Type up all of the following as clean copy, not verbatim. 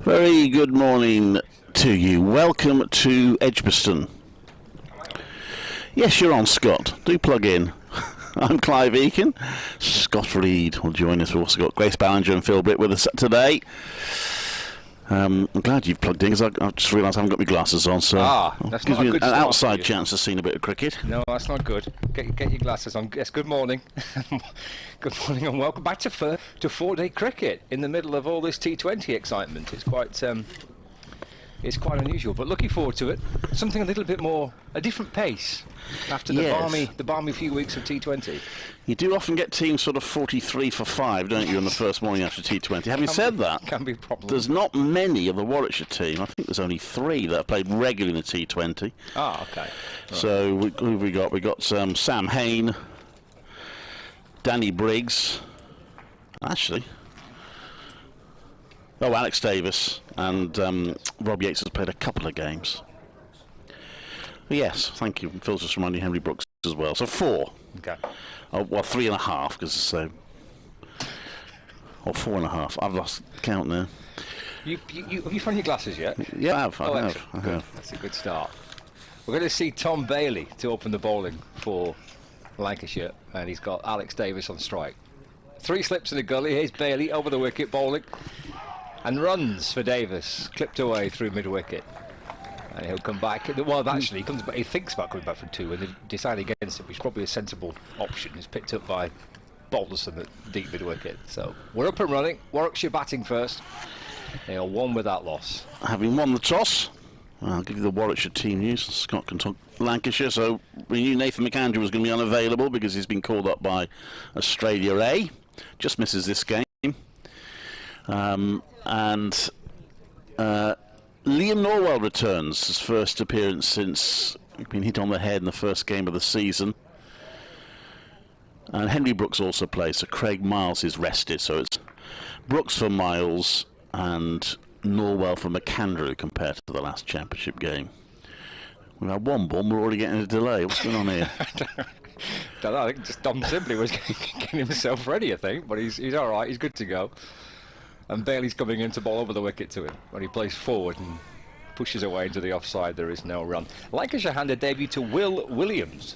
Very good morning to you. Welcome to Edgbaston. Yes, you're on, Scott. Do plug in. I'm Clive Eakin. Scott Reed will join us. We've also got Grace Ballinger and Phil Britt with us today. I'm glad you've plugged in because I just realised I haven't got my glasses on, so that's gives not me a good an start outside for you. chance of seeing a bit of cricket. No, that's not good. Get your glasses on. Yes, good morning. Good morning and welcome back to 4-day cricket in the middle of all this T20 excitement. It's quite unusual, but looking forward to it. Something a little bit more, a different pace after the balmy few weeks of T20. You do often get teams sort of 43 for 5, don't you, in the first morning after T20. Having said that, can be a problem. There's not many of the Warwickshire team. I think there's only 3 that have played regularly in the T20. Ah, okay. Right. So who have we got? We got Sam Hain, Danny Briggs, Alex Davis, and Rob Yates has played a couple of games. Yes, thank you. Phil's just reminding Henry Brooks as well. So 4. Okay. Well, 3.5 because or 4.5. I've lost count now. Have you found your glasses yet? Yeah, I have. That's a good start. We're going to see Tom Bailey to open the bowling for Lancashire, and he's got Alex Davis on strike. 3 slips in the gully. Here's Bailey over the wicket bowling, and runs for Davis, clipped away through mid-wicket. And he'll come back. Well, actually, he thinks about coming back from 2, and they decide against it, which is probably a sensible option. It's picked up by Balderson at deep mid-wicket. So we're up and running. Warwickshire batting first. They are 1 without loss. Having won the toss, I'll give you the Warwickshire team news. Scott can talk Lancashire. So we knew Nathan McAndrew was going to be unavailable because he's been called up by Australia A. Just misses this game. Liam Norwell returns, his first appearance since he's been hit on the head in the first game of the season. And Henry Brooks also plays, so Craig Miles is rested. So it's Brooks for Miles and Norwell for McAndrew compared to the last championship game. We've had 1 ball, we're already getting a delay. What's going on here? Don't know, I think just Dom Sibley was getting himself ready, I think, but he's all right, he's good to go. And Bailey's coming in to bowl over the wicket to him when he plays forward and pushes away into the offside. There is no run. Lancashire hand a debut to Will Williams,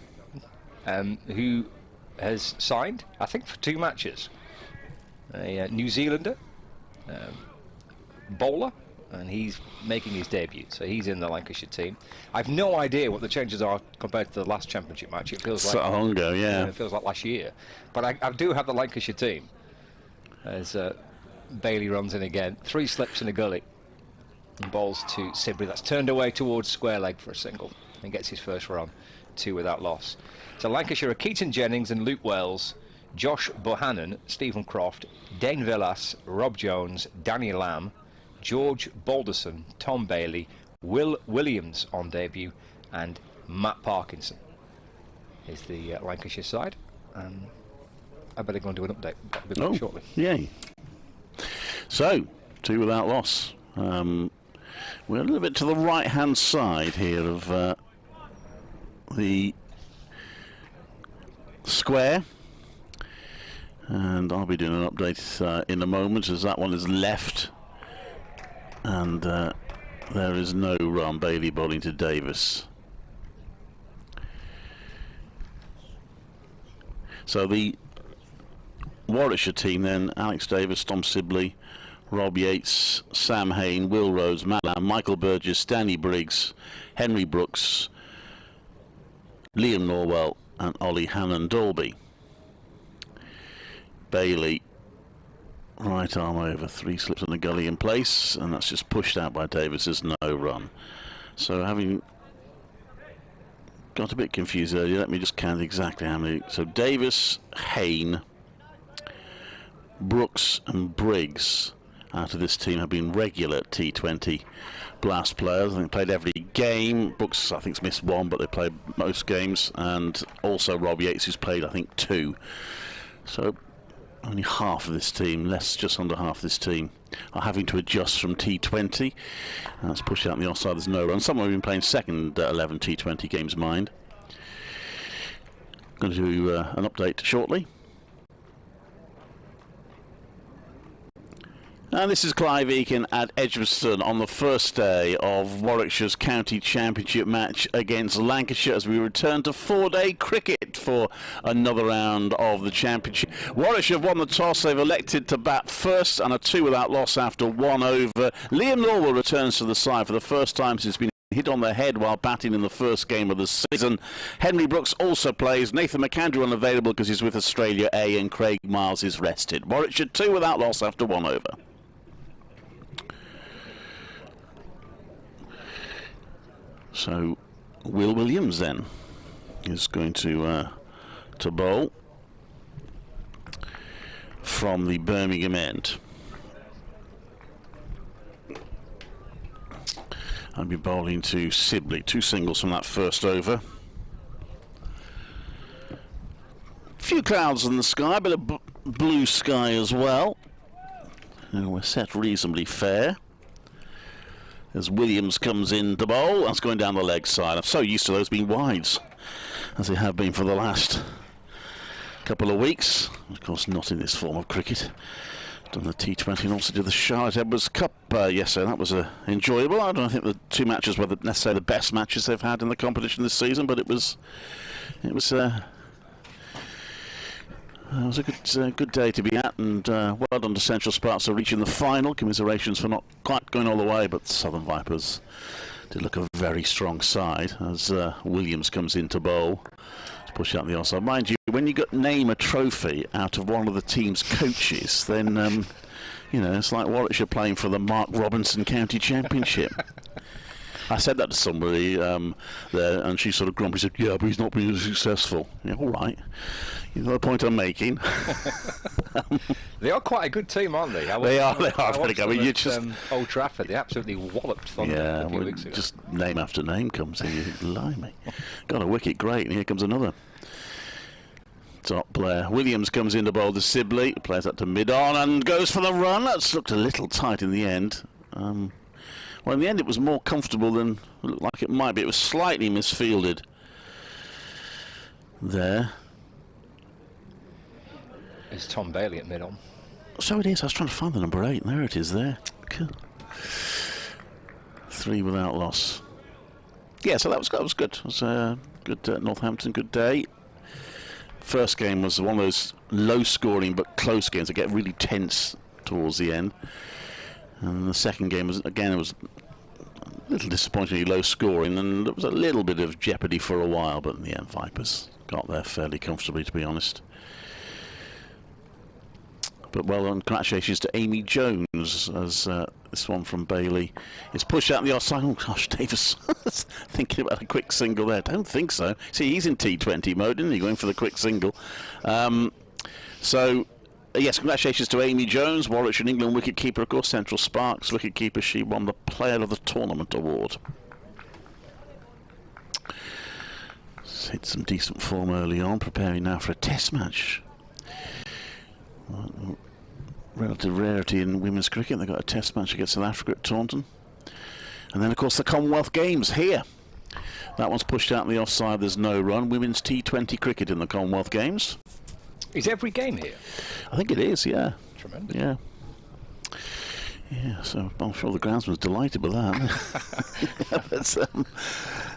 who has signed, I think, for 2 matches. A New Zealander bowler, and he's making his debut, so he's in the Lancashire team. I've no idea what the changes are compared to the last championship match. It feels like so long ago, yeah. It feels like last year, but I do have the Lancashire team as Bailey runs in again. 3 slips in the gully and bowls to Sibley. That's turned away towards square leg for a single and gets his first run. 2 without loss. So Lancashire are Keaton Jennings and Luke Wells, Josh Bohannon, Stephen Croft, Den Villas, Rob Jones, Danny Lamb, George Balderson, Tom Bailey, Will Williams on debut, and Matt Parkinson is the Lancashire side. I better go and do an update. I'll be back shortly. Yay. So, 2 without loss. We're a little bit to the right-hand side here of the square. And I'll be doing an update in a moment as that one is left. And there is no run. Bailey bowling to Davis. So the Warwickshire team then: Alex Davis, Tom Sibley, Rob Yates, Sam Hain, Will Rhodes, Matt Lamb, Michael Burgess, Danny Briggs, Henry Brooks, Liam Norwell, and Ollie Hannon-Dolby. Bailey, right arm over, 3 slips in the gully in place, and that's just pushed out by Davis. There's no run. So having got a bit confused earlier, let me just count exactly how many. So Davis, Hain, Brooks and Briggs out of this team have been regular T20 blast players. I think played every game. Brooks, I think, has missed 1, but they played most games. And also Rob Yates, who's played, I think, 2. So only half of this team, just under half of this team, are having to adjust from T20. That's pushed out on the offside. There's no run. Some have been playing second 11 T20 games, mind. Going to do an update shortly. And this is Clive Eakin at Edgbaston on the first day of Warwickshire's County Championship match against Lancashire as we return to 4-day cricket for another round of the Championship. Warwickshire have won the toss. They've elected to bat first and are 2 without loss after 1 over. Liam Norwell returns to the side for the first time since being hit on the head while batting in the first game of the season. Henry Brooks also plays. Nathan McAndrew unavailable because he's with Australia A, and Craig Miles is rested. Warwickshire 2 without loss after 1 over. So Will Williams then is going to bowl from the Birmingham end. I'll be bowling to Sibley. 2 singles from that first over. Few clouds in the sky, but a blue sky as well. And we're set reasonably fair. As Williams comes in to bowl, that's going down the leg side. I'm so used to those being wides, as they have been for the last couple of weeks. Of course, not in this form of cricket. Done the T20 and also did the Charlotte Edwards Cup yesterday. That was enjoyable. I don't think the 2 matches were necessarily the best matches they've had in the competition this season, but it was a good day to be at, and well done to Central Sparks for reaching the final. Commiserations for not quite going all the way, but Southern Vipers did look a very strong side as Williams comes in to bowl. Push out the offside. Mind you, when you name a trophy out of one of the team's coaches, then you know, it's like Warwickshire playing for the Mark Robinson County Championship. I said that to somebody there, and she sort of grumpy said, "Yeah, but he's not been successful." Yeah, all right. You know the point I'm making. They are quite a good team, aren't they? They are very good. I mean, you just Old Trafford, they absolutely walloped Thunder a few weeks ago. Just name after name comes in. You think, blimey, got a wicket, great, and here comes another top player. Williams comes in to bowl to Sibley, plays that to mid-on and goes for the run. That's looked a little tight in the end. Well, in the end, it was more comfortable than it looked like it might be. It was slightly misfielded there. It's Tom Bailey at mid-on. So it is. I was trying to find the number 8, and there it is there. Cool. 3 without loss. Yeah, so that was good. It was a good Northampton, good day. First game was one of those low-scoring but close games that get really tense towards the end. And the second game was, again, it was a little disappointingly low-scoring, and there was a little bit of jeopardy for a while, but in the end, Vipers got there fairly comfortably, to be honest. But well done, congratulations to Amy Jones, as this one from Bailey is pushed out the offside. Oh gosh, Davis thinking about a quick single there. Don't think so. See, he's in T20 mode, isn't he, going for the quick single. Yes, congratulations to Amy Jones, Warwickshire and England wicket-keeper, of course, Central Sparks wicket-keeper. She won the Player of the Tournament award. Hit some decent form early on, preparing now for a test match. Relative rarity in women's cricket. They've got a test match against South Africa at Taunton. And then, of course, the Commonwealth Games here. That one's pushed out in the offside. There's no run. Women's T20 cricket in the Commonwealth Games. Is every game here? I think it is, yeah. Tremendous. Yeah. Yeah, so I'm sure the groundsman's delighted with that. But,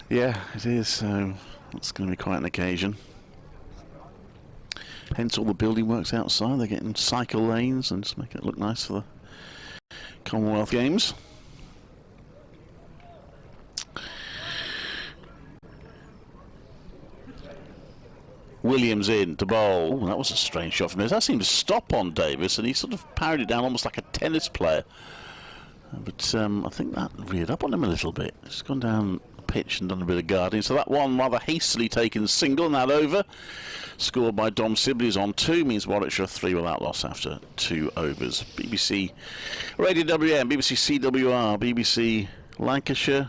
yeah, it is. So it's going to be quite an occasion. Hence all the building works outside. They're getting cycle lanes and just make it look nice for the Commonwealth Games. Williams in to bowl. Oh, that was a strange shot from him. That seemed to stop on Davis, and he sort of parried it down almost like a tennis player. But I think that reared up on him a little bit. He's gone down the pitch and done a bit of guarding. So that one rather hastily taken single, and that over. Scored by Dom Sibley is on 2, means Warwickshire 3 without loss after 2 overs. BBC Radio WM, BBC CWR, BBC Lancashire.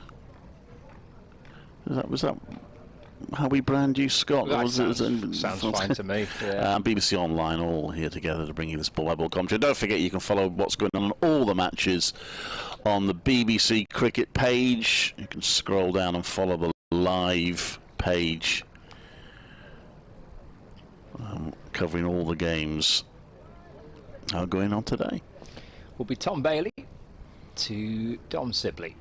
Was that how we brand you, Scott? Sounds fine to me. Yeah. BBC Online, all here together to bring you this ball-by-ball commentary. Don't forget you can follow what's going on all the matches on the BBC Cricket page. You can scroll down and follow the live page covering all the games going on today. will be Tom Bailey to Dom Sibley.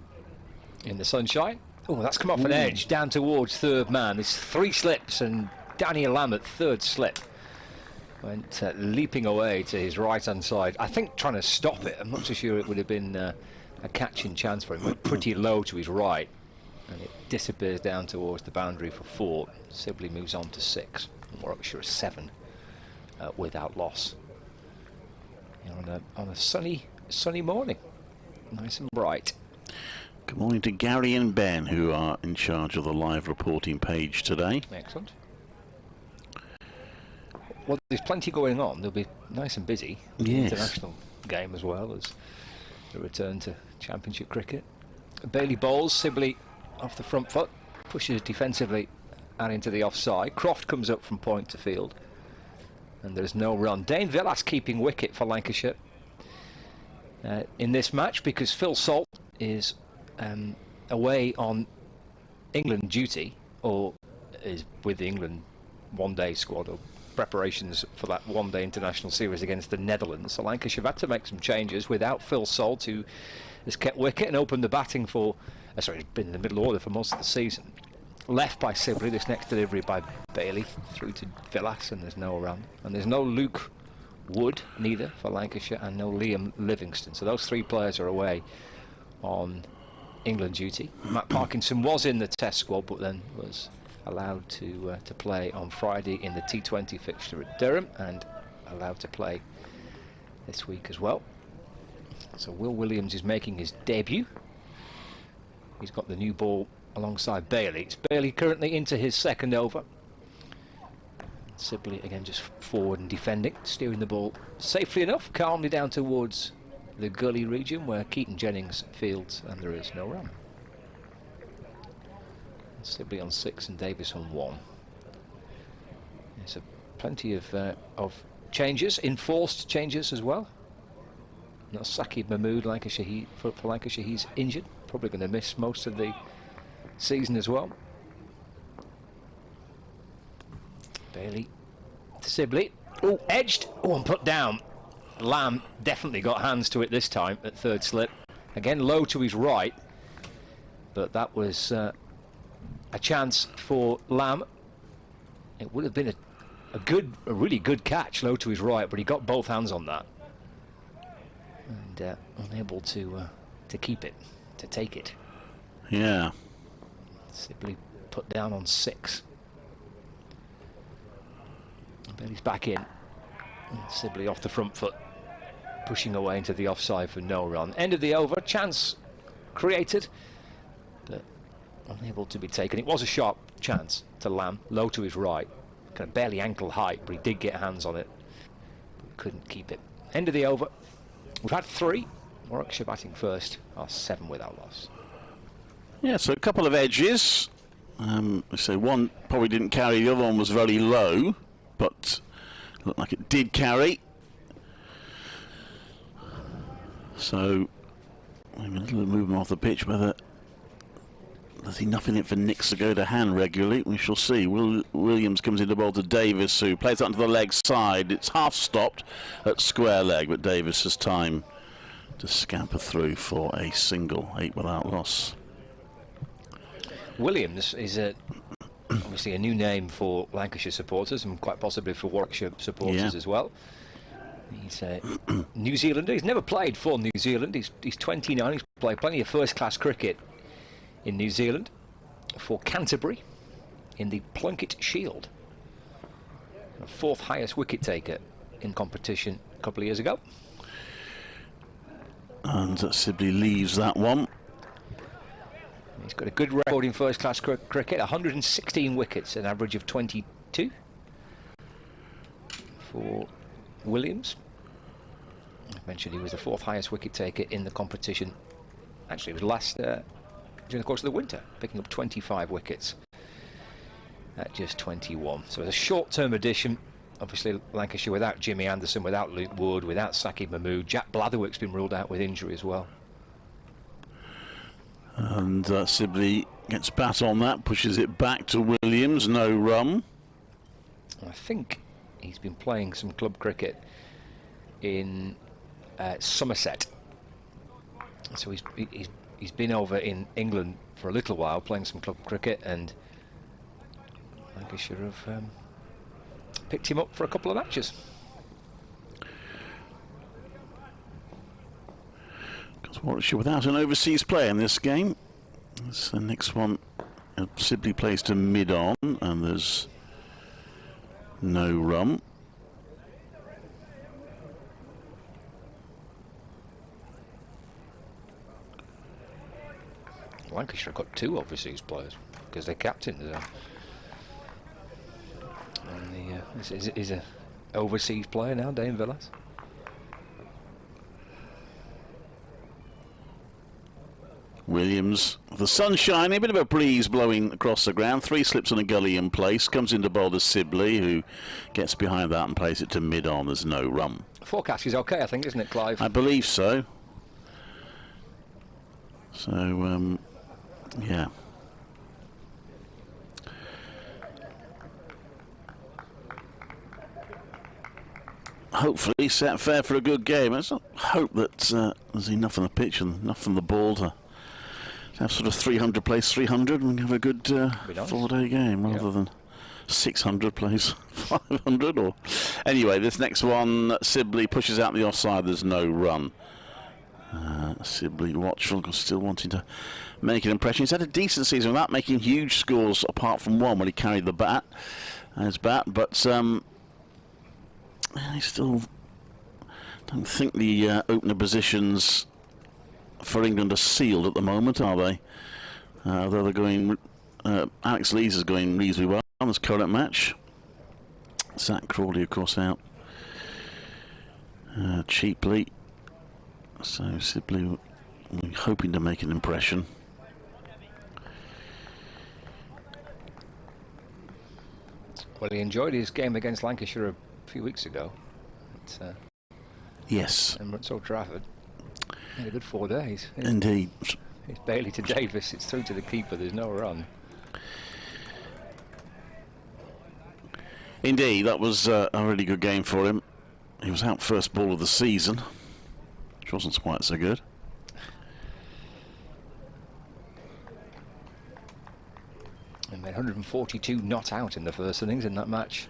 In the sunshine. Oh, that's come off an edge down towards third man. There's 3 slips and Daniel Lamb at third slip went leaping away to his right hand side. I think trying to stop it. I'm not so sure it would have been a catching chance for him. Went pretty low to his right and it disappears down towards the boundary for 4. Sibley moves on to 6. Warwickshire is 7 without loss. On a sunny morning, nice and bright. Good morning to Gary and Ben, who are in charge of the live reporting page today. Excellent. Well, there's plenty going on. They'll be nice and busy. Yes. The international game as well as the return to Championship cricket. Bailey bowls, Sibley off the front foot, pushes defensively and into the offside. Croft comes up from point to field. And there's no run. Dane Villas keeping wicket for Lancashire in this match because Phil Salt is away on England duty, or is with the England one-day squad, or preparations for that one-day international series against the Netherlands. So Lancashire have had to make some changes without Phil Salt, who has kept wicket and opened the batting for, sorry, he's been in the middle order for most of the season. Left by Sibley, this next delivery by Bailey through to Villas, and there's no run. And there's no Luke Wood, neither, for Lancashire, and no Liam Livingston. So those 3 players are away on England duty. Matt Parkinson was in the Test squad, but then was allowed to play on Friday in the T20 fixture at Durham, and allowed to play this week as well. So Will Williams is making his debut. He's got the new ball alongside Bailey. It's Bailey currently into his 2nd over. Sibley again just forward and defending, steering the ball safely enough, calmly down towards the gully region where Keaton Jennings fields, and there is no run. Sibley on 6 and Davis on 1. There's plenty of changes, enforced changes as well. Now Saqib Mahmood, for Lancashire, he's injured, probably going to miss most of the season as well. Bailey to Sibley. Oh, edged. Oh, and put down. Lamb definitely got hands to it this time at third slip. Again, low to his right. But that was a chance for Lamb. It would have been a really good catch, low to his right, but he got both hands on that. And unable to keep it, to take it. Yeah. Sibley put down on 6. Bailey's back in. And Sibley off the front foot, pushing away into the offside for no run. End of the over, chance created, but unable to be taken. It was a sharp chance to Lamb, low to his right, kind of barely ankle height, but he did get hands on it, but couldn't keep it. End of the over. We've had 3. Warwickshire batting first, are 7 without loss. Yeah, so a couple of edges. So one probably didn't carry, the other one was very low, but looked like it did carry. So maybe a little movement off the pitch, whether there's enough in it for Nicks to go to hand regularly, we shall see. Williams comes into bowl to Davis, who plays that onto the leg side. It's half stopped at square leg, but Davis has time to scamper through for a single, 8 without loss. Williams is obviously a new name for Lancashire supporters and quite possibly for Warwickshire supporters as well. He's a New Zealander. He's never played for New Zealand. He's 29. He's played plenty of first-class cricket in New Zealand for Canterbury in the Plunkett Shield. A 4th highest wicket taker in competition a couple of years ago. And Sibley leaves that one. He's got a good record in first-class cricket, 116 wickets, an average of 22 for Williams. I mentioned he was the 4th highest wicket taker in the competition. Actually, it was last during the course of the winter, picking up 25 wickets at just 21. So it's a short-term addition. Obviously, Lancashire without Jimmy Anderson, without Luke Wood, without Saqib Mahmood. Jack Blatherwick's been ruled out with injury as well. And Sibley gets bat on that, pushes it back to Williams, no run. I think he's been playing some club cricket in Somerset. So he's been over in England for a little while playing some club cricket, and Lancashire have picked him up for a couple of matches. Because Warwickshire without an overseas player in this game. This the next one. Sibley plays to mid-on, and there's no run. Lancashire have got 2 overseas players because they're captains. And is a overseas player now, Dane Villas. Williams, the sun shining, a bit of a breeze blowing across the ground. 3 slips and a gully in place. Comes into bowl to Sibley, who gets behind that and plays it to mid-on. There's no run. Forecast is okay, I think, isn't it, Clive? I believe so. So, yeah. Hopefully set fair for a good game. Let's not hope that there's enough on the pitch and enough on the ball to have sort of 300 plays 300 and have a good nice 4-day game rather than 600 plays 500. Or anyway, this next one, Sibley pushes out the offside. There's no run. Sibley watchful, still wanting to make an impression. He's had a decent season without making huge scores, apart from one when he carried the bat, his bat. But I still don't think the opener positions for England are sealed at the moment, are they? Though they're going, Alex Lees is going reasonably well on this current match. Zach Crawley, of course, out cheaply. So Sibley hoping to make an impression. Well, he enjoyed his game against Lancashire a few weeks ago. Yes. Emirates Old Trafford. He had a good 4 days. Indeed. It's Bailey to Davis. It's through to the keeper. There's no run. Indeed, that was a really good game for him. He was out first ball of the season, which wasn't quite so good. And made 142 not out in the first innings in that match.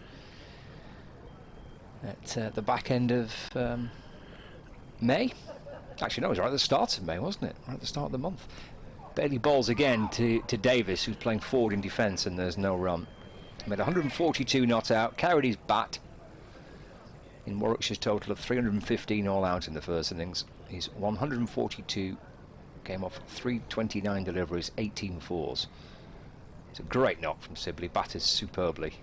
At the back end of May. Actually, no, it was right at the start of May, wasn't it? Right at the start of the month. Bailey bowls again to Davis, who's playing forward in defence, and there's no run. Made 142 not out, carried his bat in Warwickshire's total of 315 all out in the first innings. He's 142, came off 329 deliveries, 18 fours. It's a great knock from Sibley, batters superbly.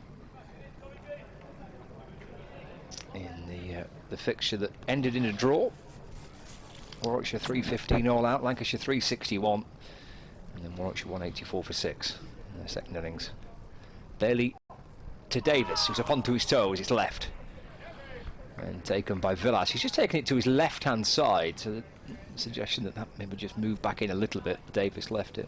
In the fixture that ended in a draw. Warwickshire 315 all out, Lancashire 361, and then Warwickshire 184 for 6 in the second innings. Bailey to Davis, who's up onto his toes, it's left. And taken by Villas. He's just taken it to his left-hand side, so the suggestion that maybe just moved back in a little bit. Davis left it.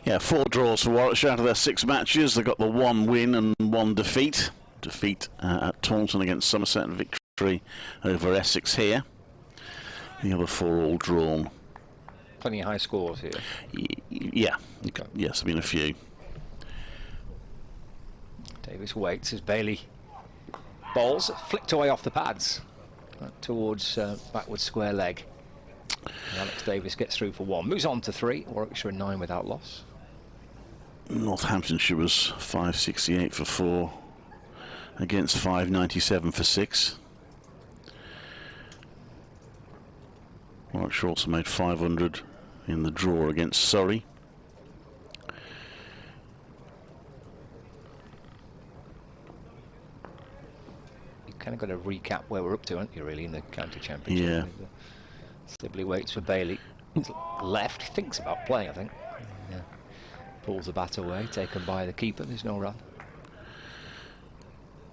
Yeah, 4 draws for Warwickshire out of their 6 matches. They've got the 1 win and 1 defeat. Defeat at Taunton against Somerset and victory over Essex here. The other 4 all drawn. Plenty of high scores here. Yeah, Okay. Yes, there've been a few. Davis waits as Bailey bowls, flicked away off the pads towards backward square leg. And Alex Davis gets through for 1. Moves on to 3. Warwickshire 9 without loss. Northamptonshire was 568 for 4 against 597 for 6. Warwickshire also made 500 in the draw against Surrey. You kind of got to recap where we're up to, aren't you, really, in the county championship? Yeah. Sibley waits for Bailey. He's left, thinks about playing, I think. Yeah. Pulls the bat away, taken by the keeper. There's no run.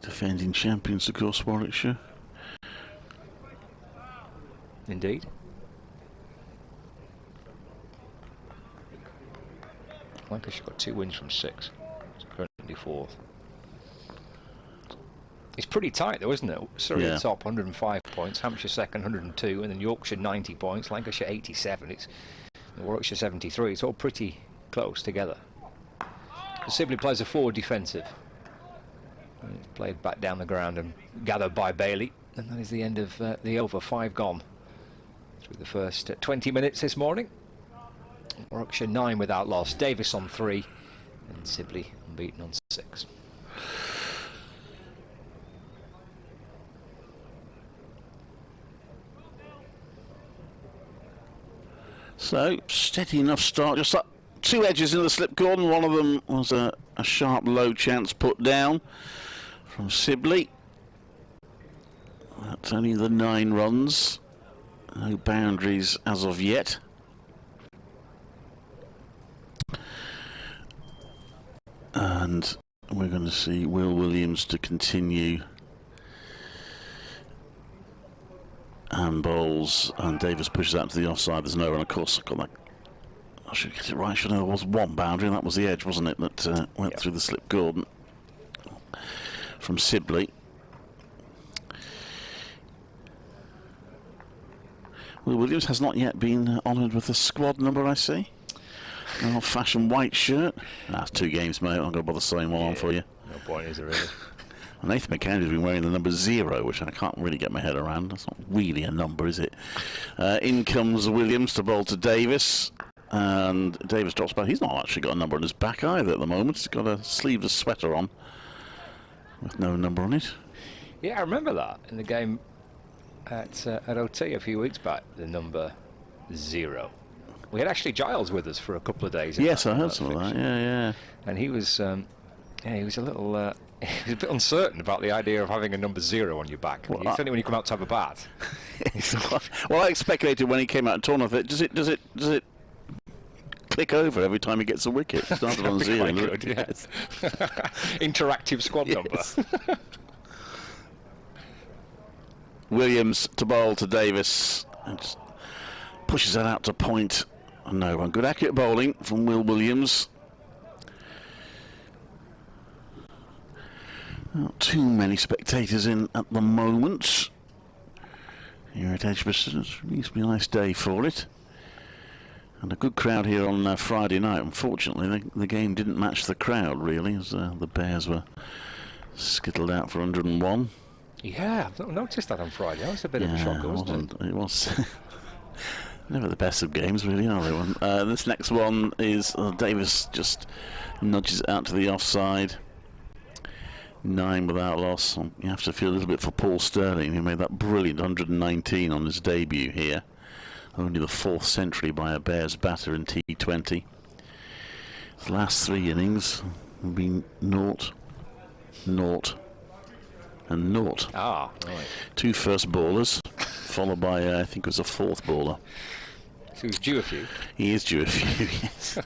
Defending champions, of course, Warwickshire. Indeed. Lancashire got 2 wins from 6. It's currently 4th. It's pretty tight though, isn't it? Surrey Yeah. at top, 105 points, Hampshire second, 102, and then Yorkshire 90 points, Lancashire 87, it's Warwickshire 73. It's all pretty close together. Sibley plays a forward defensive. And it's played back down the ground and gathered by Bailey, and that is the end of the over. 5 gone through the first 20 minutes this morning. Warwickshire 9 without loss, Davis on 3, and Sibley unbeaten on 6. So, steady enough start. Just up 2 edges in the slip corner. One of them was a sharp low chance put down from Sibley. That's only the 9 runs. No boundaries as of yet. And we're going to see Will Williams to continue. And bowls, and Davis pushes out to the offside. There's no run, of course. I got that. I should get it right. I should know there was one boundary, and that was the edge, wasn't it? That went through the slip cordon from Sibley. Will Williams has not yet been honoured with a squad number, I see. An old-fashioned white shirt. That's 2 games, mate. I'm going to bother saying one on for you. No point, is there really? Nathan McKenna's been wearing the number 0, which I can't really get my head around. That's not really a number, is it? In comes Williams to bowl to Davis, and Davis drops back. He's not actually got a number on his back either at the moment. He's got a sleeveless sweater on with no number on it. Yeah, I remember that in the game at OT a few weeks back, the number 0. We had Ashley Giles with us for a couple of days. Yes, I heard some of that. Yeah. And he was a little. He was a bit uncertain about the idea of having a number 0 on your back. Well, it's only when you come out to have a bat. Well, I speculated when he came out and torn off it. Does it click over every time he gets a wicket? It started on 0. Good, yes. Interactive squad number. Williams to bowl to Davis, and just pushes that out to point. No run. Good accurate bowling from Will Williams. Not too many spectators in at the moment here at Edgbaston. It's a reasonably nice day for it, and a good crowd here on Friday night. Unfortunately, the game didn't match the crowd really, as the Bears were skittled out for 101. Yeah, I've not noticed that on Friday. That was a bit of a shocker, wasn't it? It was. Never the best of games, really, are they? This next one is Davis just nudges it out to the offside. 9 without loss. You have to feel a little bit for Paul Sterling, who made that brilliant 119 on his debut here. Only the 4th century by a Bears batter in T20. The last 3 innings have been 0, 0, and 0. Ah, right. 2 first bowlers, followed by I think it was a 4th bowler. So he's due a few. He is due a few, yes.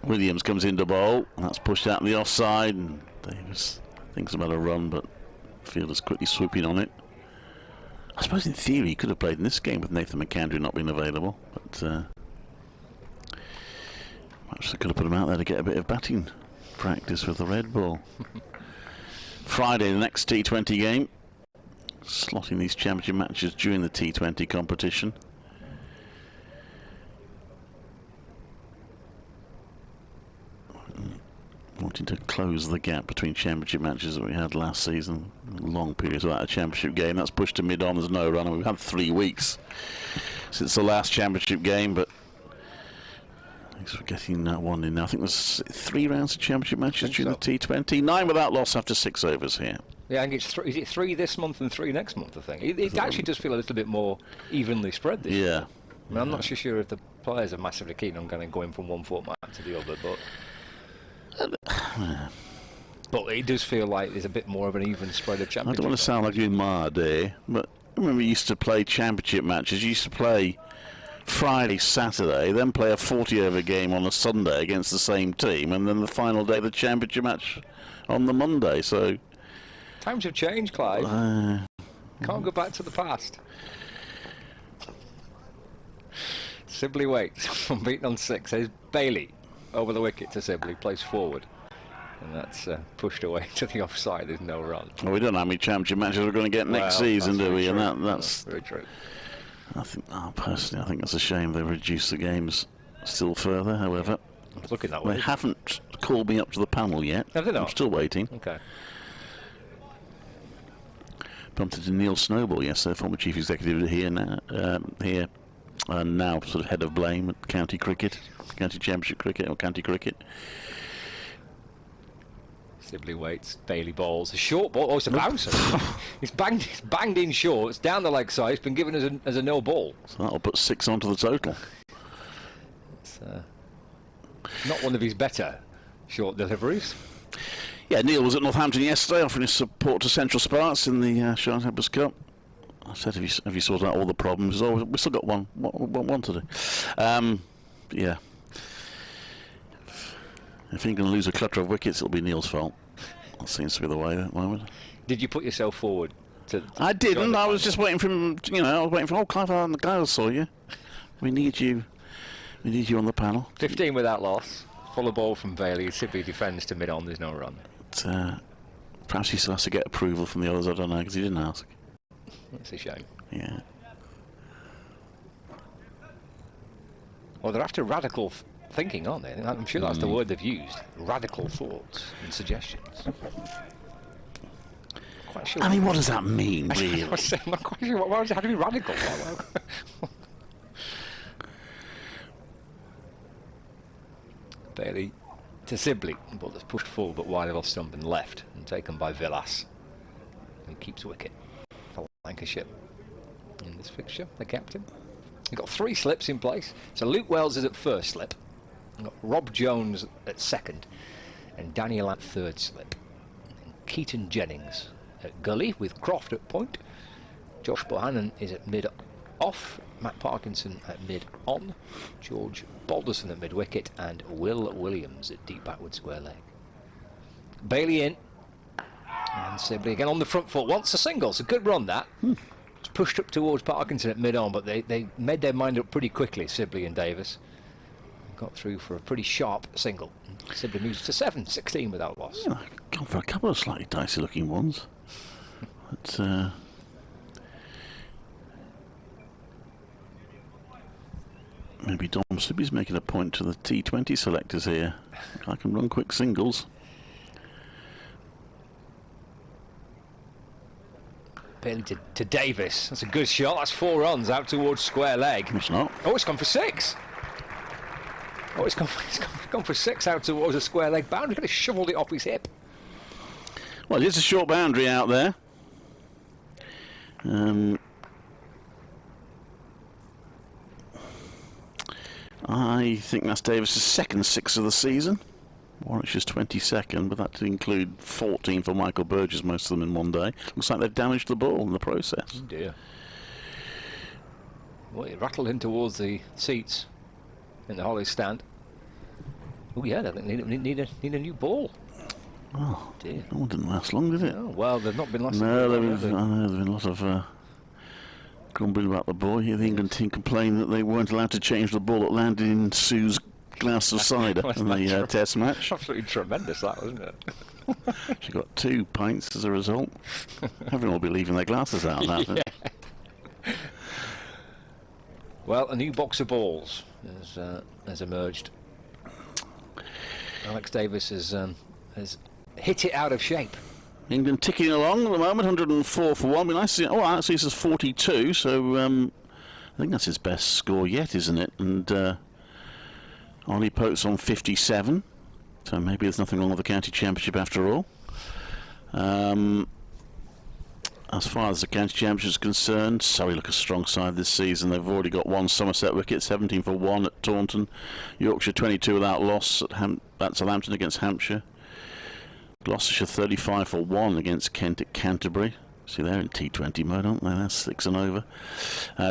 Williams comes into bowl, and that's pushed out the offside, and Davis thinks about a run, but fielder's quickly swooping on it. I suppose in theory he could have played in this game with Nathan McAndrew not being available, but perhaps they could have put him out there to get a bit of batting practice with the red ball. Friday, the next T20 game, slotting these championship matches during the T20 competition. Wanting to close the gap between championship matches that we had last season. Long periods without a championship game. That's pushed to mid-on. There's no run. We've had 3 weeks since the last championship game, but thanks for getting that one in now. I think there's 3 rounds of championship matches during the T20. 9 without loss after 6 overs here. Yeah, I think it's 3. Is it 3 this month and 3 next month, I think? It actually does feel a little bit more evenly spread this year. Yeah. I mean, I'm not so sure if the players are massively keen on kind of going from one format to the other, but it does feel like there's a bit more of an even spread of championship. I don't want to sound like in my day, but I remember you used to play championship matches. You used to play Friday, Saturday, then play a 40-over game on a Sunday against the same team, and then the final day of the championship match on the Monday. So times have changed, Clive. Can't go back to the past. Sibley waits, unbeaten on 6. There's Bailey over the wicket to Sibley, plays forward. And that's pushed away to the offside. There's no run. Well, we don't know how many championship matches we're going to get next season, do we? True. And that's very true. I think, personally, I think that's a shame they reduced the games still further. However, It's looking that way. they haven't called me up to the panel yet. Have they not? I'm still waiting. Okay. Bumped into Neil Snowball yesterday, former chief executive here now, and now sort of head of blame at county cricket, county championship cricket or county cricket. Sibley waits, Bailey bowls, a short ball, oh it's a bouncer. It's banged in short, it's down the leg side, it's been given as a no ball. So that'll put 6 onto the total. It's not one of his better short deliveries. Yeah, Neil was at Northampton yesterday offering his support to Central Sparks in the Charlotte Edgbaston Cup. I said, have you sorted out all the problems? Oh, we've still got one to do. Yeah. If you're going to lose a clutter of wickets, it'll be Neil's fault. That seems to be the way at the moment. Did you put yourself forward? I didn't. I was just waiting for him. I was waiting for. Oh, Clive and the guys saw you. We need you. We need you on the panel. 15 without loss. Full of ball from Bailey. Sibley defends to mid-on. There's no run. But, perhaps he still has to get approval from the others. I don't know because he didn't ask. That's a shame. Yeah. Well, they're after radical thinking, aren't they? I'm sure that's the word they've used. Radical thoughts and suggestions. Quite sure. I mean, what does that mean, really? I'm not quite sure. Why does it have to be radical? Bailey to Sibley. Ball that's pushed forward but wide off stump and left and taken by Villas. He keeps wicket for Lancashire in this fixture, the captain. We've got 3 slips in place. So Luke Wells is at first slip. We've got Rob Jones at second. And Daniel at third slip. And Keaton Jennings at gully with Croft at point. Josh Bohannon is at mid-off. Matt Parkinson at mid-on. George Balderson at mid-wicket. And Will Williams at deep backward square leg. Bailey in. And Sibley again on the front foot. Wants a single. It's a good run, that. It's pushed up towards Parkinson at mid-on, but they made their mind up pretty quickly, Sibley and Davis. Got through for a pretty sharp single. Sibley moves to 7, 16 without loss. Yeah, gone for a couple of slightly dicey-looking ones. But, maybe Dom Sibley's making a point to the T20 selectors here. I can run quick singles. Bailey to Davis. That's a good shot. That's 4 runs out towards square leg. It's not. Oh, it's gone for 6. Oh, it's gone for 6 out towards a square leg boundary. Could have shoveled it off his hip. Well, it is a short boundary out there. I think that's Davis's second 6 of the season. Warwickshire's 22nd, but that did include 14 for Michael Burgess, most of them in one day. Looks like they've damaged the ball in the process. Oh dear. Well, it rattled in towards the seats in the Holly stand. Oh yeah, they need a new ball. Oh, dear. That one didn't last long, did it? Oh, well, they've not been lasting. No, long, there's been a lot of grumbling about the ball. Here, the England team complained that they weren't allowed to change the ball that landed in Sue's glass of cider in the Test match. Absolutely tremendous, that, wasn't it? She got 2 pints as a result. Everyone will be leaving their glasses out now. Yeah. Well, a new box of balls has emerged. Alex Davis has hit it out of shape. England ticking along at the moment, 104 for 1. Be nice to see. Oh, actually, this is 42, so I think that's his best score yet, isn't it? And Ollie Pope's on 57, so maybe there's nothing wrong with the county championship after all. As far as the county championship is concerned, Surrey look a strong side this season. They've already got 1 Somerset wicket, 17 for 1 at Taunton. Yorkshire 22 without loss at Southampton against Hampshire. Gloucestershire 35 for 1 against Kent at Canterbury. See, they're in T20 mode, aren't they? That's 6 and over.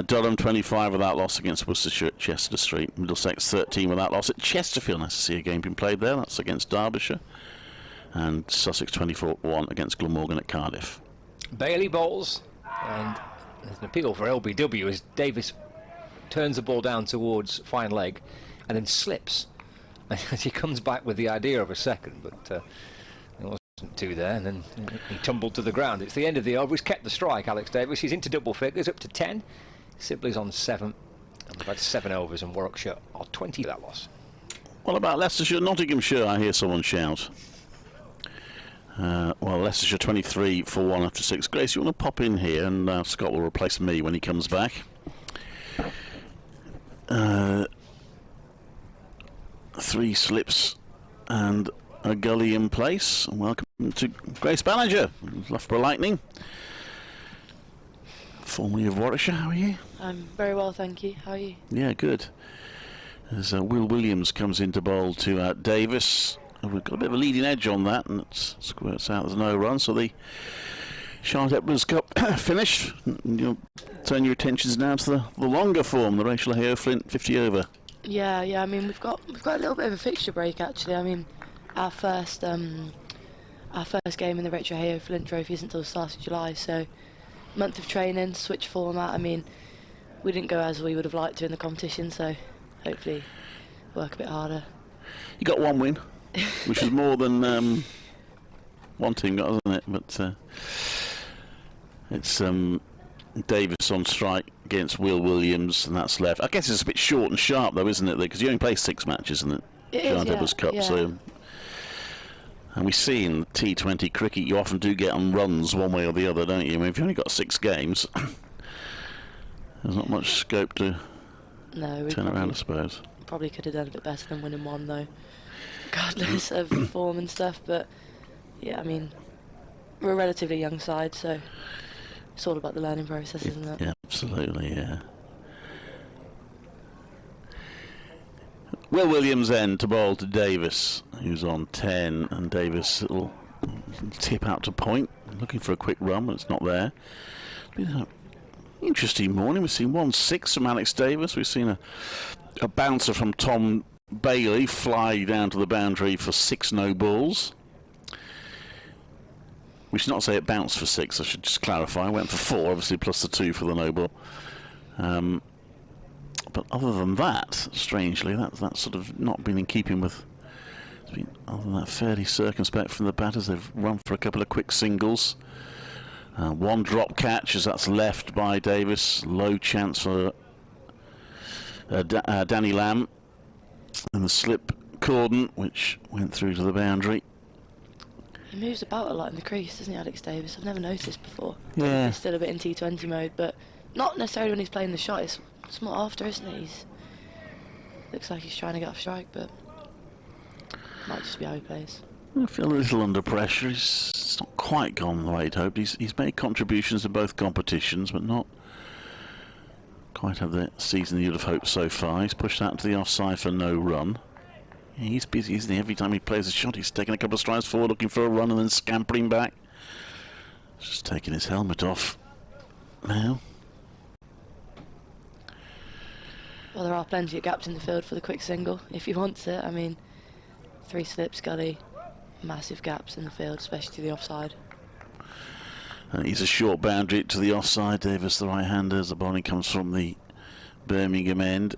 Durham 25 without loss against Worcestershire at Chester Street. Middlesex 13 without loss at Chesterfield. Nice to see a game being played there. That's against Derbyshire. And Sussex 24-1 against Glamorgan at Cardiff. Bailey bowls, and there's an appeal for LBW as Davis turns the ball down towards fine leg and then slips as he comes back with the idea of a second, but two there, and then he tumbled to the ground. It's the end of the over. He's kept the strike, Alex Davis. He's into double figures, up to 10. Sibley's on 7. And we've had 7 overs, and Warwickshire are 20 that loss. What about Leicestershire, Nottinghamshire? I hear someone shout. Well, Leicestershire 23 for 1 after 6. Grace, you want to pop in here, and Scott will replace me when he comes back. 3 slips and a gully in place. Welcome to Grace Ballinger, Loughborough Lightning, formerly of Warwickshire. How are you? I'm very well, thank you. How are you? Yeah, good. As Will Williams comes into bowl to Davis. We've got a bit of a leading edge on that, and it squirts out. There's no run, so the Charlotte Edmonds Cup finished. You'll turn your attentions now to the longer form, the Rachel Hayhoe Flint 50 over. Yeah. I mean, we've got a little bit of a fixture break actually. I mean, our first game in the Rachel Hayhoe Flint Trophy isn't until the start of July, so month of training, switch format. I mean, we didn't go as we would have liked to in the competition, so hopefully work a bit harder. You got 1 win, which is more than one team got, hasn't it? But it's Davis on strike against Will Williams, and that's left. I guess it's a bit short and sharp though, isn't it? Because you only play 6 matches in the Charlotte Edmonds Cup, yeah. so. And we see in T20 cricket, you often do get on runs one way or the other, don't you? I mean, if you've only got 6 games, there's not much scope to turn around, I suppose. Probably could have done a bit better than winning 1 though, regardless of form and stuff. But yeah, I mean, we're a relatively young side, so it's all about the learning process, isn't it? Yeah, absolutely, yeah. Will Williams then to bowl to Davis, who's on 10, and Davis will tip out to point, looking for a quick run, but it's not there. It's been an interesting morning. We've seen 1-6 from Alex Davis. We've seen a bouncer from Tom Bailey fly down to the boundary for 6 no balls. We should not say it bounced for 6, I should just clarify. It went for 4, obviously, plus the 2 for the no ball. But other than that, strangely, that's sort of not been in keeping with. It's been, other than that, fairly circumspect from the batters. They've run for a couple of quick singles. 1 drop catch as that's left by Davis. Low chance for Danny Lamb. And the slip cordon, which went through to the boundary. He moves about a lot in the crease, doesn't he, Alex Davis? I've never noticed before. Yeah. He's still a bit in T20 mode, but not necessarily when he's playing the shot. It's more after, isn't he? Looks like he's trying to get off strike, but might just be how he plays. I feel a little under pressure. It's not quite gone the way he'd hoped. He's made contributions to both competitions, but not quite have the season you'd have hoped so far. He's pushed out to the offside for no run. Yeah, he's busy, isn't he? Every time he plays a shot, he's taking a couple of strides forward, looking for a run, and then scampering back. Just taking his helmet off now. Well, there are plenty of gaps in the field for the quick single, if he wants it. I mean, 3 slips, gully, massive gaps in the field, especially to the offside. He's a short boundary to the offside. Davis, the right-hander, as the bowling comes from the Birmingham end.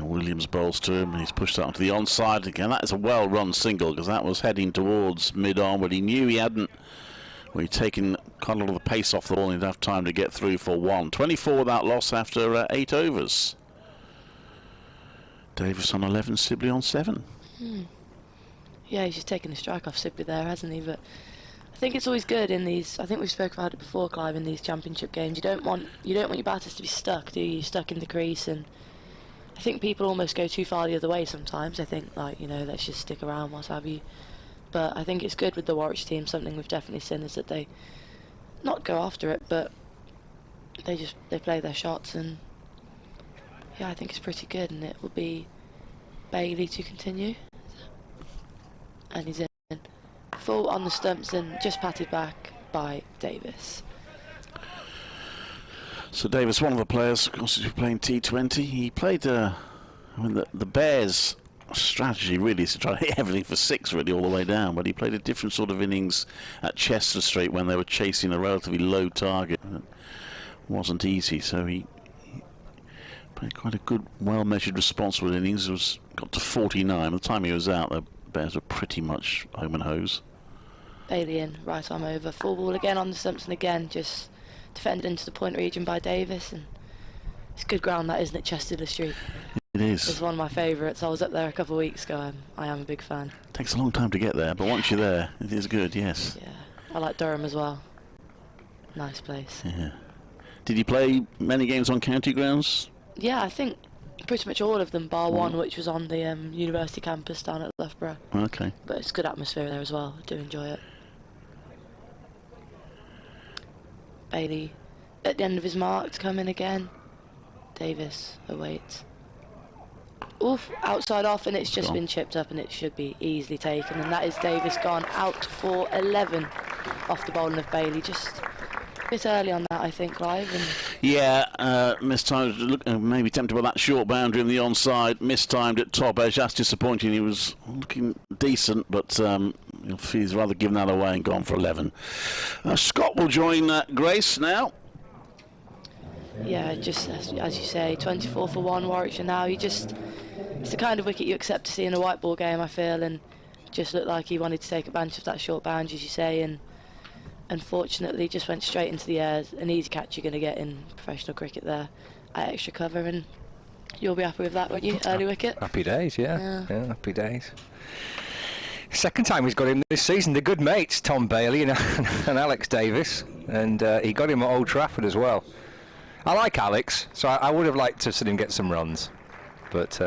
Williams bowls to him, and he's pushed out to the onside again. That is a well-run single, because that was heading towards mid-on, but he knew he hadn't. Well, he'd taken quite a lot of the pace off the ball, and he'd have time to get through for 1. 24 without loss after 8 overs. Davis on 11, Sibley on 7. Yeah, he's just taken a strike off Sibley there, hasn't he? But I think it's always good in these. I think we've spoken about it before, Clive. In these championship games, you don't want your batters to be stuck, do you? Stuck in the crease, and I think people almost go too far the other way sometimes. I think, like, let's just stick around, what have you. But I think it's good with the Warwickshire team. Something we've definitely seen is that they not go after it, but they play their shots, and yeah, I think it's pretty good. And it will be Bailey to continue, and he's in full on the stumps and just patted back by Davis. So Davis, one of the players, of course, who's playing T20. He played. I mean, the Bears' strategy really is to try to hit everything for 6 really all the way down, but he played a different sort of innings at Chester Street when they were chasing a relatively low target. It wasn't easy, so he played quite a good, well-measured, responsible innings. Got to 49. By the time he was out, the Bears were pretty much home and hose. Bailey in, right arm over, full ball again on the stumps, and again just defended into the point region by Davis. And it's good ground, that, isn't it? Chesterfield Street. It is. It's one of my favourites. I was up there a couple of weeks ago. I am a big fan. Takes a long time to get there, but once you're there, it is good. Yes. Yeah, I like Durham as well. Nice place. Yeah. Did you play many games on county grounds? Yeah, I think pretty much all of them, bar one, which was on the university campus down at Loughborough. Okay. But it's good atmosphere there as well. I do enjoy it. Bailey at the end of his mark to come in again. Davis awaits. Oof, outside off, and it's just been chipped up, and it should be easily taken. And that is Davis gone out for 11 off the bowling of Bailey. Just a bit early on that, I think, Clive. And yeah, mistimed. Maybe tempted by that short boundary in the onside. Mistimed at top edge. That's disappointing. He was looking decent, but he's rather given that away and gone for 11. Scott will join Grace now. Yeah, just as you say, 24 for 1, Warwickshire now. It's the kind of wicket you accept to see in a white ball game, I feel, and just looked like he wanted to take advantage of that short boundary, as you say, and unfortunately just went straight into the air. An easy catch you're going to get in professional cricket there at extra cover, and you'll be happy with that, won't you? Early wicket. Happy days, yeah, happy days. Second time he's got him this season. They're good mates, Tom Bailey and Alex Davis, and he got him at Old Trafford as well. I like Alex, so I would have liked to see him get some runs, but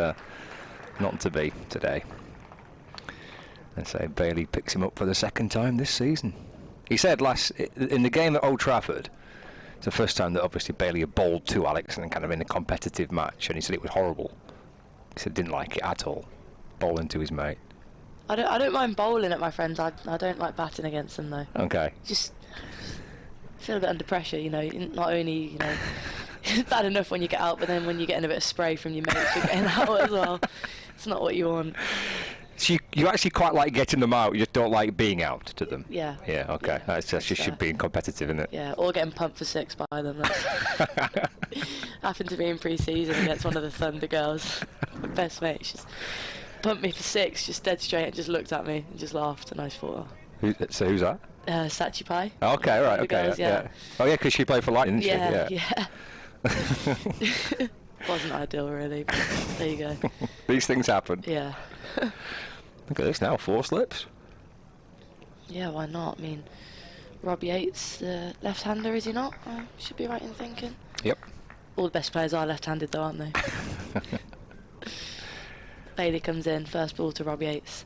not to be today. And so Bailey picks him up for the second time this season. He said in the game at Old Trafford, it's the first time that obviously Bailey had bowled to Alex and kind of in a competitive match, and he said it was horrible. He said he didn't like it at all, bowling to his mate. I don't mind bowling at my friends. I don't like batting against them though. Okay. Just feel a bit under pressure, not only, it's bad enough when you get out, but then when you're getting a bit of spray from your mates, you're getting out as well. It's not what you want. So you actually quite like getting them out, you just don't like being out to them? Yeah. Yeah, okay. Yeah, That's just should being competitive, isn't it? Yeah, or getting pumped for 6 by them. Happened to be in pre-season against one of the Thunder girls. My best mate, she's pumped me for 6, just dead straight, and just looked at me and just laughed, and I thought, So who's that? Sachi Pai. Okay, right, The okay. girls, yeah. Oh yeah, because she played for Lightning, didn't she? Yeah. Wasn't ideal, really, but there you go. These things happen. Yeah. Look at this now, 4 slips. Yeah, why not? I mean, Rob Yates, left-hander, is he not? I should be right in thinking. Yep. All the best players are left-handed, though, aren't they? Bailey comes in, first ball to Rob Yates.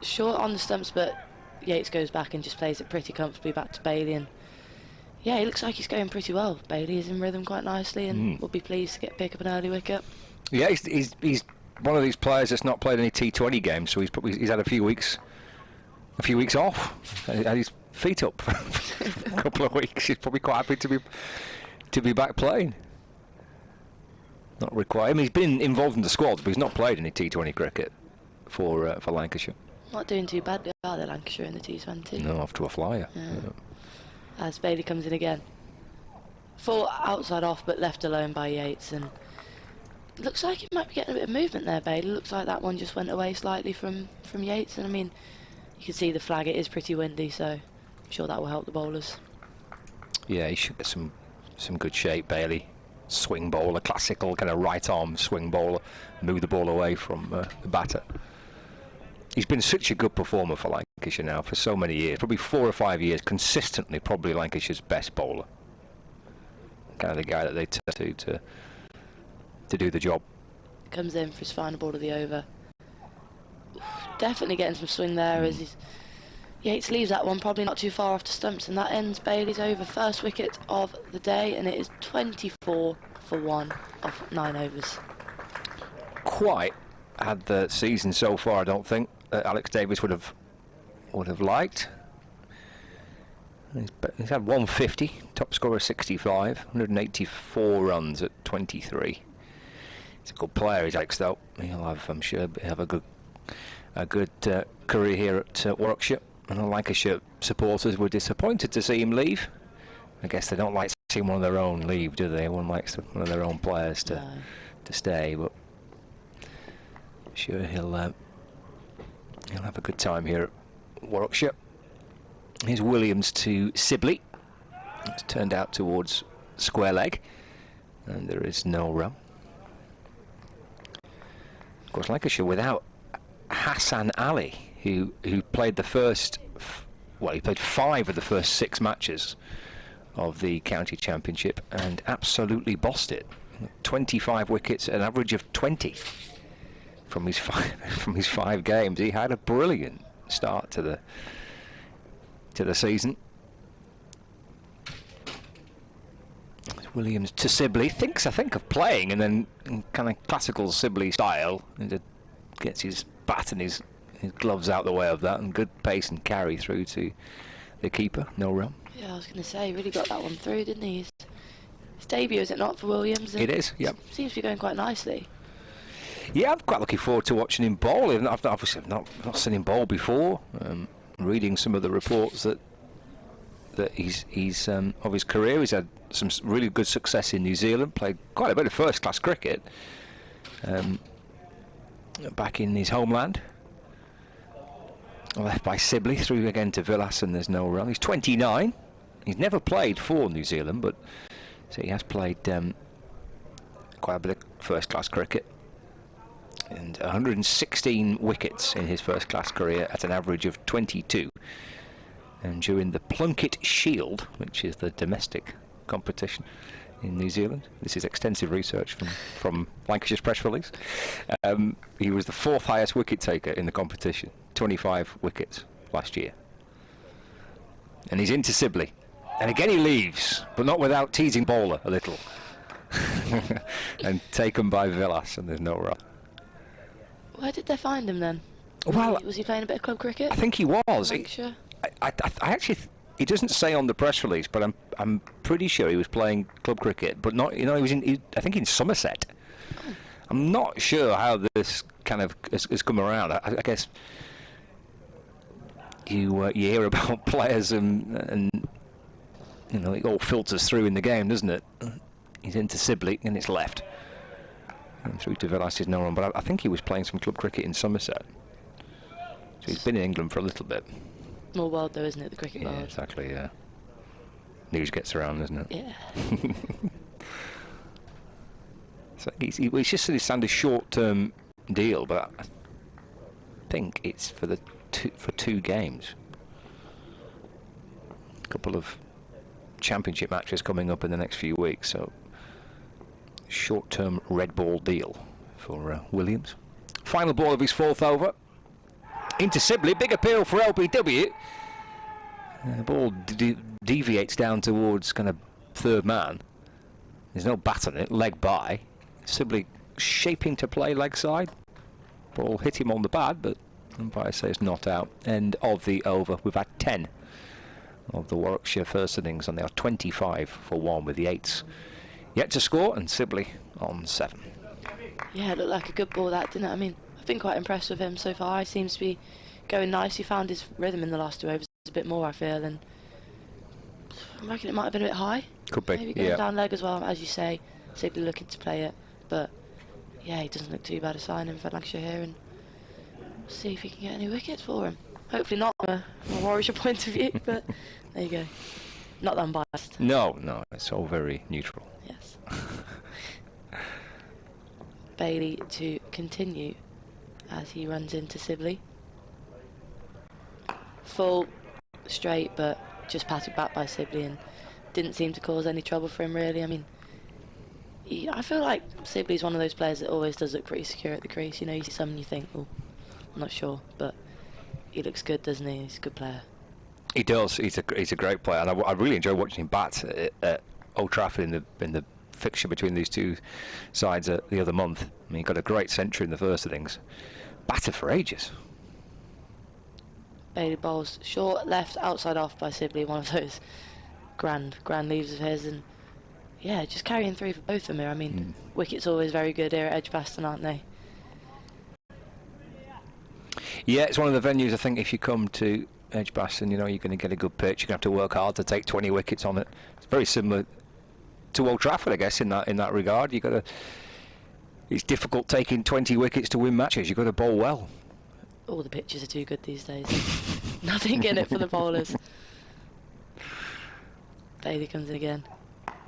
Short on the stumps, but Yates goes back and just plays it pretty comfortably back to Bailey. And yeah, he looks like he's going pretty well. Bailey is in rhythm quite nicely, and will be pleased to pick up an early wicket. Yeah, he's one of these players that's not played any T20 games, so he's had a few weeks off, had his feet up for a couple of weeks. He's probably quite happy to be back playing. Not required. I mean, he's been involved in the squads, but he's not played any T20 cricket for Lancashire. Not doing too badly, are they, Lancashire in the T20? No, off to a flyer. Yeah. As Bailey comes in again. Full outside off, but left alone by Yates, and looks like it might be getting a bit of movement there, Bailey. Looks like that one just went away slightly from Yates, and I mean, you can see the flag, it is pretty windy, so I'm sure that will help the bowlers. Yeah, he should get some good shape, Bailey. Swing bowler, classical kind of right arm swing bowler, move the ball away from the batter. He's been such a good performer for Lancashire now for so many years, probably 4 or 5 years, consistently probably Lancashire's best bowler. Kind of the guy that they turn to do the job. Comes in for his final ball of the over. Definitely getting some swing there as Yates leaves that one probably not too far off the stumps, and that ends Bailey's over. First wicket of the day, and it is 24 for 1 off 9 overs. Quite had the season so far, I don't think, that Alex Davis would have liked. He's had 150, top scorer 65, 184 runs at 23. He's a good player, he's Alex, though. He'll have, I'm sure, have a good career here at Warwickshire. And the Lancashire supporters were disappointed to see him leave. I guess they don't like seeing one of their own leave, do they? One likes one of their own players to stay, but I'm sure He'll have a good time here at Warwickshire. Here's Williams to Sibley. It's turned out towards square leg, and there is no run. Of course, Lancashire without Hassan Ali, who played the first, well, he played 5 of the first 6 matches of the county championship and absolutely bossed it. 25 wickets, an average of 20 from his 5 games. He had a brilliant start to the season. Williams to Sibley, I think of playing, and then in kind of classical Sibley style, and gets his bat and his gloves out the way of that, and good pace and carry through to the keeper. No run. Yeah, I was going to say, he really got that one through, didn't he? His debut, is it not, for Williams? It is, yep. Seems to be going quite nicely. Yeah, I'm quite looking forward to watching him bowl. I've obviously not seen him bowl before. Reading some of the reports that he's of his career, he's had some really good success in New Zealand. Played quite a bit of first-class cricket back in his homeland. Left by Sibley, through again to Villas, and there's no run. He's 29. He's never played for New Zealand, but so he has played quite a bit of first-class cricket. And 116 wickets in his first-class career at an average of 22. And during the Plunket Shield, which is the domestic competition in New Zealand, this is extensive research from Lancashire's press release, he was the 4th highest wicket taker in the competition, 25 wickets last year. And he's into Sibley. And again he leaves, but not without teasing bowler a little. And taken by Villas, and there's no run. Where did they find him then? Well, was he playing a bit of club cricket? I think he was. Warwickshire? I actually, he doesn't say on the press release, but I'm pretty sure he was playing club cricket, but not. You know, he was I think in Somerset. Oh. I'm not sure how this kind of has come around. I guess you hear about players and you know, it all filters through in the game, doesn't it? He's into Sibley and it's left. And through to Villas is no one, but I think he was playing some club cricket in Somerset. So he's been in England for a little bit. Small world though, isn't it, the cricket world? Yeah, exactly, yeah. News gets around, doesn't it? Yeah. So he's just signed a short-term deal, but I think it's for for 2 games. A couple of championship matches coming up in the next few weeks, so short-term red ball deal for Williams. Final ball of his 4th over. Into Sibley, big appeal for LBW. The ball deviates down towards kind of 3rd man. There's no bat on it, leg by. Sibley shaping to play leg side. Ball hit him on the pad, but umpire says not out. End of the over. We've had 10 of the Warwickshire first innings, and they are 25 for 1 with the Yates yet to score, and Sibley on 7. Yeah, it looked like a good ball, that, didn't it? I mean, I've been quite impressed with him so far. He seems to be going nice. He found his rhythm in the last 2 overs a bit more, I feel, and I reckon it might have been a bit high. Could be, maybe going down leg as well, as you say. Sibley looking to play it, but yeah, he doesn't look too bad a signing for Lancashire here, and we'll see if he can get any wickets for him. Hopefully not from a Warwickshire point of view, but there you go. Not that I'm biased. No, it's all very neutral. Yes. Bailey to continue as he runs into Sibley. Full, straight, but just patted back by Sibley and didn't seem to cause any trouble for him, really. I mean, I feel like Sibley's one of those players that always does look pretty secure at the crease. You know, you see some and you think, oh, I'm not sure, but he looks good, doesn't he? He's a good player. He does. He's a great player, and I really enjoy watching him bat at Old Trafford in the fixture between these 2 sides the other month. I mean, he got a great century in the first innings. Batted for ages. Bailey bowls short, left, outside off by Sibley. One of those grand leaves of his, and yeah, just carrying through for both of them here. I mean, wickets always very good here at Edgbaston, aren't they? Yeah, it's one of the venues, I think, if you come to Edgbaston, you know, you're going to get a good pitch. You're going to have to work hard to take 20 wickets on it. It's very similar to Old Trafford, I guess, in that regard. It's difficult taking 20 wickets to win matches. You've got to bowl well. All the pitches are too good these days. Nothing in it for the bowlers. Bailey comes in again.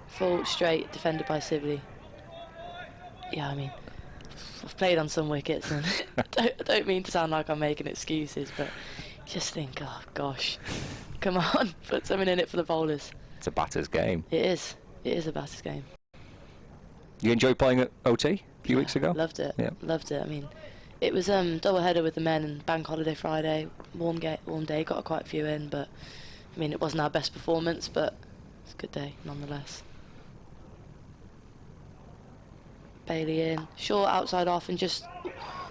Full straight, defended by Sibley. Yeah, I mean, I've played on some wickets, and I don't mean to sound like I'm making excuses, but just think, oh gosh, come on, put something in it for the bowlers. It's a batter's game. It is. It is a batter's game. You enjoyed playing at OT a few weeks ago? Loved it. Yeah. Loved it. I mean, it was double header with the men and bank holiday Friday. Warm day. Got quite a few in, but I mean, it wasn't our best performance, but it's a good day nonetheless. Bailey in, short outside off, and just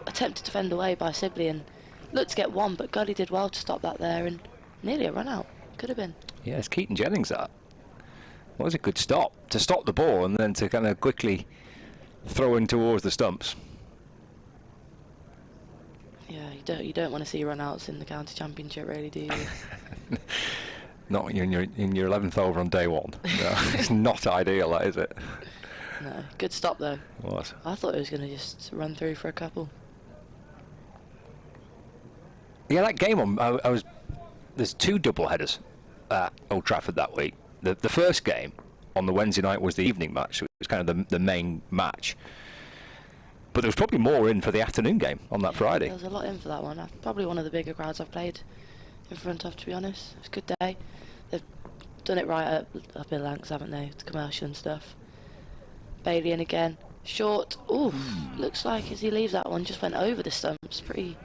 attempted to fend away by Sibley and looked to get one, but Gully did well to stop that there, and nearly a run out. Could have been. Yeah, it's Keaton Jennings that. What was a good stop to stop the ball and then to kind of quickly throw in towards the stumps. Yeah, you don't want to see run outs in the county championship, really, do you? Not in your 11th over on day one. No, it's not ideal, that is it? No, good stop though. What? I thought it was going to just run through for a couple. Yeah, that game I was. There's two double headers at Old Trafford that week. The first game on the Wednesday night was the evening match. So it was kind of the main match. But there was probably more in for the afternoon game on that Friday. There was a lot in for that one. Probably one of the bigger crowds I've played in front of, to be honest. It was a good day. They've done it right up in Lancs, haven't they? It's commercial and stuff. Bailey in again. Short. Ooh, looks like as he leaves that one, just went over the stumps. Pretty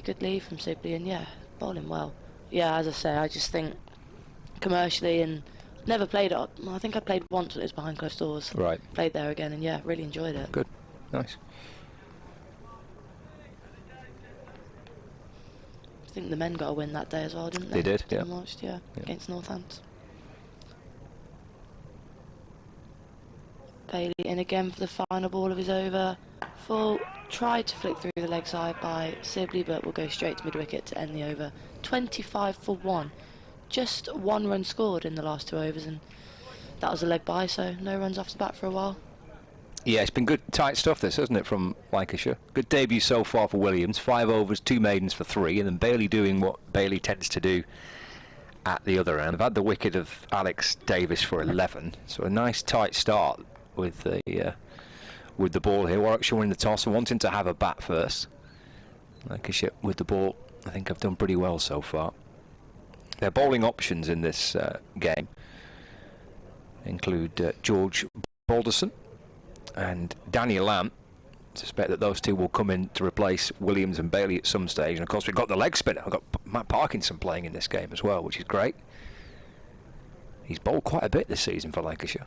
good lead from Sibley, and yeah, bowling well. Yeah, as I say, I just think commercially, and never played it. I think I played once when it was behind closed doors. Right. Played there again, and yeah, really enjoyed it. Good. Nice. I think the men got a win that day as well, didn't they? They did, yeah. Watched, yeah, against Northants. Bailey in again for the final ball of his over. Full. Tried to flick through the leg side by Sibley, but will go straight to mid-wicket to end the over. 25 for 1. Just 1 run scored in the last 2 overs, and that was a leg by, so no runs off the bat for a while. Yeah, it's been good, tight stuff this, hasn't it, from Lancashire? Good debut so far for Williams. 5 overs, 2 maidens for 3, and then Bailey doing what Bailey tends to do at the other end. They've had the wicket of Alex Davis for 11, so a nice tight start with the ball here. Warwickshire winning the toss and wanting to have a bat first. Lancashire with the ball, I think I've done pretty well so far. Their bowling options in this game include George Balderson and Daniel Lamb. I suspect that those two will come in to replace Williams and Bailey at some stage. And of course we've got the leg spinner. We've got Matt Parkinson playing in this game as well, which is great. He's bowled quite a bit this season for Lancashire.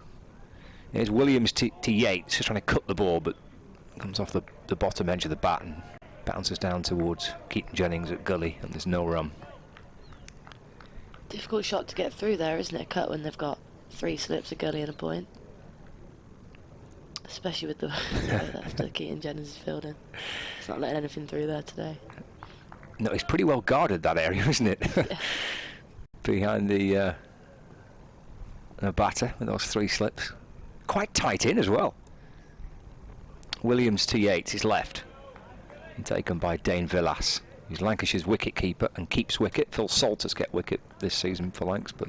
Here's Williams to Yates, just trying to cut the ball, but comes off the bottom edge of the bat and bounces down towards Keaton Jennings at gully, and there's no run. Difficult shot to get through there, isn't it? A cut when they've got 3 slips, a gully and a point. Especially with the after Keaton Jennings is fielding. It's not letting anything through there today. No, it's pretty well guarded, that area, isn't it? Yeah. Behind the batter with those 3 slips. Quite tight in as well. Williams to Yates is left, and taken by Dane Villas, who's Lancashire's wicket keeper and keeps wicket. Phil Salters get wicket this season for Lancs, but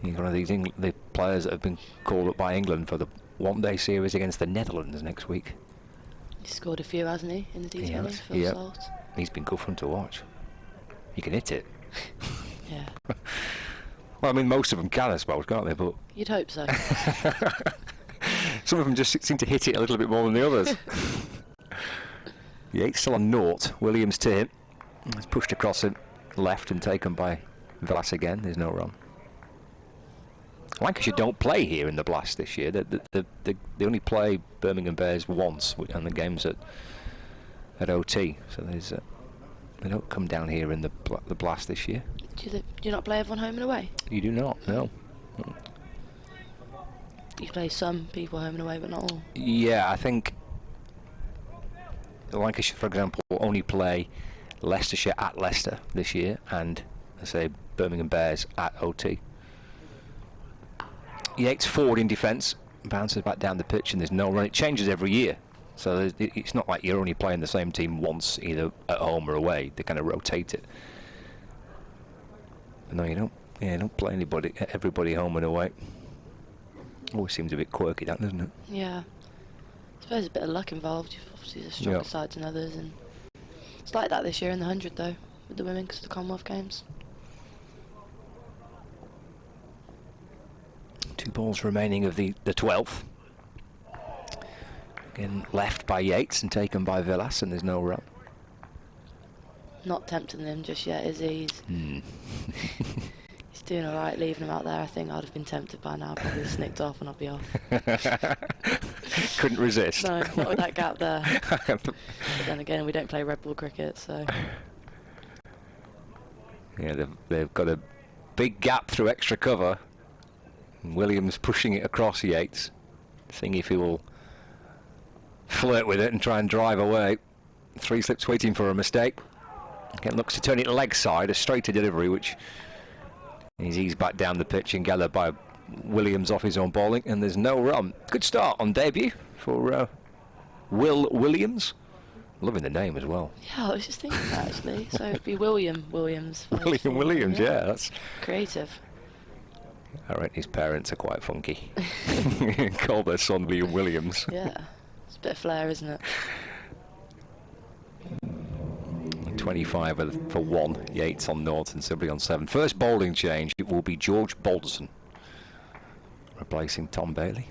he's one of these the players that have been called up by England for the one-day series against the Netherlands next week. He's scored a few, hasn't he, in the D20? Phil yeah. Salt. He's been good for him to watch. He can hit it. Yeah. Well, I mean, most of them can, I suppose, can't they? But You'd hope so. some of them just seem to hit it a little bit more than the others. Yates still on naught. Williams to him. It's pushed across him, left and taken by Villas again. There's no run. Lancashire don't play here in the Blast this year. They only play Birmingham Bears once, and the game's at OT. So there's they don't come down here in the Blast this year. Do you not play everyone home and away? You do not, no. You play some people home and away, but not all. Yeah, I think Lancashire, for example, will only play Leicestershire at Leicester this year, and I say Birmingham Bears at OT. Yates forward in defence, bounces back down the pitch, and there's no run. It changes every year. So it's not like you're only playing the same team once, either at home or away. They kind of rotate it. But no, you don't. Yeah, you don't play everybody home and away. Always seems a bit quirky, that, doesn't it? Yeah. I suppose there's a bit of luck involved. Obviously, there's stronger sides than others, and it's like that this year in the 100 though, with the women because of the Commonwealth Games. 2 balls remaining of the 12th. Again, left by Yates and taken by Villas, and there's no run. Not tempting him just yet, is he? He's doing all right leaving him out there. I think I'd have been tempted by now, probably snicked off and I'd be off. Couldn't resist. No, not with that gap there. But then again, we don't play red ball cricket, so... Yeah, they've got a big gap through extra cover. And Williams pushing it across Yates, seeing if he will flirt with it and try and drive away. 3 slips waiting for a mistake. Again, looks to turn it leg side, a straighter delivery, which is eased back down the pitch and gathered by Williams off his own bowling, and there's no run. Good start on debut for Will Williams. Loving the name as well. Yeah, I was just thinking that actually. So it'd be William Williams. William Williams, yeah, that's creative. I reckon his parents are quite funky. Call their son William Williams. Yeah, it's a bit of flair, isn't it? 25 for 1. Yates on Norton, Sibley on 7. First bowling change, it will be George Balderson replacing Tom Bailey.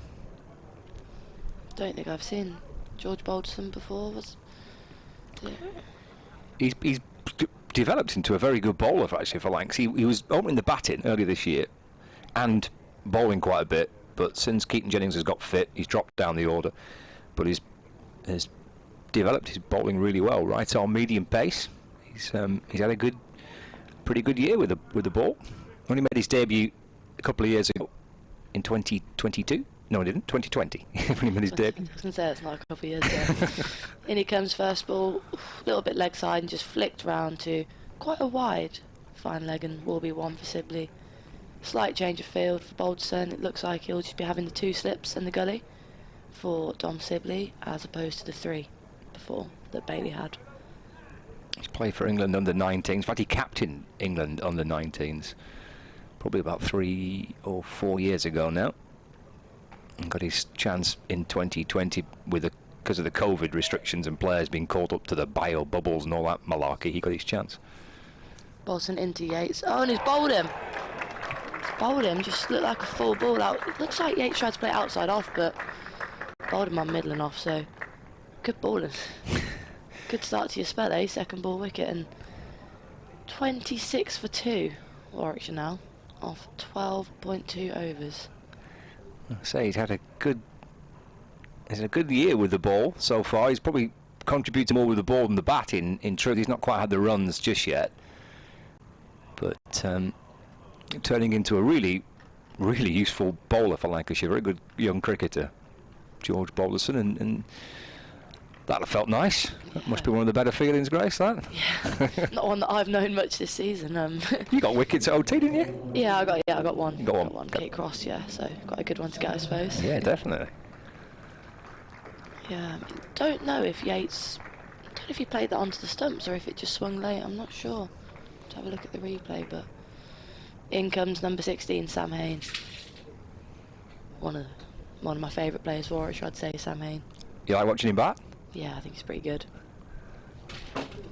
Don't think I've seen George Balderson before. He's developed into a very good bowler actually for Lancs. He was opening the batting earlier this year and bowling quite a bit, but since Keaton Jennings has got fit, he's dropped down the order, but he's developed his bowling really well. Right arm medium pace. He's had a pretty good year with the ball. Only made his debut a couple of years ago in 2022. No, he didn't. 2020. When he made his debut. I was going to say it's not a couple of years ago. In he comes first ball, a little bit leg side, and just flicked round to quite a wide fine leg, and will be 1 for Sibley. Slight change of field for Balderson. It looks like he'll just be having the 2 slips in the gully for Dom Sibley, as opposed to the 3 before that Bailey had. He's played for England under 19s. In fact, he captained England under 19s probably about 3 or 4 years ago now. And got his chance in 2020 because of the COVID restrictions and players being called up to the bio bubbles and all that malarkey. He got his chance. Balderson into Yates. Oh, and he's bowled him. Bowled him, just looked like a full ball out. It looks like Yates tried to play outside off, but bowled him on middle and off, so good bowling. Good start to your spell, eh? Second ball wicket, and 26 for 2. Warwickshire now, off 12.2 overs. I say he's had a good year with the ball so far. He's probably contributed more with the ball than the bat. In truth, he's not quite had the runs just yet, but turning into a really useful bowler for Lancashire. Very good young cricketer, George Balderson, and that'd have felt nice. That must be one of the better feelings, Grace, that. Yeah, not one that I've known much this season. You got wickets at OT, didn't you? Yeah, I got one. You got one. Got one. Kate Cross, yeah. So got a good one to get, I suppose. Yeah, definitely. Yeah, I don't know if Yates. I don't know if he played that onto the stumps or if it just swung late. I'm not sure. To have a look at the replay, but in comes number 16, Sam Hain. One of my favourite players for Warwickshire, I'd say, Sam Hain. You like watching him bat? Yeah, I think he's pretty good.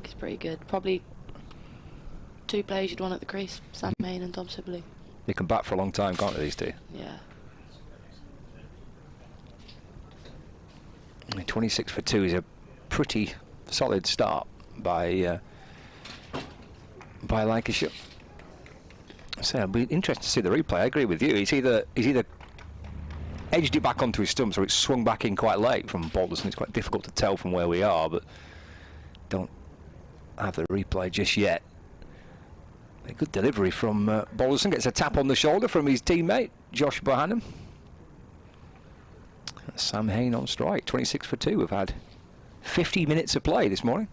He's pretty good. Probably 2 players you'd want at the crease, Sam Hain and Dom Sibley. They can bat for a long time, can't they, these two? Yeah. 26 for 2 is a pretty solid start by Lancashire. So it'll be interesting to see the replay. I agree with you. He's either edged it back onto his stumps or it's swung back in quite late from Balderson. It's quite difficult to tell from where we are, but don't have the replay just yet. A good delivery from Balderson. Gets a tap on the shoulder from his teammate, Josh Bohannon. Sam Hain on strike, 26 for 2. We've had 50 minutes of play this morning.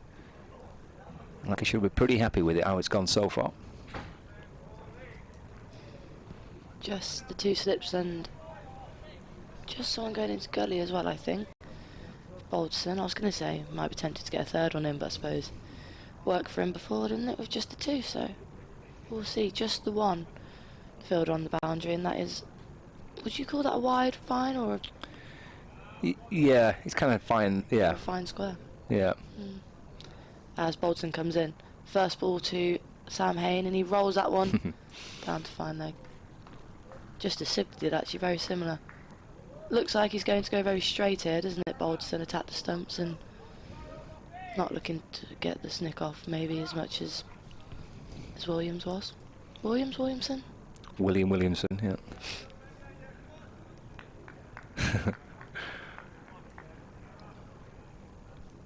Lancashire will be pretty happy with it, how it's gone so far. Just the 2 slips and just someone going into gully as well, I think. Balderson. I was going to say, might be tempted to get a third on him, but I suppose worked for him before, didn't it, with just the 2, so we'll see. Just the 1 field on the boundary, and that is, would you call that a wide fine or yeah, it's kind of fine, yeah. a fine square? Yeah. As Balderson comes in. First ball to Sam Hain, and he rolls that one down to fine leg. Just as Sibley did, actually, very similar. Looks like he's going to go very straight here, doesn't it? Balderson attack the stumps and not looking to get the snick off maybe as much as Williams was. Williamson? Williamson, yeah.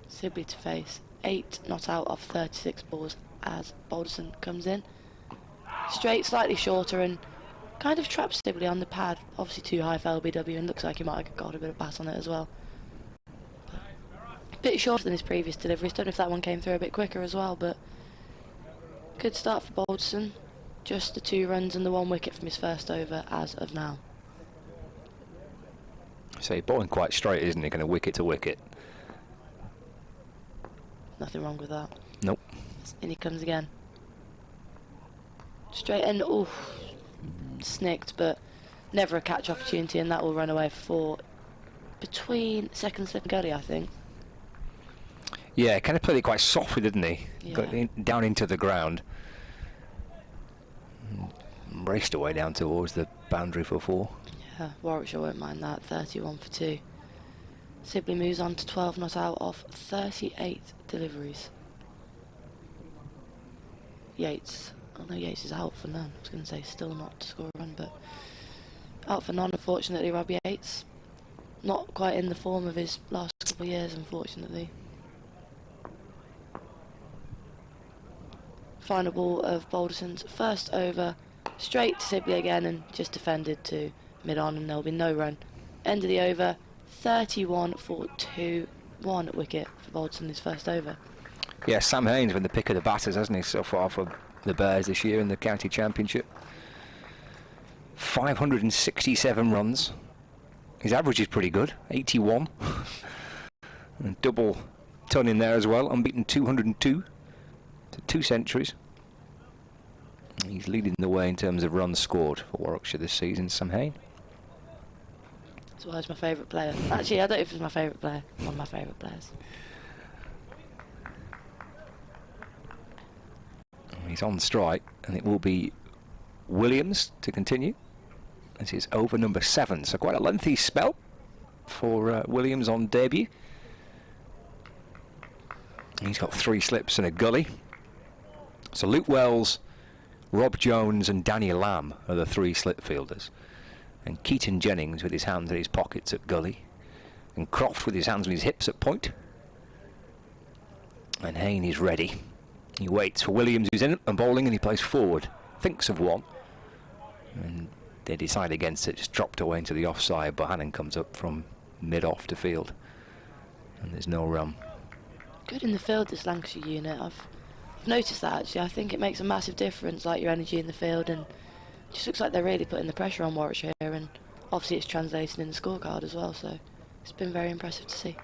Sibley to face. 8 not out of 36 balls as Balderson comes in. Straight, slightly shorter, and kind of traps Sibley on the pad. Obviously too high for LBW, and looks like he might have got a bit of bat on it as well. A bit shorter than his previous deliveries. Don't know if that one came through a bit quicker as well, but good start for Balderson. Just the 2 runs and the 1 wicket from his first over as of now. So he's bowling quite straight, isn't he? Going to wicket to wicket. Nothing wrong with that. Nope. In he comes again. Straight in. Ooh, snicked, but never a catch opportunity, and that will run away for between second slip and gully, I think. Yeah, kind of played it quite softly, didn't he? Yeah. Got down into the ground. Raced away down towards the boundary for 4. Yeah, Warwickshire won't mind that. 31 for 2. Sibley moves on to 12 not out of 38 deliveries. Yates. Oh no, Yates is out for none. I was going to say still not to score a run, but out for none, unfortunately, Rob Yates. Not quite in the form of his last couple of years, unfortunately. Final ball of Balderson's first over. Straight to Sibley again, and just defended to mid-on, and there'll be no run. End of the over. 31 for 2. 1 wicket for Balderson his first over. Yeah, Sam Hain's been the pick of the batters, hasn't he, so far for the Bears this year in the county championship. 567 runs. His average is pretty good, 81. And double ton in there as well, unbeaten 202. To 2 centuries. He's leading the way in terms of runs scored for Warwickshire this season, Sam Hain. That's why he's my favourite player. Actually, I don't know if he's my favourite player. One of my favourite players. He's on strike, and it will be Williams to continue. This is over number 7, so quite a lengthy spell for Williams on debut. He's got 3 slips and a gully. So Luke Wells, Rob Jones and Danny Lamb are the 3 slip fielders. And Keaton Jennings with his hands in his pockets at gully. And Croft with his hands on his hips at point. And Hain is ready. He waits for Williams, who's in and bowling, and he plays forward. Thinks of one. And they decide against it, just dropped away into the offside. Bohannon comes up from mid-off to field. And there's no run. Good in the field, this Lancashire unit. I've noticed that, actually. I think it makes a massive difference, like your energy in the field, and it just looks like they're really putting the pressure on Warwickshire, and obviously it's translated in the scorecard as well, so it's been very impressive to see.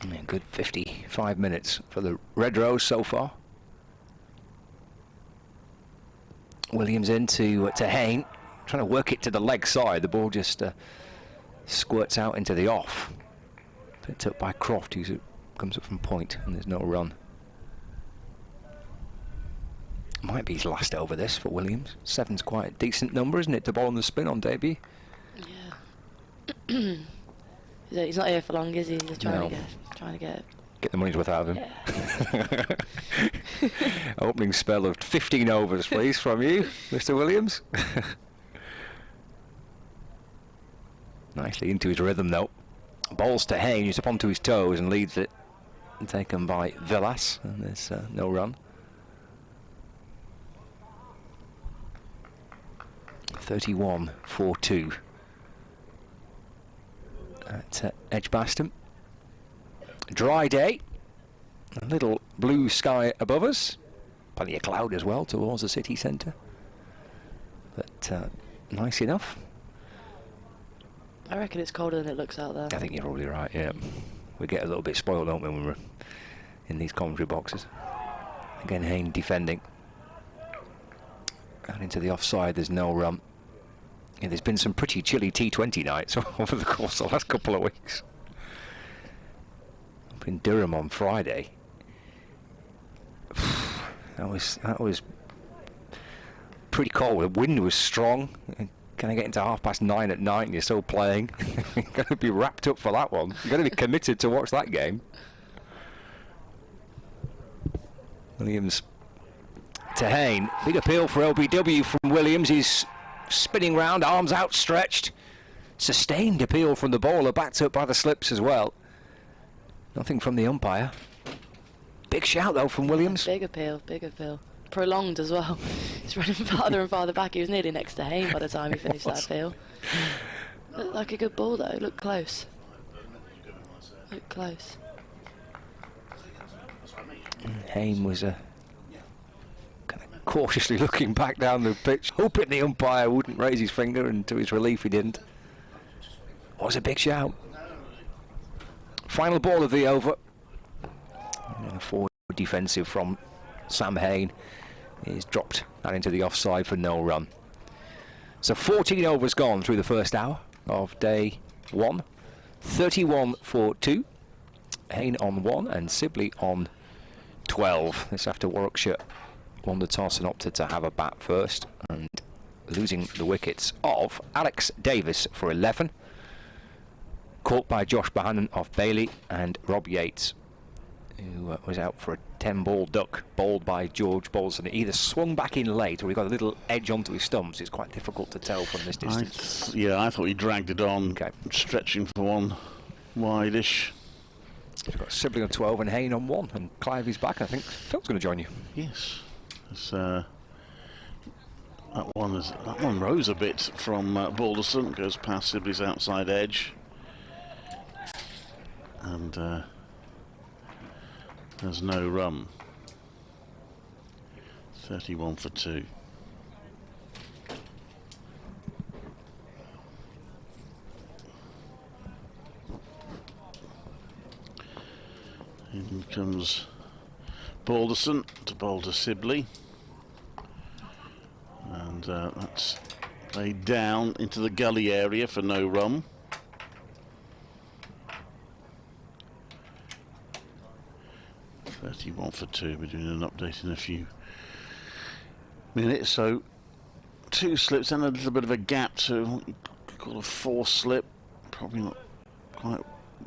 Yeah, good 55 minutes for the Red Rose so far. Williams into Hain, trying to work it to the leg side. The ball just squirts out into the off. Picked up by Croft, who comes up from point, and there's no run. Might be his last over this for Williams. 7's quite a decent number, isn't it, to bowl on the spin on debut? Yeah. He's not here for long, is he? He's trying No. to get Get the money's worth out of him. Yeah. Opening spell of 15 overs, please, from you, Mr. Williams. Nicely into his rhythm, though. Bowls to Hain, who's up onto his toes and leads it. Taken by Villas, and there's no run. 31 for 2 at Edgbaston. Dry day, a little blue sky above us, plenty of cloud as well towards the city centre, but nice enough. I reckon it's colder than it looks out there. I think you're probably right, yeah. We get a little bit spoiled, don't we, when we're in these commentary boxes. Again, Hain defending. And into the offside, there's no run. Yeah, there's been some pretty chilly T20 nights over the course of the last couple of weeks. Up in Durham on Friday. That was pretty cold. The wind was strong. Can I get into 9:30 at night and you're still playing? You're going to be wrapped up for that one. You're going to be committed to watch that game. Williams to Hain. Big appeal for LBW from Williams. He's spinning round, arms outstretched. Sustained appeal from the bowler, backed up by the slips as well. Nothing from the umpire. Big shout though from Williams. Big appeal, big appeal. Prolonged as well. He's running farther and farther back. He was nearly next to Hain by the time he finished that appeal. Looked like a good ball though. Looked close. Looked close. Hain was kind of cautiously looking back down the pitch, hoping the umpire wouldn't raise his finger, and to his relief he didn't. Was a big shout. Final ball of the over. And a forward defensive from Sam Hain is dropped that into the offside for no run. So 14 overs gone through the first hour of day 1. 31 for 2. Hain on 1 and Sibley on 12. This after Warwickshire won the toss and opted to have a bat first, and losing the wickets of Alex Davis for 11. Caught by Josh Bohannon of Bailey, and Rob Yates, who was out for a 10-ball duck, bowled by George Balderson. It either swung back in late or he got a little edge onto his stumps. It's quite difficult to tell from this distance. I thought he dragged it on, stretching for one wide-ish. We've got Sibley on 12 and Hain on 1, and Clive is back. I think Phil's going to join you. Yes. That one rose a bit from Balderson, goes past Sibley's outside edge. And there's no run. 31 for 2. In comes Balderson to bowl to Sibley. And that's played down into the gully area for no run. .31 for 2. We're doing an update in a few minutes. So 2 slips and a little bit of a gap to call a 4 slip. Probably not quite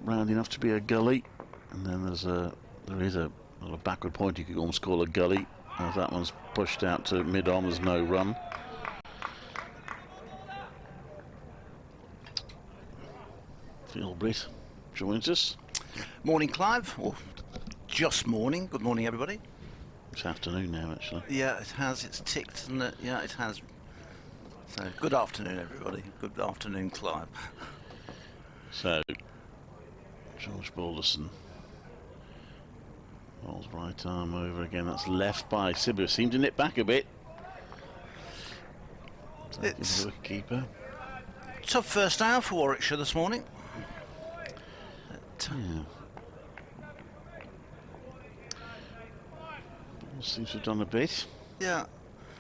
round enough to be a gully. And then there is a little backward point you could almost call a gully. As that one's pushed out to mid-on, there's no run. Phil Britt joins us. Morning, Clive. Or just morning. Good morning, everybody. It's afternoon now, actually. Yeah, it has. It's ticked, and yeah, it has. So, good afternoon, everybody. Good afternoon, Clive. So, George Balderson. Ball's right arm over again. That's left by Sibley. Seemed to nip back a bit. It's keeper. Tough first hour for Warwickshire this morning. Yeah. Ball seems to have done a bit. Yeah.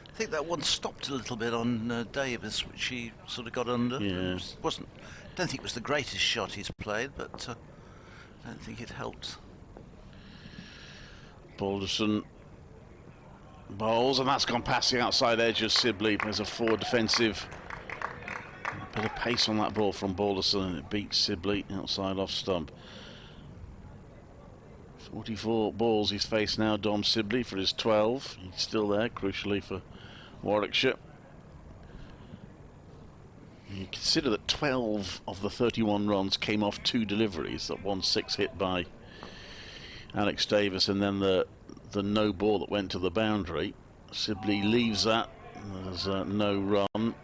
I think that one stopped a little bit on Davis, which he sort of got under. Yeah. Don't think it was the greatest shot he's played, but I don't think it helped. Balderson bowls, and that's gone past the outside edge of Sibley. There's a forward defensive. A bit of pace on that ball from Balderson, and it beats Sibley outside off stump. 44 balls he's faced now, Dom Sibley, for his 12. He's still there, crucially for Warwickshire. You consider that 12 of the 31 runs came off 2 deliveries. That 1-6 hit by Alex Davis, and then the no ball that went to the boundary. Sibley leaves that. There's no run.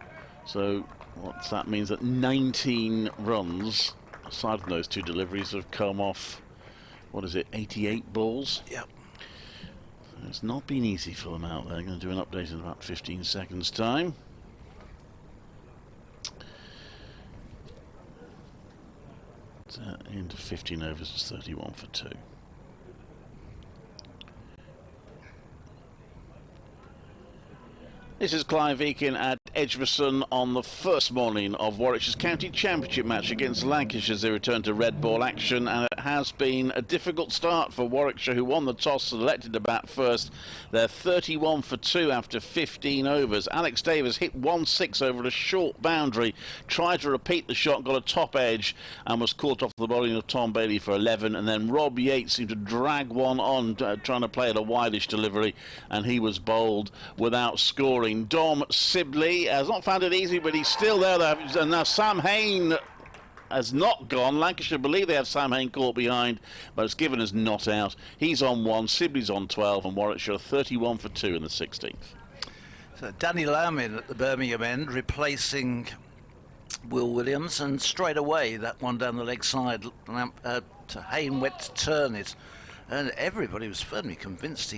So what that means that 19 runs, aside from those 2 deliveries, have come off, what is it, 88 balls? Yep. It's not been easy for them out there. I'm going to do an update in about 15 seconds time. into 15 overs is 31 for 2. This is Clive Eakin at Edgbaston on the first morning of Warwickshire's County Championship match against Lancashire as they return to red ball action, and it has been a difficult start for Warwickshire, who won the toss, selected to bat first. They're 31 for 2 after 15 overs. Alex Davis hit 1-6 over a short boundary, tried to repeat the shot, got a top edge and was caught off the bowling of Tom Bailey for 11, and then Rob Yates seemed to drag one on, trying to play at a wideish delivery, and he was bowled without scoring. Dom Sibley has not found it easy, but he's still there. And now Sam Hain has not gone. Lancashire believe they have Sam Hain caught behind, but it's given as not out. He's on 1, Sibley's on 12, and Warwickshire 31 for 2 in the 16th. So Danny Lamb in at the Birmingham end, replacing Will Williams, and straight away that one down the leg side, to Hain went to turn it, and everybody was firmly convinced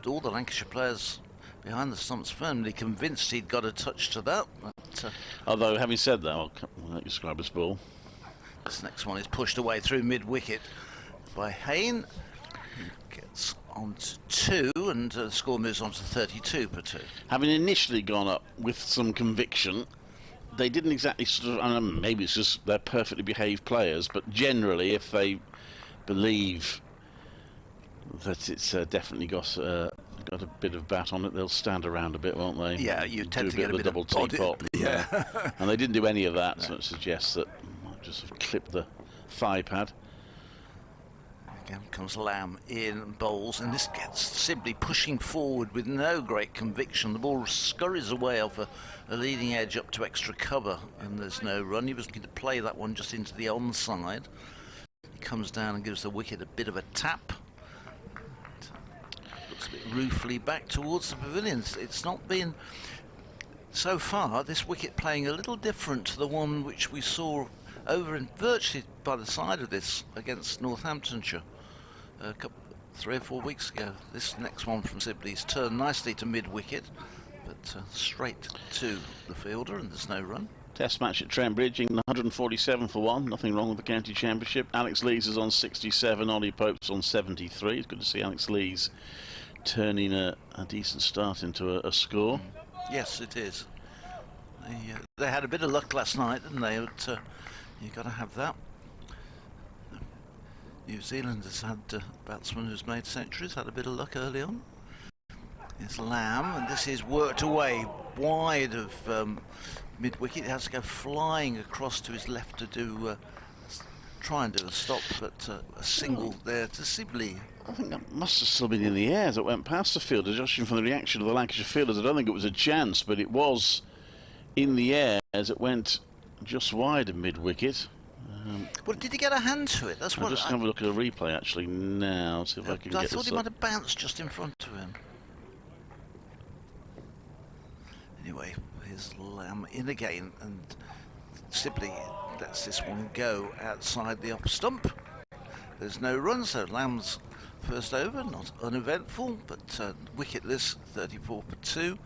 all the Lancashire players behind the stumps firmly convinced he'd got a touch to that. But, although, having said that, I'll let you describe this ball. This next one is pushed away through mid-wicket by Hain. He gets on to 2, and the score moves on to 32 for 2. Having initially gone up with some conviction, they didn't exactly sort of, I don't know, maybe it's just they're perfectly behaved players, but generally if they believe that it's definitely got a bit of bat on it, they'll stand around a bit, won't they? Yeah, you tend to get a bit double of body. teapot. Yeah. And they didn't do any of that, so it suggests that might just have clipped the thigh pad. Again comes Lamb in, bowls, and this gets Sibley pushing forward with no great conviction. The ball scurries away off a leading edge up to extra cover, and there's no run. He was looking to play that one just into the onside. He comes down and gives the wicket a bit of a tap. Looks a bit ruefully back towards the pavilions. It's not been, so far, this wicket playing a little different to the one which we saw over in virtually by the side of this against Northamptonshire a couple, 3 or 4 weeks ago. This next one from Sibley's turned nicely to mid-wicket, but straight to the fielder, and there's no run. Test match at Trent Bridge, England 147 for 1. Nothing wrong with the county championship. Alex Lees is on 67, Ollie Pope's on 73. It's good to see Alex Lees turning a decent start into a score. Yes, it is. They had a bit of luck last night, didn't they? But, you've got to have that. New Zealand has had a batsman who's made centuries, had a bit of luck early on. It's Lamb, and this is worked away wide of mid-wicket. He has to go flying across to his left to do try and do a stop, but a single there to Sibley. I think that must have still been in the air as it went past the fielder. Judging from the reaction of the Lancashire fielders, I don't think it was a chance, but it was in the air as it went just wide of mid-wicket. Well, did he get a hand to it? That's I'll what. just have a look at the replay actually now, see if I can I get thought this he up. might have bounced just in front of him. Anyway, here's Lamb in again, and Sibley lets this one go outside the off stump. There's no run, so Lamb's first over, not uneventful, but wicketless, 34 for 2.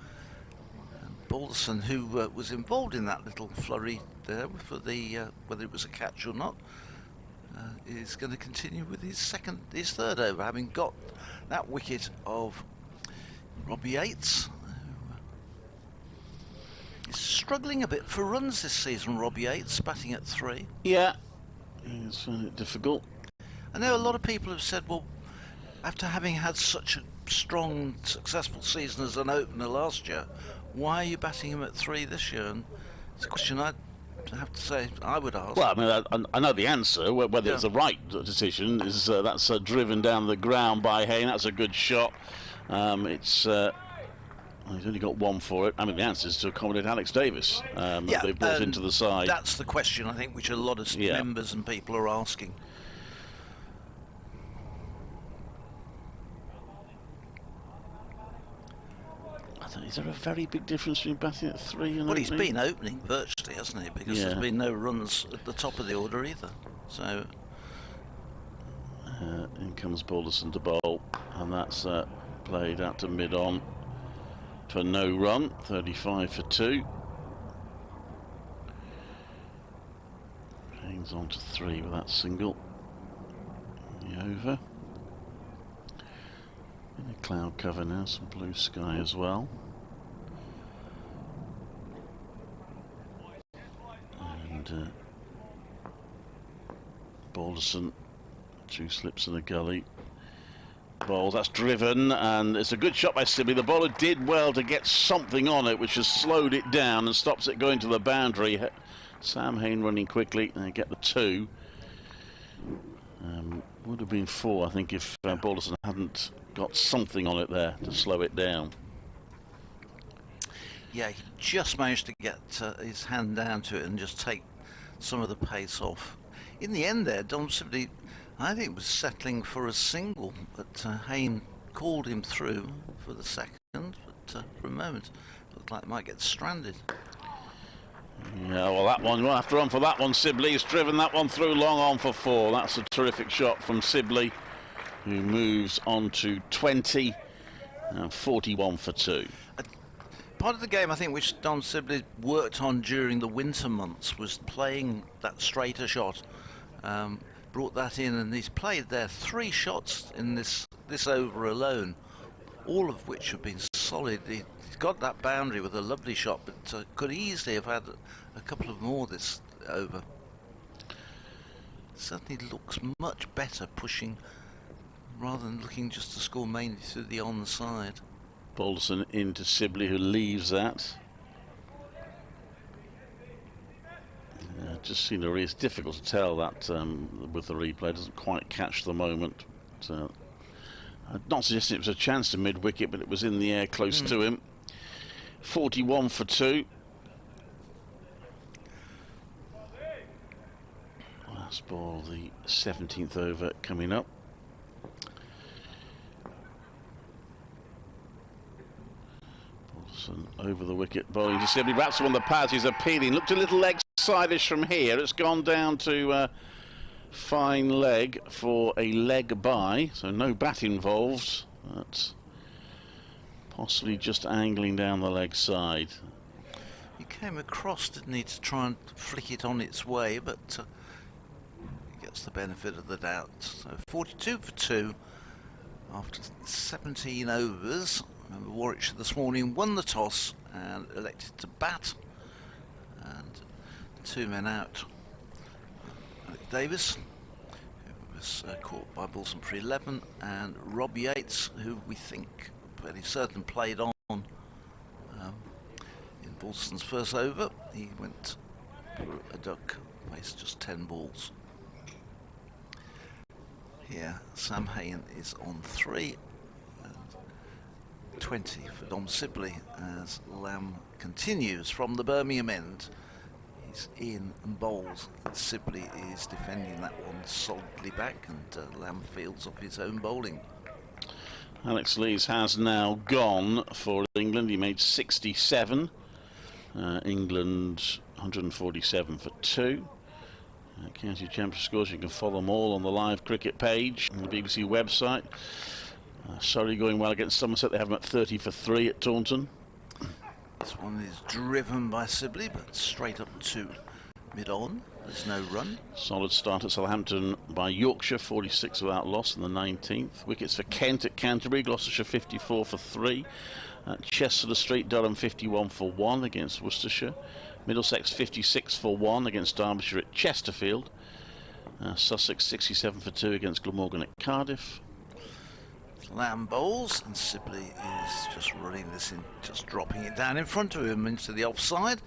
And Balderson, who was involved in that little flurry there for the whether it was a catch or not, is going to continue with his third over, having got that wicket of Robbie Yates. He's struggling a bit for runs this season, Robbie Yates, batting at 3. Yeah, it's found it difficult. I know a lot of people have said, well, after having had such a strong, successful season as an opener last year, why are you batting him at 3 this year? And it's a question I have to say I would ask. Well, I mean, I know the answer. Whether it's the right decision is that's driven down the ground by Hain. That's a good shot. He's only got 1 for it. I mean, the answer is to accommodate Alex Davis. They brought into the side. That's the question, I think, which a lot of members and people are asking. Is there a very big difference between batting at 3 and Well, he's opening? been opening virtually, hasn't he? Because there's been no runs at the top of the order either. So in comes Balderson to bowl, and that's played out to mid-on for no run, 35 for 2. Hain's on to 3 with that single. over. In a cloud cover now, some blue sky as well. And Balderson, 2 slips in a gully. Ball, that's driven, and it's a good shot by Sibley. The bowler did well to get something on it, which has slowed it down and stops it going to the boundary. Sam Hain running quickly, and they get the 2. Would have been 4, I think, if Balderson hadn't got something on it there to slow it down. Yeah, he just managed to get his hand down to it and just take some of the pace off. In the end there, Dom Sibley, I think, was settling for a single, but Hain called him through for the second, but for a moment looked like he might get stranded. Yeah, well, that one, we'll have to run for that one. Sibley's driven that one through long on for 4. That's a terrific shot from Sibley, who moves on to 20 and 41 for 2. Part of the game, I think, which Don Sibley worked on during the winter months was playing that straighter shot. Brought that in, and he's played there 3 shots in this over alone, all of which have been solid. He's got that boundary with a lovely shot, but could easily have had a couple of more this over. Certainly looks much better pushing rather than looking just to score mainly through the onside. Balderson into Sibley, who leaves that. Just scenery, it's difficult to tell that with the replay, doesn't quite catch the moment. Not suggesting it was a chance to mid-wicket, but it was in the air close to him. 41 for 2. Last ball, the 17th over coming up. Balderson over the wicket, bowling to Sibley. Raps on the pads, he's appealing. Looked a little leg-sideish from here. It's gone down to fine leg for a leg by, so no bat involved. But possibly just angling down the leg side. He came across, didn't he, to try and flick it on its way, but he gets the benefit of the doubt. So 42 for 2 after 17 overs. Remember, Warwickshire this morning won the toss and elected to bat. And 2 men out. Alec Davis, who was caught by Balderson for 11, and Rob Yates, who we think fairly certain played on in Balderson's first over. He went for a duck, faced just 10 balls. Here, Sam Hain is on 3, and 20 for Dom Sibley as Lamb continues from the Birmingham end. He's in and bowls. Sibley is defending that one solidly back, and Lamb fields off his own bowling. Alex Lees has now gone for England. He made 67. England 147 for 2. County Championship scores, you can follow them all on the live cricket page on the BBC website. Surrey going well against Somerset. They have them at 30 for 3 at Taunton. This one is driven by Sibley, but straight up to mid-on. There's no run. Solid start at Southampton by Yorkshire, 46 without loss in the 19th. Wickets for Kent at Canterbury, Gloucestershire 54 for 3. At Chester Street, Durham 51 for 1 against Worcestershire. Middlesex 56 for 1 against Derbyshire at Chesterfield. Sussex 67 for 2 against Glamorgan at Cardiff. Lamb bowls, and Sibley is just running this in, just dropping it down in front of him into the offside.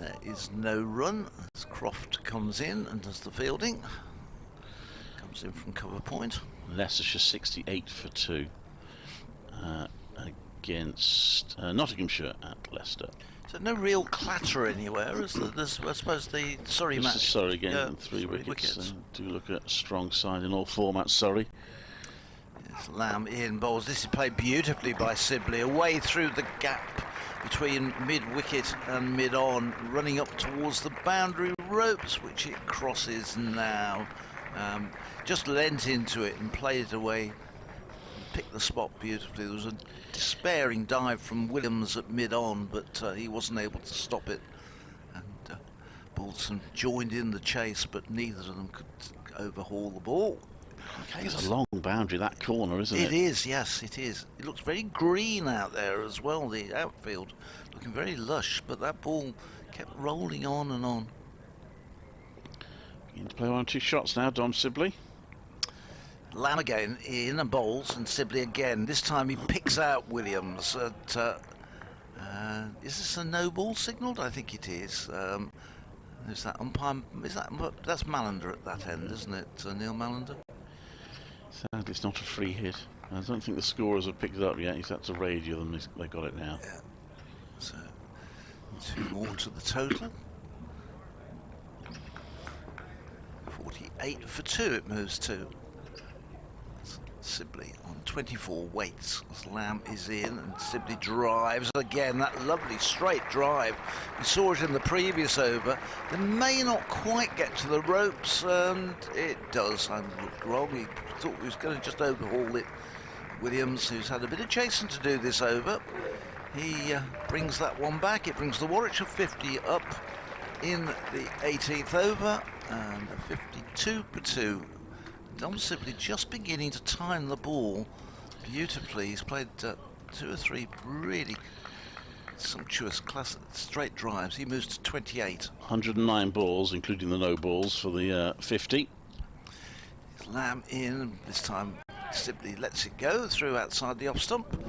There is no run as Croft comes in and does the fielding. Comes in from cover point. Leicestershire 68 for 2 against Nottinghamshire at Leicester. So no real clatter anywhere, is there? There's, I suppose, the Surrey match. Surrey again, 3 wickets. Do look at a strong side in all formats, Surrey. Yes, Lamb in bowls. This is played beautifully by Sibley, away through the gap between mid-wicket and mid-on, running up towards the boundary ropes, which it crosses now. Just leant into it and played it away. Picked the spot beautifully. There was a despairing dive from Williams at mid-on, but he wasn't able to stop it. And Balderson joined in the chase, but neither of them could overhaul the ball. Okay, it's a long boundary, that corner, isn't it? It is, yes, it is. It looks very green out there as well, the outfield. Looking very lush, but that ball kept rolling on and on. Beginning to play 1 or 2 shots now, Dom Sibley. Lamb again in and bowls, and Sibley again. This time he picks out Williams. Is this a no ball signalled? I think it is. Is that umpire? That's Mallender at that end, isn't it? Neil Mallender. Sadly, it's not a free hit. I don't think the scorers have picked it up yet. He's had to radio them. They got it now. Yeah. So 2 more to the total. 48 for 2 it moves to. Sibley on 24 weights as Lamb is in, and Sibley drives again. That lovely straight drive. We saw it in the previous over. They may not quite get to the ropes, and it does. I looked wrong. He thought he was going to just overhaul it. Williams, who's had a bit of chasing to do this over, he brings that one back. It brings the Warwickshire 50 up in the 18th over, and 52 for 2. Dom Sibley just beginning to time the ball beautifully. He's played 2 or 3 really sumptuous straight drives. He moves to 28. 109 balls, including the no balls for the 50. Lamb in. This time Sibley lets it go through outside the off stump.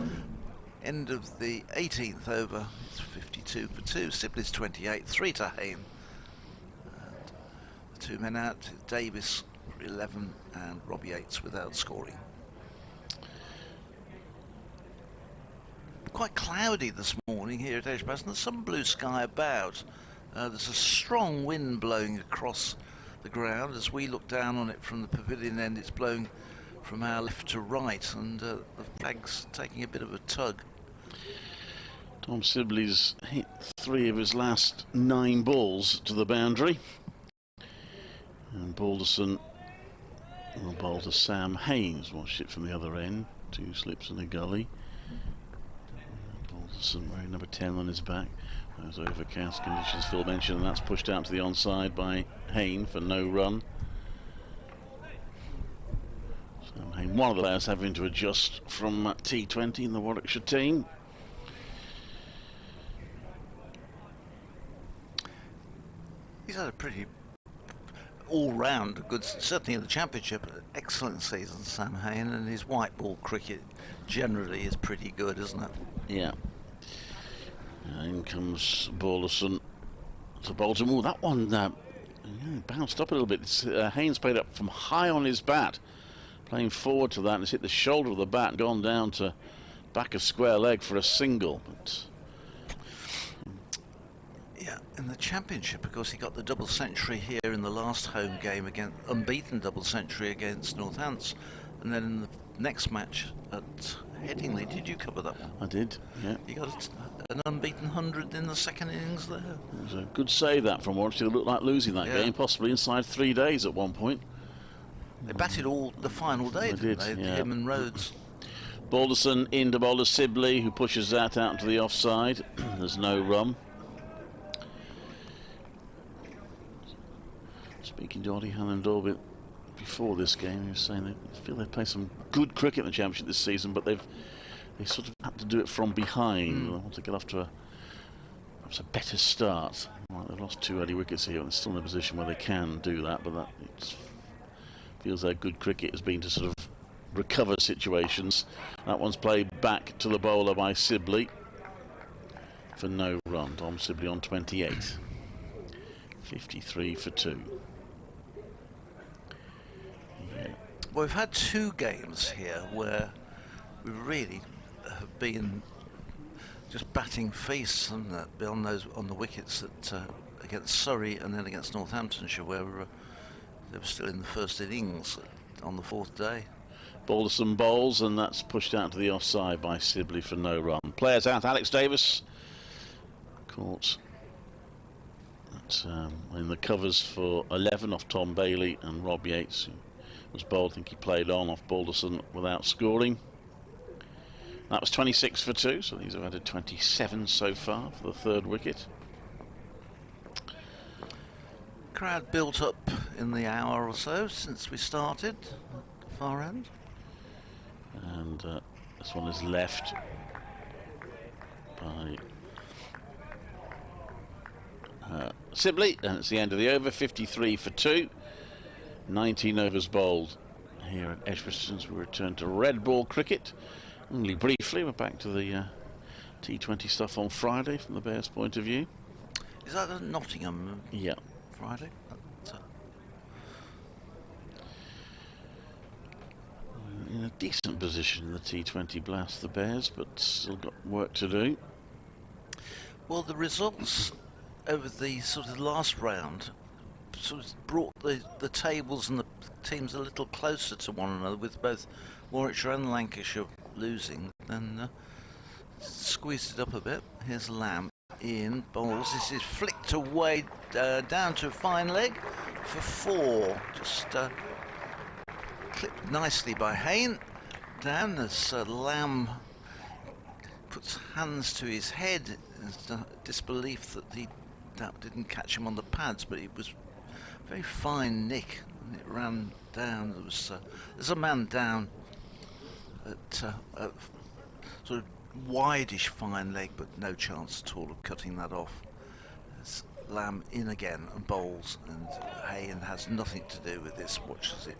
End of the 18th over. It's 52 for 2. Sibley's 28. 3 to Hain. And the 2 men out. Davis 11 and Rob Yates without scoring. Quite cloudy this morning here at Edgbaston. There's some blue sky about. There's a strong wind blowing across the ground. As we look down on it from the pavilion end, it's blowing from our left to right, and the flag's taking a bit of a tug. Dom Sibley's hit 3 of his last 9 balls to the boundary. And Balderson will bowl to Sam Haynes. Watch it from the other end. 2 slips in the gully. Balderson wearing number 10 on his back. Those overcast conditions Phil mentioned, and that's pushed out to the onside by Hain for no run. Sam Hain, one of the players having to adjust from T20 in the Warwickshire team. He's had a pretty all-round good, certainly in the championship, excellent season, Sam Hain, and his white ball cricket generally is pretty good, isn't it? Yeah. In comes Balderson to Baltimore. Ooh, that one bounced up a little bit. Hain's played up from high on his bat, playing forward to that, and it's hit the shoulder of the bat and gone down to back of square leg for a single. But yeah, in the championship, because he got the double century here in the last home game, against unbeaten double century against Northants, and then in the next match at Headingley, did you cover that one? I did, yeah. He got an unbeaten 100 in the second innings there. It was a good save that from Warwickshire. It looked like losing that game, possibly inside 3 days at one point. They batted all the final day, didn't they? Yeah. Him and Rhodes. Balderson into bowler Sibley, who pushes that out to the offside. There's no run. Speaking to Ollie Hannon-Dorbit before this game, he was saying they feel they've played some good cricket in the championship this season, but they sort of had to do it from behind. They want to get off to perhaps a better start. Well, they've lost 2 early wickets here, and they're still in a position where they can do that, but it feels their good cricket has been to sort of recover situations. That one's played back to the bowler by Sibley for no run. Dom Sibley on 28. 53 for 2. Well, we've had 2 games here where we really have been just batting feasts on the wickets that against Surrey and then against Northamptonshire, where they were still in the first innings on the 4th day. Balderson bowls, and that's pushed out to the offside by Sibley for no run. Players out. Alex Davis caught in the covers for 11 off Tom Bailey, and Rob Yates, who was bowled, I think he played on off Balderson without scoring. That was 26 for 2, so these have added 27 so far for the 3rd wicket. Crowd built up in the hour or so since we started. far end. And this one is left by Sibley, and it's the end of the over. 53 for 2. 19 overs bowled here at Edgbaston as we return to red ball cricket. Only briefly, we're back to the T20 stuff on Friday from the Bears' point of view. Is that at Nottingham? Yeah. Friday? In a decent position in the T20 blast, the Bears, but still got work to do. Well, the results over the sort of last round sort of brought the tables and the teams a little closer to one another, with both Warwickshire and Lancashire losing, and squeezed it up a bit. Here's Lamb in bowls. This is flicked away down to a fine leg for 4. Just clipped nicely by Hain. Down as Lamb puts hands to his head in disbelief that that didn't catch him on the pads, but it was a very fine nick and it ran down. There's a man down at sort of wideish fine leg, but no chance at all of cutting that off. There's Lamb in again and bowls, and Hain has nothing to do with this. Watches it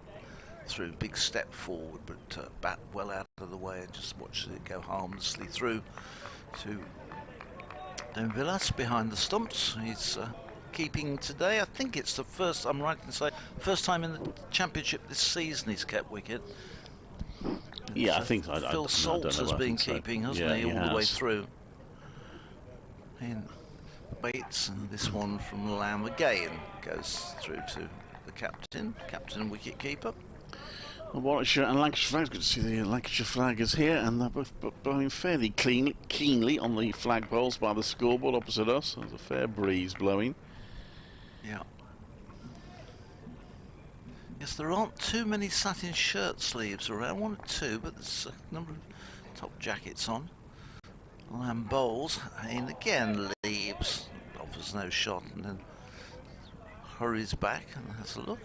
through, big step forward, but bat well out of the way, and just watches it go harmlessly through to Don Villas behind the stumps. He's keeping today. I think it's the first, I'm right in saying, first time in the championship this season he's kept wicket. Yeah, I think so. Phil Salts has been keeping, hasn't he, all the way through. And Yates, and this one from Lamb again goes through to the captain and wicket keeper. Well, Warwickshire and Lancashire flags. Good to see the Lancashire flag is here, and they're both blowing fairly keenly on the flag poles by the scoreboard opposite us. There's a fair breeze blowing. Yeah. Yes, there aren't too many satin shirt sleeves around, 1 or 2, but there's a number of top jackets on. Lamb bowls, Hain again leaves, offers no shot, and then hurries back and has a look.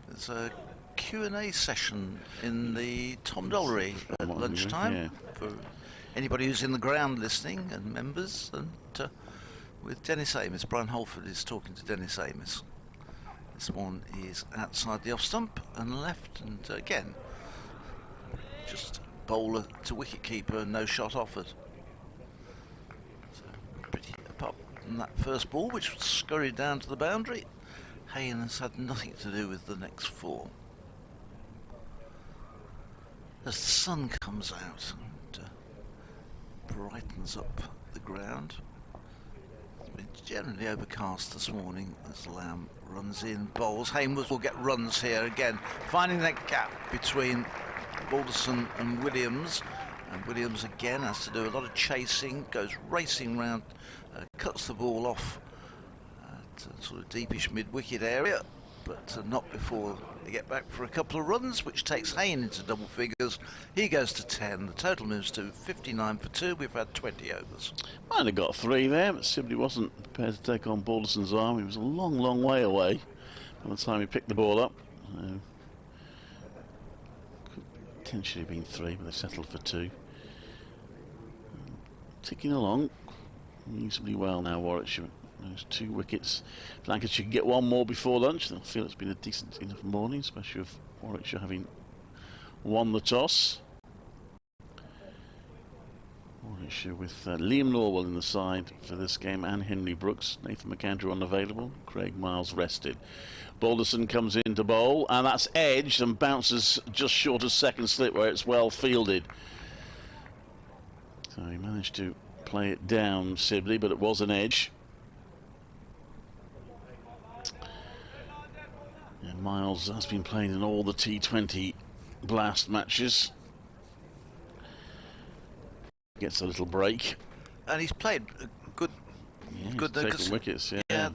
There's a Q&A session in the Tom Dollery at lunchtime for anybody who's in the ground listening and members, and with Dennis Amos. Brian Holford is talking to Dennis Amos. This one is outside the off stump and left, and again just bowler to wicket keeper, no shot offered. So pretty, apart from that first ball which scurried down to the boundary, Hain has had nothing to do with the next 4. As the sun comes out and brightens up the ground, it's generally overcast this morning as Lamb runs in, bowls. Hain will get runs here again, finding that gap between Balderson and Williams. And Williams again has to do a lot of chasing, goes racing round, cuts the ball off at sort of deepish mid-wicket area, but not before they get back for a couple of runs, which takes Hain into double figures. He goes to 10. The total moves to 59 for 2. We've had 20 overs. Might have got 3 there, but Sibley wasn't prepared to take on Balderson's arm. He was a long, long way away by the time he picked the ball up. Could potentially have been 3, but they settled for 2. Ticking along reasonably well now, Warwickshire. Those 2 wickets. If Lancashire can get 1 more before lunch, they'll feel it's been a decent enough morning, especially with Warwickshire having won the toss. Warwickshire with Liam Norwell in the side for this game, and Henry Brooks. Nathan McAndrew unavailable, Craig Miles rested. Balderson comes in to bowl, and that's edged and bounces just short of second slip where it's well fielded. So he managed to play it down, Sibley, but it was an edge. And Miles has been playing in all the T20 blast matches. Gets a little break. And he's played good. Yeah, good he's taken wickets. Yeah. Yeah.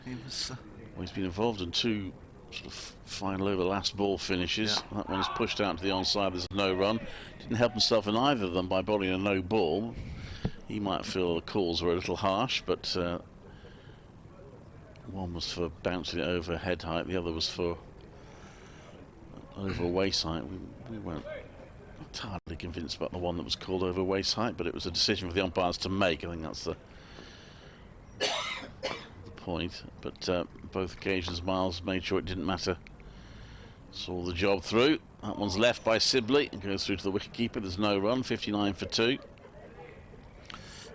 He was. Well, he's been involved in 2 sort of final over last ball finishes. Yeah. That one's pushed out to the onside. There's no run. Didn't help himself in either of them by bowling a no ball. He might feel the calls were a little harsh, but one was for bouncing it over head height, the other was for over waist height. We weren't entirely convinced about the one that was called over waist height, but it was a decision for the umpires to make. I think that's the point. But both occasions Miles made sure it didn't matter. Saw the job through. That one's left by Sibley and goes through to the wicketkeeper. There's no run, 59 for 2.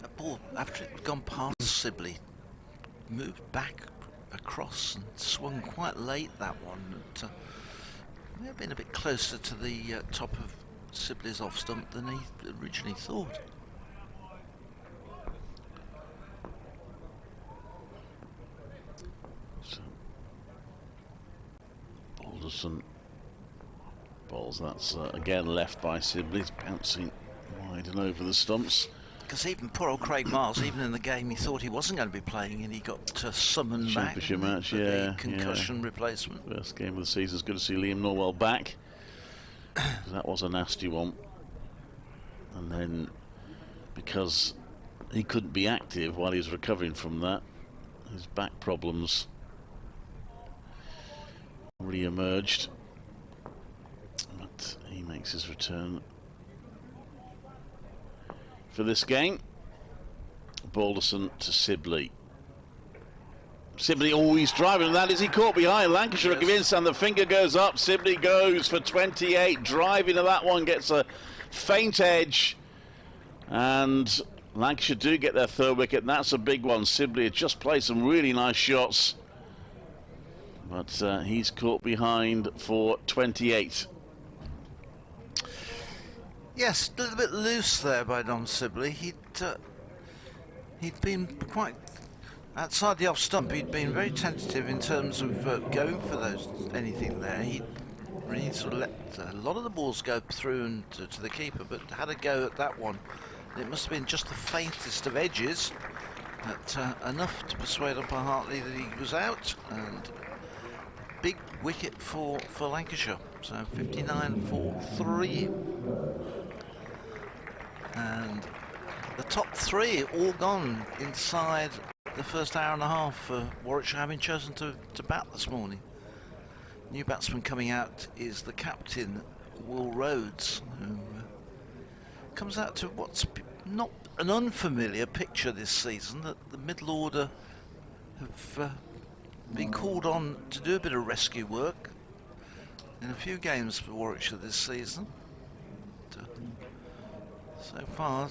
That ball, after it had gone past Sibley, moved back across and swung quite late, that one. May have been a bit closer to the top of Sibley's off stump than he originally thought. So, Balderson balls. That's again left by Sibley. He's bouncing wide and over the stumps. Because even poor old Craig Miles, even in the game he thought he wasn't going to be playing, and he got summoned back. Championship match, yeah. Concussion replacement. First game of the season. It's good to see Liam Norwell back. That was a nasty one. And then, because he couldn't be active while he was recovering from that, his back problems re-emerged. But he makes his return for this game. Balderson to Sibley. Sibley always driving, and that is he caught behind. Lancashire against, and the finger goes up. Sibley goes for 28, driving to that one, gets a faint edge, and Lancashire do get their third wicket, and that's a big one. Sibley had just played some really nice shots, but he's caught behind for 28. Yes, a little bit loose there by Dom Sibley. He'd been quite outside the off stump. He'd been very tentative in terms of going for anything there. He really sort of let a lot of the balls go through and to the keeper, but had a go at that one. It must have been just the faintest of edges, but enough to persuade umpire Hartley that he was out, and big wicket for Lancashire. So 59 for 3. And the top 3 all gone inside the first hour and a half for Warwickshire having chosen to bat this morning. New batsman coming out is the captain, Will Rhodes, who comes out to what's not an unfamiliar picture this season, that the middle order have been called on to do a bit of rescue work in a few games for Warwickshire this season. So far,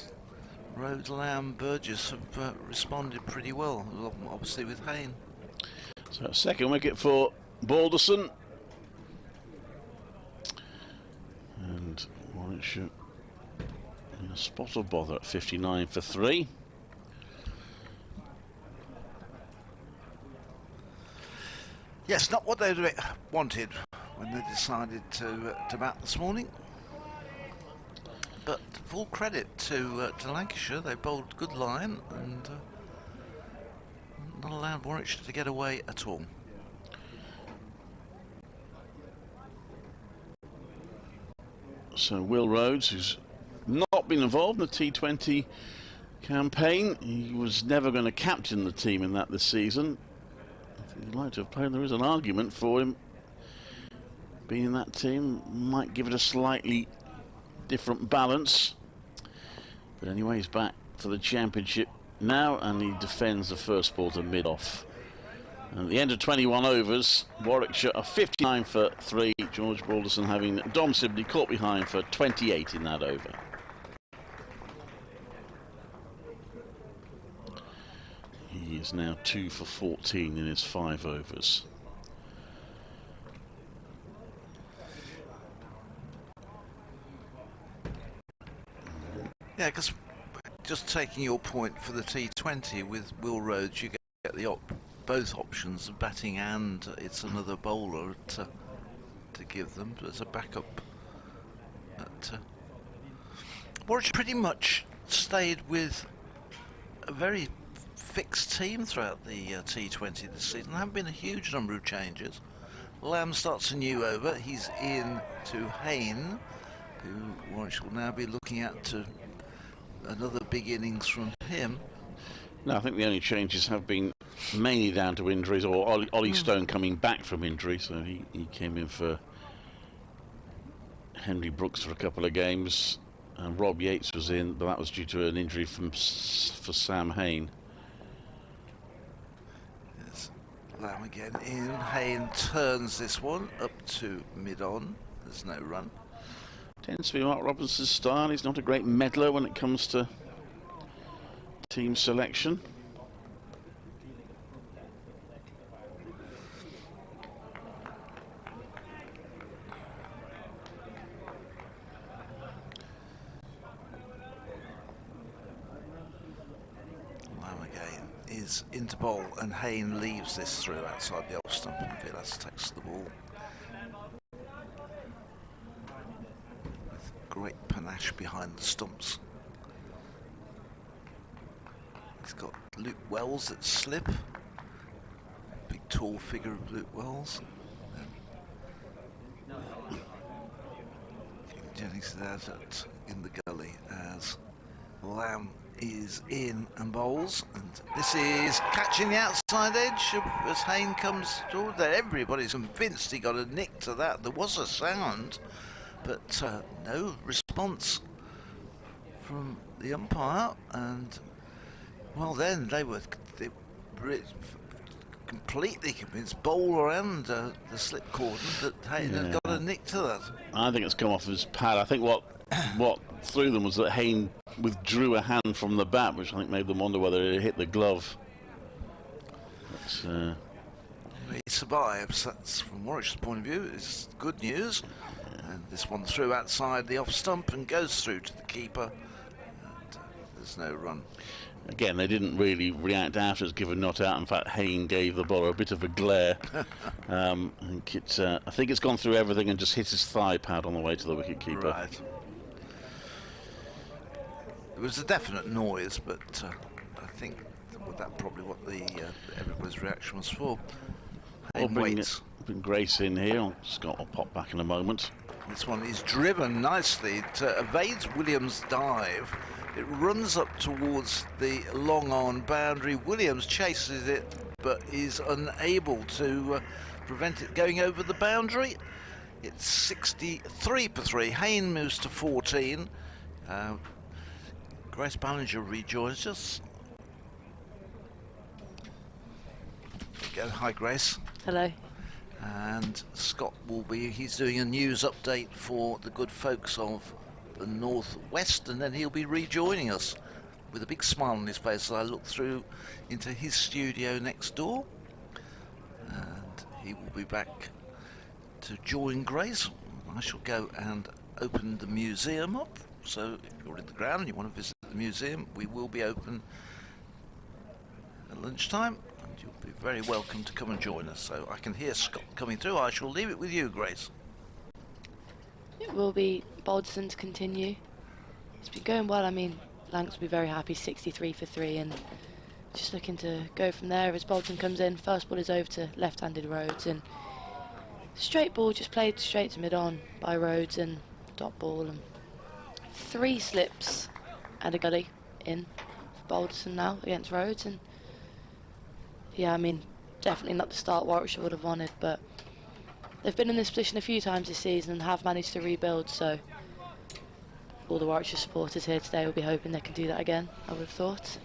Rhodes, Lamb, Burgess have responded pretty well, obviously with Hain. So second wicket for Balderson. And Warwickshire in a spot of bother at 59 for 3. Yes, not what they wanted when they decided to bat this morning. But full credit to Lancashire. They bowled good line and not allowed Warwickshire to get away at all. So Will Rhodes, who's not been involved in the T20 campaign, he was never going to captain the team in that this season. I think he'd like to have played. There is an argument for him being in that team. Might give it a slightly different balance, but anyway, he's back for the championship now, and he defends the first ball to mid-off. And at the end of 21 overs, Warwickshire are 59 for 3. George Balderson having Dom Sibley caught behind for 28 in that over. He is now 2 for 14 in his 5 overs. Yeah, because just taking your point for the T20 with Will Rhodes, you get the both options of batting and it's another bowler to give them as a backup. But Warwickshire pretty much stayed with a very fixed team throughout the T20 this season. There haven't been a huge number of changes. Lamb starts a new over. He's in to Hain, who Warwickshire will now be looking at to another big innings from him. No, I think the only changes have been mainly down to injuries, or Ollie Stone coming back from injury, so he came in for Henry Brooks for a couple of games, and Rob Yates was in, but that was due to an injury for Sam Hain. Yes. Lamb again in. Hain turns this one up to mid-on. There's no run. Tends to be Mark Robinson's style. He's not a great meddler when it comes to team selection. Lamb again is into bowl, and Hain leaves this through outside the off stump, and Villas takes the ball. With great panache behind the stumps. He's got Luke Wells at slip. Big tall figure of Luke Wells. Jennings is out in the gully as Lamb is in and bowls. And this is catching the outside edge as Hain comes toward there. Everybody's convinced he got a nick to that. There was a sound, but no response from the umpire. And well, then they were completely convinced, bowl around the slip cordon, that Hain had got a nick to that. I think it's come off his pad. I think what threw them was that Hain withdrew a hand from the bat, which I think made them wonder whether it hit the glove. But, he survives. That's, from Warwickshire's point of view, is good news. And this one threw outside the off stump and goes through to the keeper. And there's no run. Again, they didn't really react after it's given not out. In fact, Hain gave the bowler a bit of a glare. I think it's gone through everything and just hit his thigh pad on the way to the wicket keeper. Right. It was a definite noise, but I think that's probably what everybody's reaction was for. Hain waits. Bring Grace in here. Scott will pop back in a moment. This one is driven nicely. It evades Williams' dive. It runs up towards the long on boundary. Williams chases it, but is unable to prevent it going over the boundary. It's 63 for 3. Hain moves to 14. Grace Ballinger rejoins us. There we go. Hi, Grace. Hello. And Scott he's doing a news update for the good folks of the Northwest, and then he'll be rejoining us with a big smile on his face as I look through into his studio next door, and he will be back to join Grace. I shall go and open the museum up, so if you're in the ground and you want to visit the museum, we will be open at lunchtime, and you'll be very welcome to come and join us. So I can hear Scott coming through. I shall leave it with you, Grace. It will be Balderson to continue. It's been going well. I mean, Lancs will be very happy, 63 for 3, and just looking to go from there as Balderson comes in. First ball is over to left-handed Rhodes, and straight ball just played straight to mid-on by Rhodes, and dot ball, and 3 slips and a gully in for Balderson now against Rhodes. And yeah, I mean, definitely not the start Warwickshire would have wanted, but they've been in this position a few times this season and have managed to rebuild, so all the Warwickshire supporters here today will be hoping they can do that again, I would have thought.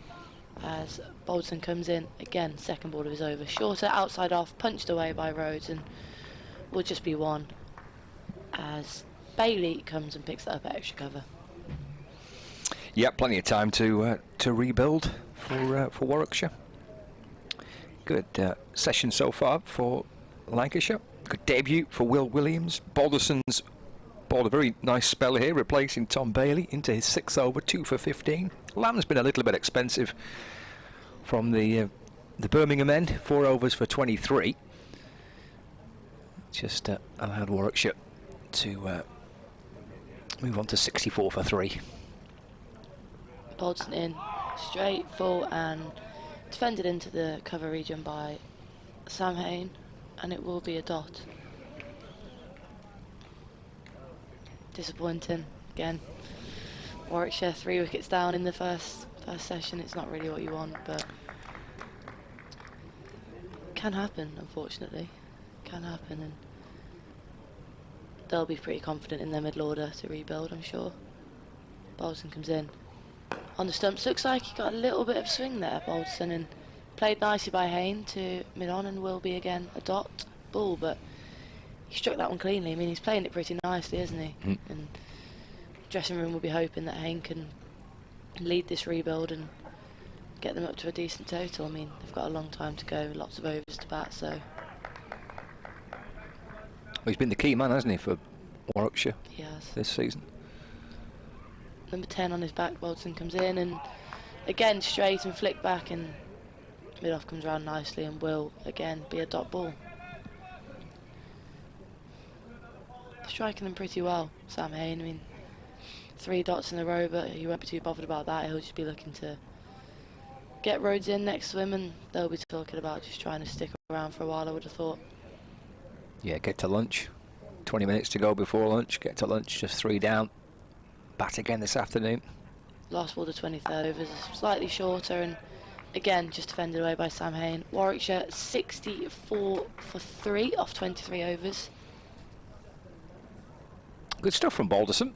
As Balderson comes in again, second ball of his over. Shorter, outside off, punched away by Rhodes, and will just be one as Bailey comes and picks that up at extra cover. Yeah, plenty of time to rebuild for Warwickshire. Good session so far for Lancashire. Good debut for Will Williams. Balderson's bowled a very nice spell here, replacing Tom Bailey into his 6th over, 2 for 15. Lamb's been a little bit expensive from the Birmingham end, 4 overs for 23. Just allowed Warwickshire to move on to 64 for 3. Balderson in, straight, full, and defended into the cover region by Sam Hain, and it will be a dot. disappointing again. Warwickshire 3 wickets down in the first session. It's not really what you want, but can happen, unfortunately. Can happen, and they'll be pretty confident in their middle order to rebuild, I'm sure. Balderson comes in on the stumps. Looks like he got a little bit of swing there, Balderson, and played nicely by Hain to mid-on, and will be again a dot ball, but he struck that one cleanly. I mean, he's playing it pretty nicely, isn't he? And dressing room will be hoping that Hain can lead this rebuild and get them up to a decent total. I mean, they've got a long time to go, lots of overs to bat, so. Well, he's been the key man, hasn't he, for Warwickshire He has. this season? Number 10 on his back, Balderson comes in, and again straight and flick back, and mid-off comes around nicely and will again be a dot ball. Striking them pretty well, Sam Hain. I mean, 3 dots in a row, but he won't be too bothered about that. He'll just be looking to get Rhodes in next to him, and they'll be talking about just trying to stick around for a while, I would have thought. Yeah, get to lunch. 20 minutes to go before lunch. Get to lunch, just 3 down. Bat again this afternoon. Last ball, the 23rd overs, slightly shorter, and again just defended away by Sam Hain. Warwickshire 64 for 3 off 23 overs. Good stuff from Balderson.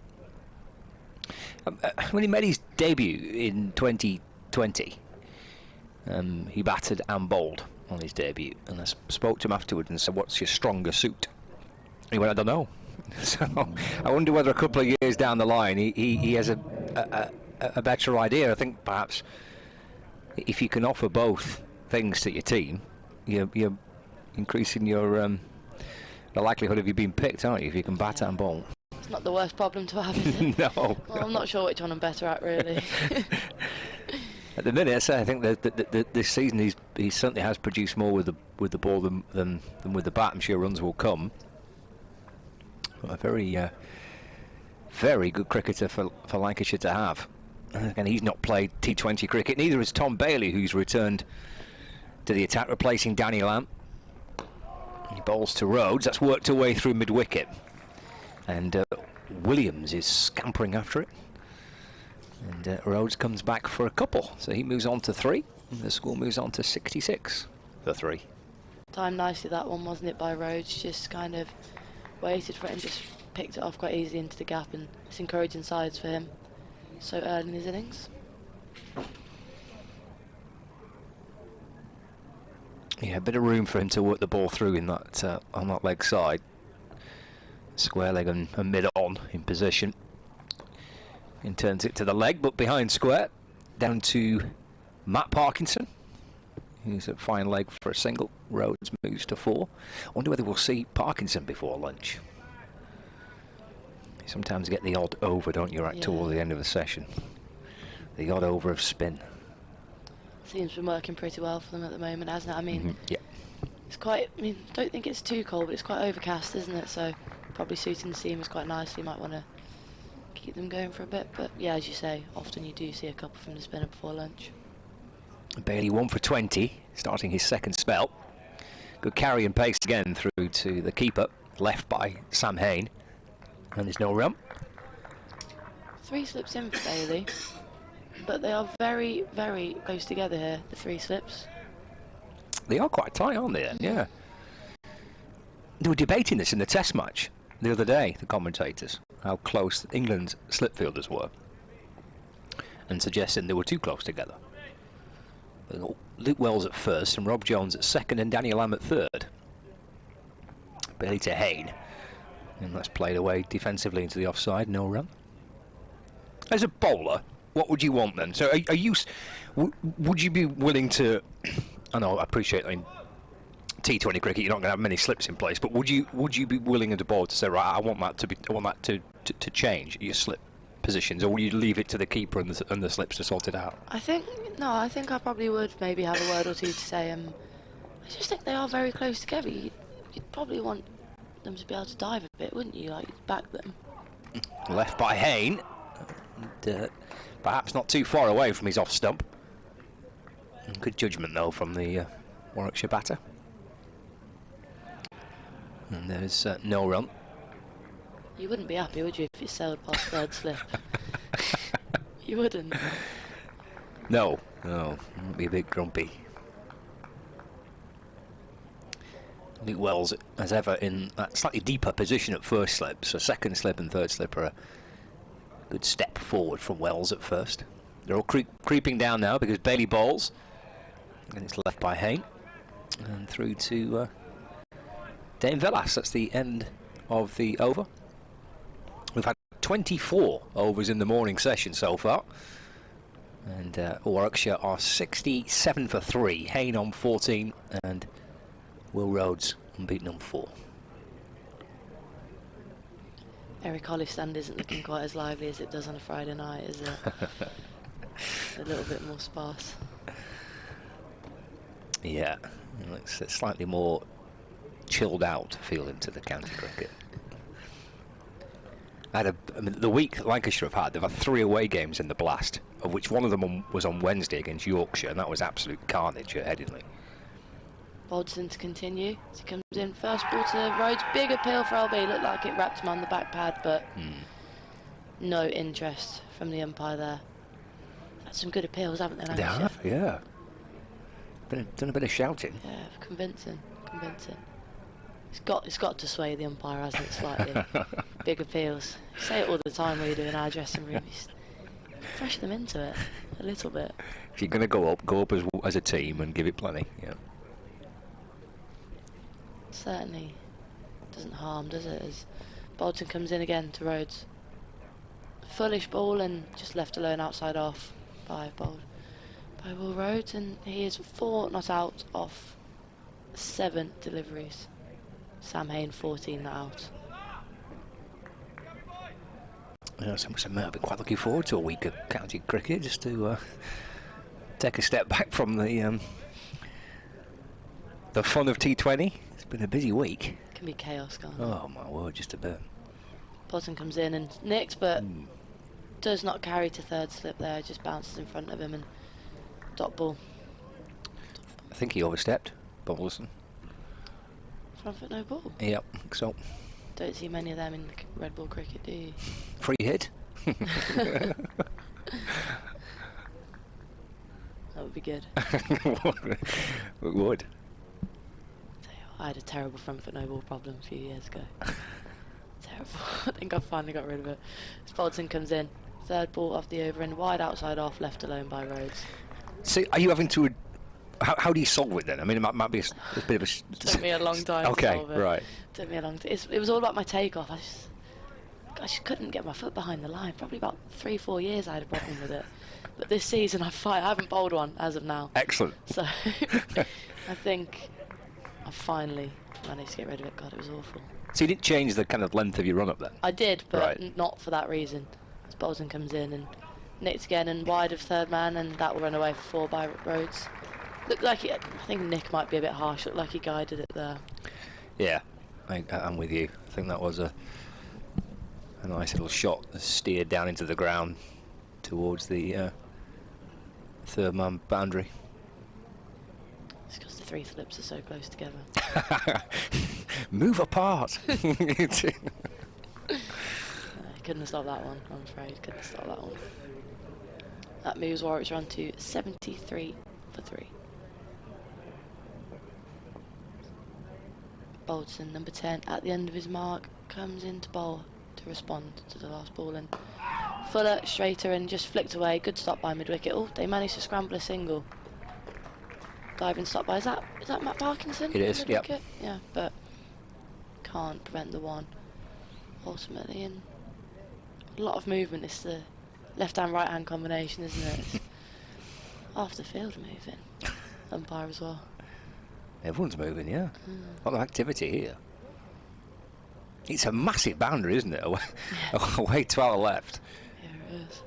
When he made his debut in 2020, he batted and bowled on his debut, and I spoke to him afterwards and said, "What's your stronger suit?" And he went, "I don't know." So I wonder whether a couple of years down the line he has a better idea. I think perhaps if you can offer both things to your team, you're increasing your the likelihood of you being picked, aren't you? If you can bat and bowl. It's not the worst problem to have, is it? No. Well, I'm not sure which one I'm better at, really. At the minute, I think that this season he certainly has produced more with the ball than with the bat. I'm sure runs will come. A very very good cricketer for Lancashire to have. And again, he's not played T20 cricket. Neither has Tom Bailey, who's returned to the attack, replacing Danny Lamb. He bowls to Rhodes. That's worked her way through mid-wicket. And Williams is scampering after it. And Rhodes comes back for a couple. So he moves on to 3. And the score moves on to 66 for 3. Timed nicely, that one, wasn't it, by Rhodes? Just kind of waited for it and just picked it off quite easily into the gap. And it's encouraging sides for him so early in his innings. Yeah, a bit of room for him to work the ball through in that on that leg side. Square leg and mid-on in position. And turns it to the leg, but behind square. Down to Matt Parkinson. He's at fine leg for a single. Rhodes moves to 4. I wonder whether we'll see Parkinson before lunch. You sometimes get the odd over, don't you, right toward the end of the session. The odd over of spin. Seems to be working pretty well for them at the moment, hasn't it? I mean, yeah. It's quite, I mean, I don't think it's too cold, but it's quite overcast, isn't it? So probably suiting the seamers quite nicely. Might want to keep them going for a bit, but yeah, as you say, often you do see a couple from the spinner before lunch. Bailey 1 for 20, starting his second spell. Good carry and pace again through to the keeper, left by Sam Hain, and there's no run. 3 slips in for Bailey, but they are very, very close together here, the 3 slips. They are quite tight, aren't they? Yeah. They were debating this in the test match the other day, the commentators, how close England's slip fielders were, and suggesting they were too close together. Luke Wells at first, and Rob Jones at second, and Danny Lamb at third. Bailey to Hain, and that's played away defensively into the offside, no run. As a bowler, what would you want then? So are you, would you be willing to, I know, I appreciate, I mean, T20 cricket, you're not going to have many slips in place, but would you be willing as a bowler to say, right, I want that to change your slip positions, or will you leave it to the keeper and the slips to sort it out? I think I probably would maybe have a word or two to say. I just think they are very close together. You'd probably want them to be able to dive a bit, wouldn't you? Like, you'd back them. Left by Hain, and, perhaps not too far away from his off stump. Good judgment though from the Warwickshire batter. And there's no run. You wouldn't be happy, would you, if you sailed past third slip? You wouldn't. No, I'd be a bit grumpy. Luke Wells, as ever, in that slightly deeper position at first slip, so second slip and third slip are a good step forward from Wells at first. They're all creeping down now because Bailey bowls, and it's left by Hain, and through to Dame Velas. That's the end of the over. We've had 24 overs in the morning session so far, and Warwickshire are 67 for 3, Hain on 14, and Will Rhodes unbeaten on 4. Eric Hollis stand isn't looking quite as lively as it does on a Friday night, is it? A little bit more sparse. Yeah, it looks slightly more chilled out feeling to the county cricket. I mean, the week Lancashire have had, they've had 3 away games in the Blast, of which one of them was on Wednesday against Yorkshire, and that was absolute carnage at Headingley. Bodson to continue. As he comes in, first ball to Rhodes, big appeal for LB. Looked like it wrapped him on the back pad, but no interest from the umpire there. Had some good appeals, haven't they? They have, yeah. Done a bit of shouting. Yeah, convincing. It's got to sway the umpire, hasn't it, slightly? Big appeals. You say it all the time when you're doing our dressing room. Fresh them into it a little bit. If you're going to go up as a team and give it plenty. Yeah. Certainly doesn't harm, does it? As Bolton comes in again to Rhodes. Foolish ball and just left alone outside off by Will Rhodes, and he is 4 not out off 7 deliveries. Sam Hain 14 not out. Yeah, I've been quite looking forward to a week of county cricket, just to take a step back from the fun of T20. It's been a busy week. Can be chaos, can't it? Oh my word, just a bit. Bolton comes in and nicks, but does not carry to third slip there. Just bounces in front of him and dot ball. I think he overstepped, Bolton. Front foot no ball. Yep, so. Don't see many of them in red ball cricket, do you? Free hit. That would be good. It would. I had a terrible front foot no ball problem a few years ago. Terrible. I think I finally got rid of it. Bolton comes in. Third ball off the over and wide outside off, left alone by Rhodes. So are you having to... How do you solve it then? I mean, it might be a bit of a... Took me a long time to solve it. Right. Took me a long time. It was all about my takeoff. I just couldn't get my foot behind the line. Probably about 3-4 years I had a problem with it. But this season I haven't bowled one as of now. Excellent. So I think I finally managed to get rid of it. God, it was awful. So you didn't change the kind of length of your run-up then? I did, but right. not for that reason. As Bolton comes in and nicks again and wide of third man, and that will run away for 4 by Rhodes. Looked like I think Nick might be a bit harsh. Looked like he guided it there. Yeah, I'm with you. I think that was a nice little shot that steered down into the ground towards the third man boundary. It's because the 3 slips are so close together. Move apart. Couldn't have stopped that one, I'm afraid. Couldn't have stopped that one. That moves Warwickshire on to 73 for 3. Bolton, number 10, at the end of his mark, comes into bowl to respond to the last ball, and Fuller straighter and just flicked away. Good stop by mid-wicket. Oh, they managed to scramble a single. Diving stop by, is that Matt Parkinson? It is, yep. Yeah, but can't prevent the one ultimately, and a lot of movement. It's the left-hand, right-hand combination, isn't it? It's half the field moving. Umpire as well. Everyone's moving, yeah. A lot of activity here. It's a massive boundary, isn't it? Away to our left. Yeah, it is.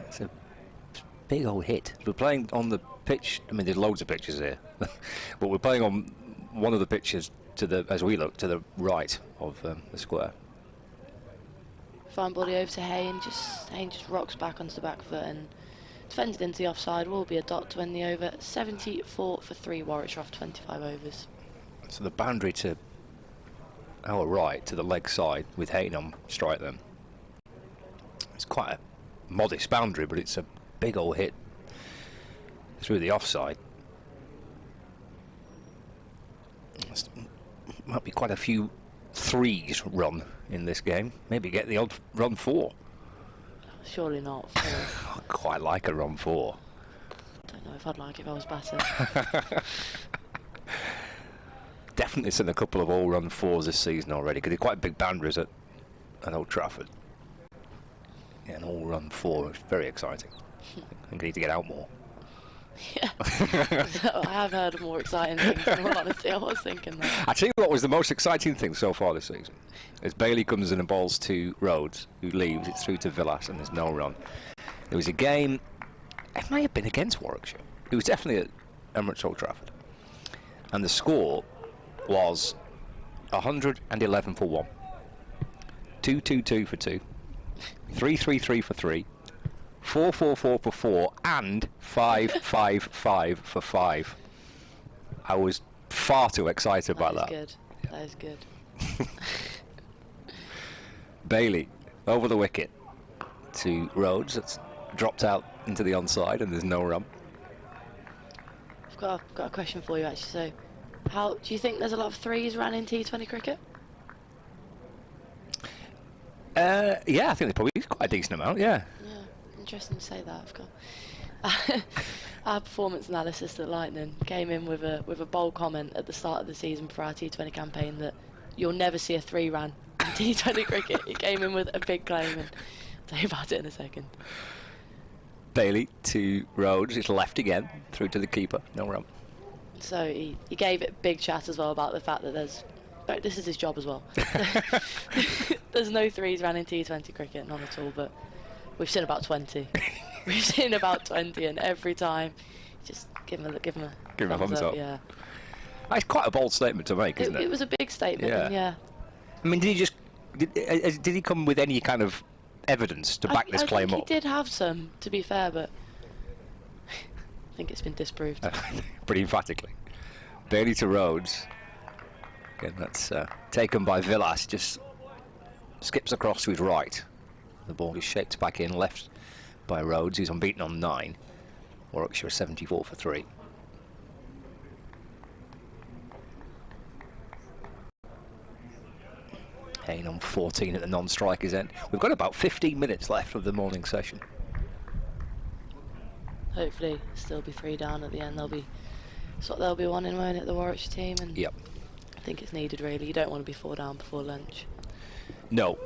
It's a big old hit. We're playing on the pitch. I mean, there's loads of pitches here, but we're playing on one of the pitches as we look to the right of the square. Fine body over to Hain. Hain just rocks back onto the back foot and defended into the offside. Will be a dot to win the over. 74 for 3. Warwickshire off 25 overs. So the boundary to our right to the leg side with Hain on strike then. It's quite a modest boundary, but it's a big old hit through the offside. Might be quite a few threes run in this game. Maybe get the odd run 4. Surely not. 4. I quite like a run 4. Don't know if I'd like it if I was batting. Definitely seen a couple of all run 4s this season already, because they're quite big boundaries at Old Trafford. Yeah, an all run 4 is very exciting. I think we need to get out more. Yeah. I have heard of more exciting things, in all honesty. I was thinking that. I tell you what was the most exciting thing so far this season is Bailey comes in and bowls to Rhodes, who leaves it through to Villas, and there's no run. There was a game, it may have been against Warwickshire. It was definitely at Emirates Old Trafford. And the score was 111 for 1, 222 for 2, 333 for 3, 444 for 4, and 555 for 5. I was far too excited by that. That is good. That is good. Bailey over the wicket to Rhodes. It's dropped out into the onside, and there's no run. I've got a question for you actually. So, how do you think there's a lot of threes ran in T20 cricket? Yeah, I think there's probably quite a decent amount. Yeah. Yeah, interesting to say that. I've got our performance analyst at Lightning came in with a bold comment at the start of the season for our T20 campaign that you'll never see a 3 run in T20 cricket. He came in with a big claim, and I'll tell you about it in a second. Bailey to Rhodes. It's left again through to the keeper. No run. So he gave it big chat as well about the fact that this is his job as well. There's no 3s ran in T20 cricket, none at all, but we've seen about 20. We've seen about 20, and every time, just give him a thumbs up. Yeah. It's quite a bold statement to make, isn't it? It was a big statement, Yeah. and yeah. I mean, did he come with any kind of evidence to back this claim think up? He did have some, to be fair, but I think it's been disproved. Pretty emphatically. Bailey to Rhodes. Again, that's taken by Villas. Just skips across to his right. The ball is shaped back in, left by Rhodes, who's unbeaten on 9. Warwickshire 74 for 3. Hain on 14 at the non-strikers end. We've got about 15 minutes left of the morning session. Hopefully, still be 3 down at the end. They'll be one in, won't it, the Warwickshire team? And Yep. I think it's needed, really. You don't want to be 4 down before lunch. No,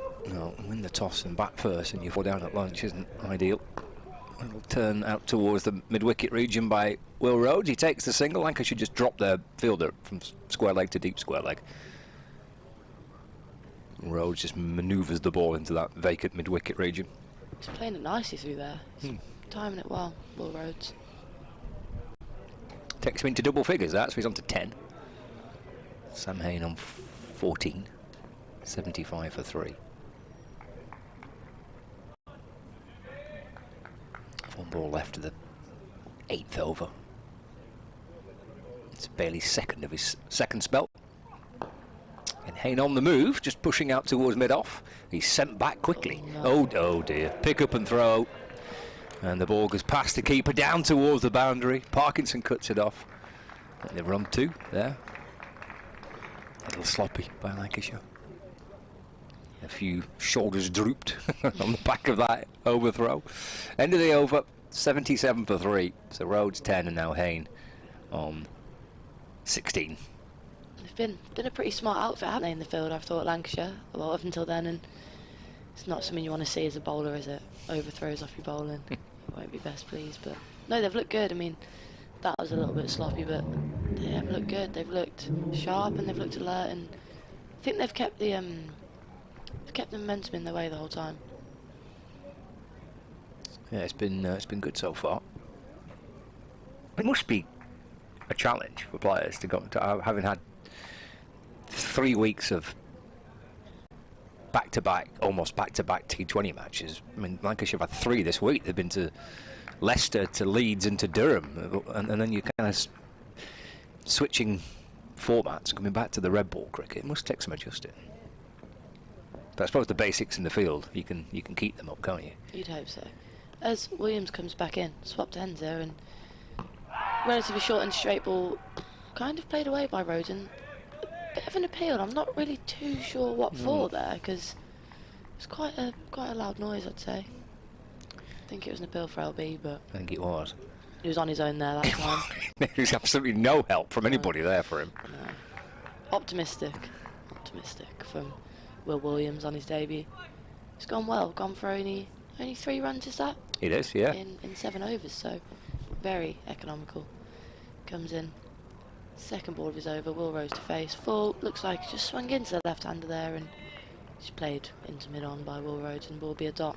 win the toss and bat first, and you fall down at lunch isn't ideal. It'll turn out towards the mid-wicket region by Will Rhodes. He takes the single. Lancashire just dropped their fielder from square leg to deep square leg. Rhodes just manoeuvres the ball into that vacant mid-wicket region. He's playing it nicely through there. He's timing it well, Will Rhodes. Takes him into double figures, so he's on to 10. Sam Hain on 14. 75 for 3. One ball left of the 8th over. It's Bailey's second of his second spell. And Hain on the move, just pushing out towards mid-off. He's sent back quickly. Oh, no. Oh dear. Pick up and throw. And the ball goes past the keeper, down towards the boundary. Parkinson cuts it off. And they've run 2 there. A little sloppy by Lancashire. A few shoulders drooped on the back of that overthrow. End of the over, 77 for 3. So Rhodes 10 and now Hain on 16. They've been a pretty smart outfit, haven't they, in the field, I've thought, Lancashire, well, up until then, and it's not something you want to see as a bowler, is it? Overthrows off your bowling. Won't be best pleased, but no, they've looked good. I mean, that was a little bit sloppy, but they have looked good. They've looked sharp and they've looked alert, and I think they've kept the momentum in their way the whole time. Yeah, it's been good so far. It must be a challenge for players to go to having had 3 weeks of back-to-back, almost back-to-back T20 matches. I mean, Lancashire have had 3 this week. They've been to Leicester, to Leeds, and to Durham, and then you're kind of switching formats, coming back to the red ball cricket. It must take some adjusting. But I suppose the basics in the field, you can keep them up, can't you? You'd hope so. As Williams comes back in, swapped ends there, and relatively short and straight ball, kind of played away by Rhodes, and a bit of an appeal. I'm not really too sure what for there, because it's quite a loud noise, I'd say. I think it was an appeal for LB, but I think it was. he was on his own there that time. There's absolutely no help from anybody there for him. No. Optimistic from Will Williams on his debut. It's gone well. Gone for only 3 runs, is that? It is, yeah. In 7 overs, so very economical. Comes in. Second ball of his over. Will Rhodes to face. Full. Looks like he just swung into the left-hander there and just played into mid-on by Will Rhodes, and will be a dot.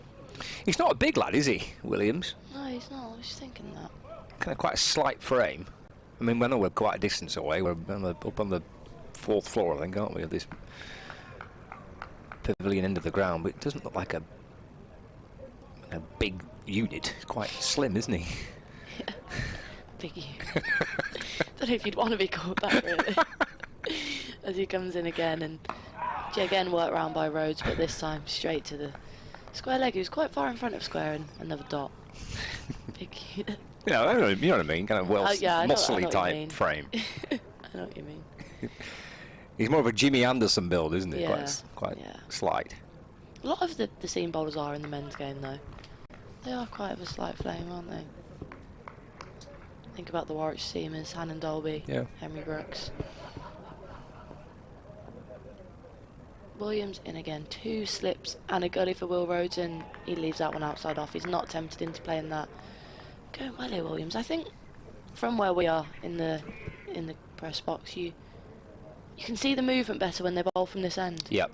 He's not a big lad, is he, Williams? No, he's not. I was just thinking that. Kind of quite a slight frame. I mean, we know we're quite a distance away. We're up on the 4th floor, I think, aren't we, of this pavilion end of the ground, but it doesn't look like a big unit. It's quite slim, isn't he? Yeah, big unit. Don't know if you'd want to be called that, really. As he comes in again, and again worked round by Rhodes, but this time straight to the square leg. He was quite far in front of square, and another dot. Big unit. Yeah, I know, you know what I mean, kind of muscly I type frame. I know what you mean. He's more of a Jimmy Anderson build, isn't he? Yeah, Quite yeah. slight. A lot of the seam bowlers are in the men's game, though. They are quite of a slight flame, aren't they? Think about the Warwickshire seamers, Hain and Dolby, Yeah. Henry Brooks. Williams in again, 2 slips and a gully for Will Rhodes, and he leaves that one outside off. He's not tempted into playing that. Going well here, Williams. I think from where we are in the press box, you can see the movement better when they bowl from this end. Yep.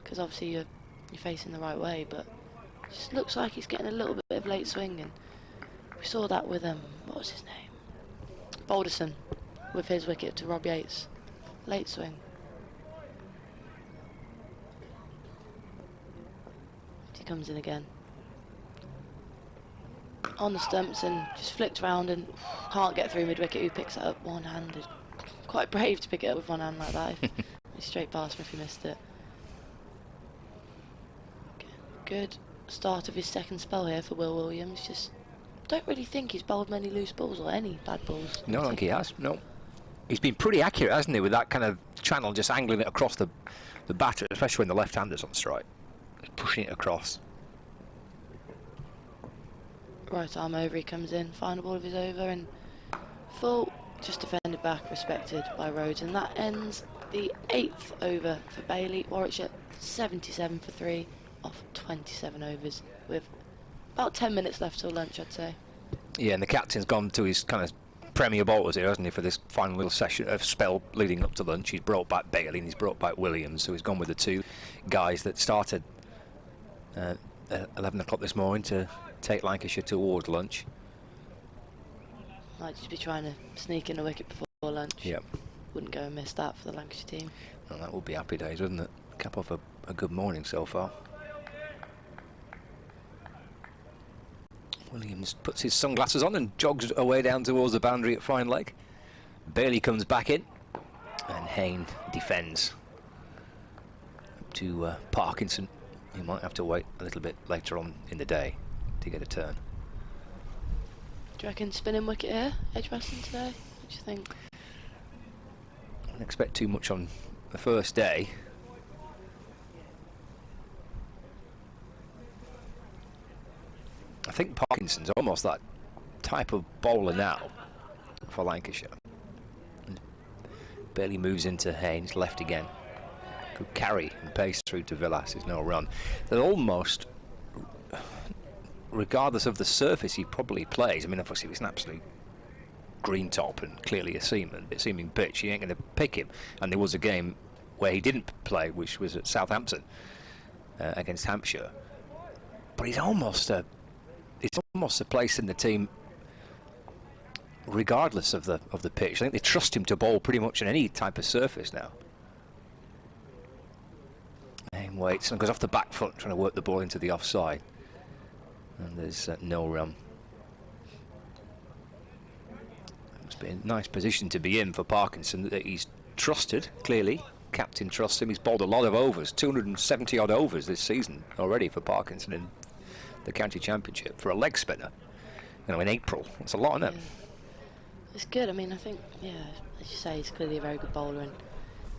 Because obviously you're facing the right way, but it just looks like he's getting a little bit of late swing, and we saw that with what was his name? Balderson, with his wicket to Rob Yates. Late swing. He comes in again. On the stumps and just flicked round and can't get through mid-wicket, who picks it up one-handed. Quite brave to pick it up with one hand like that. He's straight past him if he missed it. Okay. Good start of his second spell here for Will Williams. Just don't really think he's bowled many loose balls or any bad balls. No, I don't think he has. No. He's been pretty accurate, hasn't he, with that kind of channel, just angling it across the batter, especially when the left-hander's on strike. Pushing it across. Right arm over, he comes in, final ball of his over, and full, just defended back, respected by Rhodes, and that ends the 8th over for Bailey. Warwickshire 77 for 3 off 27 overs with about 10 minutes left till lunch, I'd say. Yeah, and the captain's gone to his kind of premier bowlers here, hasn't he, for this final little session of spell leading up to lunch. He's brought back Bailey and he's brought back Williams, so he's gone with the 2 guys that started at 11 o'clock this morning to take Lancashire towards lunch. Might just be trying to sneak in a wicket before lunch. Yep. Wouldn't go and miss that for the Lancashire team. Well, that would be happy days, wouldn't it? Cap off a good morning so far. Williams puts his sunglasses on and jogs away down towards the boundary at fine leg. Bailey comes back in and Hain defends. Up to Parkinson. He might have to wait a little bit later on in the day to get a turn. Do you reckon spinning wicket here, Edgbaston today? What do you think? I don't expect too much on the first day. I think Parkinson's almost that type of bowler now for Lancashire. Barely moves into Haynes, left again. Could carry and pace through to Villas, there's no run. They're almost, regardless of the surface he probably plays, I mean obviously it's an absolute green top and clearly a seaming pitch, you ain't going to pick him. And there was a game where he didn't play, which was at Southampton against Hampshire. But he's almost a place in the team regardless of the pitch. I think they trust him to bowl pretty much on any type of surface now. And waits and goes off the back foot trying to work the ball into the offside. And there's no run. It's been a nice position to be in for Parkinson, that he's trusted clearly captain trusts him. He's bowled a lot of overs, 270 odd overs this season already for Parkinson in the county championship for a leg spinner. You know, in April, that's a lot, isn't it? It's good. I mean, I think, yeah, as you say, he's clearly a very good bowler, and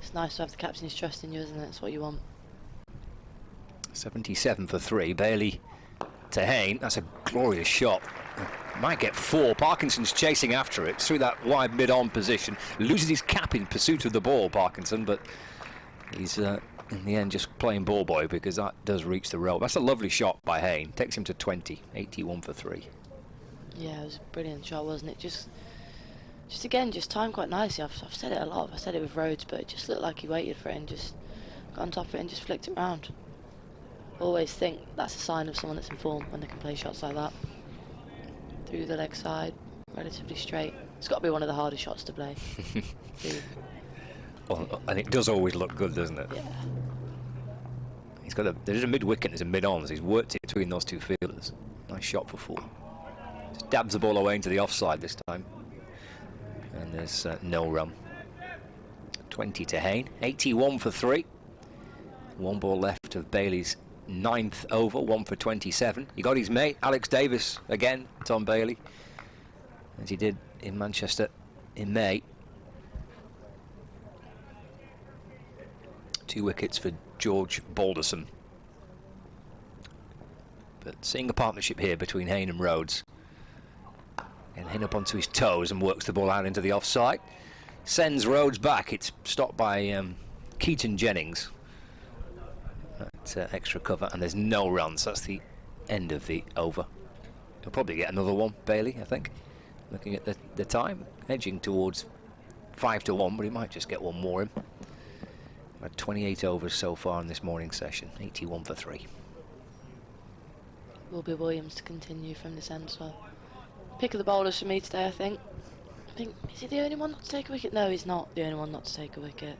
it's nice to have the captain's trust in you, isn't it? That's what you want. 77 for 3. Bailey to Hain. That's a glorious shot. Might get 4. Parkinson's chasing after it through that wide mid-on position. Loses his cap in pursuit of the ball, Parkinson, but he's in the end just playing ball boy because that does reach the rope. That's a lovely shot by Hain. Takes him to 20. 81 for 3. Yeah, it was a brilliant shot, wasn't it? Just again, just timed quite nicely. I've said it a lot. I said it with Rhodes, but it just looked like he waited for it and just got on top of it and just flicked it round. Always think that's a sign of someone that's in form when they can play shots like that. Through the leg side, relatively straight. It's got to be one of the hardest shots to play. Well, and it does always look good, doesn't it? Yeah. He's got there's a mid-wicket and there's a mid-on. He's worked it between those two fielders. Nice shot for 4. Just dabs the ball away into the offside this time. And there's no run. 20 to Hain. 81 for 3. 1 ball left of Bailey's 9th over. 1 for 27. He got his mate Alex Davis again, Tom Bailey, as he did in Manchester in May. 2 wickets for George Balderson. But seeing a partnership here between Hain and Rhodes. And Hain up onto his toes and works the ball out into the offside. Sends Rhodes back. It's stopped by Keaton Jennings. That extra cover, and there's no runs. That's the end of the over. He'll probably get another one, Bailey, I think. Looking at the time, edging towards 5 to 1, but he might just get one more in. Had 28 overs so far in this morning session. 81 for 3. Will be Williams to continue from this end as well. Pick of the bowlers for me today, I think. Is he the only one not to take a wicket? No, he's not the only one not to take a wicket.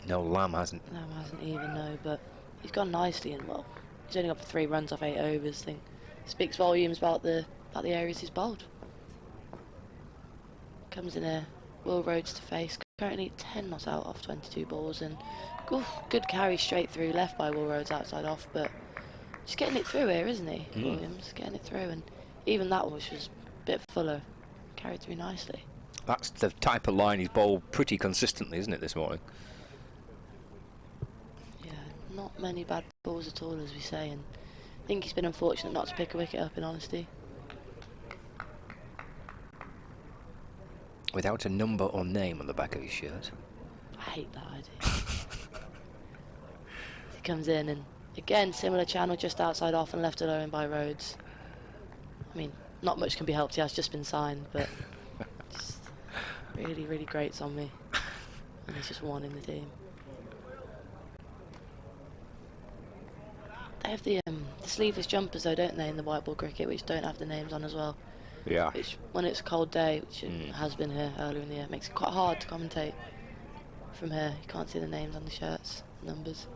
No, Lamb hasn't. Lamb hasn't even, no, but he's gone nicely, and well, he's only got for 3 runs off 8 overs. I think speaks volumes about the areas he's bowled. Comes in here, Will Rhodes to face. Currently 10 not out off 22 balls, and good carry straight through, left by Will Rhodes outside off, but just getting it through here, isn't he? Williams getting it through, and even that was just a bit fuller, carried through nicely. That's the type of line he's bowled pretty consistently, isn't it, this morning? Yeah, not many bad balls at all, as we say, and I think he's been unfortunate not to pick a wicket up, in honesty. Without a number or name on the back of his shirt. I hate that idea. He comes in, and again, similar channel, just outside off and left alone by Rhodes. I mean, not much can be helped, he has just been signed, but just really, really grates on me. And he's just one in the team. They have the sleeveless jumpers though, don't they, in the white ball cricket, which don't have the names on as well. Yeah. Which, when it's a cold day, which it has been here earlier in the year, makes it quite hard to commentate from here. You can't see the names on the shirts, numbers.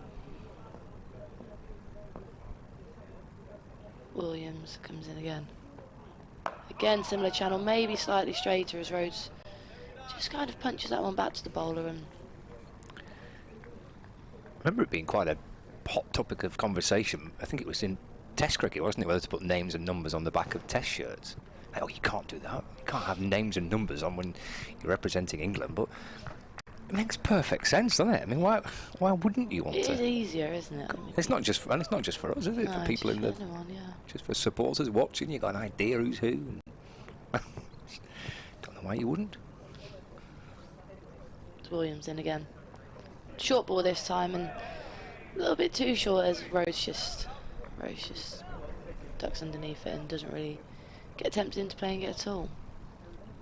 Williams comes in again. Again, similar channel, maybe slightly straighter as Rhodes just kind of punches that one back to the bowler. And I remember it being quite a hot topic of conversation. I think it was in Test cricket, wasn't it, whether to put names and numbers on the back of Test shirts. Oh, you can't do that. You can't have names and numbers on when you're representing England, but it makes perfect sense, doesn't it? I mean, why wouldn't you want to? it is easier, isn't it? I mean, It's not just for us, is it? no, For people in the, anyone, yeah. just for supporters watching, you got an idea who's who. Don't know why you wouldn't. It's Williams in again. Short ball this time, and a little bit too short as Rhodes just ducks underneath it and doesn't really get tempted into playing it at all.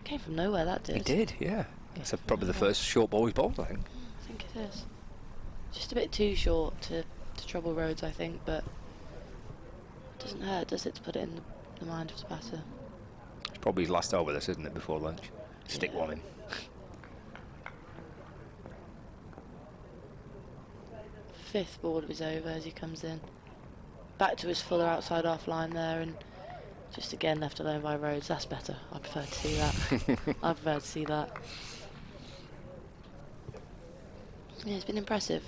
Came from nowhere, that did. He did, yeah. That's probably the first short ball he's bowled, I think. I think it is. Just a bit too short to trouble Rhodes, I think, but it doesn't hurt, does it, to put it in the mind of the batter. It's probably his last over this, isn't it, before lunch? Stick one in. Fifth ball of his over as he comes in. Back to his fuller outside off line there, and just again left alone by Rhodes. That's better. I prefer to see that. I prefer to see that. Yeah, it's been impressive.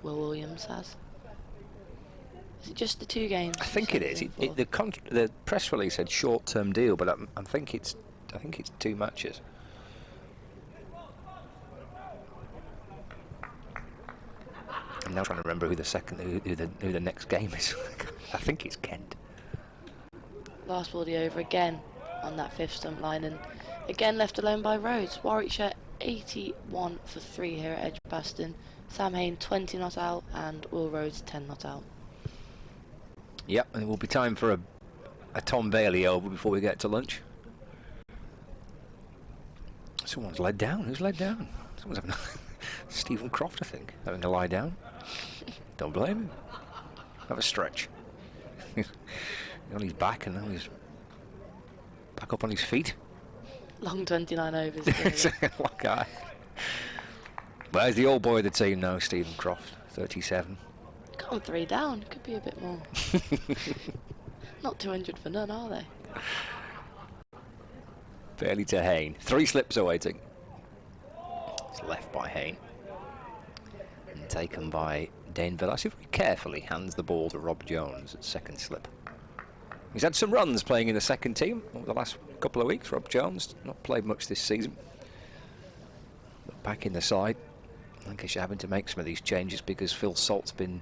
Will Williams has. Is it just the 2 games? I think it is. The press release said short-term deal, but I think it's 2 matches. I'm now trying to remember who the next game is. I think it's Kent. Last ball the over again on that 5th stump line, and again left alone by Rhodes. Warwickshire 81 for 3 here at Edgbaston. Sam Hain 20 not out, and Will Rhodes 10 not out. Yep, and it will be time for a Tom Bailey over before we get to lunch. Someone's laid down. Who's laid down? Someone's having Stephen Croft, I think, having a lie down. Don't blame him. Have a stretch. He's on his back, and now he's back up on his feet. Long 29 overs. What guy? Where's the old boy of the team now, Stephen Croft, 37. Got 3 down. Could be a bit more. Not 200 for none, are they? Barely to Hain. 3 slips awaiting. It's left by Hain. And taken by Dane Villas, who very carefully hands the ball to Rob Jones at 2nd slip. He's had some runs playing in the 2nd team over the last couple of weeks. Rob Jones, not played much this season. But back in the side. Lancashire having to make some of these changes because Phil Salt's been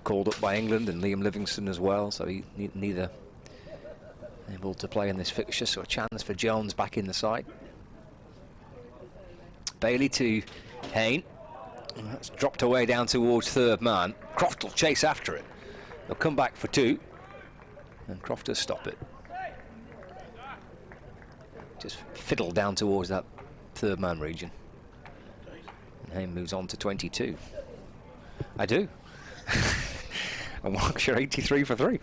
called up by England and Liam Livingston as well, so he neither able to play in this fixture, so a chance for Jones back in the side. Bailey to Hain. That's dropped away down towards 3rd man. Croft will chase after it. They'll come back for 2, and Croft does stop it. Just fiddle down towards that 3rd man region. And Hain moves on to 22. I do. And Warwickshire 83 for 3.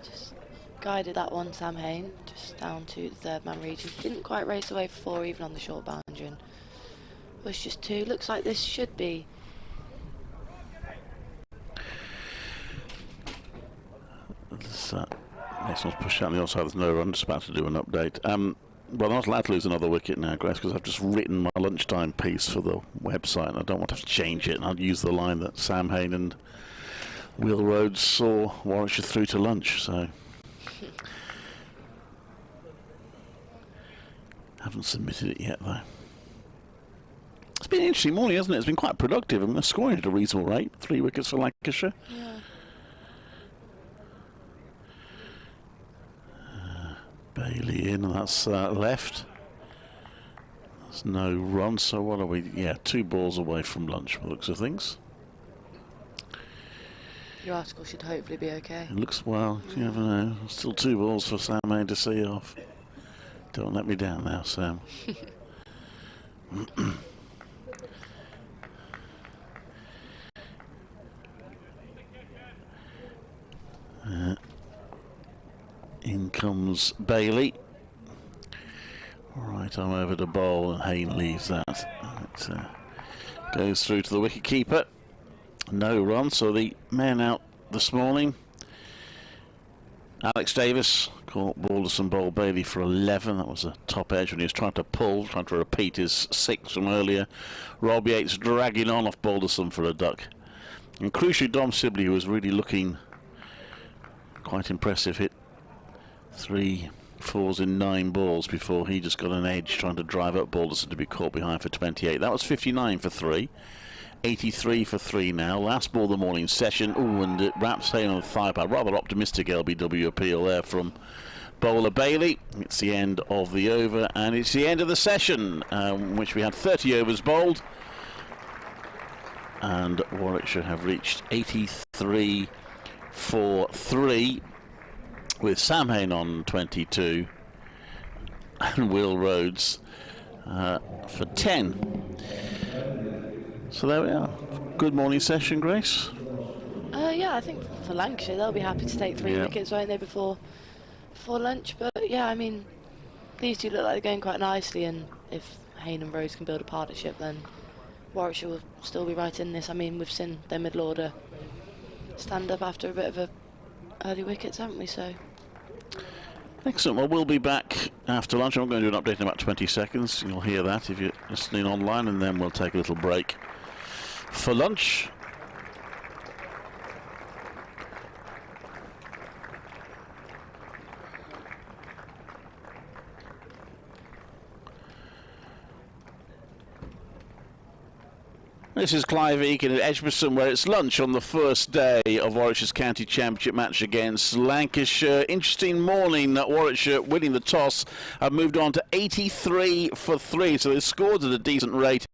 Just guided that one, Sam Hain, just down to the 3rd man region. Didn't quite race away for 4 even on the short boundary, and was just 2. Looks like this should be. Next one's pushed out on the other side. There's no run. Just about to do an update. Well, I'm not allowed to lose another wicket now, Grace, because I've just written my lunchtime piece for the website, and I don't want to have to change it. And I'll use the line that Sam Hain and Will Rhodes saw Warwickshire through to lunch. So haven't submitted it yet, though. It's been an interesting morning, hasn't it? It's been quite productive, and they're scoring at a reasonable rate. 3 wickets for Lancashire. Yeah. Bailey in, and that's left. There's no run, so what are we? Yeah, 2 balls away from lunch, by the looks of things. Your article should hopefully be okay. It looks, well, you never know. Still 2 balls for Sam Hain to see off. Don't let me down now, Sam. In comes Bailey. Right, I'm over to bowl, and Hain leaves that. It goes through to the wicket keeper. No run, so the men out this morning. Alex Davis caught Balderson bowl Bailey for 11. That was a top edge when he was trying to repeat his 6 from earlier. Rob Yates dragging on off Balderson for a duck. And crucially, Dom Sibley, who was really looking quite impressive, hit 3 4s in 9 balls before he just got an edge trying to drive up Balderson to be caught behind for 28. That was 59 for 3. 83 for 3 now. Last ball of the morning session. Ooh, and it wraps Hain on the thigh pad. Rather optimistic LBW appeal there from bowler Bailey. It's the end of the over, and it's the end of the session, which we had 30 overs bowled. And Warwickshire have reached 83 for 3. With Sam Hain on 22 and Will Rhodes for 10. So there we are. Good morning session, Grace. Yeah, I think for Lancashire they'll be happy to take 3 wickets, won't they, before lunch? But yeah, I mean, these 2 look like they're going quite nicely, and if Hain and Rhodes can build a partnership, then Warwickshire will still be right in this. I mean, we've seen their middle order stand up after a bit of a early wickets, haven't we? So Excellent. Well, we'll be back after lunch. I'm going to do an update in about 20 seconds. You'll hear that if you're listening online, and then we'll take a little break for lunch. This is Clive Eakin at Edgbaston, where it's lunch on the first day of Warwickshire's County Championship match against Lancashire. Interesting morning. Warwickshire, winning the toss, have moved on to 83 for 3, so they scored at a decent rate.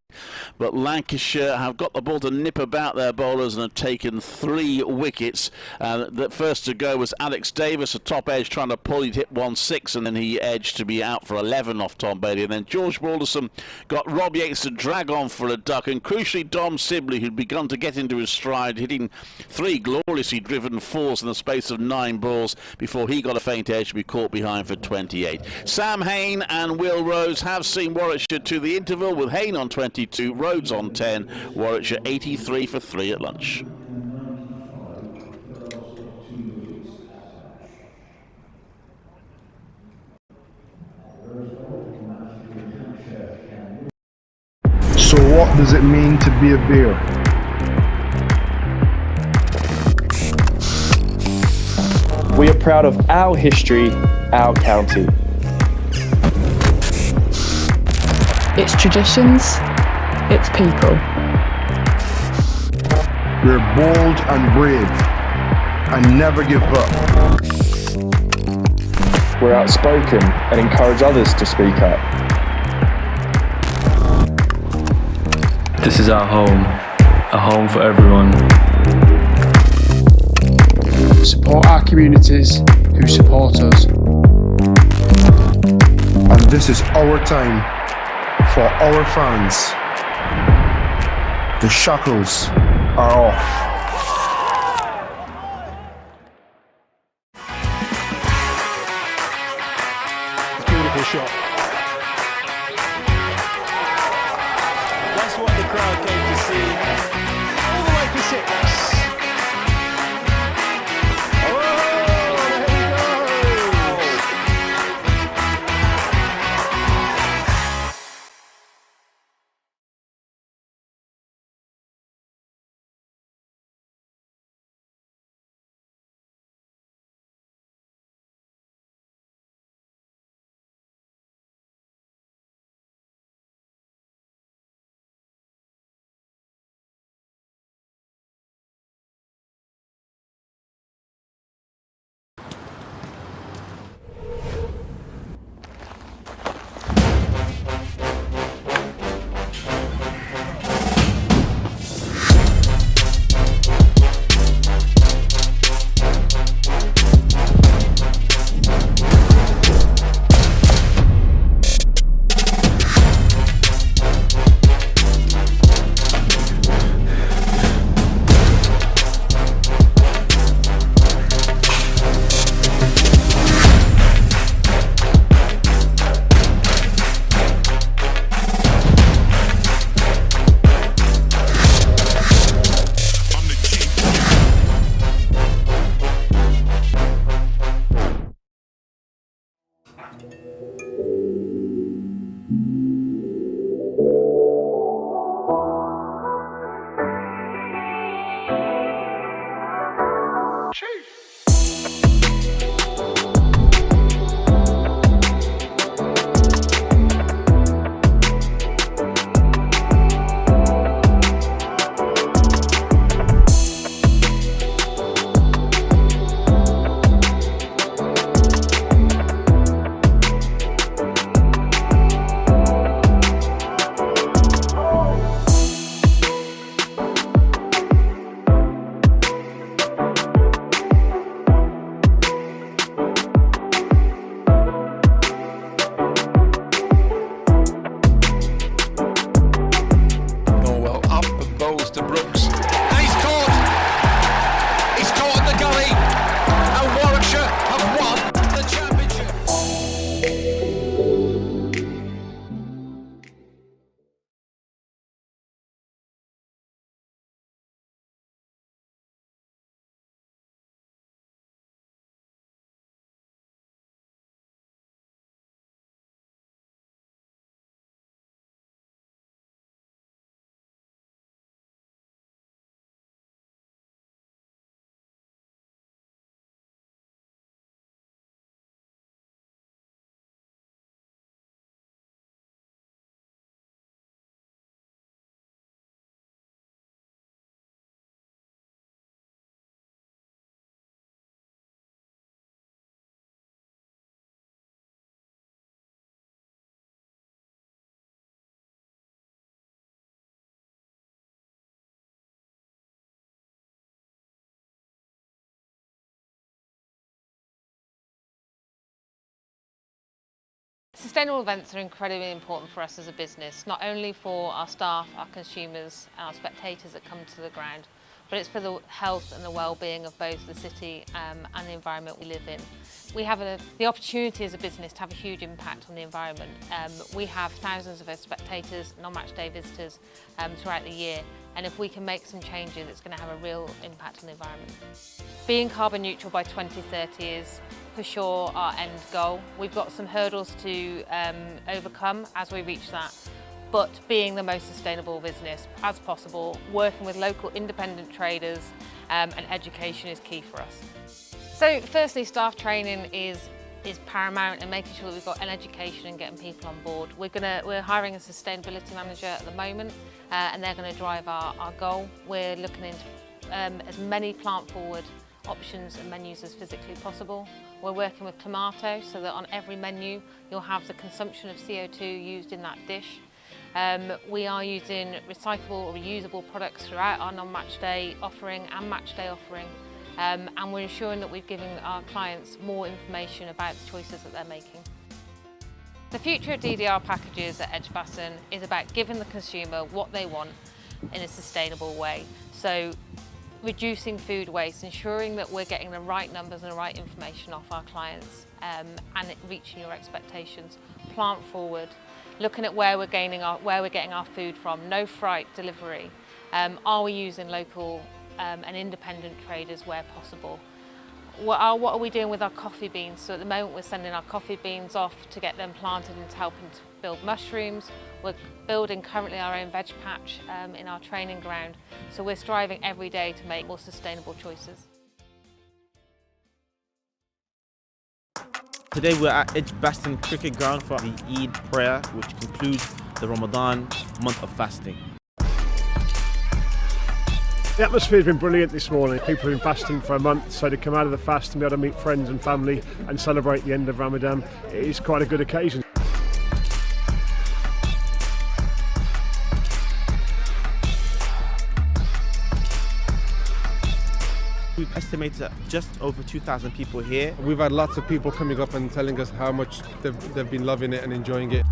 But Lancashire have got the ball to nip about their bowlers and have taken 3 wickets. The first to go was Alex Davis, a top edge, trying to pull. He'd hit 1-6, and then he edged to be out for 11 off Tom Bailey. And then George Balderson got Rob Yates to drag on for a duck. And crucially, Dom Sibley, who'd begun to get into his stride, hitting 3 gloriously driven 4s in the space of 9 balls before he got a faint edge to be caught behind for 28. Sam Hain and Will Rhodes have seen Warwickshire to the interval, with Hain on 22, Rhodes on 10, Warwickshire 83 for 3 at lunch. So what does it mean to be a bear? We are proud of our history, our county. Its traditions, its people. We're bold and brave and never give up. We're outspoken and encourage others to speak up. This is our home, a home for everyone. Support our communities who support us. And this is our time for our fans. The shackles are off. Beautiful shot. That's what the crowd came to see. All the way for 6. Sustainable events are incredibly important for us as a business, not only for our staff, our consumers and our spectators that come to the ground, but it's for the health and the well-being of both the city and the environment we live in. We have the opportunity as a business to have a huge impact on the environment. We have thousands of spectators, non-match day visitors throughout the year, and if we can make some changes, it's going to have a real impact on the environment. Being carbon neutral by 2030 is for sure our end goal. We've got some hurdles to overcome as we reach that, but being the most sustainable business as possible, working with local independent traders and education is key for us. So firstly, staff training is paramount, and making sure that we've got an education and getting people on board. We're hiring a sustainability manager at the moment, and they're going to drive our goal. We're looking into as many plant forward options and menus as physically possible. We're working with Climato so that on every menu you'll have the consumption of CO2 used in that dish. We are using recyclable or reusable products throughout our non-match day offering and match day offering, and we're ensuring that we're giving our clients more information about the choices that they're making. The future of DDR packages at Edgbaston is about giving the consumer what they want in a sustainable way. So reducing food waste, ensuring that we're getting the right numbers and the right information off our clients and reaching your expectations. Plant forward, looking at where we're getting our food from, no freight delivery. Are we using local and independent traders where possible? What are we doing with our coffee beans? So at the moment we're sending our coffee beans off to get them planted and helping to build mushrooms. We're building currently our own veg patch in our training ground. So we're striving every day to make more sustainable choices. Today we're at Edgbaston Cricket Ground for the Eid prayer, which concludes the Ramadan month of fasting. The atmosphere has been brilliant this morning. People have been fasting for a month, so to come out of the fast and be able to meet friends and family and celebrate the end of Ramadan, it is quite a good occasion. We've estimated just over 2,000 people here. We've had lots of people coming up and telling us how much they've been loving it and enjoying it.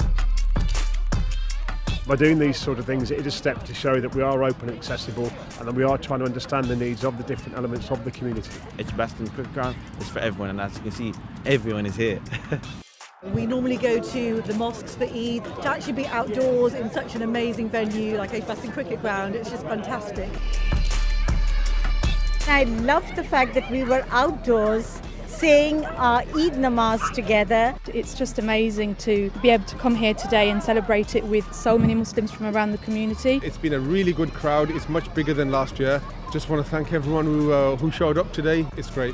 By doing these sort of things, it is a step to show that we are open and accessible, and that we are trying to understand the needs of the different elements of the community. Edgbaston Cricket Ground is for everyone, and as you can see, everyone is here. We normally go to the mosques for Eid. To actually be outdoors in such an amazing venue like Edgbaston Cricket Ground, it's just fantastic. I love the fact that we were outdoors saying our Eid namaz together. It's just amazing to be able to come here today and celebrate it with so many Muslims from around the community. It's been a really good crowd. It's much bigger than last year. Just want to thank everyone who showed up today. It's great.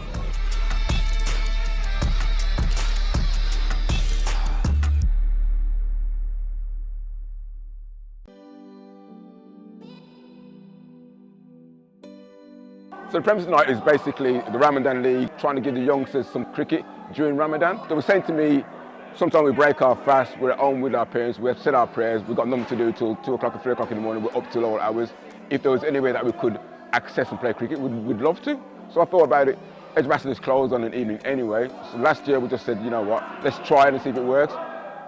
So the premise tonight is basically the Ramadan League, trying to give the youngsters some cricket during Ramadan. They were saying to me, sometimes we break our fast, we're at home with our parents, we have said our prayers, we've got nothing to do till 2 o'clock or 3 o'clock in the morning, we're up till all hours. If there was any way that we could access and play cricket, we'd love to. So I thought about it. Edgbaston is closed on an evening anyway. So last year we just said, you know what, let's try it and see if it works.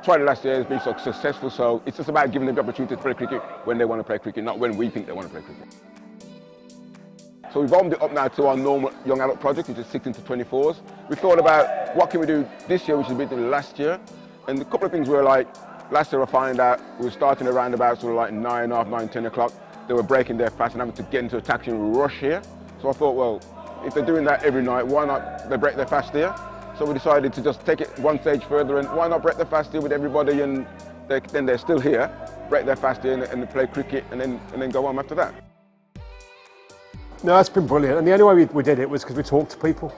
Tried it last year, it's been so successful, so it's just about giving them the opportunity to play cricket when they want to play cricket, not when we think they want to play cricket. So we've opened it up now to our normal young adult project, which is 16 to 24s. We thought about what can we do this year, which is a bit than last year. And a couple of things were like, last year I found out we were starting around about sort of like 9, half 9, 10 o'clock. They were breaking their fast and having to get into a taxi and rush here. So I thought, well, if they're doing that every night, why not they break their fast here? So we decided to just take it one stage further, and why not break their fast here with everybody, and then they're still here, break their fast here and play cricket and then go on after that. No, it's been brilliant, and the only way we did it was because we talked to people.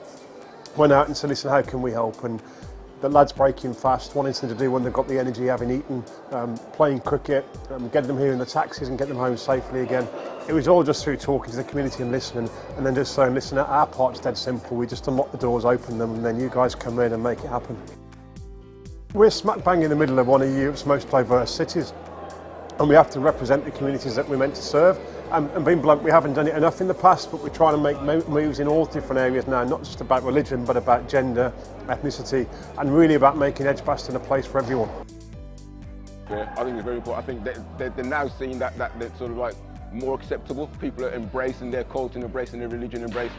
Went out and said, listen, how can we help? And the lads breaking fast, wanting something to do when they've got the energy, having eaten, playing cricket, getting them here in the taxis and getting them home safely again. It was all just through talking to the community and listening, and then just saying, listen, our part's dead simple. We just unlock the doors, open them, and then you guys come in and make it happen. We're smack bang in the middle of one of Europe's most diverse cities, and we have to represent the communities that we're meant to serve. And being blunt, we haven't done it enough in the past, but we're trying to make moves in all different areas now, not just about religion, but about gender, ethnicity, and really about making Edgbaston a place for everyone. Yeah, I think it's very important. I think they're now seeing that they're sort of like more acceptable. People are embracing their culture, embracing their religion, embrace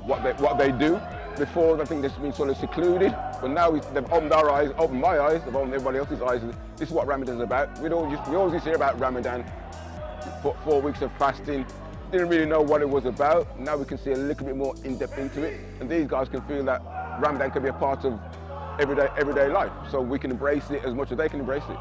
what they do. Before, I think they've been sort of secluded, but now they've opened our eyes, opened my eyes, they've opened everybody else's eyes. This is what Ramadan's about. We always used to hear about Ramadan, 4 weeks of fasting. Didn't really know what it was about. Now we can see a little bit more in depth into it, and these guys can feel that Ramadan can be a part of everyday life. So we can embrace it as much as they can embrace it.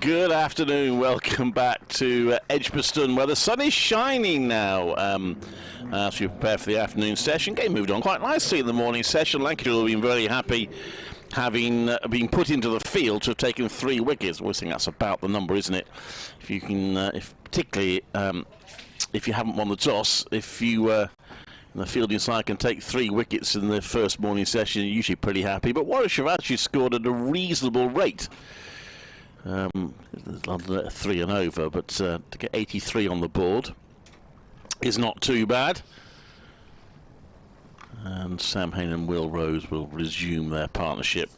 Good afternoon, welcome back to Edgbaston, where the sun is shining now. As we prepare for the afternoon session, game moved on quite nicely in the morning session. Lancashire have been very happy having been put into the field to have taken 3 wickets. I think that's about the number, isn't it? If you can, particularly if you haven't won the toss, if you in the fielding side can take 3 wickets in the first morning session, you're usually pretty happy. But Warwickshire have actually scored at a reasonable rate. London 3 and over, but to get 83 on the board is not too bad. And Sam Hain and Will Rhodes will resume their partnership.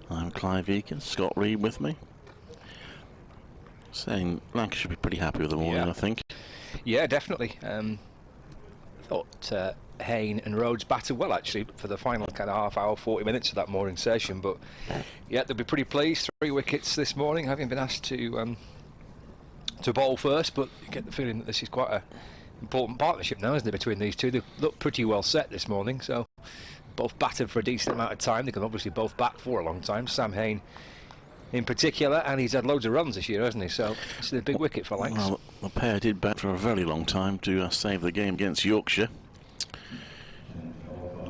I'm Clive Egan, Scott Reed with me. Saying Lancashire should be pretty happy with the morning, I think. Yeah, definitely. Thought Hain and Rhodes batted well, actually, for the final kind of half hour, 40 minutes of that morning session. But yeah, they'll be pretty pleased. 3 wickets this morning, having been asked to bowl first. But you get the feeling that this is quite a important partnership now, isn't it, between these two? They look pretty well set this morning, so both batted for a decent amount of time. They can obviously both bat for a long time. Sam Hain in particular, and he's had loads of runs this year, hasn't he? So it's a big wicket for Lancs. Well, the pair did bat for a very long time to save the game against Yorkshire.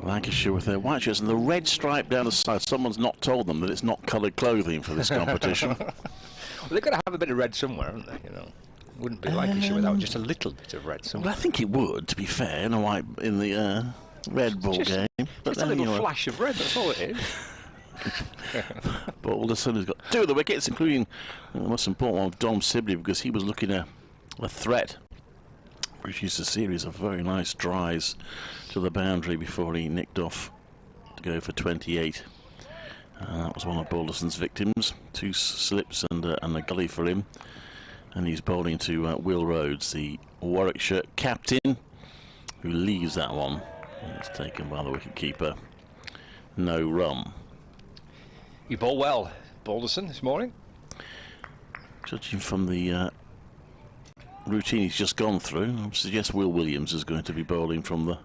Lancashire with their white shirts and the red stripe down the side. Someone's not told them that it's not coloured clothing for this competition. Well, they've got to have a bit of red somewhere, haven't they? You know, wouldn't be Lancashire without just a little bit of red somewhere. Well, I think it would, to be fair, in a white in the red ball game. But Just a little flash of red. That's all it is. Balderson has got 2 of the wickets, including the most important one of Dom Sibley, because he was looking at a threat. Produced a series of very nice tries to the boundary before he nicked off to go for 28. That was one of Balderson's victims. 2 slips and a gully for him. And he's bowling to Will Rhodes, the Warwickshire captain, who leaves that one. It's taken by the wicketkeeper. No run. You bowl well, Balderson, this morning. Judging from the routine he's just gone through, I suggest Will Williams is going to be bowling from the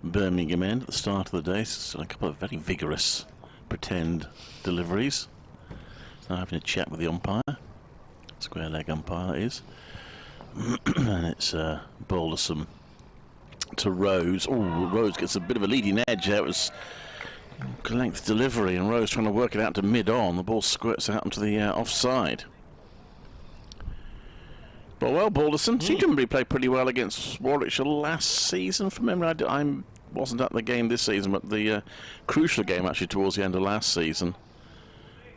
Birmingham end at the start of the day. So a couple of very vigorous pretend deliveries. So having a chat with the umpire, square leg umpire that is. And it's Balderson to Rhodes. Oh, Rhodes gets a bit of a leading edge there. It was length delivery, and Rhodes trying to work it out to mid-on. The ball squirts out into the offside. But well, Balderson seemed to really play pretty well against Warwickshire last season. From memory, I wasn't at the game this season, but the crucial game actually towards the end of last season.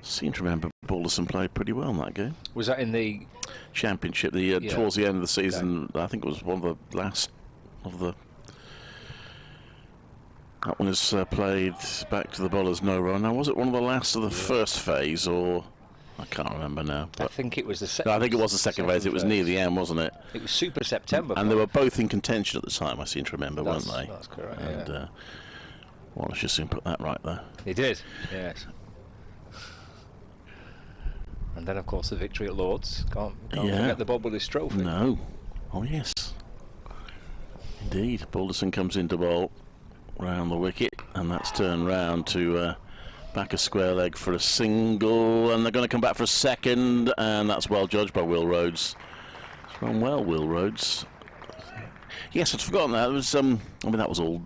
Seem to remember Balderson played pretty well in that game. Was that in the championship? Towards the end of the season, I think it was one of the last of the. That one is played back to the bowlers no run. Now, was it one of the last of the first phase, or I can't remember now? I think it was the second. No, I think it was the second phase. It was near the end, wasn't it? It was Super September. And they were both in contention at the time, I seem to remember, weren't they? That's correct. And Wallace just soon put that right there. He did, yes. And then, of course, the victory at Lord's. Can't forget the Bob Willis Trophy. No. Oh, yes. Indeed. Balderson comes into bowl round the wicket, and that's turned round to back a square leg for a single, and they're going to come back for a second, and that's well judged by Will Rhodes. It's run well, Will Rhodes. Yes, I'd forgotten that. It was, I mean, that was all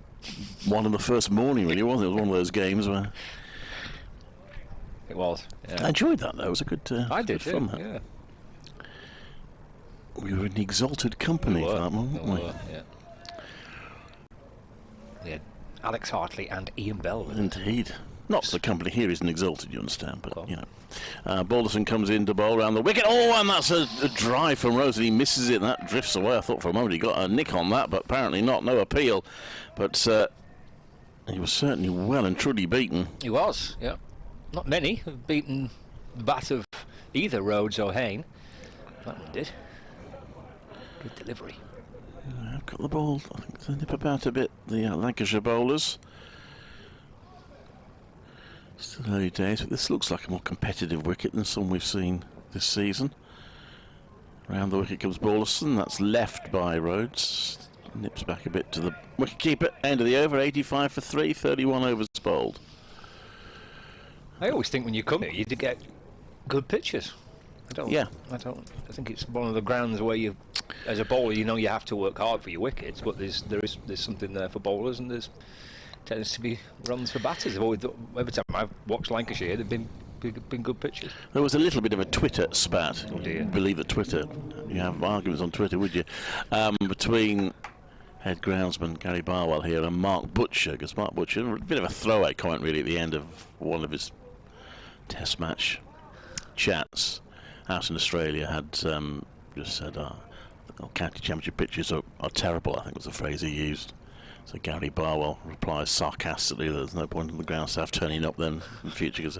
one in the first morning, really, wasn't it? It was one of those games where. It was. Yeah. I enjoyed that, though. It was a good. I did good fun. Yeah. We were in exalted company for that one, weren't we? Yeah. Yeah. Alex Hartley and Ian Bell. Indeed. Not the company here isn't exalted, you understand, but you know. Balderson comes in to bowl around the wicket. Oh, and that's a drive from Rhodes, and he misses it, and that drifts away. I thought for a moment he got a nick on that, but apparently not. No appeal. But he was certainly well and truly beaten. He was, yeah. Not many have beaten the bat of either Rhodes or Hain. That one did. Good delivery. I've got the ball, I think, to nip about a bit, the Lancashire bowlers. Still early days, but this looks like a more competitive wicket than some we've seen this season. Round the wicket comes Balderson, that's left by Rhodes. Nips back a bit to the wicketkeeper. End of the over, 85 for 3, 31 overs bowled. I always think when you come here, you get good pitches. Yeah. I think it's one of the grounds where you, as a bowler, you know you have to work hard for your wickets, but there's something there for bowlers, and there's tends to be runs for batters. Every time I've watched Lancashire, they've been good pitches. There was a little bit of a Twitter spat. Oh dear. Believe that Twitter, you have arguments on Twitter, would you? Between head groundsman Gary Barwell here and Mark Butcher, because Mark Butcher, a bit of a throwaway comment really at the end of one of his test match chats out in Australia, had just said county championship pitches are terrible, I think was the phrase he used. So Gary Barwell replies sarcastically that there's no point in the ground staff turning up then in the future, because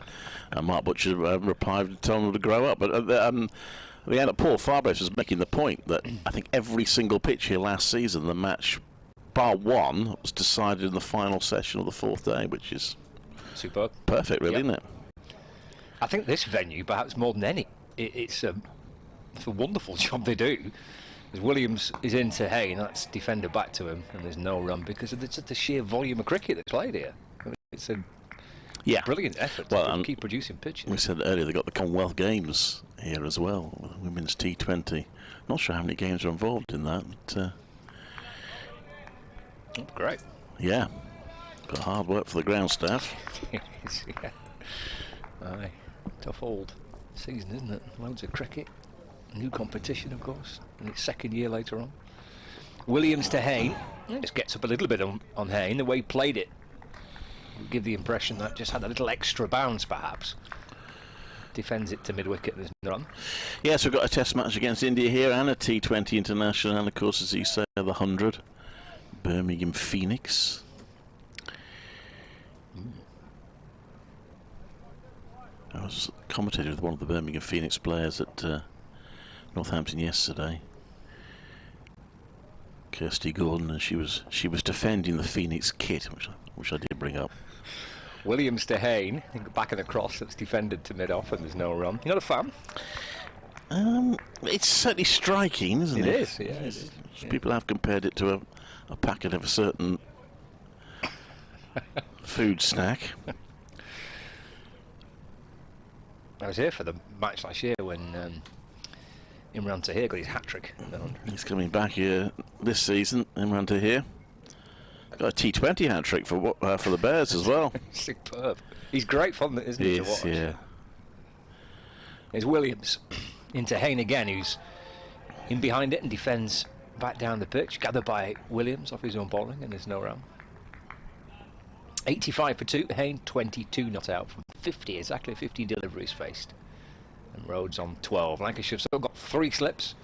Mark Butcher replied telling them to grow up. But the end, Paul Farbrace was making the point that I think every single pitch here last season, the match bar one, was decided in the final session of the fourth day, which is superb, perfect, really, isn't it? I think this venue, perhaps more than any, it's a wonderful job they do. As Williams is into Hain, that's defender back to him, and there's no run because of the sheer volume of cricket that's played here. I mean, it's a brilliant effort to keep producing pitches. We said earlier they got the Commonwealth Games here as well, with the women's T20. Not sure how many games are involved in that, but great. Yeah, got hard work for the ground staff. Aye, tough old season, isn't it? Loads of cricket. New competition, of course, and its second year later on. Williams to Hain. Just gets up a little bit on Hain. The way he played it would give the impression that just had a little extra bounce, perhaps. Defends it to mid-wicket, there's no run. Yes, we've got a test match against India here and a T20 international, and of course, as you say, the 100. Birmingham Phoenix. I was commentating with one of the Birmingham Phoenix players at Northampton yesterday, Kirsty Gordon, and she was defending the Phoenix kit, which I did bring up. Williams to Hain, back and across, that's defended to mid-off, and there's no run. You're not a fan? It's certainly striking, isn't it? It is, yeah. It is, yeah. People have compared it to a packet of a certain food snack. I was here for the match last year when Imran Tahir got his hat-trick. He's coming back here this season, Imran Tahir. Got a T20 hat-trick for the Bears as well. Superb. He's great fun, isn't he, to watch? Yeah. There's Williams into Hain again, who's in behind it and defends back down the pitch. Gathered by Williams off his own bowling, and there's no run. 85 for 2, Hain 22 not out from 50, exactly 50 deliveries faced. And Rhodes on 12. Lancashire have still got 3 slips.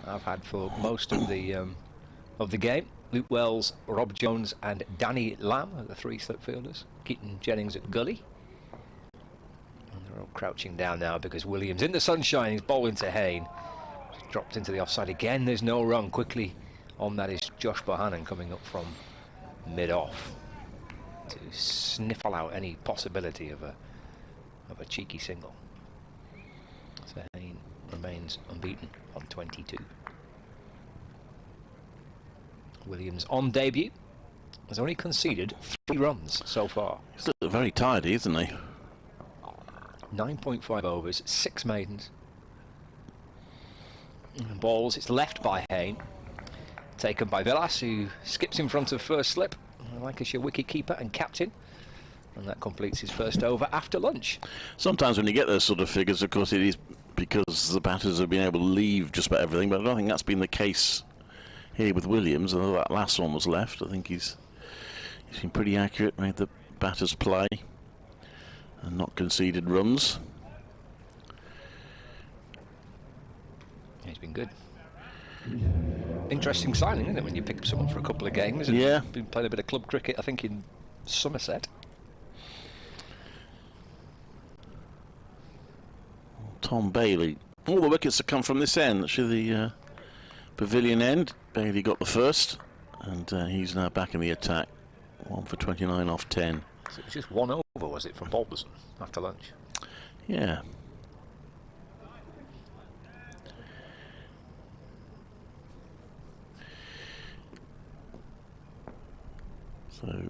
I've had for most of the game. Luke Wells, Rob Jones and Danny Lamb are the 3 slip fielders. Keaton Jennings at gully. And they're all crouching down now because Williams in the sunshine, he's bowling to Hain. Just dropped into the offside again, there's no run. Quickly on that is Josh Bohannon coming up from mid-off to sniffle out any possibility of a cheeky single. So Hain remains unbeaten on 22. Williams on debut has only conceded 3 runs so far. He's very tidy, isn't he? 9.5 overs, 6 maidens. And balls, it's left by Hain. Taken by Villas, who skips in front of first slip. Lancashire wicket keeper and captain. And that completes his first over after lunch. Sometimes when you get those sort of figures, of course, it is because the batters have been able to leave just about everything, but I don't think that's been the case here with Williams, although that last one was left. I think he's been pretty accurate, made the batters play and not conceded runs. He's been good. Interesting signing, isn't it, when you pick up someone for a couple of games? Yeah. Been playing a bit of club cricket, I think, in Somerset. Tom Bailey. All the wickets have come from this end. Actually, the pavilion end. Bailey got the first, and he's now back in the attack. 1 for 29 off 10. So it was just 1 over, was it, from Balderson after lunch? Yeah. So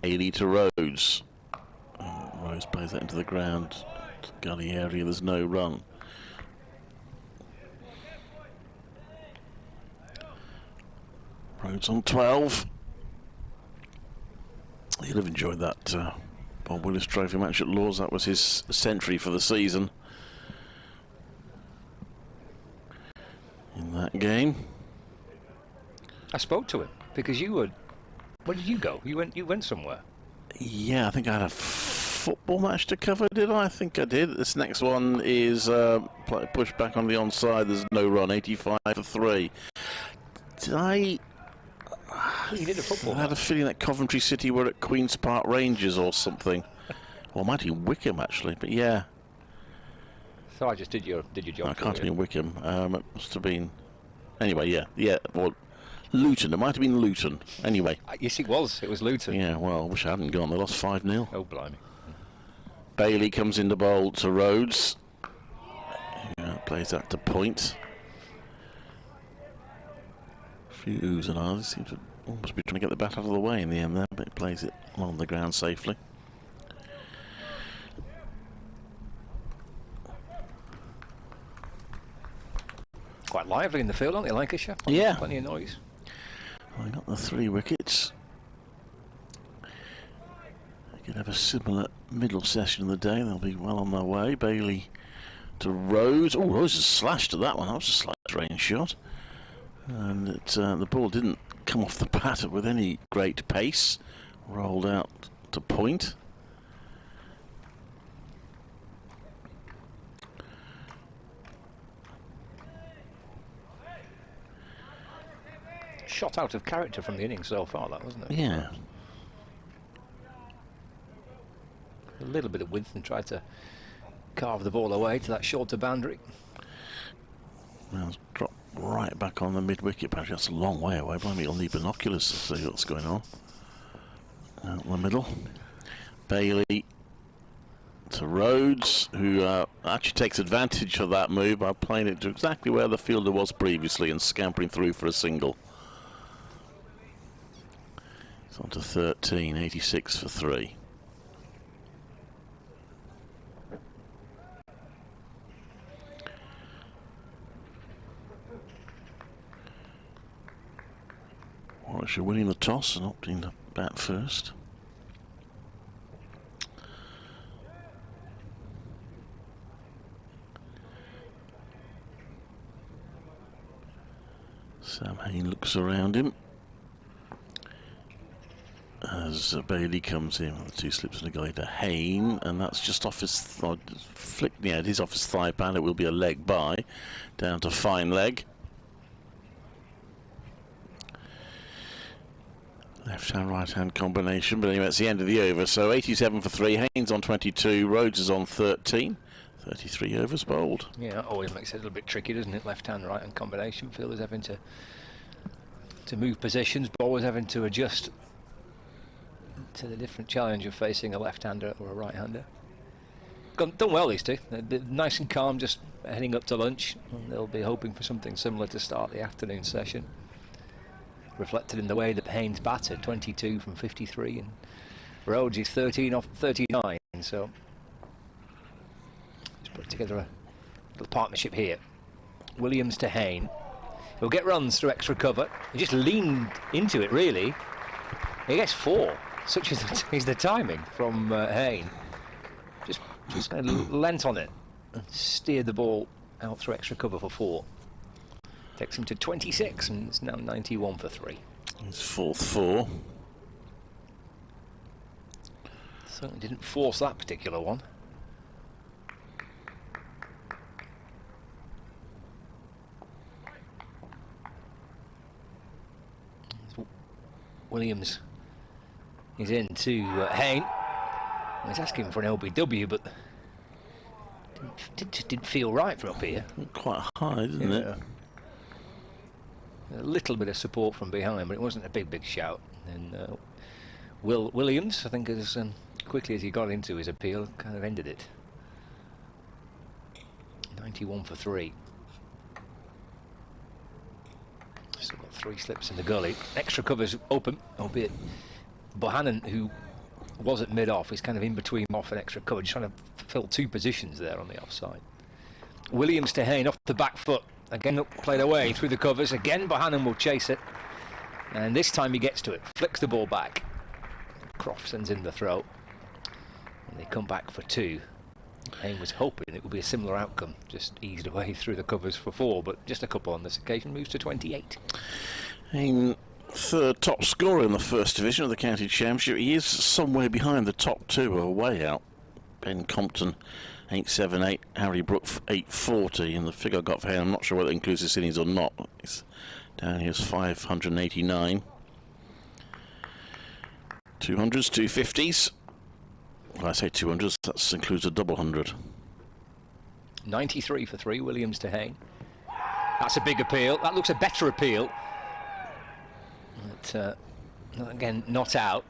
Bailey to Rhodes. Rhodes Rhodes plays that into the ground. Gully area, there's no run. Rhodes on 12. He'll have enjoyed that Bob Willis Trophy match at Lord's. That was his century for the season in that game. I spoke to him because you were. Where did you go? You went somewhere. Yeah, I think I had a football match to cover, did I? I think I did. This next one is push back on the onside. There's no run, 85 for 3. Did I? You did a football. I had a feeling that Coventry City were at Queen's Park Rangers or something. Or might be Wickham actually, but yeah. So I just did your job. I can't have been Wickham. It must have been. Anyway, yeah. Well, Luton. It might have been Luton. Anyway. Yes, it was. It was Luton. Yeah. Well, I wish I hadn't gone. They lost 5-0. Oh, blimey. Bailey comes in the bowl to Rhodes. Plays that to point. A few oohs and ahs. Seems to almost be trying to get the bat out of the way in the end there, but he plays it along the ground safely. Quite lively in the field, aren't they, Lancashire? Yeah. Plenty of noise. I got the 3 wickets. They could have a similar middle session of the day. They'll be well on their way. Bailey to Rhodes. Oh, Rhodes has slashed at that one. That was a slight range shot. And the ball didn't come off the bat with any great pace. Rolled out to point. Shot out of character from the innings so far, that wasn't it? Yeah. A little bit of width and tried to carve the ball away to that shorter boundary. Well, it's dropped right back on the mid-wicket patch. That's a long way away. Blimey, you'll need binoculars to see what's going on. Out in the middle. Bailey to Rhodes, who actually takes advantage of that move by playing it to exactly where the fielder was previously and scampering through for a single. It's on to 13, 86 for 3. Warwickshire winning the toss and opting to bat first. Sam Hain looks around him as Bailey comes in with the 2 slips and a guy to Hain, and that's just off his flick. Yeah, it is off his thigh pad. It will be a leg by, down to fine leg. Left-hand, right-hand combination, but anyway, it's the end of the over. So 87 for 3. Hain's on 22. Rhodes is on 13. 33 overs bowled. Yeah, that always makes it a little bit tricky, doesn't it? Left-hand, right-hand combination. Fielders having to move positions, bowlers having to adjust to the different challenge of facing a left-hander or a right-hander. Done well, these two. They're nice and calm, just heading up to lunch. And they'll be hoping for something similar to start the afternoon session. Reflected in the way that Hain's batted, 22 from 53, and Rhodes is 13 off 39. So let's put together a little partnership here. Williams to Hain. He'll get runs through extra cover. He just leaned into it, really. He gets 4. Such is the timing from Hain. Just kind of leant on it and steered the ball out through extra cover for 4. Takes him to 26, and it's now 91 for 3. It's 4th 4. Certainly didn't force that particular one. Williams is in to Hain. He's asking for an LBW, but didn't feel right from up here. Quite high, isn't it? A little bit of support from behind, but it wasn't a big shout. And Williams, I think, as quickly as he got into his appeal, kind of ended it. 91 for 3. Still got 3 slips in the gully. Extra covers open, albeit Bohannon, who was at mid-off. He's kind of in between off and extra coverage, trying to fill 2 positions there on the offside. Williams to Hain off the back foot. Again, played away through the covers. Again, Bohannon will chase it. And this time he gets to it. Flicks the ball back. Croft sends in the throw. And they come back for 2. Hain was hoping it would be a similar outcome. Just eased away through the covers for 4, but just a couple on this occasion. Moves to 28. Hain, third top scorer in the first division of the county championship. He is somewhere behind the top 2, way out. Ben Compton 878, Harry Brook 840, and the figure I got for Hain, I'm not sure whether it includes his innings or not. It's down here is 589. 200s, 250s. When I say 200s, that includes a double 100. 93 for 3, Williams to Hain. That's a big appeal. That looks a better appeal. But, again, not out.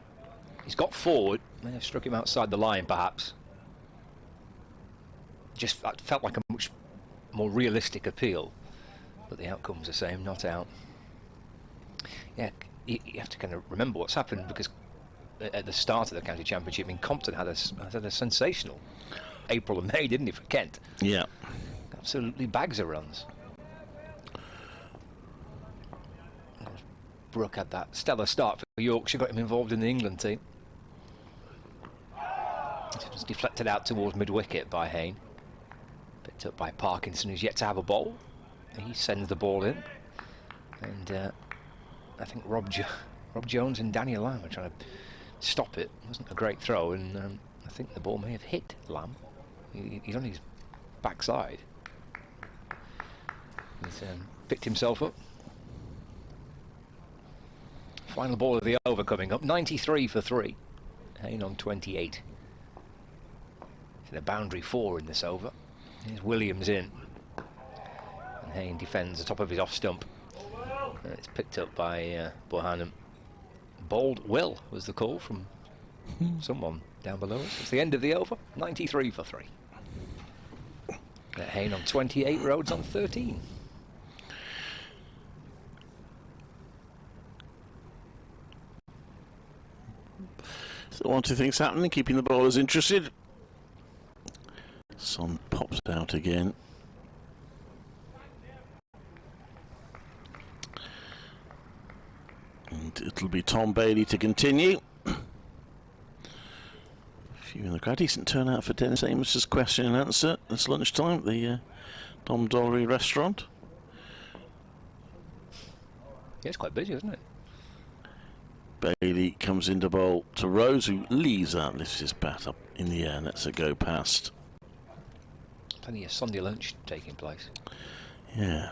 He's got forward. May have struck him outside the line, perhaps. Just felt like a much more realistic appeal, but the outcome's the same, not out. Yeah, you have to kind of remember what's happened, because at the start of the county championship, I mean, Compton had a sensational April and May, didn't he, for Kent? Yeah. Absolutely bags of runs. Brooke had that stellar start for Yorkshire, got him involved in the England team. It was deflected out towards mid-wicket by Hain. Picked up by Parkinson, who's yet to have a ball. He sends the ball in. And I think Rob Jones and Daniel Lamb are trying to stop it. It wasn't a great throw, and I think the ball may have hit Lamb. He's on his backside. He's picked himself up. Final ball of the over coming up. 93 for 3. Hain on 28. In a boundary 4 in this over. Here's Williams in. And Hain defends the top of his off stump. And it's picked up by Bohannon. Bold Will was the call from someone down below us. It's the end of the over. 93 for 3. Hain on 28, Rhodes on 13. So 1, 2 things happening, keeping the bowlers interested. Son pops out again. And it'll be Tom Bailey to continue. A few in the crowd. Decent turnout for Dennis Amos's question and answer. It's lunchtime at the Dom Dollery restaurant. Yeah, it's quite busy, isn't it? Bailey comes into bowl to Rhodes, who leaves out, lifts his bat up in the air and lets it go past. Plenty of Sunday lunch taking place. Yeah.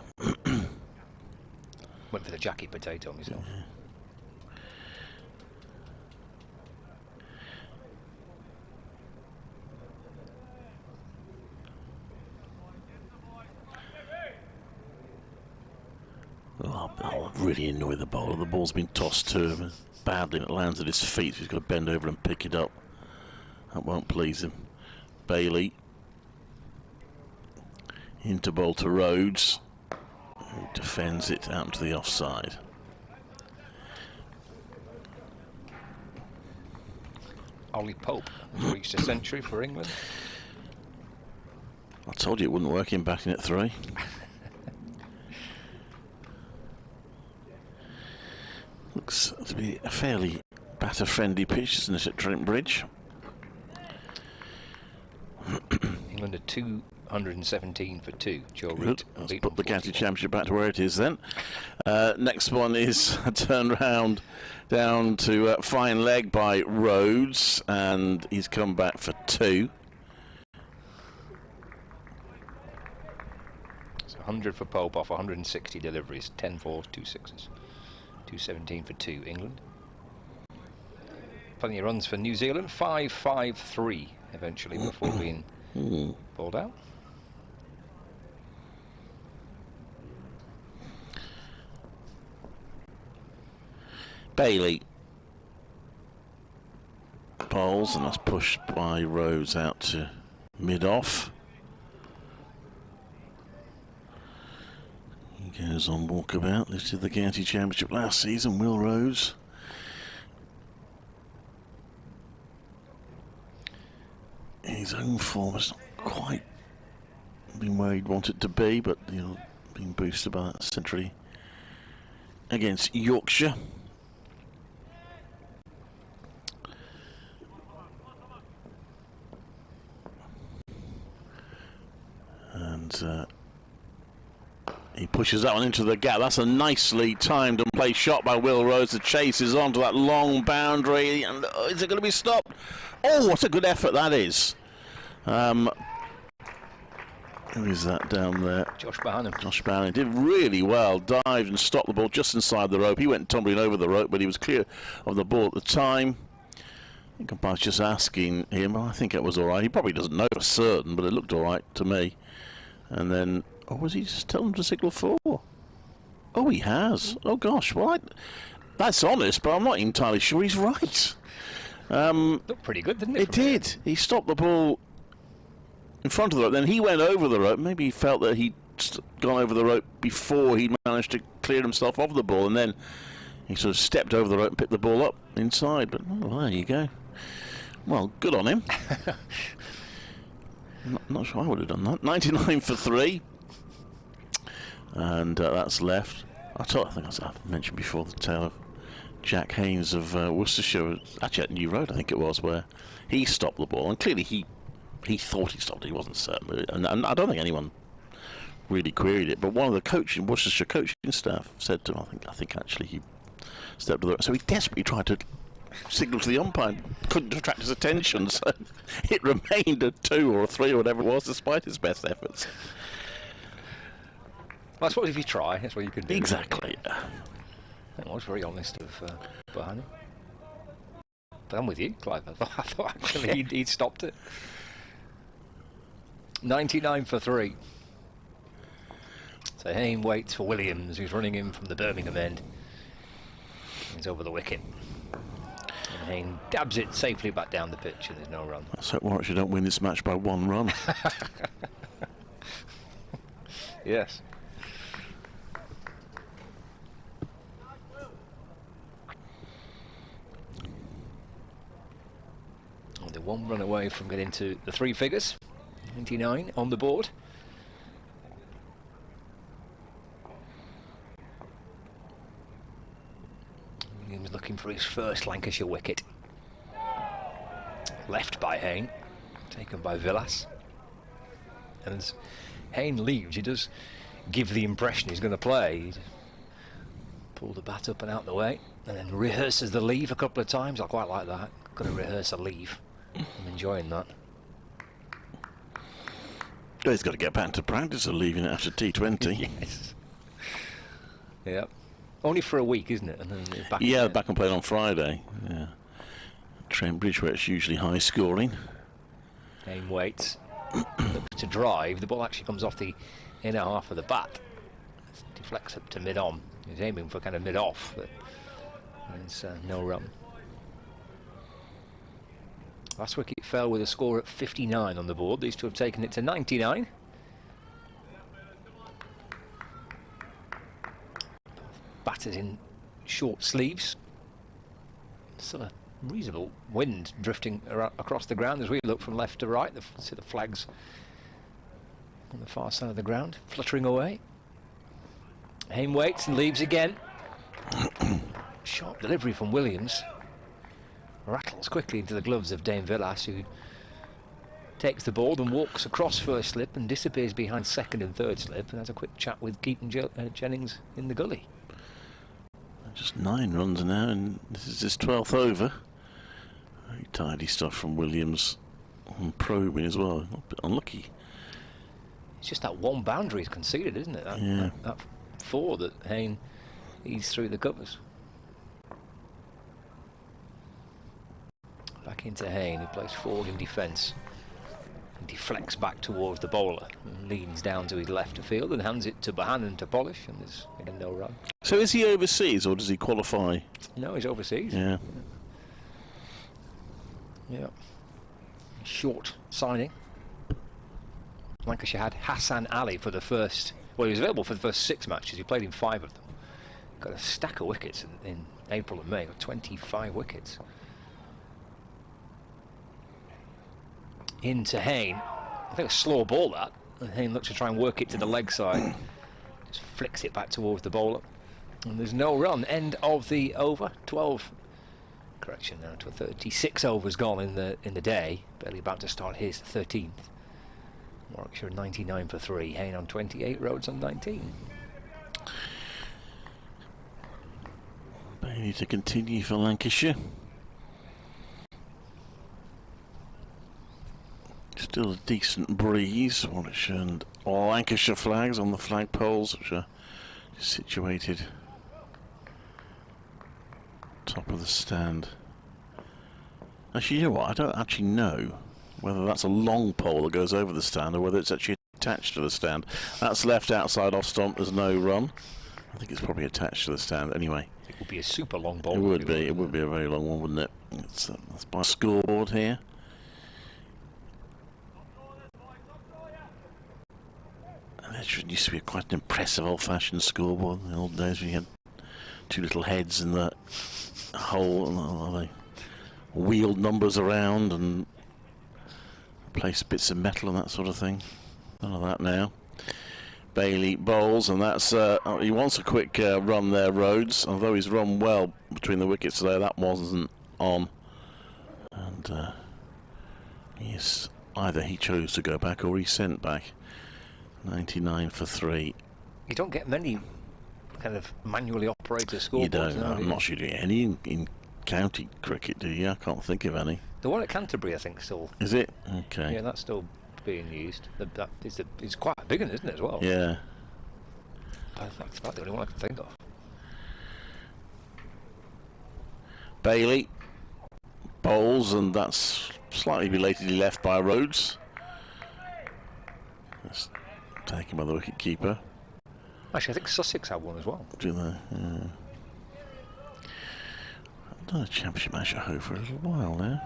Went for the Jackie potato myself. Yeah. Oh, that'll really annoy the bowler. The ball's been tossed to him badly and it lands at his feet, so he's got to bend over and pick it up. That won't please him. Bailey into bowl to Rhodes, who defends it out to the offside. Ollie Pope has reached a century for England. I told you it wouldn't work, him batting at 3. Looks to be a fairly batter-friendly pitch, isn't it, at Trent Bridge? England are 217 for 2. Joe Root. Let's put the county championship back to where it is then. Next one is a turn round down to fine leg by Rhodes, and he's come back for 2. It's 100 for Pope off 160 deliveries, 10 fours, 2 sixes. 217 for 2, England. Plenty of runs for New Zealand, 5-5-3 eventually before being bowled out. Bailey bowls, and that's pushed by Rhodes out to mid-off. He goes on walkabout, lifted the county championship last season, Will Rhodes. his own form has not quite been where he'd want it to be, but being boosted by that century against Yorkshire. And he pushes that one into the gap. That's a nicely timed and played shot by Will Rhodes. The chase is on to that long boundary. And is it going to be stopped? Oh, what a good effort that is. Who is that down there? Josh Barnum. Josh Barnum did really well. Dived and stopped the ball just inside the rope. He went tumbling over the rope, but he was clear of the ball at the time. I think I was just asking him. I think it was all right. He probably doesn't know for certain, but it looked all right to me. And then, was he just telling him to signal 4? Oh, he has. Oh, gosh. Well, that's honest, but I'm not entirely sure he's right. Looked pretty good, didn't it? It did. He stopped the ball in front of the rope. Then he went over the rope. Maybe he felt that he'd gone over the rope before he managed to clear himself off the ball. And then he sort of stepped over the rope and picked the ball up inside. But, well, there you go. Well, good on him. Not sure I would have done that. 99 for 3. And that's left. I think I've mentioned before the tale of Jack Haynes of Worcestershire. Actually at New Road, I think it was, where he stopped the ball. And clearly he thought he stopped it. He wasn't certain. And I don't think anyone really queried it. But one of the Worcestershire coaching staff said to him, I think actually he stepped to the... So he desperately tried to signal to the umpire, couldn't attract his attention, so it remained a 2 or a 3 or whatever it was, despite his best efforts. Well, I suppose if you try, that's what you can do. Exactly. I was very honest of Bahani. But I'm with you, Clive. I thought actually he'd stopped it. 99 for 3. So Hain waits for Williams, who's running in from the Birmingham end. He's over the wicket. And Hain dabs it safely back down the pitch, and there's no run. Let's hope Warwickshire don't win this match by 1 run. Yes. And they're 1 run away from getting to the 3 figures. 99 on the board. Williams looking for his first Lancashire wicket. Left by Hain, taken by Villas. And as Hain leaves, he does give the impression he's going to play. He'd pull the bat up and out the way, and then rehearses the leave a couple of times. I quite like that. Got to rehearse a leave. I'm enjoying that. Well, he's got to get back to practice of leaving it after T20. Yes. Yeah. Only for a week, isn't it? And then back back and playing on Friday. Yeah. Trent Bridge, where it's usually high scoring. Hain waits. Looks to drive. The ball actually comes off the inner half of the bat. It deflects up to mid-on. He's aiming for kind of mid-off, but it's no run. Last wicket fell with a score at 59 on the board. These two have taken it to 99. Batters in short sleeves. Still a reasonable wind drifting across the ground as we look from left to right. See the flags on the far side of the ground fluttering away. Hain waits and leaves again. Sharp delivery from Williams. Rattles quickly into the gloves of Dame Villas, who takes the ball and walks across first slip and disappears behind second and third slip and has a quick chat with Keaton Jennings in the gully. Just 9 runs now, and this is his 12th over. Very tidy stuff from Williams, and probing as well. A bit unlucky. It's just that one boundary he's conceded, isn't it? That 4 that Hain eased through the covers. Back into Hain, who plays forward in defence. And deflects back towards the bowler and leans down to his left of field and hands it to Bohannon to polish, and there's again no run. So is he overseas or does he qualify? No, he's overseas. Yeah. Yeah. Short signing. Lancashire had Hassan Ali for the first... Well, he was available for the first 6 matches. He played in 5 of them. Got a stack of wickets in April and May. Got 25 wickets. into Hain. I think a slow ball that. And Hain looks to try and work it to the leg side. Just flicks it back towards the bowler. And there's no run. End of the over. 12. Correction now to 36 overs gone in the day. Barely about to start his 13th. Warwickshire 99 for 3. Hain on 28. Rhodes on 19. Bailey to continue for Lancashire. Still a decent breeze. Warwickshire and Lancashire flags on the flag poles, which are situated top of the stand. Actually, you know what? I don't actually know whether that's a long pole that goes over the stand or whether it's actually attached to the stand. That's left outside off stump. There's no run. I think it's probably attached to the stand anyway. It would be a super long ball. It would be. It would be a very long one, wouldn't it? That's by scoreboard here. And it used to be quite an impressive old-fashioned scoreboard in the old days when you had two little heads in the hole and they wheeled numbers around and placed bits of metal and that sort of thing. None of that now. Bailey bowls, and that's he wants a quick run there, Rhodes. Although he's run well between the wickets today, that wasn't on. And yes, either he chose to go back or he sent back. 99 for 3. You don't get many kind of manually operated scoreboards. You don't. No, I'm not sure you do any in county cricket, do you? I can't think of any. The one at Canterbury, I think, still. Is it? Okay. Yeah, that's still being used. It's quite a big one, isn't it, as well? Yeah. That's about the only one I can think of. Bailey bowls, and that's slightly belatedly left by Rhodes. That's taken by the wicket keeper. Actually, I think Sussex had one as well. Do they? Yeah. I've done a championship match at home for a little while now.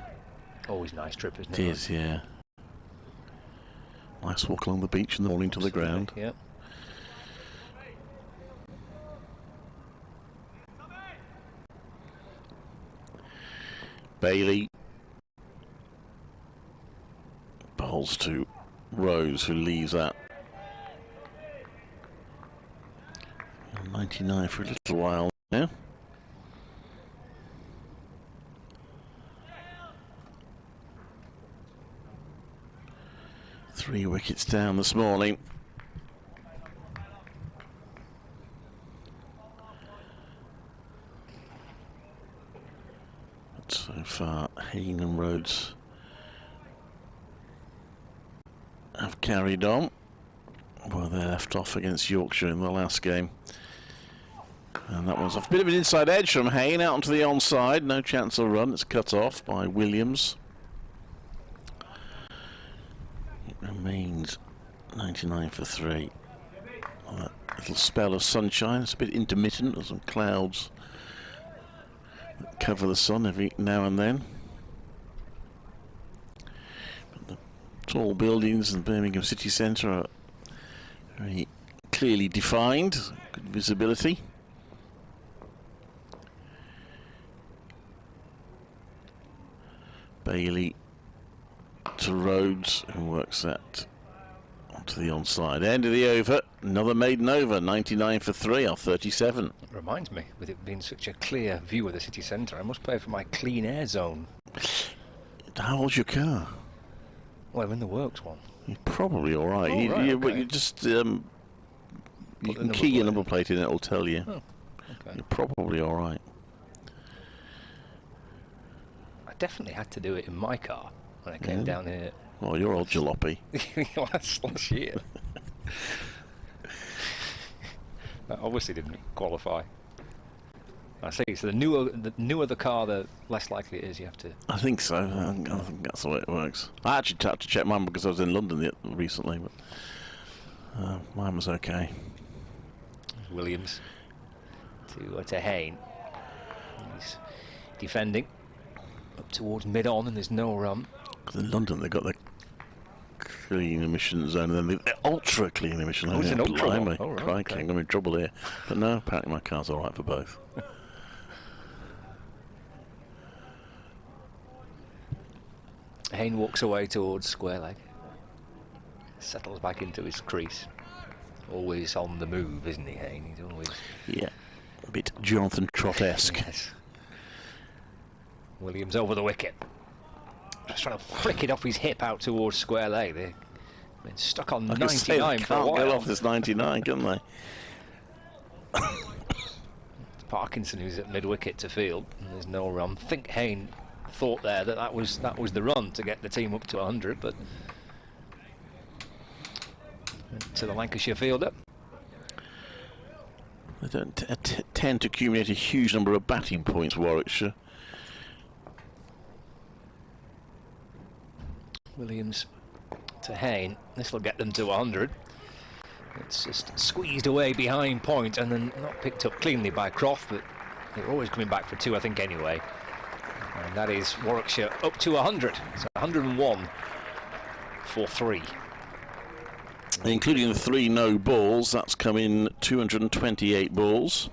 Always nice trip, isn't it? It is, yeah. Nice walk along the beach in the morning to the ground. Yeah. Bailey bowls to Rose, who leaves that 99 for a little while now. Three wickets down this morning. But so far, Hain and Rhodes have carried on where they left off against Yorkshire in the last game. And that was a bit of an inside edge from Hain out onto the onside. No chance of run. It's cut off by Williams. It remains 99 for 3. That little spell of sunshine. It's a bit intermittent. There's some clouds that cover the sun every now and then. But the tall buildings in Birmingham city centre are very clearly defined. Good visibility. Bailey to Rhodes, who works that onto the onside. End of the over. Another maiden over. 99 for 3 off 37. It reminds me, with it being such a clear view of the city centre, I must pay for my clean air zone. How old's your car? Well, I'm in the works one. You're probably all right. Okay. But you just you can key your number plate in, it'll tell you. Oh, okay. You're probably all right. I definitely had to do it in my car when I came down here. Well, you're old jalopy. last year. That obviously didn't qualify. I see. So the newer the car, the less likely it is you have to. I think so. I think that's the way it works. I actually had to check mine because I was in London recently, but mine was okay. Williams to Hain. He's defending up towards mid-on, and there's no run. Because in London they've got the clean emission zone and then the ultra clean emission zone. Oh, it's an ultra one. Right, Okay. I'm in trouble here. But no, apparently my car's all right for both. Hain walks away towards square leg. Settles back into his crease. Always on the move, isn't he, Hain? He's always... Yeah, a bit Jonathan Trott-esque. Yes. Williams over the wicket. Just trying to flick it off his hip out towards square leg. They've been stuck on 99 for a while. Can't get off this 99, can they? It's Parkinson who's at mid-wicket to field, and there's no run. I think Hain thought there that was the run to get the team up to 100, but to the Lancashire fielder. They don't tend to accumulate a huge number of batting points, Warwickshire. Williams to Hain. This will get them to 100. It's just squeezed away behind point and then not picked up cleanly by Croft, but they're always coming back for 2, I think, anyway. And that is Warwickshire up to 100. So 101 for 3. Including the 3 no balls, that's come in 228 balls.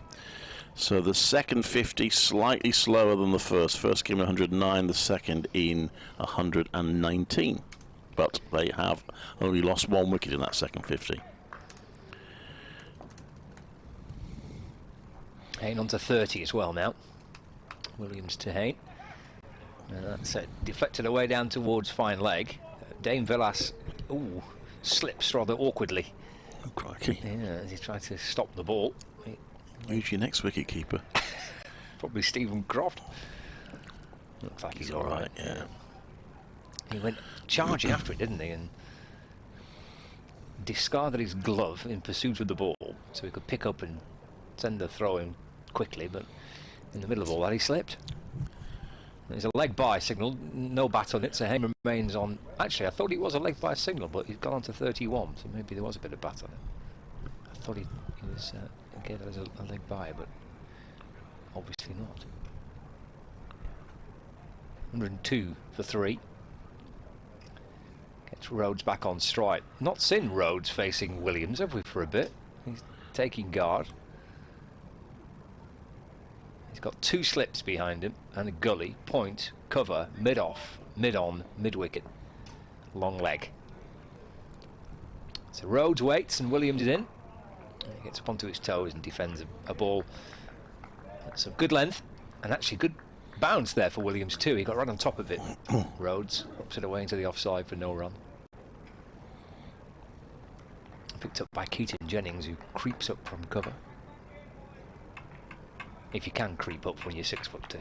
So the second 50 slightly slower than the first. First came in 109, the second in 119. But they have only lost 1 wicket in that second 50. Hain on to 30 as well now. Williams to Hain. And that's deflected away down towards fine leg. Dame Villas, ooh, slips rather awkwardly. Oh, crikey. Yeah, as he tried to stop the ball. Who's your next wicket keeper? Probably Stephen Croft. Looks like he's all right. Yeah. He went charging after it, didn't he? And discarded his glove in pursuit of the ball, so he could pick up and send the throw in quickly. But in the middle of all that, he slipped. There's a leg by signal, no bat on it, so Hain remains on. Actually, I thought it was a leg by signal, but he's gone on to 31, so maybe there was a bit of bat on it. I thought he was gave it as a leg by, but obviously not. 102 for 3. Gets Rhodes back on strike. Not seen Rhodes facing Williams, have we, for a bit? He's taking guard. He's got 2 slips behind him and a gully, point, cover, mid-off, mid-on, mid-wicket, long leg. So Rhodes waits and Williams is in. He gets up onto his toes and defends a ball that's of good length and actually good bounce there for Williams too. He got right on top of it. Rhodes ups it away into the offside for no run. Picked up by Keaton Jennings, who creeps up from cover. If you can creep up when you're 6'2".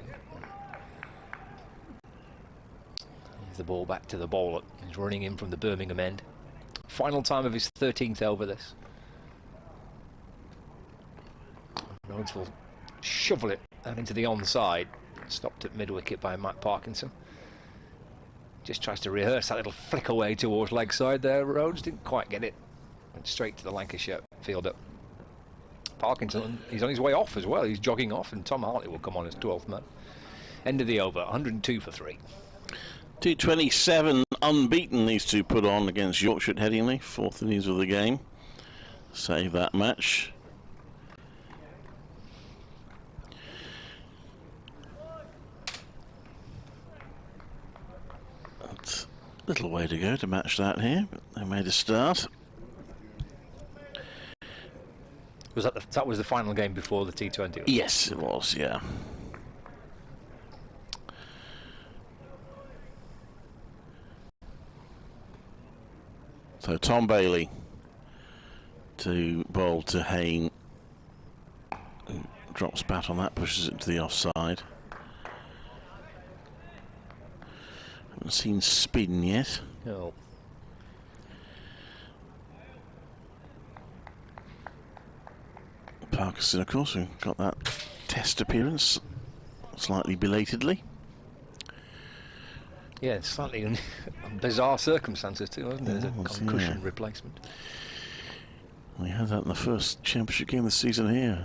Here's the ball back to the bowler. He's running in from the Birmingham end. Final time of his 13th over this. Rhodes will shovel it out into the onside. Stopped at mid-wicket by Matt Parkinson. Just tries to rehearse that little flick away towards leg side there. Rhodes didn't quite get it. Went straight to the Lancashire fielder. Parkinson, he's on his way off as well. He's jogging off, and Tom Hartley will come on as 12th man. End of the over, 102 for 3. 227 unbeaten these two put on against Yorkshire at Headingley. 4th innings of the game. Save that match. That's a little way to go to match that here, but they made a start. Was that was the final game before the T20? Yes, it was, yeah. So Tom Bailey to bowl to Hain, who drops bat on that, pushes it to the offside. Haven't seen spin yet. No. Parkinson, of course, who got that test appearance slightly belatedly. Yeah, slightly bizarre circumstances too, wasn't it? As a concussion replacement. We had that in the first championship game of the season here.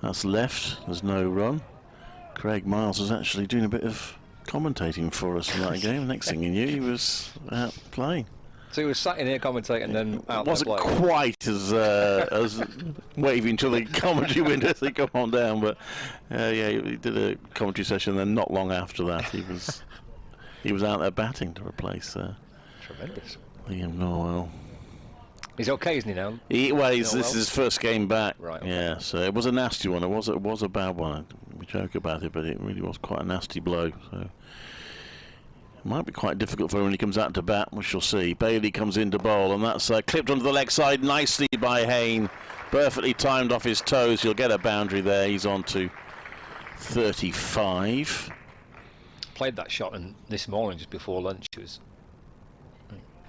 That's left. There's no run. Craig Miles was actually doing a bit of commentating for us in that game. Next thing you knew, he was out playing. So he was sat in here commentating and then out there wasn't playing. Quite as waving to the commentary window as they come on down, but yeah, he did a commentary session. Then not long after that, he was He was out there batting to replace Tremendous. Liam Norwell. He's okay, isn't he now? This is his first game back. Right. Okay. Yeah, so it was a nasty one. It was a bad one. We joke about it, but it really was quite a nasty blow. So it might be quite difficult for him when he comes out to bat. We shall see. Bailey comes in to bowl, and that's clipped onto the leg side nicely by Hain. Perfectly timed off his toes. You'll get a boundary there. He's on to 35. Played that shot this morning just before lunch.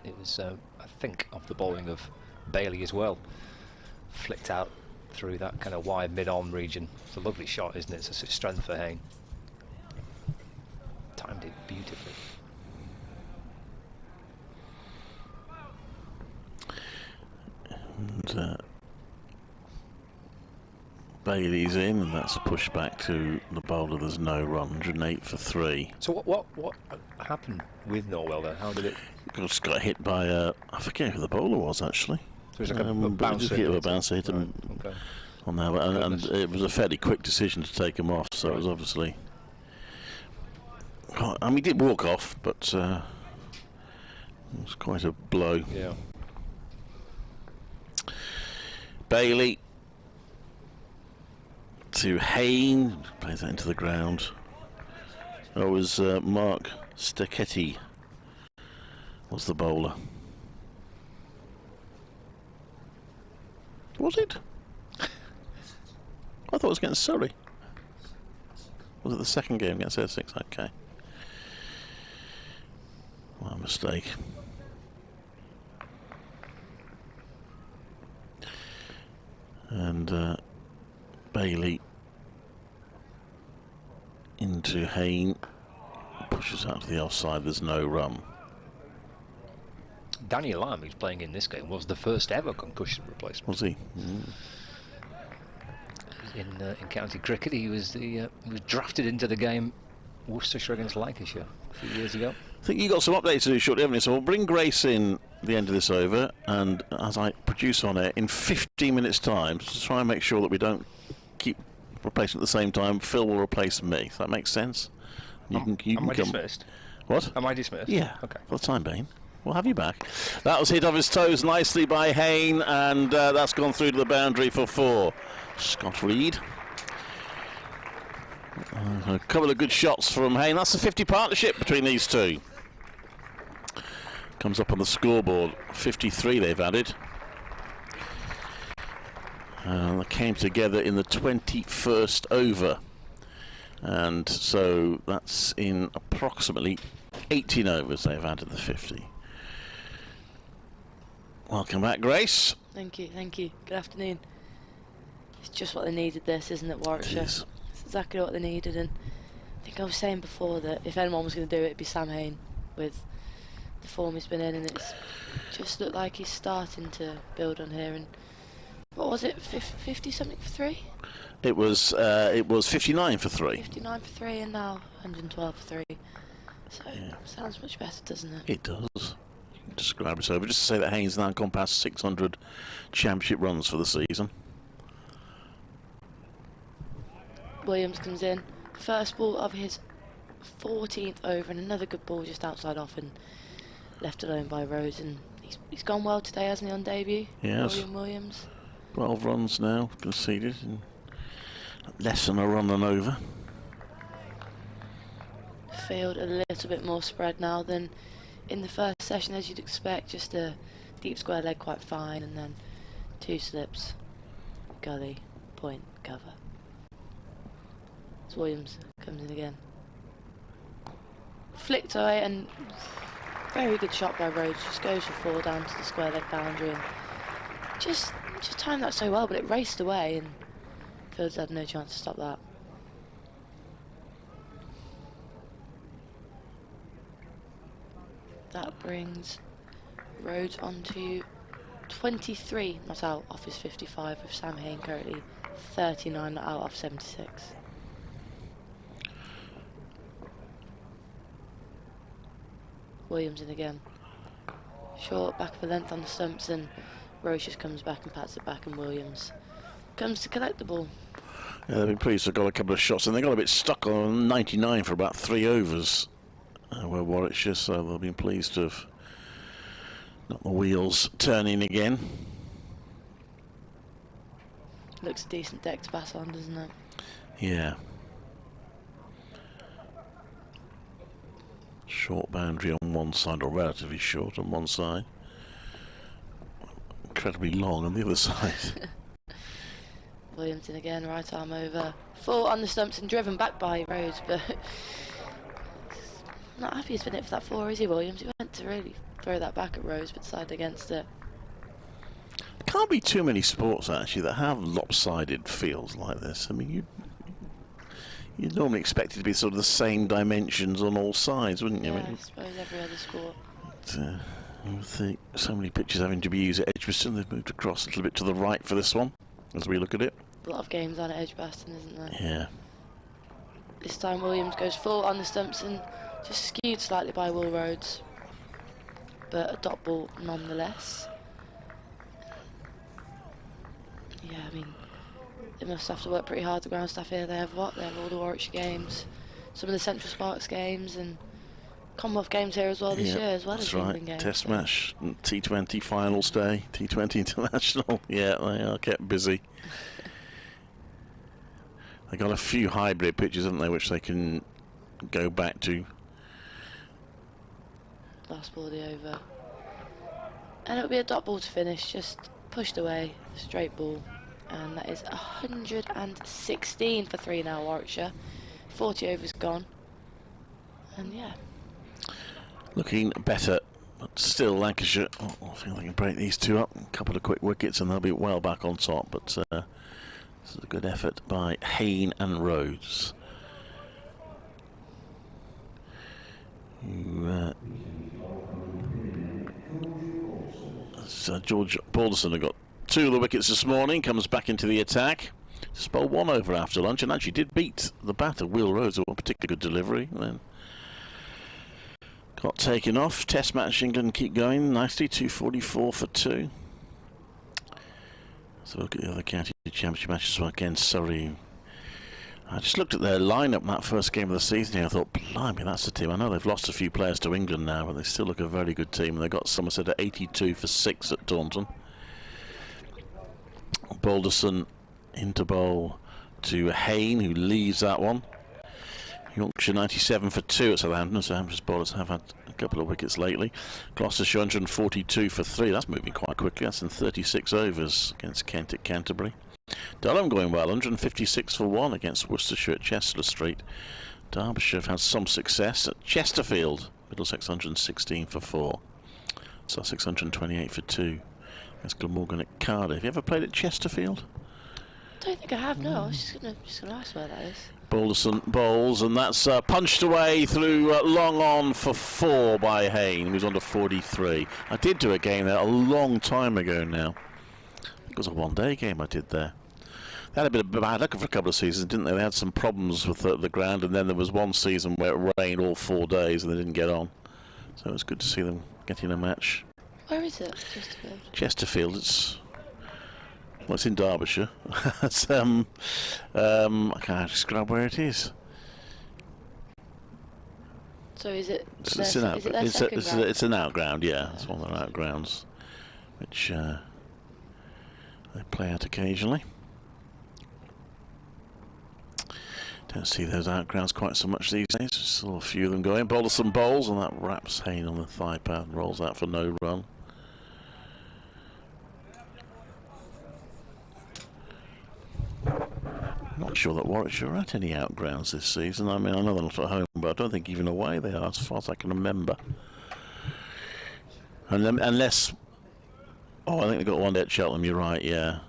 It was I think off the bowling of Bailey as well. Flicked out through that kind of wide mid-arm region. It's a lovely shot, isn't it? It's such strength for Hain. Timed it beautifully. And Bailey's in, and that's a push back to the bowler. There's no run. 108 for 3. So what happened with Norwell then? How did it? Just got hit by I forget who the bowler was actually. So it was like a bouncer. Hit a bouncer, hit him on there, and it was a fairly quick decision to take him off. So it was obviously. I mean, he did walk off, but it was quite a blow. Yeah. Bailey to Hain, plays that into the ground. That was Mark Stacchetti was the bowler. Was it? I thought it was against Surrey. Was it the second game against Essex? Okay. My mistake. And Bailey into Hain, pushes out to the offside. There's no run. Danny Lamb, who's playing in this game, was the first ever concussion replacement. Was he? In county cricket, he was drafted into the game, Worcestershire against Lancashire a few years ago. I think you got some updates to do shortly, haven't you? So we'll bring Grace in at the end of this over, and as I produce on air in 15 minutes' time, to try and make sure that we don't keep replacing at the same time. Phil will replace me. Does that make sense? Am I dismissed? What? Am I dismissed? Yeah. Okay. For the time being. We'll have you back. That was hit off his toes nicely by Hain, and that's gone through to the boundary for 4. Scott Reed. A couple of good shots from Hain. That's a 50 partnership between these two. Comes up on the scoreboard. 53 they've added. They came together in the 21st over. And so that's in approximately 18 overs they've added the 50. Welcome back, Grace. Thank you, thank you. Good afternoon. It's just what they needed, this, isn't it, Warwickshire? It is. It's exactly what they needed, and I think I was saying before that if anyone was going to do it, it'd be Sam Hain with the form he's been in, and it's just looked like he's starting to build on here. And what was it, 50 something for 3? It was 59 for 3. 59 for 3, and now 112 for 3. So yeah. Sounds much better, doesn't it? It does. You can describe it over. Just to say that Hain's now gone past 600 championship runs for the season. Williams comes in, first ball of his 14th over, and another good ball just outside off and left alone by Rhodes, and he's gone well today, hasn't he, on debut? Yes. Williams. 12 runs now conceded, and less than a run than over. Field a little bit more spread now than in the first session, as you'd expect. Just a deep square leg, quite fine, and then 2 slips, gully, point, cover. As Williams comes in again. Flicked away, and very good shot by Rhodes. Just goes for 4 down to the square leg boundary, and just timed that so well, but it raced away, and Fields had no chance to stop that. That brings Rhodes on to 23 not out off his 55, with Sam Hain currently 39 not out off 76. Williams in again. Short back of a length on the stumps, and Rhodes just comes back and pats it back, and Williams comes to collect the ball. Yeah, they've been pleased to have got a couple of shots, and they got a bit stuck on 99 for about 3 overs. were Warwickshire, so they'll be pleased to have not the wheels turning again. Looks a decent deck to pass on, doesn't it? Yeah. Short boundary on one side, or relatively short on one side. Incredibly long on the other side. Williamson again, right arm over. Full on the stumps and driven back by Rhodes, but not happy he's been hit for that 4, is he, Williams? He went to really throw that back at Rhodes, but decided against it. Can't be too many sports actually that have lopsided fields like this. I mean, you'd normally expect it to be sort of the same dimensions on all sides, wouldn't you? Yeah, I suppose every other sport. But, with so many pitches having to be used at Edgbaston, they've moved across a little bit to the right for this one, as we look at it. A lot of games on at Edgbaston, isn't there? Yeah. This time Williams goes full on the stumps and just skewed slightly by Will Rhodes, but a dot ball nonetheless. Yeah, I mean, they must have to work pretty hard, the ground staff here. They have what? They have all the Warwickshire games, some of the Central Sparks games, and Commonwealth games here as well this year, as well as the England games. Test match, T20 finals day, T20 international. Yeah, they are kept busy. They got a few hybrid pitches, haven't they, which they can go back to. Last ball of the over, and it'll be a dot ball to finish, just pushed away, straight ball, and that is 116 for 3 now, Warwickshire. 40 overs gone, and yeah, looking better, but still Lancashire. I think they can break these two up. A couple of quick wickets, and they'll be well back on top. But this is a good effort by Hain and Rhodes. George Balderson have got 2 of the wickets this morning, comes back into the attack. Just bowled 1 over after lunch and actually did beat the batter, Will Rhodes, with a particularly good delivery. And then got taken off. Test match England keep going nicely, 244 for 2. So look at the other county championship matches against Surrey. I just looked at their lineup in that first game of the season here. I thought, blimey, that's the team. I know they've lost a few players to England now, but they still look a very good team. They've got Somerset at 82 for 6 at Taunton. Balderson into bowl to Hain, who leaves that one. Yorkshire 97 for 2 at Southampton. Southampton's bowlers have had a couple of wickets lately. Gloucestershire 142 for 3. That's moving quite quickly. That's in 36 overs against Kent at Canterbury. Durham going well, 156 for 1 against Worcestershire at Chester Street. Derbyshire have had some success at Chesterfield. Middlesex 116 for 4. Sussex 128 for 2. Against Glamorgan at Cardiff. Have you ever played at Chesterfield? I don't think I have, no. I was just gonna ask where that is. Balderson bowls, and that's punched away through long on for 4 by Hain, who's on to 43. I did do a game there a long time ago now. It was a one-day game I did there. They had a bit of bad luck for a couple of seasons, didn't they? They had some problems with the ground, and then there was one season where it rained all 4 days and they didn't get on. So it was good to see them getting a match. Where is it? Chesterfield? Chesterfield, it's in Derbyshire. It's, I can't describe where it is. So is it? It's their second ground? It's an outground, yeah. It's one of their outgrounds, which they play at occasionally. Don't see those outgrounds quite so much these days. Still a few of them going. Balderson bowls, and that wraps Hain on the thigh pad and rolls out for no run. Not sure that Warwickshire are at any outgrounds this season. I mean, I know they're not at home, but I don't think even away they are, as far as I can remember. Unless, I think they've got one day at Cheltenham. You're right, yeah.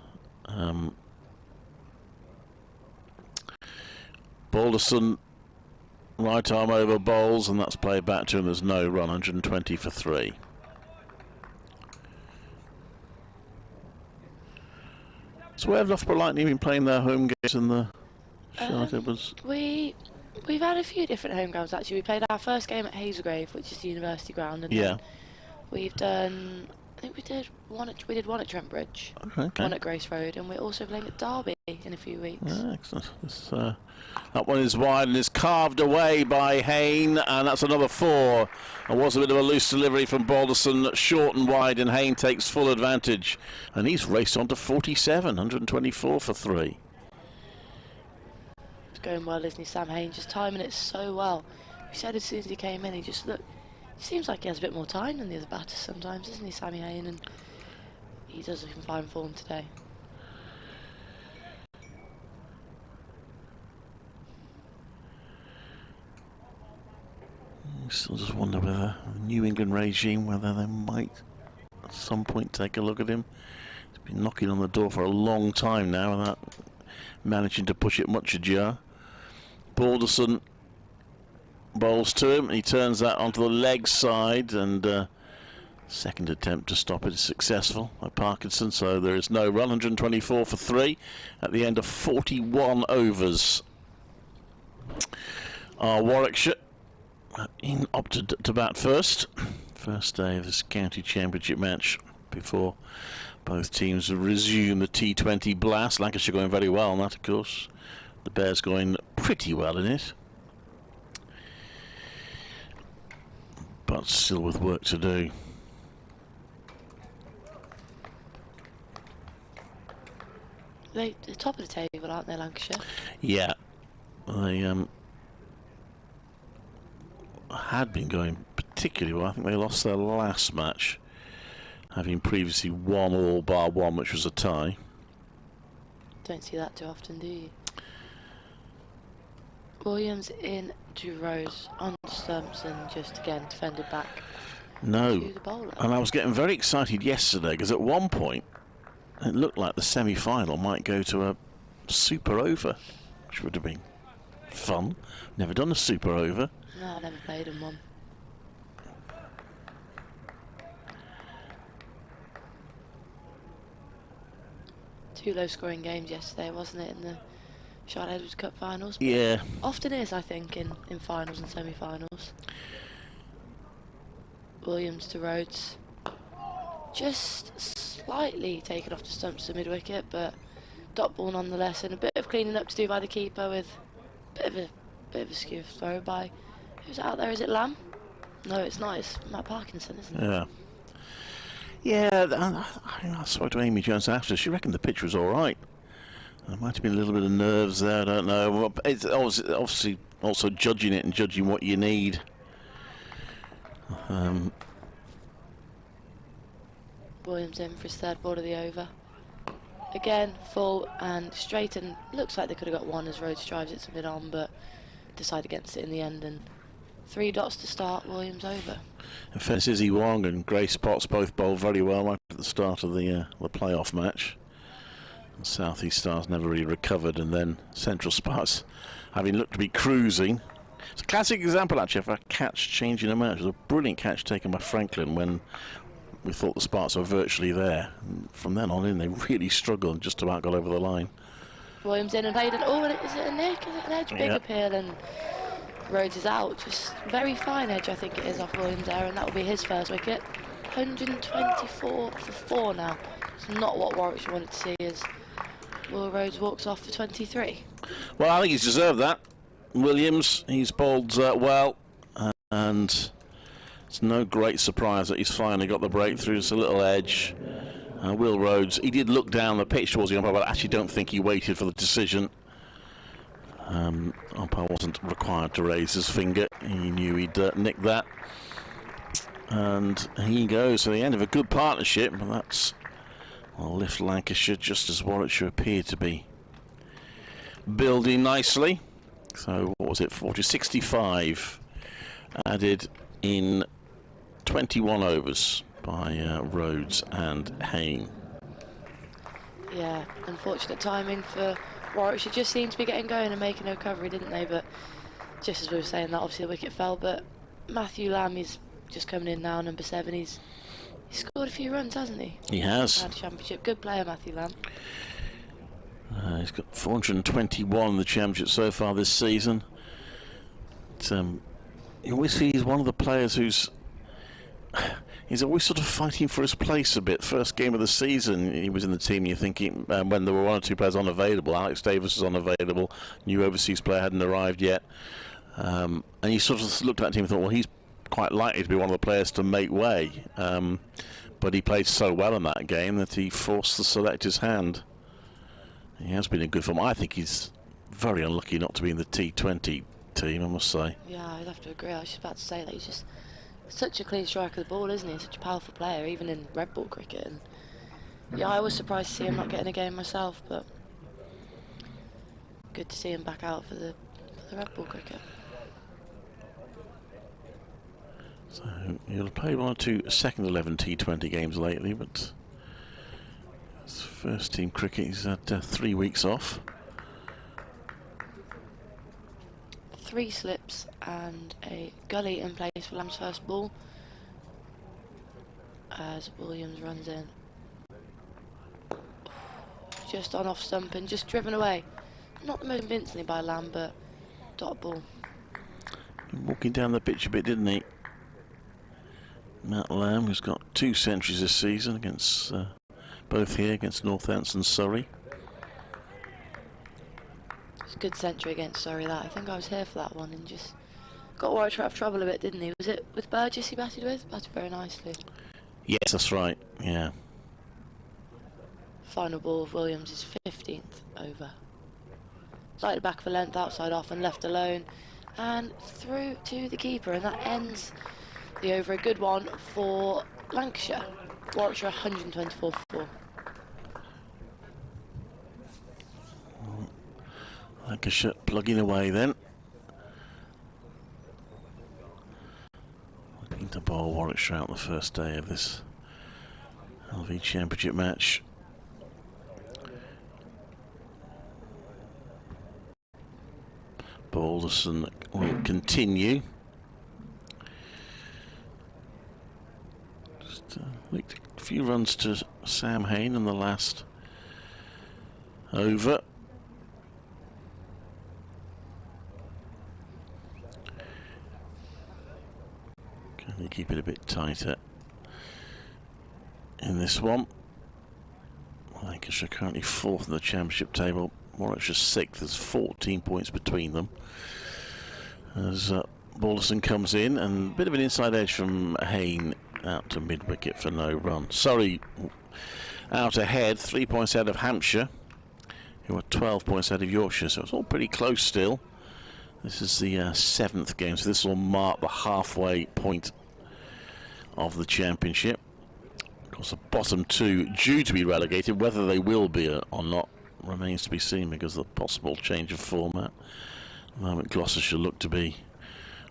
Balderson, right arm over bowls, and that's played back to him. There's no run. 120 for 3. So where have Loughborough Lightning been playing their home games in the Charlotte? We've had a few different home grounds actually. We played our first game at Hazelgrave, which is the university ground, and then we've done think we did one at Trent Bridge, Okay. one at Grace Road, and we're also playing at Derby in a few weeks. Excellent. That one is wide and is carved away by Hain, and that's another 4. It was a bit of a loose delivery from Balderson, short and wide, and Hain takes full advantage. And he's raced on to 47, 124 for 3. It's going well, isn't he, Sam Hain? Just timing it so well. We said as soon as he came in, he just looked. Seems like he has a bit more time than the other batters sometimes, doesn't he, Sammy Hain? And he does look in fine form today. I still just wonder whether the New England regime, whether they might at some point take a look at him. He's been knocking on the door for a long time now without managing to push it much ajar. Balderson bowls to him, and he turns that onto the leg side, and second attempt to stop it is successful by Parkinson, so there is no run. 124 for 3 at the end of 41 overs. Warwickshire opted to bat first day of this county championship match before both teams resume the T20 blast. Lancashire going very well on that, of course. The Bears going pretty well in it, but still with work to do. They're top of the table, aren't they, Lancashire? Yeah, they had been going particularly well. I think they lost their last match, having previously won all bar one, which was a tie. Don't see that too often, do you? Williams in to Rhodes on stumps and just again defended back. No, to the bowler. And I was getting very excited yesterday because at one point it looked like the semi-final might go to a super over, which would have been fun. Never done a super over. No, I've never played in one. Two low-scoring games yesterday, wasn't it, in the Charlotte Edwards Cup finals? Yeah. Often is, I think, in finals and semi-finals. Williams to Rhodes. Just slightly taken off the stumps to mid-wicket, but dot ball nonetheless, and a bit of cleaning up to do by the keeper with a bit of a skew throw by. Who's out there? Is it Lamb? No, it's not. It's Matt Parkinson, isn't it? Yeah. Yeah, I spoke to Amy Jones after. She reckoned the pitch was all right. There might have been a little bit of nerves there, I don't know. It's obviously also judging it and judging what you need. Williams in for his third ball of the over. Again, full and straight, and looks like they could have got one as Rhodes drives it to mid-on, but decide against it in the end, and 3 dots to start, Williams over. In fairness, Izzy Wong and Grace Potts both bowled very well right at the start of the playoff match. The South East Stars never really recovered, and then Central Sparks, having looked to be cruising. It's a classic example, actually, of a catch changing a match. It was a brilliant catch taken by Franklin when we thought the Sparks were virtually there. And from then on in, they really struggled and just about got over the line. Williams in and played it. Oh, is it a nick? Is it an edge? Big appeal, and Rhodes is out. Just very fine edge, I think it is, off Williams there, and that will be his first wicket. 124 for 4 now. It's not what Warwickshire wanted to see, as Will Rhodes walks off for 23. Well, I think he's deserved that. Williams, he's bowled well, and it's no great surprise that he's finally got the breakthrough. It's a little edge. Will Rhodes, he did look down the pitch towards the umpire, but I actually don't think he waited for the decision. Umpire wasn't required to raise his finger. He knew he'd nick that. And he goes to the end of a good partnership, but that's will lift Lancashire just as Warwickshire appeared to be building nicely. So what was it, 65 added in 21 overs by Rhodes and Hain. Yeah, unfortunate timing for Warwickshire. Just seemed to be getting going and making no recovery, didn't they? But just as we were saying that, obviously the wicket fell. But Matthew Lamb is just coming in now, number 7. He's scored a few runs, hasn't he? He has. Championship. Good player, Matthew Lamb. He's got 421 in the championship so far this season. You always see he's one of the players who's he's always sort of fighting for his place a bit. First game of the season, he was in the team. You're thinking when there were one or two players unavailable. Alex Davis was unavailable. New overseas player hadn't arrived yet. And you sort of looked at that team and thought, well, he's quite likely to be one of the players to make way. But he played so well in that game that he forced the selector's hand. He has been in good form. I think he's very unlucky not to be in the T20 team, I must say. Yeah, I'd have to agree. I was just about to say that he's just such a clean striker of the ball, isn't he? Such a powerful player, even in red ball cricket. And yeah, I was surprised to see him not getting a game myself, but good to see him back out for the red ball cricket. So he'll play one or two second 11 T20 games lately, but his first team cricket, he's had 3 weeks off. 3 slips and a gully in place for Lamb's first ball as Williams runs in. Just on off stump and just driven away. Not the most convincingly by Lamb, but dot ball. Walking down the pitch a bit, didn't he? Matt Lamb, who's got 2 centuries this season against both here against Northants and Surrey. It's a good century against Surrey, that. I think I was here for that one and just got Warwickshire out of trouble a bit, didn't he? Was it with Burgess he batted with? Batted very nicely. Yes, that's right, yeah. Final ball of Williams is 15th over. Slightly back of a length, outside off and left alone. And through to the keeper, and that ends the over. A good one for Lancashire. Warwickshire 124 for 4. Lancashire plugging away then. Looking to bowl Warwickshire out the first day of this LV Championship match. Balderson will continue. Just leaked a few runs to Sam Hain in the last over. Can they keep it a bit tighter in this one? Lancashire currently 4th in the championship table. Warwickshire 6th. There's 14 points between them. As Balderson comes in, and a bit of an inside edge from Hain out to mid-wicket for no run. Surrey out ahead, 3 points ahead of Hampshire, who are 12 points ahead of Yorkshire, so it's all pretty close still. This is the 7th game, so this will mark the halfway point of the championship. Of course, the bottom 2 due to be relegated. Whether they will be or not remains to be seen because of the possible change of format. At the moment, Gloucestershire look to be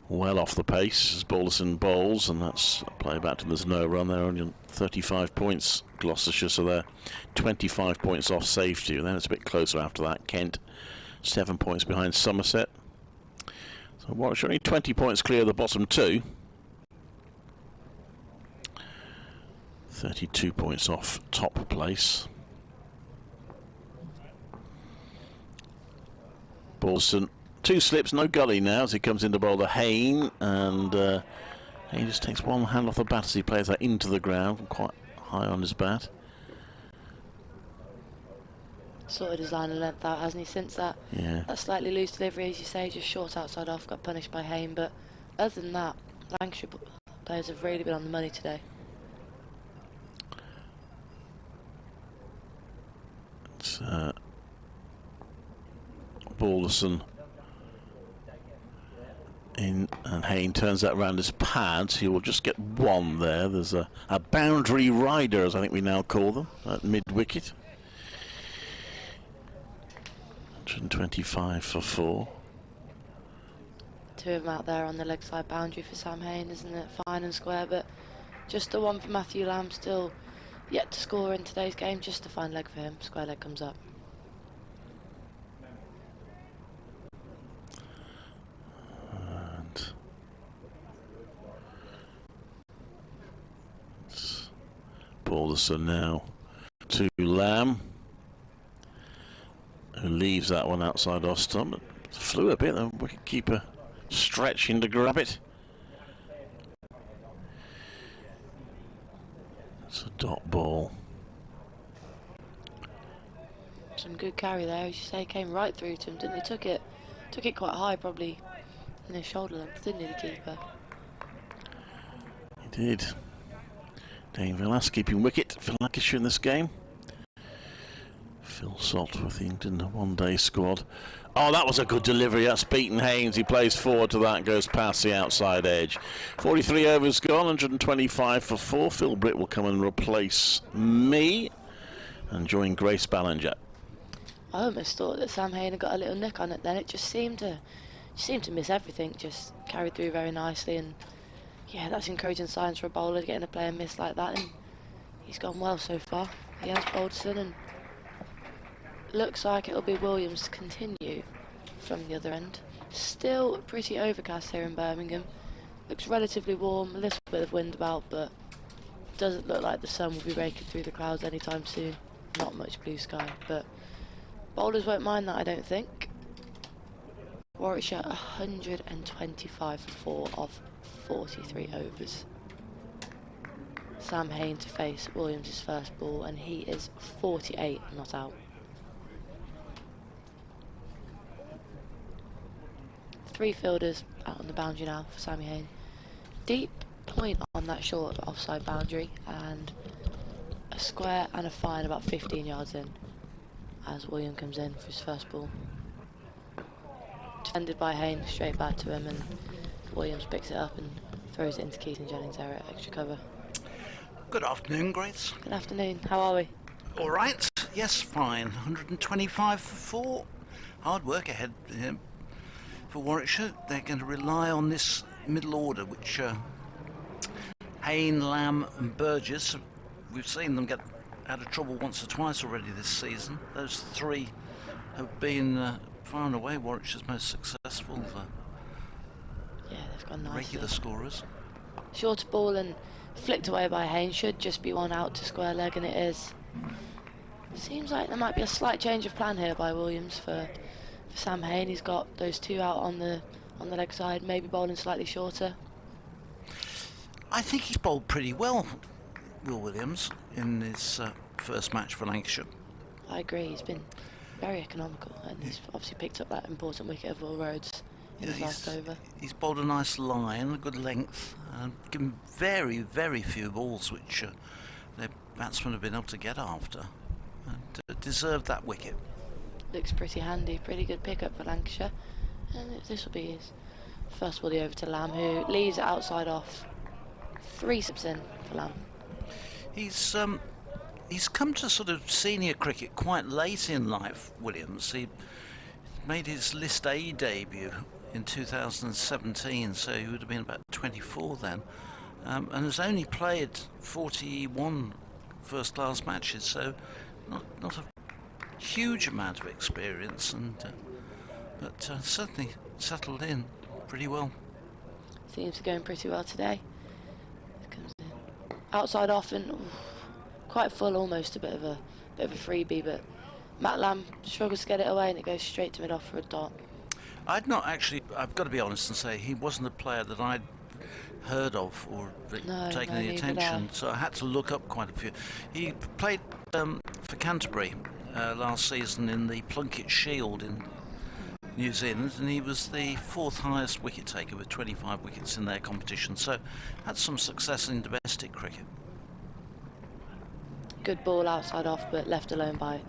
well off the pace as Balderson bowls, and that's a play back to there's no run. They're only on 35 points, Gloucestershire, so they're 25 points off safety. And then it's a bit closer after that. Kent 7 points behind Somerset. So Warwickshire only 20 points clear of the bottom 2. 32 points off top place. Balderson, 2 slips, no gully now as he comes into bowl the Hain, and Hain just takes one hand off the bat as he plays that into the ground, quite high on his bat. Sorted his line and length out, hasn't he, since that? Yeah. That slightly loose delivery, as you say, just short outside off, got punished by Hain, but other than that, Lancashire players have really been on the money today. It's Balderson in, and Hain turns that round his pads. He will just get one there. There's a boundary rider, as I think we now call them, at mid-wicket. 125 for 4. 2 of them out there on the leg side boundary for Sam Hain, isn't it? Fine and square, but just the one for Matthew Lamb, still yet to score in today's game. Just a fine leg for him. Square leg comes up. Balderson now to Lamb, who leaves that one outside off stump. Flew a bit, the wicketkeeper stretching to grab it. It's a dot ball. Some good carry there, as you say, came right through to him, didn't he? Took it quite high, probably in his shoulder length, didn't he, the keeper? He did. Dane Villas keeping wicket for Lancashire in this game. Phil Salt with the England one-day squad. Oh, that was a good delivery. That's beaten Haynes. He plays forward to that, goes past the outside edge. 43 overs gone, 125 for 4. Phil Britt will come and replace me and join Grace Ballinger. I almost thought that Sam Hain had got a little nick on it then. It just seemed to miss everything, just carried through very nicely, and yeah, that's encouraging signs for a bowler, getting a player miss like that, and he's gone well so far. He has Balderson, and looks like it'll be Williams to continue from the other end. Still pretty overcast here in Birmingham. Looks relatively warm, a little bit of wind about, but doesn't look like the sun will be breaking through the clouds anytime soon. Not much blue sky, but bowlers won't mind that, I don't think. Warwickshire 125 for 4 of 43 overs. Sam Hain to face Williams' first ball, and he is 48 not out. 3 fielders out on the boundary now for Sammy Hain. Deep point on that short offside boundary, and a square and a fine about 15 yards in as William comes in for his first ball. Defended by Hain, straight back to him, and Williams picks it up and throws it into Keaton Jennings there at extra cover. Good afternoon, Grace. Good afternoon, how are we? All right, yes, fine. 125 for 4. Hard work ahead here for Warwickshire. They're going to rely on this middle order, which Hain, Lamb and Burgess, we've seen them get out of trouble once or twice already this season. Those 3 have been far and away Warwickshire's most successful yeah, they've gone nicely. Regular scorers. Shorter ball and flicked away by Hain, should just be one out to square leg, and it is. Seems like there might be a slight change of plan here by Williams for Sam Hain. He's got those 2 out on the leg side, maybe bowling slightly shorter. I think he's bowled pretty well, Will Williams, in his first match for Lancashire. I agree, he's been very economical, and he's obviously picked up that important wicket of Will Rhodes in his last over. He's bowled a nice line, a good length, and given very, very few balls which their batsmen have been able to get after, and deserved that wicket. Looks pretty handy, pretty good pickup for Lancashire, and this will be his first volley over to Lamb, who leaves it outside off. 3 sips in for Lamb. He's come to sort of senior cricket quite late in life, Williams. He made his List A debut in 2017, so he would have been about 24 then, and has only played 41 first-class matches, so not a huge amount of experience, and but certainly settled in pretty well. Seems to be going pretty well today. Comes in. Outside off and quite full, almost a bit of a freebie, but Matt Lamb struggles to get it away, and it goes straight to mid-off for a dot. I've got to be honest and say he wasn't a player that I'd heard of or taken any attention, so I had to look up quite a few. He played for Canterbury last season in the Plunket Shield in New Zealand, and he was the 4th highest wicket taker with 25 wickets in their competition, so had some success in domestic cricket. Good ball outside off, but left alone by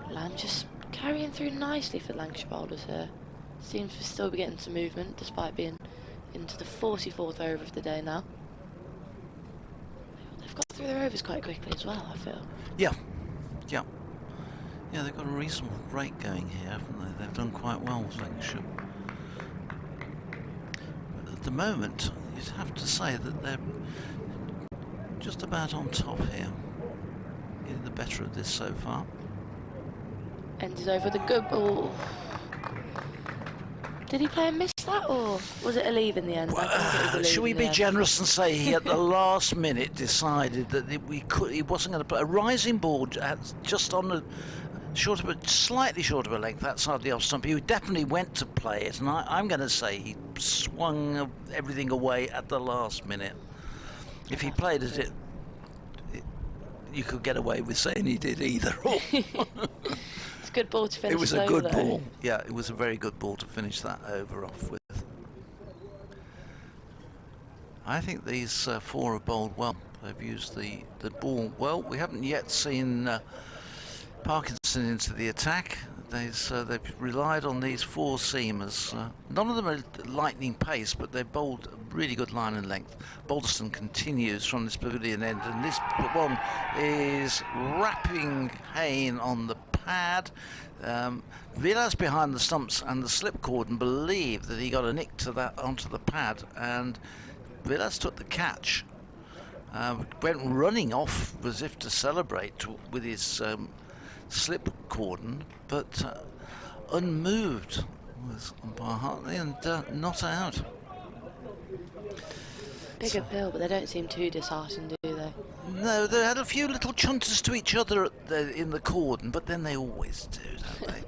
Lamb, just carrying through nicely for Lancashire bowlers here. Seems to still be getting some movement despite being into the 44th over of the day now. They've got through their overs quite quickly as well, I feel. Yeah, they've got a reasonable rate going here, haven't they? They've done quite well with Lancashire. But at the moment, you'd have to say that they're just about on top here. Getting the better of this so far. Ended over the good ball. Did he play and miss that, or was it a leave in the end? Should we be generous and say he at the last minute decided that he wasn't going to play a rising ball just on the slightly short of a length outside the off stump? He definitely went to play it, and I'm going to say he swung everything away at the last minute. If he played it you could get away with saying he did either. It's a good ball to finish. It was a over, good though. ball. Yeah, it was a very good ball to finish that over off with. I think these four have bowled well. They've used the ball well. We haven't yet seen Parkinson into the attack. They've relied on these four seamers. None of them are lightning pace, but they've bowled a really good line and length. Balderston continues from this pavilion end, and this one is wrapping Hain on the pad. Villas behind the stumps and the slip cordon believe that he got a nick to that onto the pad, and Villas took the catch. Went running off as if to celebrate with his slip cordon, but unmoved was umpire Hartley and not out. Big appeal, but they don't seem too disheartened, do they? No, they had a few little chunters to each other in the cordon, but then they always do, don't they?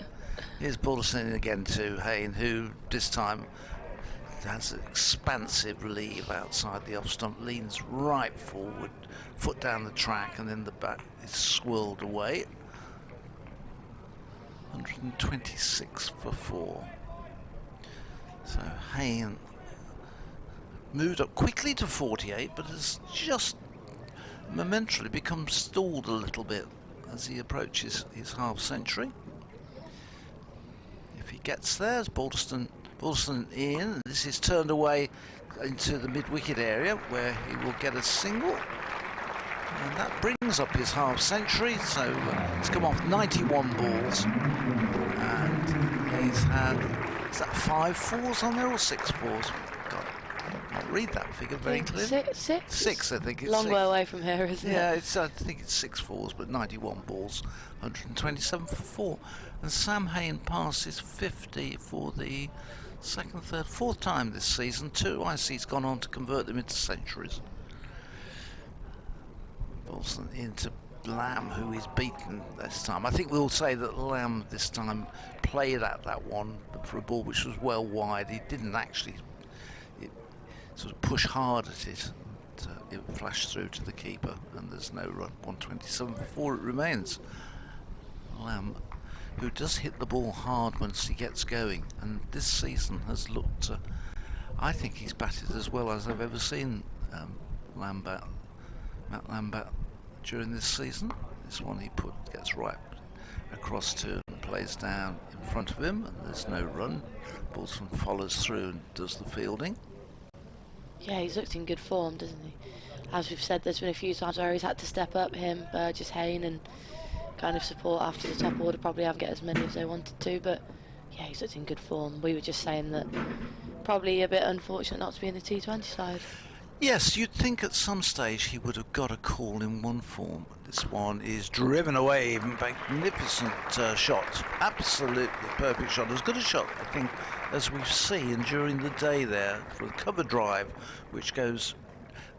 Here's Balderston again to Hain, who this time has an expansive leave outside the off stump, leans right forward, foot down the track, and then the bat is swirled away. 126 for 4. So Hain moved up quickly to 48, but has just momentarily become stalled a little bit as he approaches his half century. If he gets there, as Balderston in, this is turned away into the mid-wicket area where he will get a single, and that brings up his half century. So he's come off 91 balls, and he's had, is that 5 fours on there or 6 fours? God, I can't read that figure very clearly. Six, I think it's long 6. way away from here, isn't it? Yeah, I think it's 6 fours, but 91 balls, 127 for 4. And Sam Hain passes 50 for the second, third, fourth time this season. 2 IC's gone on to convert them into centuries. Balderston into Lamb, who is beaten this time. I think we'll say that Lamb this time played at that one, but for a ball which was well wide. He didn't actually sort of push hard at it. It flashed through to the keeper, and there's no run. 127 for 4 it remains. Lamb, who does hit the ball hard once he gets going, and this season has looked, I think he's batted as well as I've ever seen Matt Lambat during this season. This one he gets right across to and plays down in front of him, and there's no run. Balderston follows through and does the fielding. Yeah, he's looked in good form, doesn't he? As we've said, there's been a few times where he's had to step up, him, Burgess, Hain, and kind of support after the top order probably haven't get as many as they wanted to, but yeah, he's looked in good form. We were just saying that probably a bit unfortunate not to be in the T20 side. Yes, you'd think at some stage he would have got a call in one form. This one is driven away, magnificent shot, absolutely perfect shot, as good a shot I think as we've seen during the day there for the cover drive, which goes,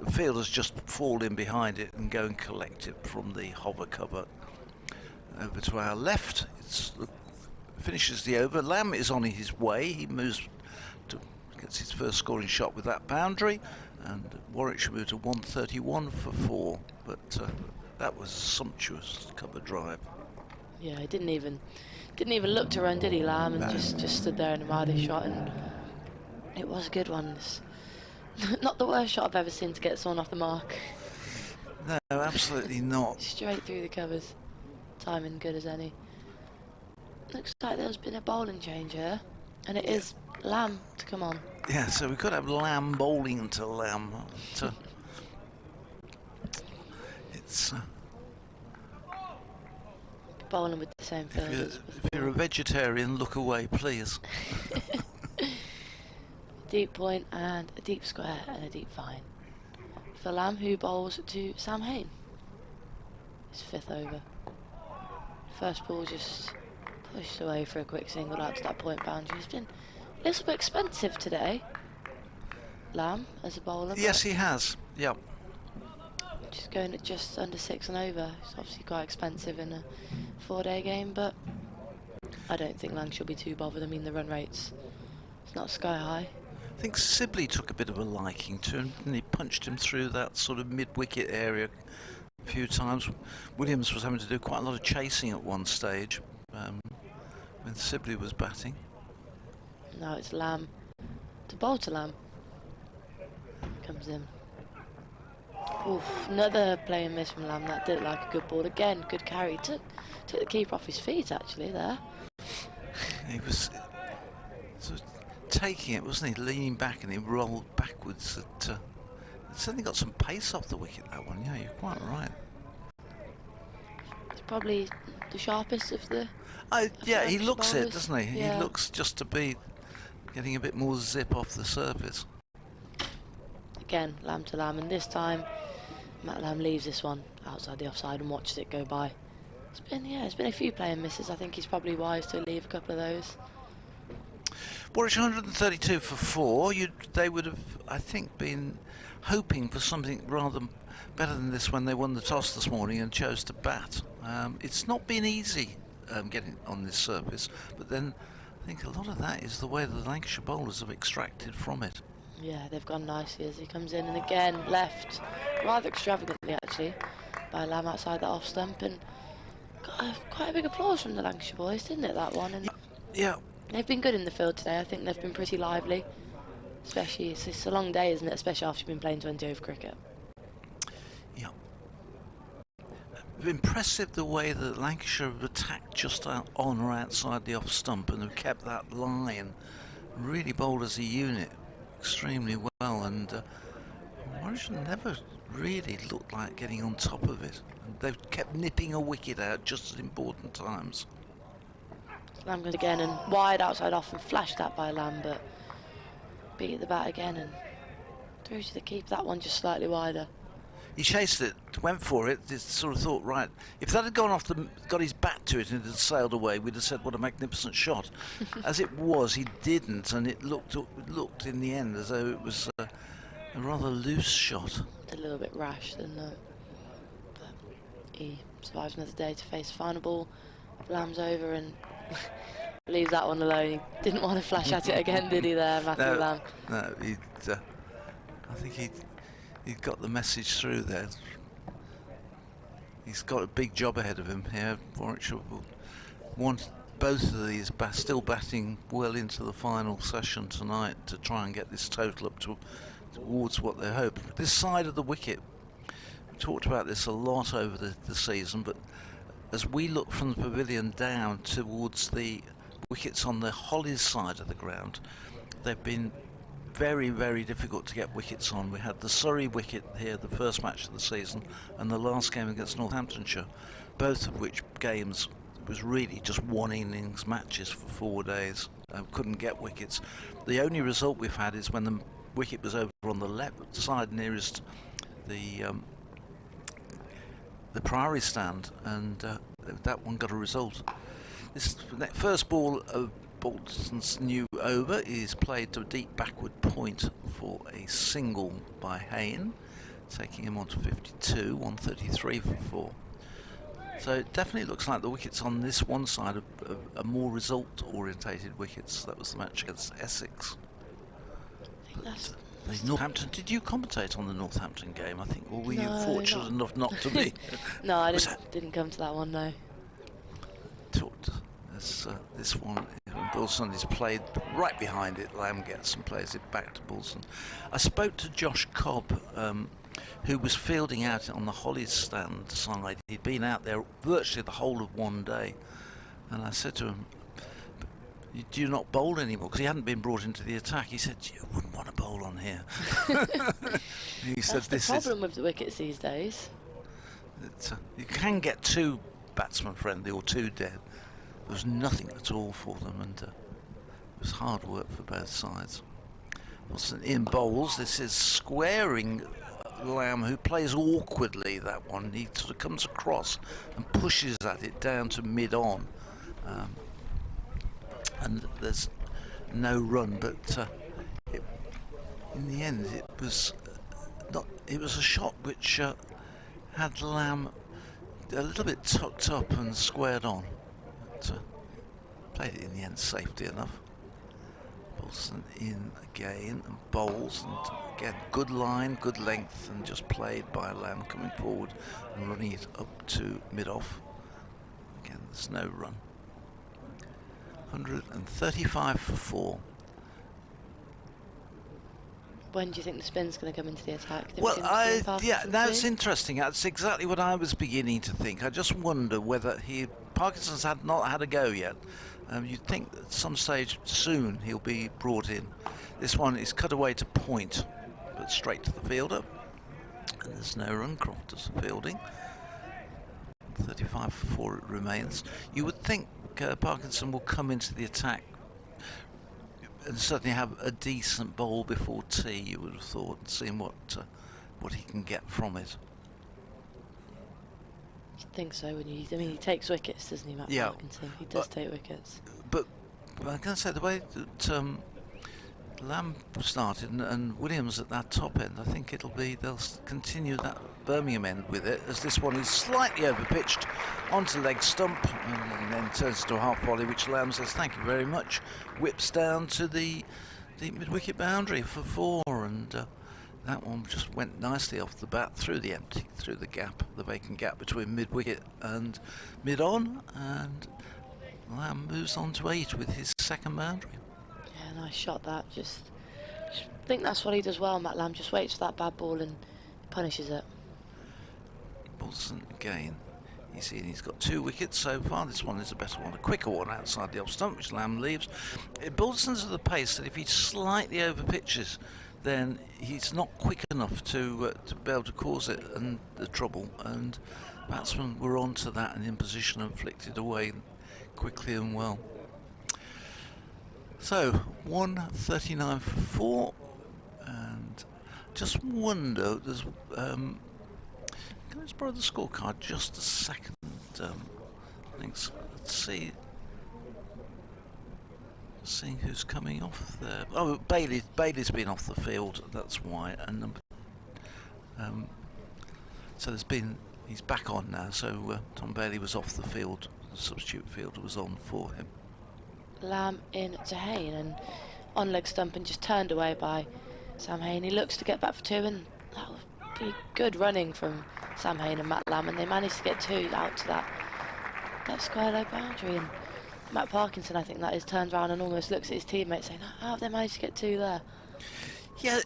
the fielders just fall in behind it and go and collect it from the hover cover. Over to our left, finishes the over. Lamb is on his way. He moves to gets his first scoring shot with that boundary, and Warwickshire moved to 131 for 4. But that was a sumptuous cover drive. Yeah, he didn't even look to run, did he, Lamb? And No. just stood there and admired his shot, and it was a good one. It's not the worst shot I've ever seen to get someone off the mark. No, absolutely not. Straight through the covers. Timing good as any. Looks like there's been a bowling change here, and it is Lamb to come on. Yeah, so we could have Lamb bowling to Lamb. It's Bowling with the same fielders. if you're a vegetarian, look away, please. Deep point and a deep square and a deep fine for Lamb, who bowls to Sam Hain. His 5th over. First ball just pushed away for a quick single out to that point boundary. He's been a little bit expensive today, Lamb, as a bowler. Yes, he has. Yep. Just going at just under 6 and over. It's obviously quite expensive in a 4-day game, but I don't think Lancashire will be too bothered. I mean, the run rate's it's not sky high. I think Sibley took a bit of a liking to him, and he punched him through that sort of mid-wicket area a few times. Williams was having to do quite a lot of chasing at one stage when Sibley was batting. Now it's Lamb to bowl to Lamb. Comes in. Oof, another play and miss from Lamb. That did like a good ball again. Good carry. Took the keeper off his feet actually there. He was sort of taking it, wasn't he? Leaning back and he rolled backwards. It certainly got some pace off the wicket, that one. Yeah, you're quite right. It's probably the sharpest of the. Yeah, he looks bowlers. it, doesn't he? Yeah. He looks just to be getting a bit more zip off the surface. Again, Lamb to Lamb, and this time Matt Lamb leaves this one outside the offside and watches it go by. It's been a few play and misses. I think he's probably wise to leave a couple of those. Warwickshire 132 for 4. They would have, I think, been hoping for something rather better than this when they won the toss this morning and chose to bat. It's not been easy getting on this surface, but then I think a lot of that is the way the Lancashire bowlers have extracted from it. Yeah, they've gone nicely as he comes in, and again left rather extravagantly actually by Lamb outside that off stump, and got quite a big applause from the Lancashire boys, didn't it, that one? And yeah, they've been good in the field today. I think they've been pretty lively, especially it's a long day, isn't it, especially after you've been playing 20 over cricket. Yeah, impressive the way that Lancashire have attacked just on or outside the off stump and have kept that line really bowled as a unit extremely well, and Warwickshire never really looked like getting on top of it. They've kept nipping a wicket out just at important times. Lamb goes again and wide outside off and flashed that by Lamb, but beat the bat again and through to the keeper. That one just slightly wider. He chased it, went for it, just sort of thought, right, if that had gone off, got his bat to it and it had sailed away, we'd have said what a magnificent shot. As it was, he didn't, and it looked in the end as though it was a rather loose shot. A little bit rash, but he survives another day to face the final ball. Lamb's over and leaves that one alone. He didn't want to flash at it again, did he there, Matthew Lamb? No, I think he'd got the message through there. He's got a big job ahead of him here. Warwickshire will want both of these still batting well into the final session tonight to try and get this total up towards what they hope. This side of the wicket, we talked about this a lot over the season, but as we look from the pavilion down towards the wickets on the Hollies side of the ground, they've been very, very difficult to get wickets on. We had the Surrey wicket here, the first match of the season, and the last game against Northamptonshire, both of which games was really just one innings matches for 4 days. Couldn't get wickets. The only result we've had is when the wicket was over on the left side nearest the Priory stand, and that one got a result. This first ball of Bolton's new over is played to a deep backward point for a single by Hain, taking him on to 52, 133 for 4. So it definitely looks like the wickets on this one side are more result-orientated wickets. That was the match against Essex. The Northampton. Did you commentate on the Northampton game? I think, or were you fortunate enough not to be? No, I didn't come to that one. No. This one, Wilson is played right behind it. Lamb gets and plays it back to Wilson. I spoke to Josh Cobb, who was fielding out on the Hollies stand side. He'd been out there virtually the whole of one day, and I said to him, "Do you not bowl anymore?" Because he hadn't been brought into the attack. He said, "You wouldn't want to bowl on here." He said, "That's the problem with the wickets these days. You can get too batsman friendly or too dead. There was nothing at all for them, and it was hard work for both sides." Wilson in bowls. This is squaring Lamb, who plays awkwardly. That one, he sort of comes across and pushes at it down to mid-on. And there's no run, but in the end it was a shot which had Lamb a little bit tucked up and squared on, but played it in the end safely enough. Bolson in again and bowls, and again good line, good length, and just played by Lamb coming forward and running it up to mid-off. Again, there's no run. 135 for 4. When do you think the spin's going to come into the attack? Well, that's interesting. That's exactly what I was beginning to think. I just wonder whether Parkinson's had not had a go yet. You'd think at some stage soon he'll be brought in. This one is cut away to point, but straight to the fielder. And there's no run. Croft fielding. 35 for 4 it remains. You would think Parkinson will come into the attack and certainly have a decent bowl before tea, you would have thought, seeing what he can get from it. I think so. I mean, he takes wickets, doesn't he, Matt Parkinson? He does take wickets. But I'm going to say the way that Lamb started and Williams at that top end, I think they'll continue that Birmingham end with it, as this one is slightly overpitched onto leg stump and then turns to a half volley, which Lamb says thank you very much, whips down to the mid-wicket boundary for 4, and that one just went nicely off the bat through the vacant gap between mid-wicket and mid-on, and Lamb moves on to 8 with his second boundary. Yeah, nice shot that. Just think that's what he does well, Matt Lamb. Just waits for that bad ball and punishes it. Bolson again. He's got 2 wickets so far. This one is a better one, a quicker one outside the off stump, which Lamb leaves. Bolson's at the pace that if he slightly over pitches, then he's not quick enough to be able to cause it and the trouble. And batsmen were onto that and in position and flicked it away quickly and well. So 139 for 4, and just wonder. There's can I just borrow the scorecard just a second? Thanks. Let's see. Seeing who's coming off there. Oh, Bailey's been off the field. That's why. And so he's back on now. So Tom Bailey was off the field. The substitute fielder was on for him. Lamb in to Hain and on leg stump and just turned away by Sam Hain. He looks to get back for 2, and that would be good running from Sam Hain and Matt Lamb, and they managed to get 2 out to that square leg boundary. And Matt Parkinson, I think that is, turns around and almost looks at his teammates saying, how have they managed to get 2 there? Yeah,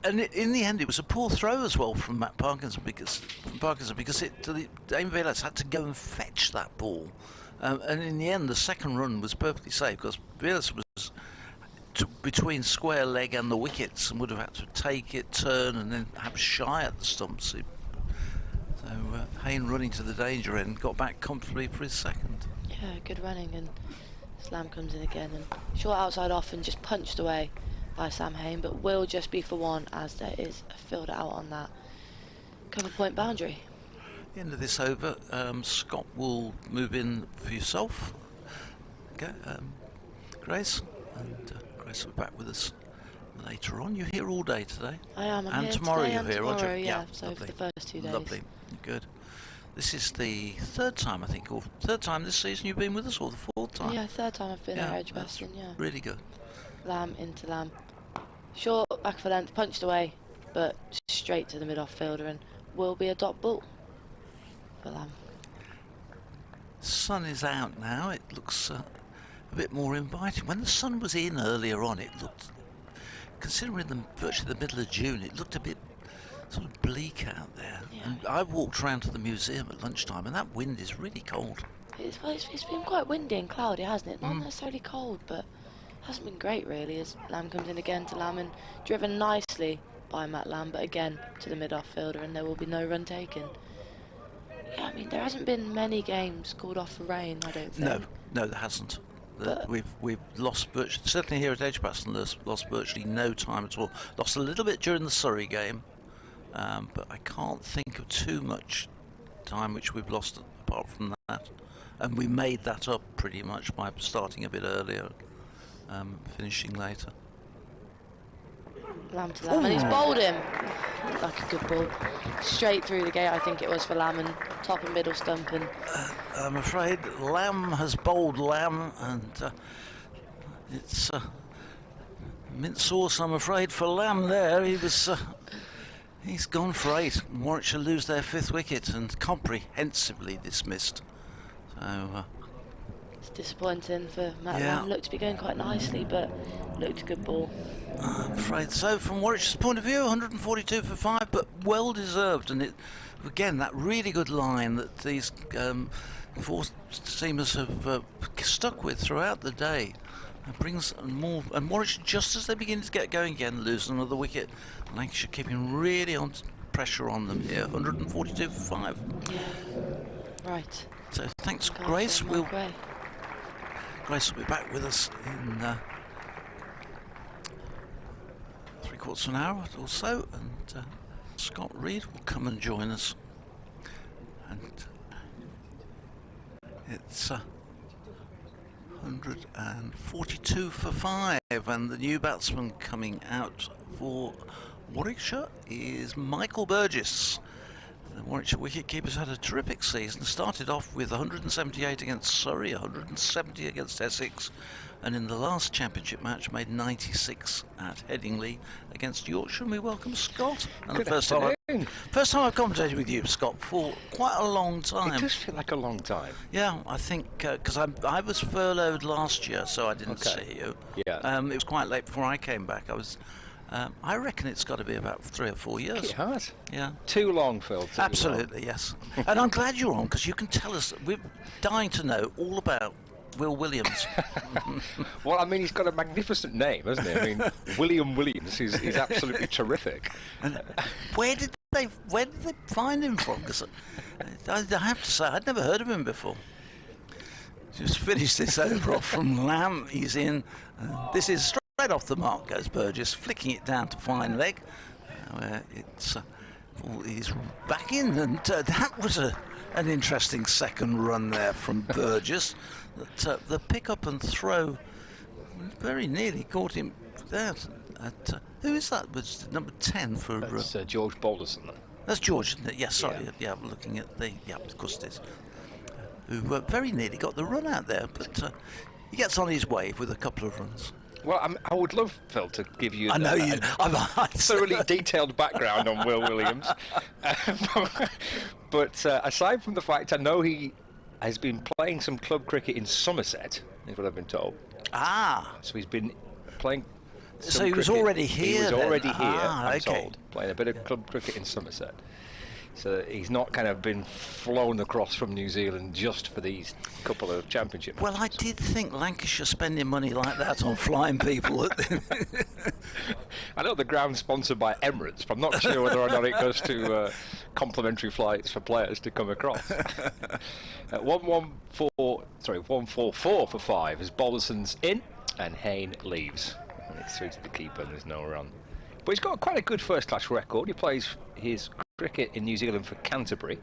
and in the end it was a poor throw as well from Matt Parkinson because Dame Vilas had to go and fetch that ball. And in the end, the second run was perfectly safe because Vilas was between square leg and the wickets and would have had to take it, turn, and then have shy at the stumps. So Hain running to the danger end got back comfortably for his second. Yeah, good running, and Lamb comes in again and short outside off and just punched away by Sam Hain, but will just be for 1 as there is a fielder out on that cover point boundary. End of this over, Scott will move in for yourself. Okay, Grace, and Grace will be back with us later on. You're here all day today. I am. And tomorrow you're here, aren't you? Yeah, so lovely. For the first 2 days. Lovely, good. This is the 3rd time, I think, or 3rd time this season you've been with us, or the 4th time? Yeah, 3rd time I've been at Edgbaston, yeah. Really good. Lamb into Lamb. Short, back for length, punched away, but straight to the mid-off fielder, and will be a dot ball for Lamb. Sun is out now. It looks a bit more inviting. When the sun was in earlier on, it looked, considering virtually the middle of June, it looked a bit sort of bleak out there. Yeah. And I walked around to the museum at lunchtime, and that wind is really cold. It's been quite windy and cloudy, hasn't it? Not necessarily cold, but hasn't been great really, as Lamb comes in again to Lamb and driven nicely by Matt Lamb, but again to the mid-off fielder, and there will be no run taken. Yeah, I mean, there hasn't been many games called off for rain, I don't think. No, there hasn't. We've lost virtually, certainly here at Edgbaston, lost virtually no time at all. Lost a little bit during the Surrey game, but I can't think of too much time which we've lost apart from that. And we made that up pretty much by starting a bit earlier, finishing later. Lamb to Lamb, and he's bowled him like a good ball straight through the gate. I think it was for Lamb, and top and middle stump. And I'm afraid Lamb has bowled Lamb, and it's Mint sauce, I'm afraid, for Lamb there. He's gone for 8. Warwickshire lose their 5th wicket and comprehensively dismissed. So it's disappointing for Matt Lamb. Looked to be going quite nicely, but looked a good ball. I'm afraid so. From Warwickshire's point of view, 142 for 5, but well deserved. And again, that really good line that these 4-seamers have stuck with throughout the day. It brings more, and Warwickshire, just as they begin to get going again, lose another wicket. Lancashire keeping really on pressure on them here. 142 for 5. Yeah. Right. So thanks, Grace. Grace will be back with us in 3/4 of an hour or so, and Scott Reed will come and join us. And it's 142 for 5, and the new batsman coming out for Warwickshire is Michael Burgess. The Warwickshire wicket-keepers had a terrific season. Started off with 178 against Surrey, 170 against Essex, and in the last championship match made 96 at Headingley against Yorkshire. And we welcome Scott. And Good the first time I've commentated with you, Scott, for quite a long time. It does feel like a long time. Yeah, I think because I was furloughed last year, so I didn't see you. Yeah. It was quite late before I came back. I reckon it's got to be about 3 or 4 years. It has. Yeah. Too long, Phil. Absolutely, yes. And I'm glad you're on, because you can tell us. We're dying to know all about Will Williams. Well, I mean, he's got a magnificent name, hasn't he? I mean, William Williams is absolutely terrific. And where did they find him from? Because I have to say, I'd never heard of him before. Just finished this over off from Lamb. He's in. This is straight off the mark goes Burgess, flicking it down to fine leg. He's back in, and that was an interesting second run there from Burgess. The pick up and throw very nearly caught him there. Who is that? Was number 10 for? That's George Balderson. That's George, isn't it? Yes, sorry. Yeah, I'm looking at of course it is. Who very nearly got the run out there, but he gets on his way with a couple of runs. Well, I would love, Phil, to give you a thoroughly detailed background on Will Williams. But aside from the fact I know he has been playing some club cricket in Somerset, is what I've been told. So he's been playing So he was already here. He was already here, I'm told, playing a bit of club cricket in Somerset. So he's not kind of been flown across from New Zealand just for these couple of championship matches. Well, I did think Lancashire spending money like that on flying people. I know the ground's sponsored by Emirates, but I'm not sure whether or not it goes to complimentary flights for players to come across. 144 for 5 as Balderson's in and Hain leaves. And it's through to the keeper and there's no run. But he's got quite a good first-class record. He plays his cricket in New Zealand for Canterbury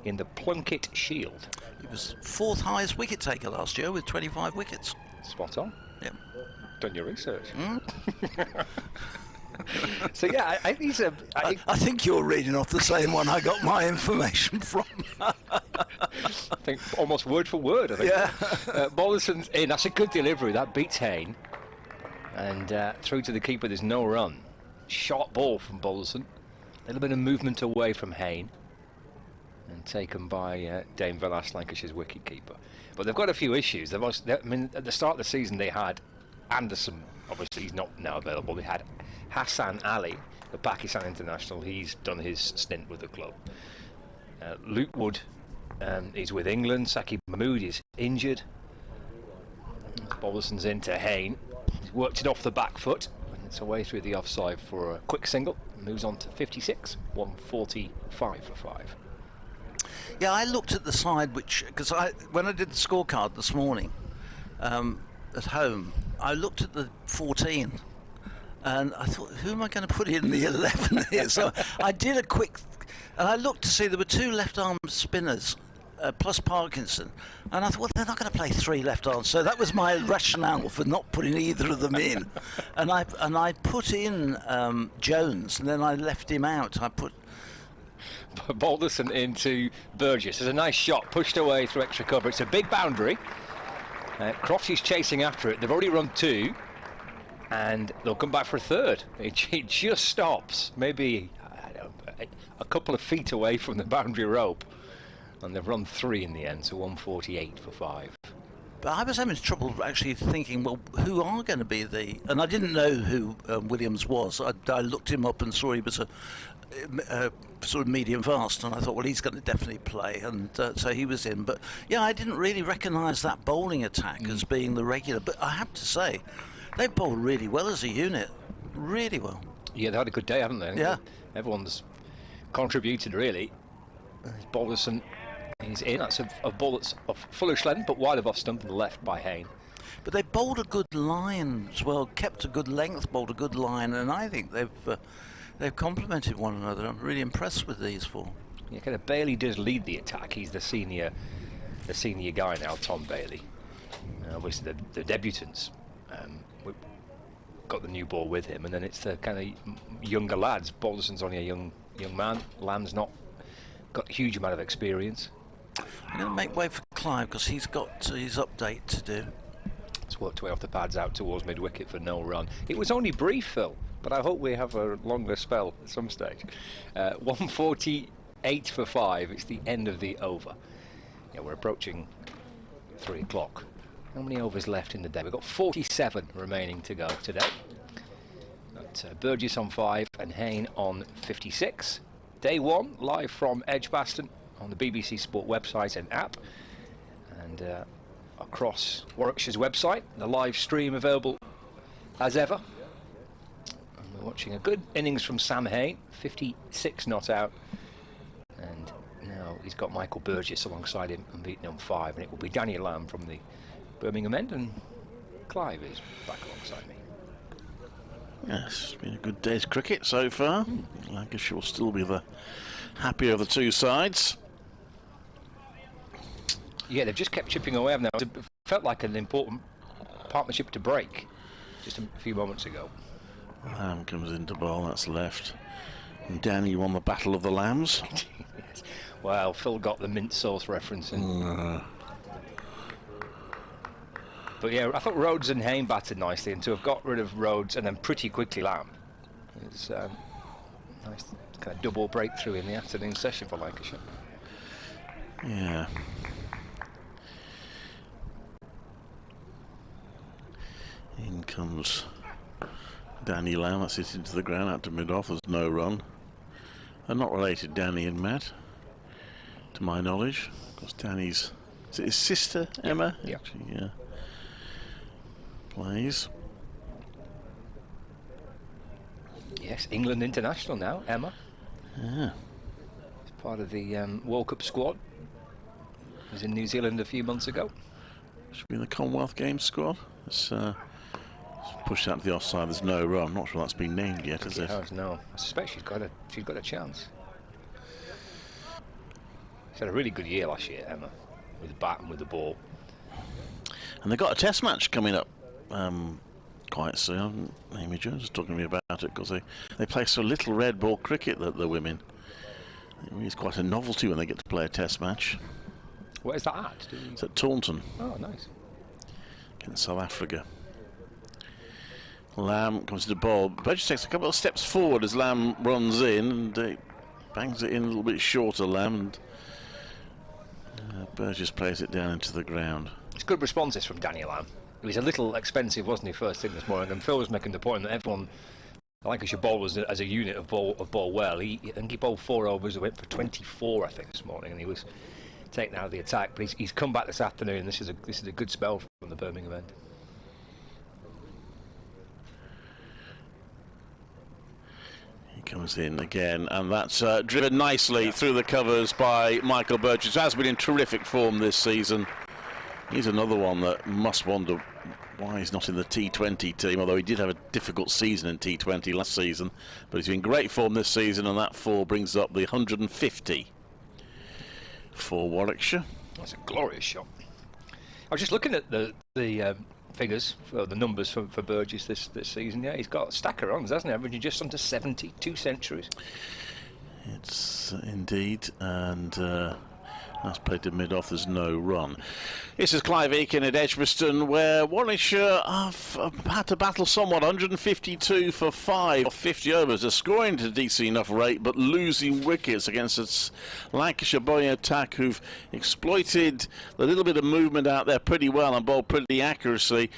in the Plunket Shield. He was 4th highest wicket taker last year with 25 wickets. Spot on. Yep. Done your research. So yeah, I think he's I think you're reading off the same one I got my information from. I think almost word for word. I think. Yeah. Balderson's in. That's a good delivery. That beats Hain. And through to the keeper. There's no run. Short ball from Balderson. A little bit of movement away from Hain. And taken by Dame Velas, Lancashire's wicket-keeper. But they've got a few issues. I mean, at the start of the season, they had Anderson. Obviously, he's not now available. They had Hassan Ali, the Pakistan international. He's done his stint with the club. Luke Wood is with England. Saqib Mahmood is injured. Balderson's into Hain. He's worked it off the back foot. And it's away through the offside for a quick single. Moves on to 56. 145 for 5. Yeah, I looked at the side, because when I did the scorecard this morning at home, I looked at the 14, and I thought, who am I going to put in the 11 here? So I did a quick, and I looked to see there were 2 left-arm spinners, plus Parkinson, and I thought, well, they're not going to play 3 left arms. So that was my rationale for not putting either of them in, and I put in Jones, and then I left him out. I put Balderson into Burgess. There's a nice shot pushed away through extra cover. It's a big boundary. Crofty's chasing after it. They've already run 2. and they'll come back for a third. It just stops, maybe a couple of feet away from the boundary rope, and they've run 3 in the end, so 148 for 5. But I was having trouble actually thinking, well, who are going to be and I didn't know who Williams was. I looked him up and saw he was a sort of medium fast, and I thought, well, he's going to definitely play, and so he was in. But yeah, I didn't really recognise that bowling attack as being the regular. But I have to say, they bowled really well as a unit, really well. Yeah, they had a good day, haven't they? Yeah. Everyone's contributed, really. Balderson, he's in. That's a ball that's of fullish length, but wide of off stump and left by Hain. But they bowled a good line as well, kept a good length, bowled a good line, and I think they've complemented one another. I'm really impressed with these 4. Yeah, kind of Bailey does lead the attack. He's the senior guy now, Tom Bailey. Obviously, the debutants we've got the new ball with him, and then it's the kind of younger lads. Balderson's only a young man. Lamb's not got a huge amount of experience. I'm going to make way for Clive because he's got his update to do. It's worked way off the pads out towards mid-wicket for no run. It was only brief, Phil, but I hope we have a longer spell at some stage. 148 for 5. It's the end of the over. Yeah, we're approaching 3 o'clock. How many overs left in the day? We've got 47 remaining to go today. Got Burgess on 5 and Hain on 56. Day 1 live from Edgbaston on the BBC Sport website and app, and across Warwickshire's website. The live stream available as ever. And we're watching a good innings from Sam Hain, 56 not out, and now he's got Michael Burgess alongside him and beating on 5, and it will be Daniel Lamb from the Birmingham end, and Clive is back alongside me. Yes, it's been a good day's cricket so far. Lancashire will still be the happier of the 2 sides. Yeah, they've just kept chipping away, haven't they? It felt like an important partnership to break just a few moments ago. Lamb comes into bowl, that's left. And Danny won the Battle of the Lambs. Yes. Well, Phil got the mint sauce reference in. But yeah, I thought Rhodes and Hain batted nicely, and to have got rid of Rhodes and then pretty quickly Lamb, it's nice kind of double breakthrough in the afternoon session for Lancashire. Yeah. In comes Danny Lamb. That's hit into the ground out to mid-off. There's no run. They're not related, Danny and Matt, to my knowledge. Of course, Danny's, is it his sister, Emma? Yeah. Actually, yeah. Plays. Yes, England international now, Emma. Yeah. It's part of the World Cup squad. Was in New Zealand a few months ago. Should be in the Commonwealth Games squad. It's pushed out to the offside. There's no run. I'm not sure that's been named yet, is it? No. I suspect she's got a chance. She's had a really good year last year, Emma, with the bat and with the ball. And they've got a test match coming up quite soon. Amy Jones was talking to me about it because they play so little red ball cricket, the women. It's quite a novelty when they get to play a test match. Where is that at? It's at Taunton. Oh, nice. Against South Africa. Lamb comes to the ball. Burgess takes a couple of steps forward as Lamb runs in and bangs it in a little bit shorter, Lamb, and Burgess plays it down into the ground. It's good responses from Daniel Lamb. He was a little expensive, wasn't he, first thing this morning? And Phil was making the point that everyone, Lancashire bowlers as a unit of ball well. I think he bowled 4 overs, went for 24, I think, this morning, and he was taken out of the attack. But he's come back this afternoon. This is a good spell from the Birmingham end. He comes in again, and that's driven nicely through the covers by Michael Burgess, who has been in terrific form this season. He's another one that must wonder why he's not in the T20 team, although he did have a difficult season in T20 last season. But he's been in great form this season, and that 4 brings up the 150 for Warwickshire. That's a glorious shot. I was just looking at the figures, for the numbers for Burgess this season. Yeah, he's got a stack of runs, hasn't he? Averaging just under 70, 2 centuries. It's indeed, and That's played to mid-off, there's no run. This is Clive Aiken at Edgbaston, where Warwickshire have had to battle somewhat. 152 for 5 off 50 overs. They're scoring at a decent enough rate, but losing wickets against its Lancashire bowling attack, who've exploited the little bit of movement out there pretty well and bowled pretty accurately.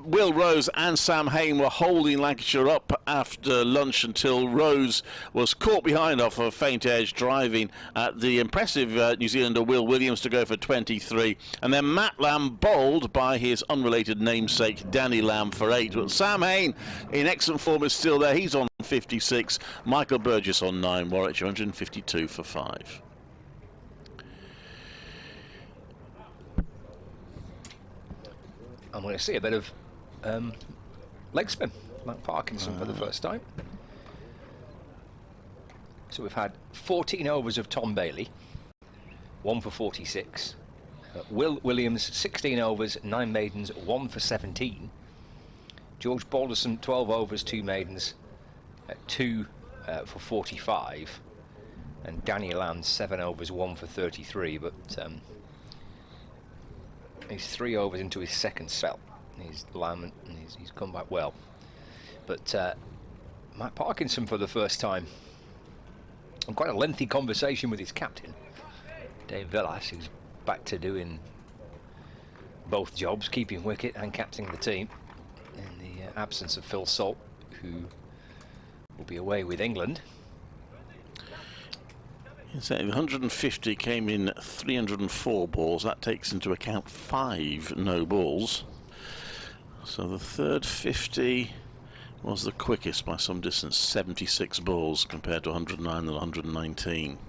Will Rose and Sam Hain were holding Lancashire up after lunch until Rose was caught behind off a faint edge, driving at the impressive New Zealander Will Williams to go for 23, and then Matt Lamb bowled by his unrelated namesake Danny Lamb for 8. But Sam Hain in excellent form is still there. He's on 56. Michael Burgess on 9. Warwickshire 152 for 5. I'm going to see a bit of leg spin. Matt Parkinson for the first time. So we've had 14 overs of Tom Bailey, 1 for 46. Will Williams, 16 overs, 9 maidens, 1 for 17. George Balderson, 12 overs, 2 maidens, 2 for 45. And Danny Lamb, 7 overs, 1 for 33. But he's 3 overs into his second spell. He's Lamb, and he's come back well. But Matt Parkinson for the first time, and quite a lengthy conversation with his captain, Dave Villas, who's back to doing both jobs, keeping wicket and captaining the team, in the absence of Phil Salt, who will be away with England. So 150 came in 304 balls. That takes into account 5 no balls. So the third 50 was the quickest by some distance, 76 balls compared to 109 and 119.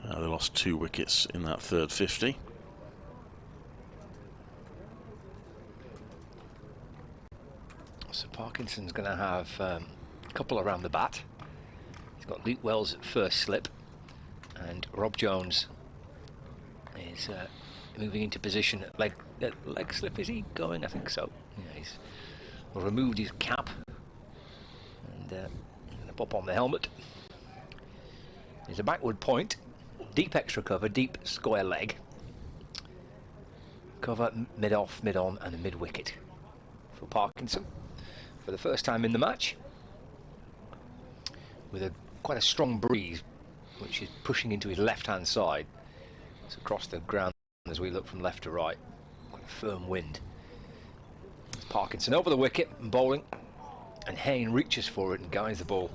They lost 2 wickets in that third 50. So Parkinson's going to have a couple around the bat. He's got Luke Wells at first slip, and Rob Jones is moving into position at leg slip. Is he going? I think so. Yeah, he's removed his cap and going to pop on the helmet. There's a backward point, deep extra cover, deep square leg, cover mid off, mid on, and a mid wicket for Parkinson for the first time in the match, with quite a strong breeze which is pushing into his left hand side. It's across the ground as we look from left to right. Quite a firm wind. Parkinson over the wicket and bowling, and Hain reaches for it and guides the ball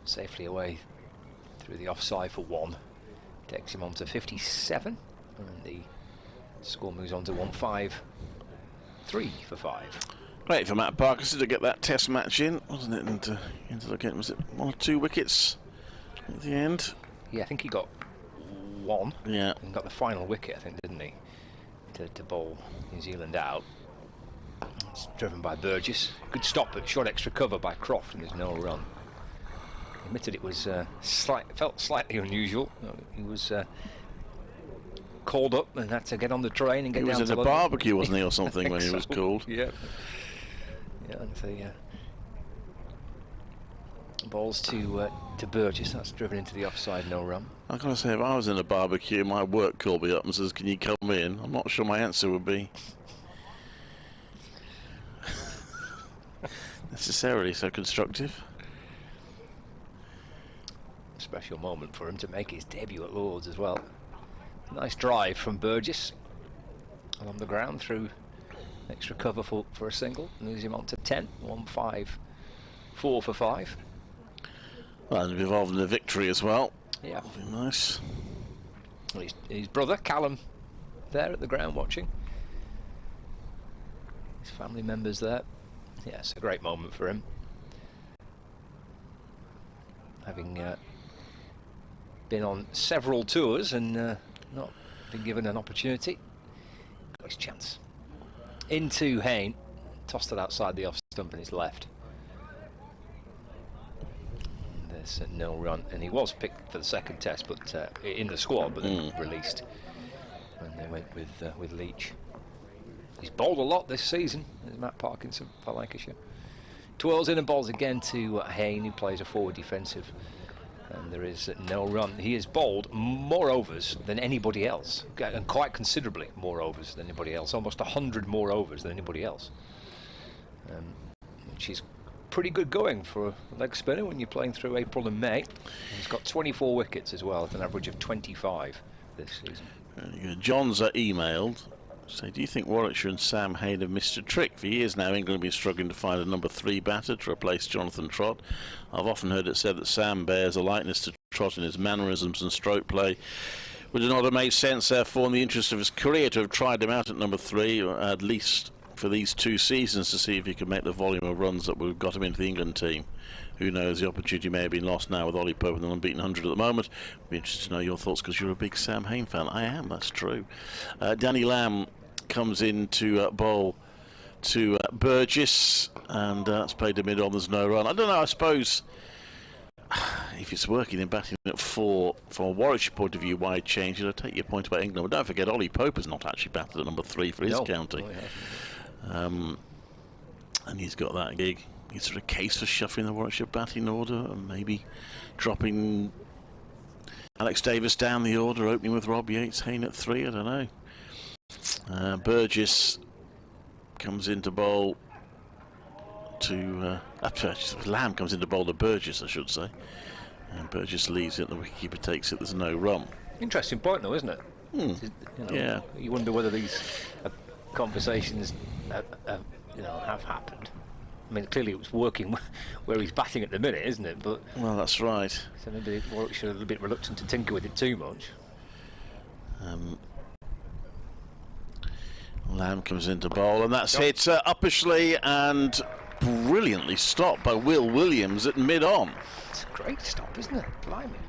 safely away through the offside for 1. Takes him on to 57, and the score moves on to 153 for 5. Great for Matt Parkinson to get that test match in, wasn't it? And into the game, was it 1 or 2 wickets at the end? Yeah, I think he got 1. Yeah. And got the final wicket, I think, didn't he? To bowl New Zealand out. It's driven by Burgess. Good stop, but short extra cover by Croft, and there's no run. Admitted it was felt slightly unusual. He was called up and had to get on the train and get down to London. He was at a barbecue, wasn't he, or something, when he was called? Yeah. Yeah, and the balls to Burgess. That's driven into the offside, no run. I've got to say, if I was in a barbecue, my work called me up and says, "Can you come in?" I'm not sure my answer would be necessarily so constructive. Special moment for him to make his debut at Lord's as well. Nice drive from Burgess along the ground through extra cover for a single. Moves him on to 10. 154 for 5. Well, and involved in a victory as well. Yeah. Nice. Well, his brother Callum there at the ground watching. His family members there. Yeah, it's a great moment for him. Having been on several tours and not been given an opportunity. Got his chance. Into Hain, tossed it outside the off stump in his left. And there's no run, and he was picked for the second test, but in the squad, but then released when they went with Leach. He's bowled a lot this season, as Matt Parkinson for Lancashire. Twirls in and bowls again to Hain, who plays a forward defensive And there is no run. He has bowled more overs than anybody else, and quite considerably more overs than anybody else, almost 100 more overs than anybody else, which is pretty good going for a leg spinner when you're playing through April and May. He's got 24 wickets as well, at an average of 25 this season. John's emailed, say, do you think Warwickshire and Sam Hain have missed a trick? For years now, England have been struggling to find a number 3 batter to replace Jonathan Trott. I've often heard it said that Sam bears a likeness to Trott in his mannerisms and stroke play. Would it not have made sense, therefore, in the interest of his career, to have tried him out at number 3, or at least for these 2 seasons, to see if he could make the volume of runs that would have got him into the England team? Who knows, the opportunity may have been lost now with Ollie Pope and the unbeaten 100 at the moment. Be interested to know your thoughts, because you're a big Sam Hain fan. I am, that's true. Danny Lamb comes in to bowl to Burgess, and that's played to mid-on. There's no run. I don't know, I suppose if it's working in batting at 4 from a Warwickshire point of view, why change it? I take your point about England, but don't forget Ollie Pope has not actually batted at number 3 for his county. And he's got that gig. Is there a case for shuffling the Warwickshire batting order and maybe dropping Alex Davis down the order, opening with Rob Yates, Hain at 3? I don't know. Burgess comes into bowl to Lamb comes into bowl to Burgess, I should say, and Burgess leaves it. The wicketkeeper takes it. There's no run. Interesting point, though, isn't it? Yeah. You wonder whether these conversations have happened. I mean, clearly it was working where he's batting at the minute, isn't it? But well, that's right. So maybe Warwickshire are a little bit reluctant to tinker with it too much. Lamb comes into bowl, and that's hit uppishly and brilliantly stopped by Will Williams at mid-on. It's a great stop, isn't it? Blimey.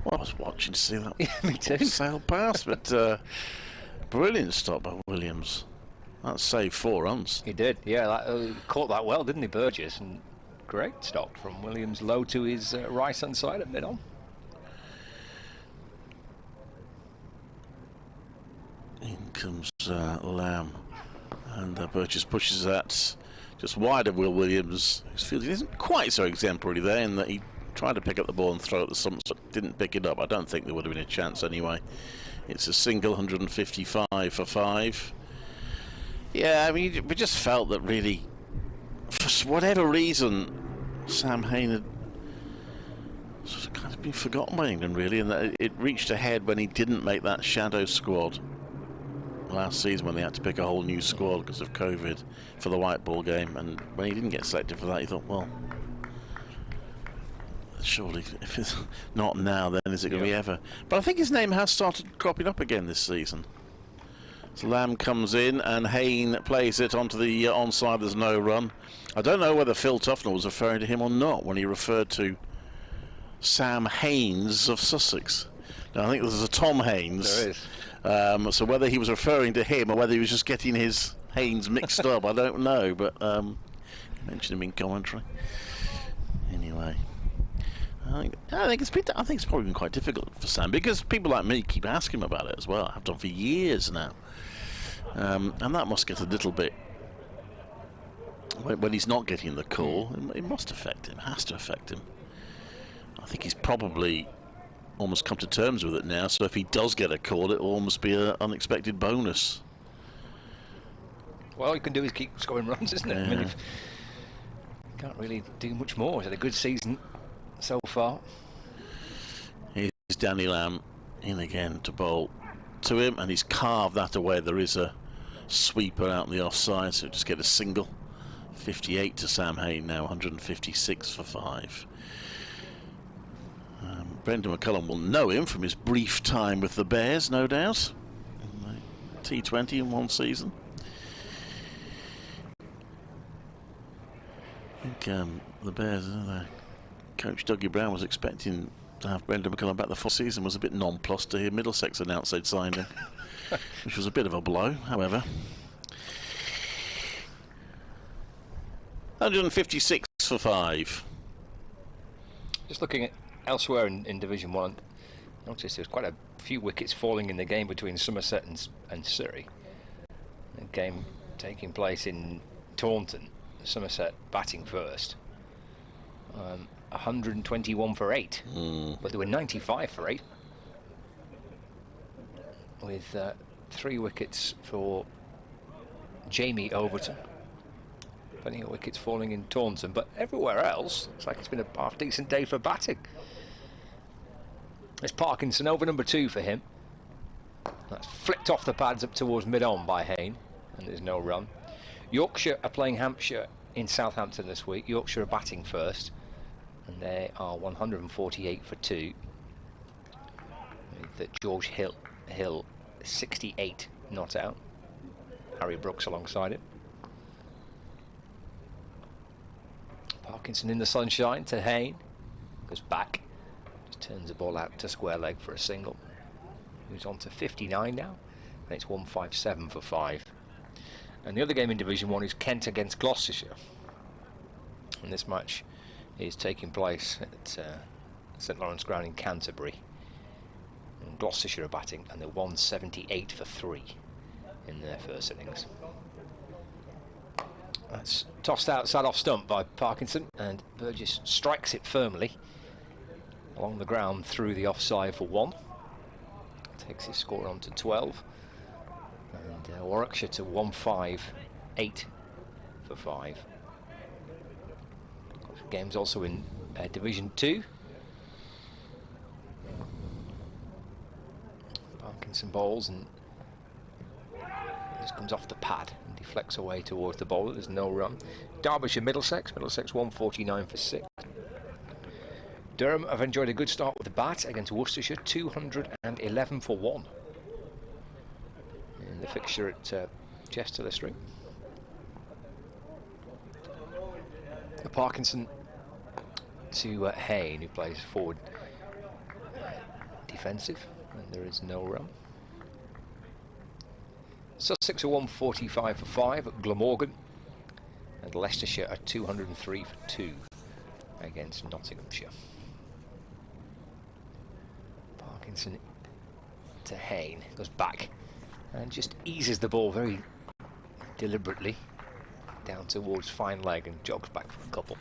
Well, I was watching to see that me too. Sail past, but brilliant stop by Williams. That saved 4 runs. He did, yeah. Caught that well, didn't he, Burgess? And great stop from Williams, low to his right-hand side at mid-on. In comes Lamb, and Burgess pushes that just wide of Will Williams, whose fielding isn't quite so exemplary there, in that he tried to pick up the ball and throw it at the stumps, but didn't pick it up. I don't think there would have been a chance anyway. It's a single, 155 for 5. Yeah, I mean, we just felt that really, for whatever reason, Sam Hain had sort of kind of been forgotten by England, really, and that it reached a head when he didn't make that shadow squad last season, when they had to pick a whole new squad because of COVID for the white ball game. And when he didn't get selected for that, he thought, well, surely if it's not now, then is it going to be ever? But I think his name has started cropping up again this season. So Lamb comes in and Hain plays it onto the onside. There's no run. I don't know whether Phil Tufnell was referring to him or not when he referred to Sam Haines of Sussex. Now, I think there's a Tom Haines. There is. So whether he was referring to him or whether he was just getting his Haines mixed up, I don't know. But mentioned him in commentary. Anyway, I think it's probably been quite difficult for Sam, because people like me keep asking him about it as well. I've done for years now, and that must get a little bit, when he's not getting the call, it must affect him. Has to affect him. I think he's probably almost come to terms with it now. So if he does get a call, it will almost be an unexpected bonus. Well, all you can do is keep scoring runs, isn't it? Yeah. I mean, can't really do much more. He's had a good season so far. Here's Danny Lamb in again to bowl to him, and he's carved that away. There is a sweeper out on the offside, so just get a single. 58 to Sam Hain now, 156 for 5. Brendan McCullum will know him from his brief time with the Bears, no doubt, in the T20 in one season. I think the Bears, coach Dougie Brown was expecting to have Brendan McCullum back the full season, was a bit nonplussed to hear Middlesex announce they'd signed him, which was a bit of a blow, however. 156 for 5. Just looking at elsewhere in Division 1, I noticed there's quite a few wickets falling in the game between Somerset and Surrey. A game taking place in Taunton, Somerset batting first. 121 for 8, but they were 95 for 8, with 3 wickets for Jamie Overton. Plenty of wickets falling in Taunton, but everywhere else it's like it's been a half decent day for batting. It's Parkinson over number 2 for him. That's flicked off the pads up towards mid-on by Hain, and there's no run. Yorkshire are playing Hampshire in Southampton this week. Yorkshire are batting first, and they are 148 for 2. With George Hill 68 not out. Harry Brooks alongside him. Parkinson in the sunshine to Hain. Goes back. Just turns the ball out to square leg for a single. Moves on to 59 now. And it's 157 for 5. And the other game in Division 1 is Kent against Gloucestershire. And this match is taking place at St Lawrence Ground in Canterbury. And Gloucestershire are batting, and they're 178 for 3 in their first innings. That's tossed outside off stump by Parkinson, and Burgess strikes it firmly along the ground through the offside for 1. Takes his score on to 12. And Warwickshire to 158 for 5. Games also in Division 2. Parkinson bowls, and this comes off the pad and deflects away towards the bowler. There's no run. Derbyshire Middlesex 149 for 6. Durham have enjoyed a good start with the bat against Worcestershire, 211 for 1 in the fixture at Chester this ring. Parkinson to Hain, who plays forward defensive, and there is no run. Sussex are 145 for 5 at Glamorgan, and Leicestershire are 203 for 2 against Nottinghamshire. Parkinson to Hain, goes back and just eases the ball very deliberately down towards fine leg and jogs back for a couple,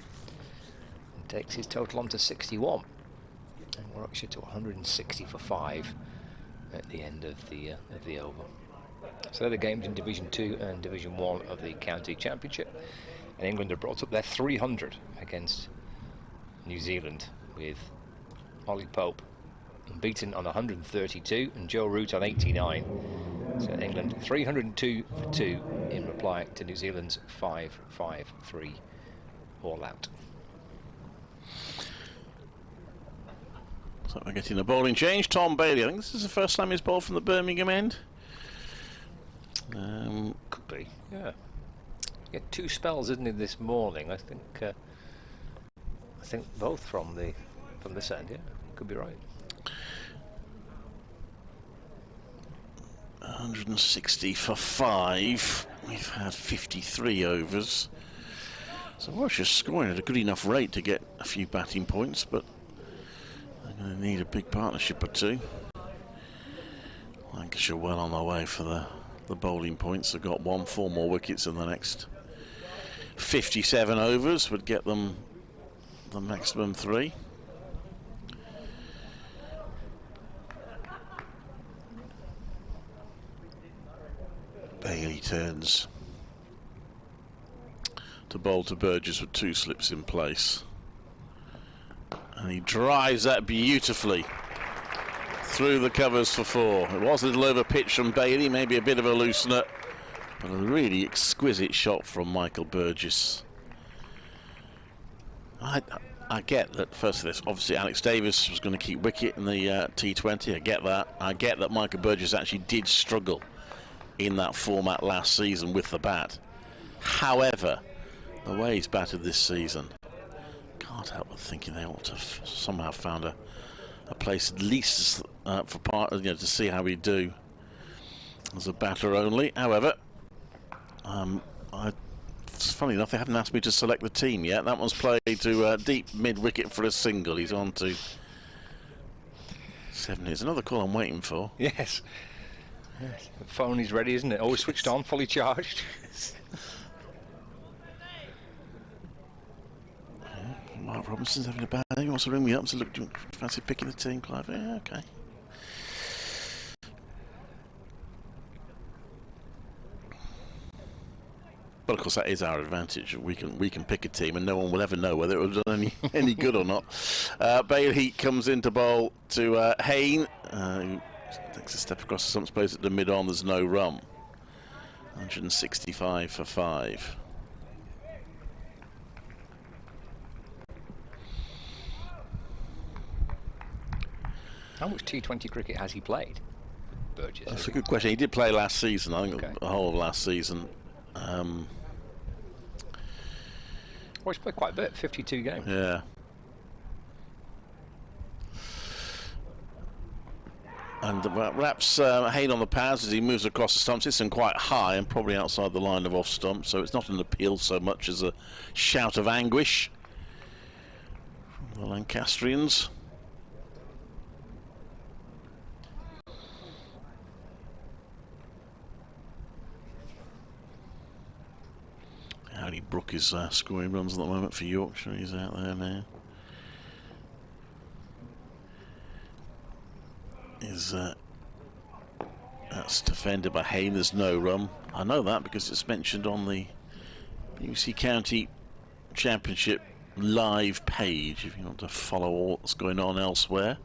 and takes his total on to 61, and Warwickshire to 160 for 5 at the end of the over. So they're the games in Division 2 and Division 1 of the County Championship, and England have brought up their 300 against New Zealand, with Ollie Pope beaten on 132 and Joe Root on 89. So England 302 for 2 in reply to New Zealand's 5-5-3 all out. So we're getting a bowling change. Tom Bailey, I think this is the first time he's bowled from the Birmingham end. Could be, yeah. He had 2 spells, isn't he, this morning? I think both from this end. Yeah, could be right. 160 for 5. We've had 53 overs. So Warwickshire's scoring at a good enough rate to get a few batting points, but they're going to need a big partnership or 2. Lancashire well on their way for the bowling points. They've got 4 more wickets in the next 57 overs would get them the maximum 3. Bailey turns to bowl to Burgess with 2 slips in place, and he drives that beautifully through the covers for 4. It was a little over pitch from Bailey, maybe a bit of a loosener, but a really exquisite shot from Michael Burgess. I get that, first of this, obviously Alex Davis was going to keep wicket in the T20. I get that. I get that Michael Burgess actually did struggle in that format last season with the bat. However, the way he's batted this season, can't help but thinking they ought to have somehow found a place at least for part, to see how we do as a batter only. However, it's funny enough, they haven't asked me to select the team yet. That one's played to deep mid-wicket for a single. He's on to 7. Here's another call I'm waiting for. Yes. Yes. The phone is ready, isn't it? Always switched on, fully charged. Mark Robinson's having a bad day. He wants to ring me up and say, look, do you fancy picking the team, Clive? Yeah, okay. But of course, that is our advantage. We can pick a team, and no one will ever know whether it was done any good or not. Bailey comes into bowl to Hain, who takes a step across the stump. Suppose at the mid-on, there's no run. 165 for 5. How much T20 cricket has he played, Burgess? That's a good question. He did play last season, I think, the whole of last season. Well, he's played quite a bit, 52 games. Yeah. And perhaps Hain on the pads as he moves across the stumps. It's in quite high and probably outside the line of off stump, so it's not an appeal so much as a shout of anguish from the Lancastrians. Howdy Brook is scoring runs at the moment for Yorkshire. He's out there now. That's defended by Hain. There's no run. I know that because it's mentioned on the BBC County Championship live page if you want to follow what's going on elsewhere.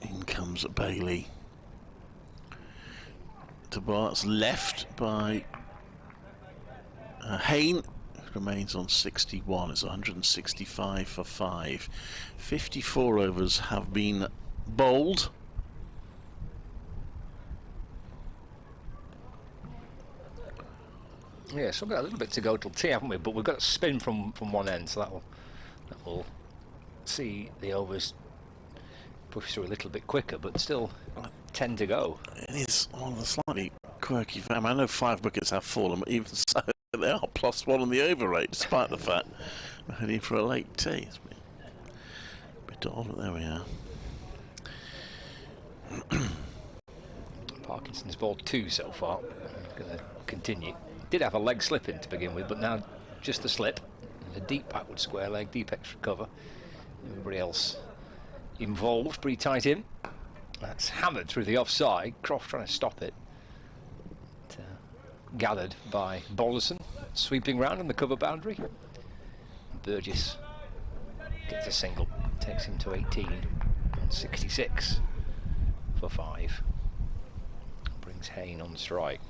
In comes Bailey to Bart's left by Hain, who remains on 61. It's 165 for 5. 54 overs have been bowled. Yeah, so we've got a little bit to go till tea, haven't we? But we've got to spin from one end, so that will see the overs push through a little bit quicker, but still 10 to go. It is one of the slightly quirky family. I know 5 wickets have fallen, but even so, they are +1 on the over rate, despite the fact we're heading for a late tea. It's a bit odd, but there we are. Parkinson's bowled 2 so far. Going to continue. Did have a leg slip in to begin with, but now just the slip. A deep backward square leg, deep extra cover. Everybody else involved, pretty tight in. That's hammered through the offside. Croft trying to stop it. Gathered by Balderson, sweeping round on the cover boundary. Burgess gets a single, takes him to 18 on 66 for 5. Brings Hain on strike.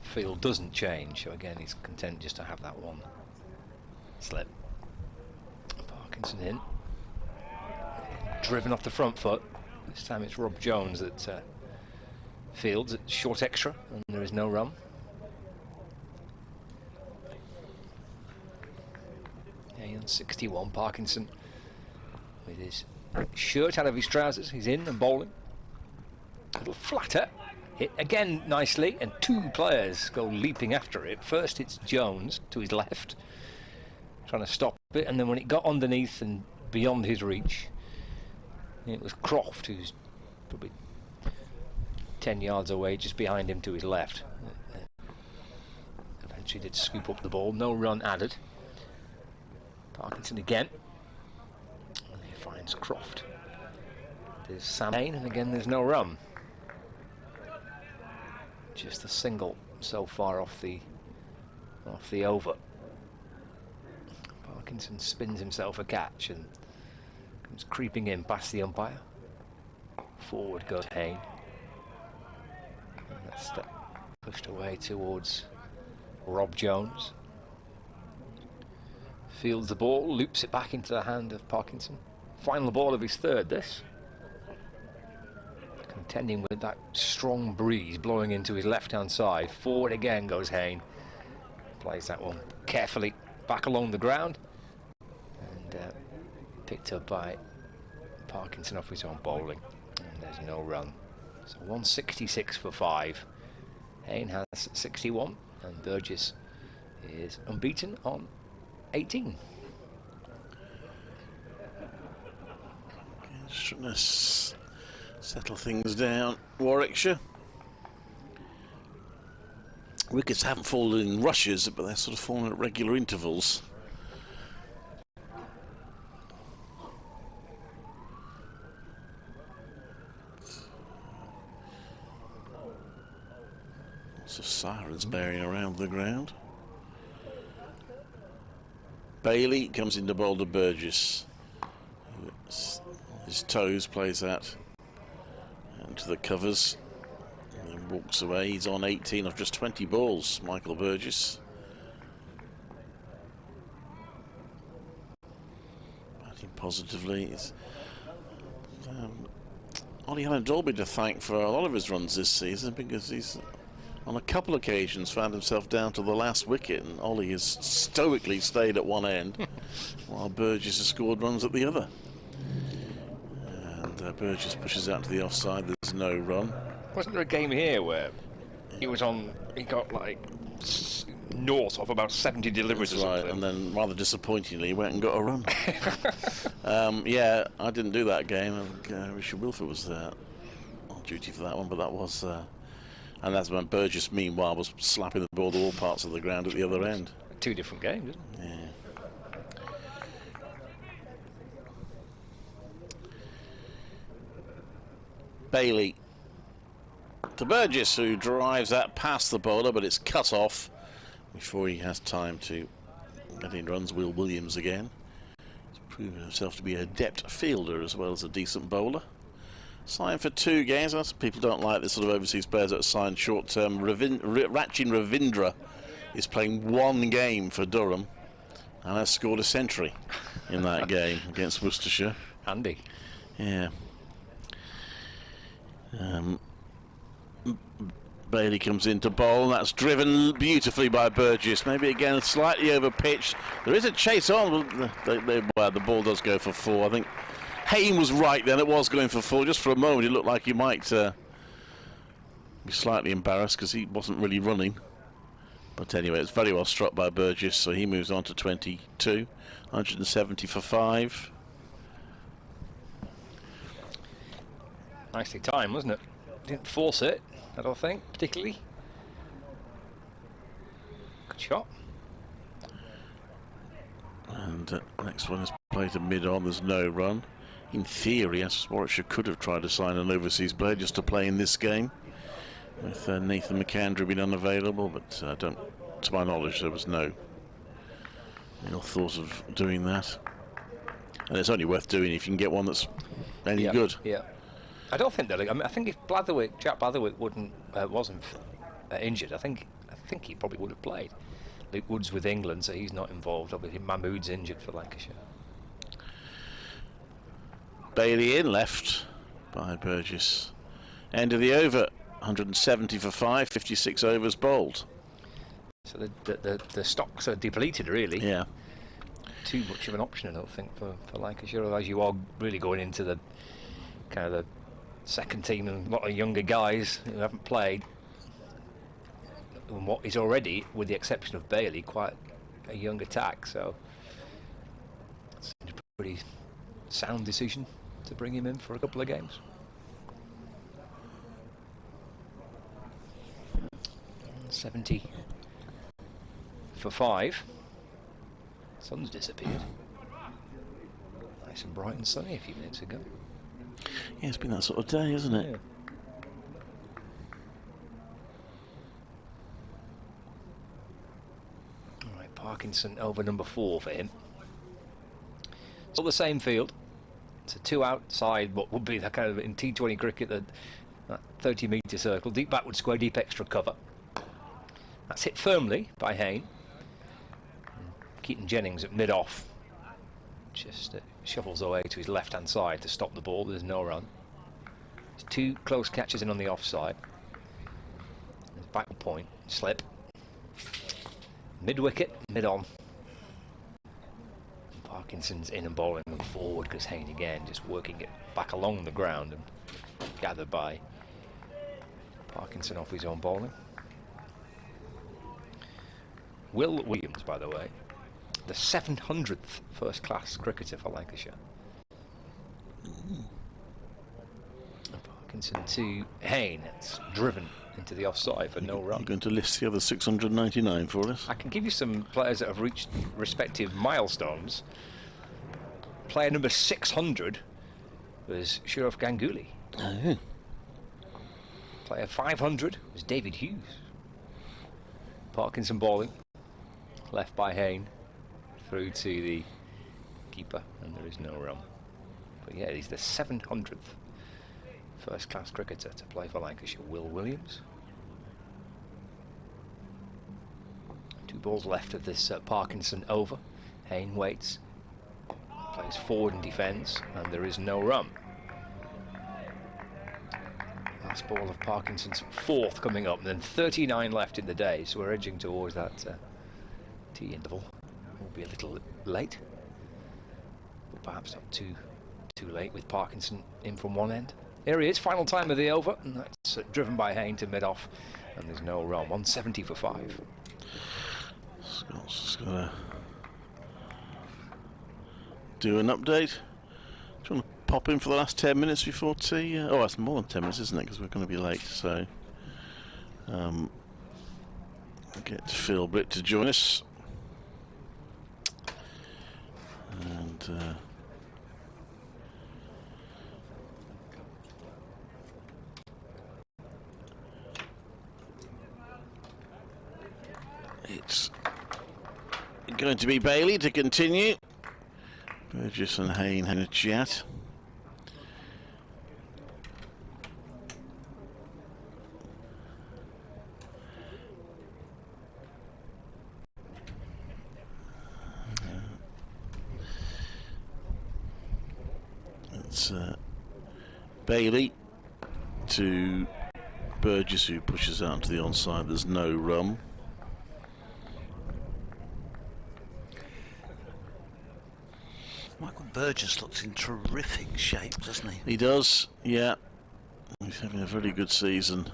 Field doesn't change, so again he's content just to have that one slip. Parkinson in, driven off the front foot. This time it's Rob Jones that fields at short extra, and there is no run. Yeah, on 61, Parkinson with his shirt out of his trousers. He's in and bowling. A little flatter, hit again nicely, and 2 players go leaping after it. First it's Jones to his left, trying to stop it, and then when it got underneath and beyond his reach, it was Croft, who's probably 10 yards away, just behind him to his left. Eventually did scoop up the ball, no run added. Parkinson again, and he finds Croft. There's Sam Hain, and again there's no run. Just a single so far off the over. Parkinson spins himself a catch and comes creeping in past the umpire. Forward goes Hain. And that's pushed away towards Rob Jones. Fields the ball, loops it back into the hand of Parkinson. Final ball of his third, this. Contending with that strong breeze blowing into his left-hand side. Forward again goes Hain. Plays that one carefully back along the ground. And picked up by Parkinson off his own bowling. And there's no run. So 166 for 5. Hain has 61. And Burgess is unbeaten on 18. Shouldn't us settle things down, Warwickshire. Wickets haven't fallen in rushes, but they're sort of falling at regular intervals. Lots of sirens bearing around the ground. Bailey comes into bowl to Burgess. His toes, plays that into the covers and then walks away. He's on 18 of just 20 balls, Michael Burgess. Batting positively. It's Ollie Allen Dolby to thank for a lot of his runs this season, because he's on a couple of occasions found himself down to the last wicket, and Ollie has stoically stayed at one end while Burgess has scored runs at the other. Burgess pushes out to the offside. There's no run. Wasn't there a game here where he was on? He got like north of about 70 deliveries or something. And then rather disappointingly, he went and got a run. Yeah, I didn't do that game. I think Richard Wilford was on duty for that one, but that was, and that's when Burgess, meanwhile, was slapping the ball to all parts of the ground at the other end. 2 different games, isn't it? Yeah. Bailey to Burgess, who drives that past the bowler, but it's cut off before he has time to get in. Runs Will Williams again. He's proven himself to be an adept fielder as well as a decent bowler. Signed for 2 games. People don't like this sort of overseas players that are signed short term. Rachin Ravindra is playing 1 game for Durham and has scored a century in that game against Worcestershire. Handy. Yeah. Bailey comes into bowl, and that's driven beautifully by Burgess. Maybe again slightly over pitch. There is a chase on. Well, the ball does go for 4. I think Hain was right then. It was going for 4. Just for a moment, it looked like he might be slightly embarrassed because he wasn't really running. But anyway, it's very well struck by Burgess, so he moves on to 22. 170 for 5. Nicely timed, wasn't it? Didn't force it, I don't think, particularly. Good shot. And next one is played to mid-on. There's no run. In theory, as Warwickshire could have tried to sign an overseas player just to play in this game, with Nathan McAndrew being unavailable, but to my knowledge, there was no thought of doing that. And it's only worth doing if you can get one that's any good. Yeah. I don't think that. I mean, I think if Jack Blatherwick wasn't injured, I think he probably would have played. Luke Wood's with England, so he's not involved. Obviously, Mahmood's injured for Lancashire. Bailey in left by Burgess. End of the over. 170 for 5. 56 overs bowled. So the stocks are depleted, really. Yeah. Too much of an option, I don't think, for Lancashire. Otherwise, you are really going into the kind of the second team and a lot of younger guys who haven't played, and what is already, with the exception of Bailey, quite a young attack. So it's a pretty sound decision to bring him in for a couple of games. $70 for 5. Sun's disappeared. Nice and bright and sunny a few minutes ago. Yeah, it's been that sort of day, isn't it? Yeah. All right, Parkinson over number 4 for him. It's all the same field. It's a 2 outside what would be that kind of in T20 cricket, that 30-metre circle, deep backward square, deep extra cover. That's hit firmly by Hain. Keaton Jennings at mid-off just shuffles away to his left-hand side to stop the ball. There's no run. There's 2 close catches in on the offside. There's back point, slip. Mid-wicket, mid-on. Parkinson's in and bowling them forward because Hain again just working it back along the ground and gathered by Parkinson off his own bowling. Will Williams, by the way, the 700th first-class cricketer for Lancashire. Parkinson to Hain. It's driven into the offside for no run. You're going to list the other 699 for us? I can give you some players that have reached respective milestones. Player number 600 was Shuraf Ganguly. Oh. Player 500 was David Hughes. Parkinson bowling, left by Hain, through to the keeper, and there is no run. But yeah, he's the 700th first-class cricketer to play for Lancashire. Will Williams. 2 balls left of this Parkinson over. Hain waits, plays forward and defence, and there is no run. Last ball of Parkinson's 4th coming up, and then 39 left in the day, so we're edging towards that tea interval. Will be a little late, but perhaps not too late with Parkinson in from one end. Here he is, final time of the over, and that's driven by Hain to mid-off, and there's no run. 170 for 5. Scott's just going to do an update. Do you want to pop in for the last 10 minutes before tea? Oh, that's more than 10 minutes, isn't it? Because we're going to be late. So, I'll get Phil Britt to join us. And it's going to be Bailey to continue. Burgess and Hain had a chat. It's Bailey to Burgess, who pushes out to the onside. There's no run. Michael Burgess looks in terrific shape, doesn't he? He does, yeah. He's having a very good season.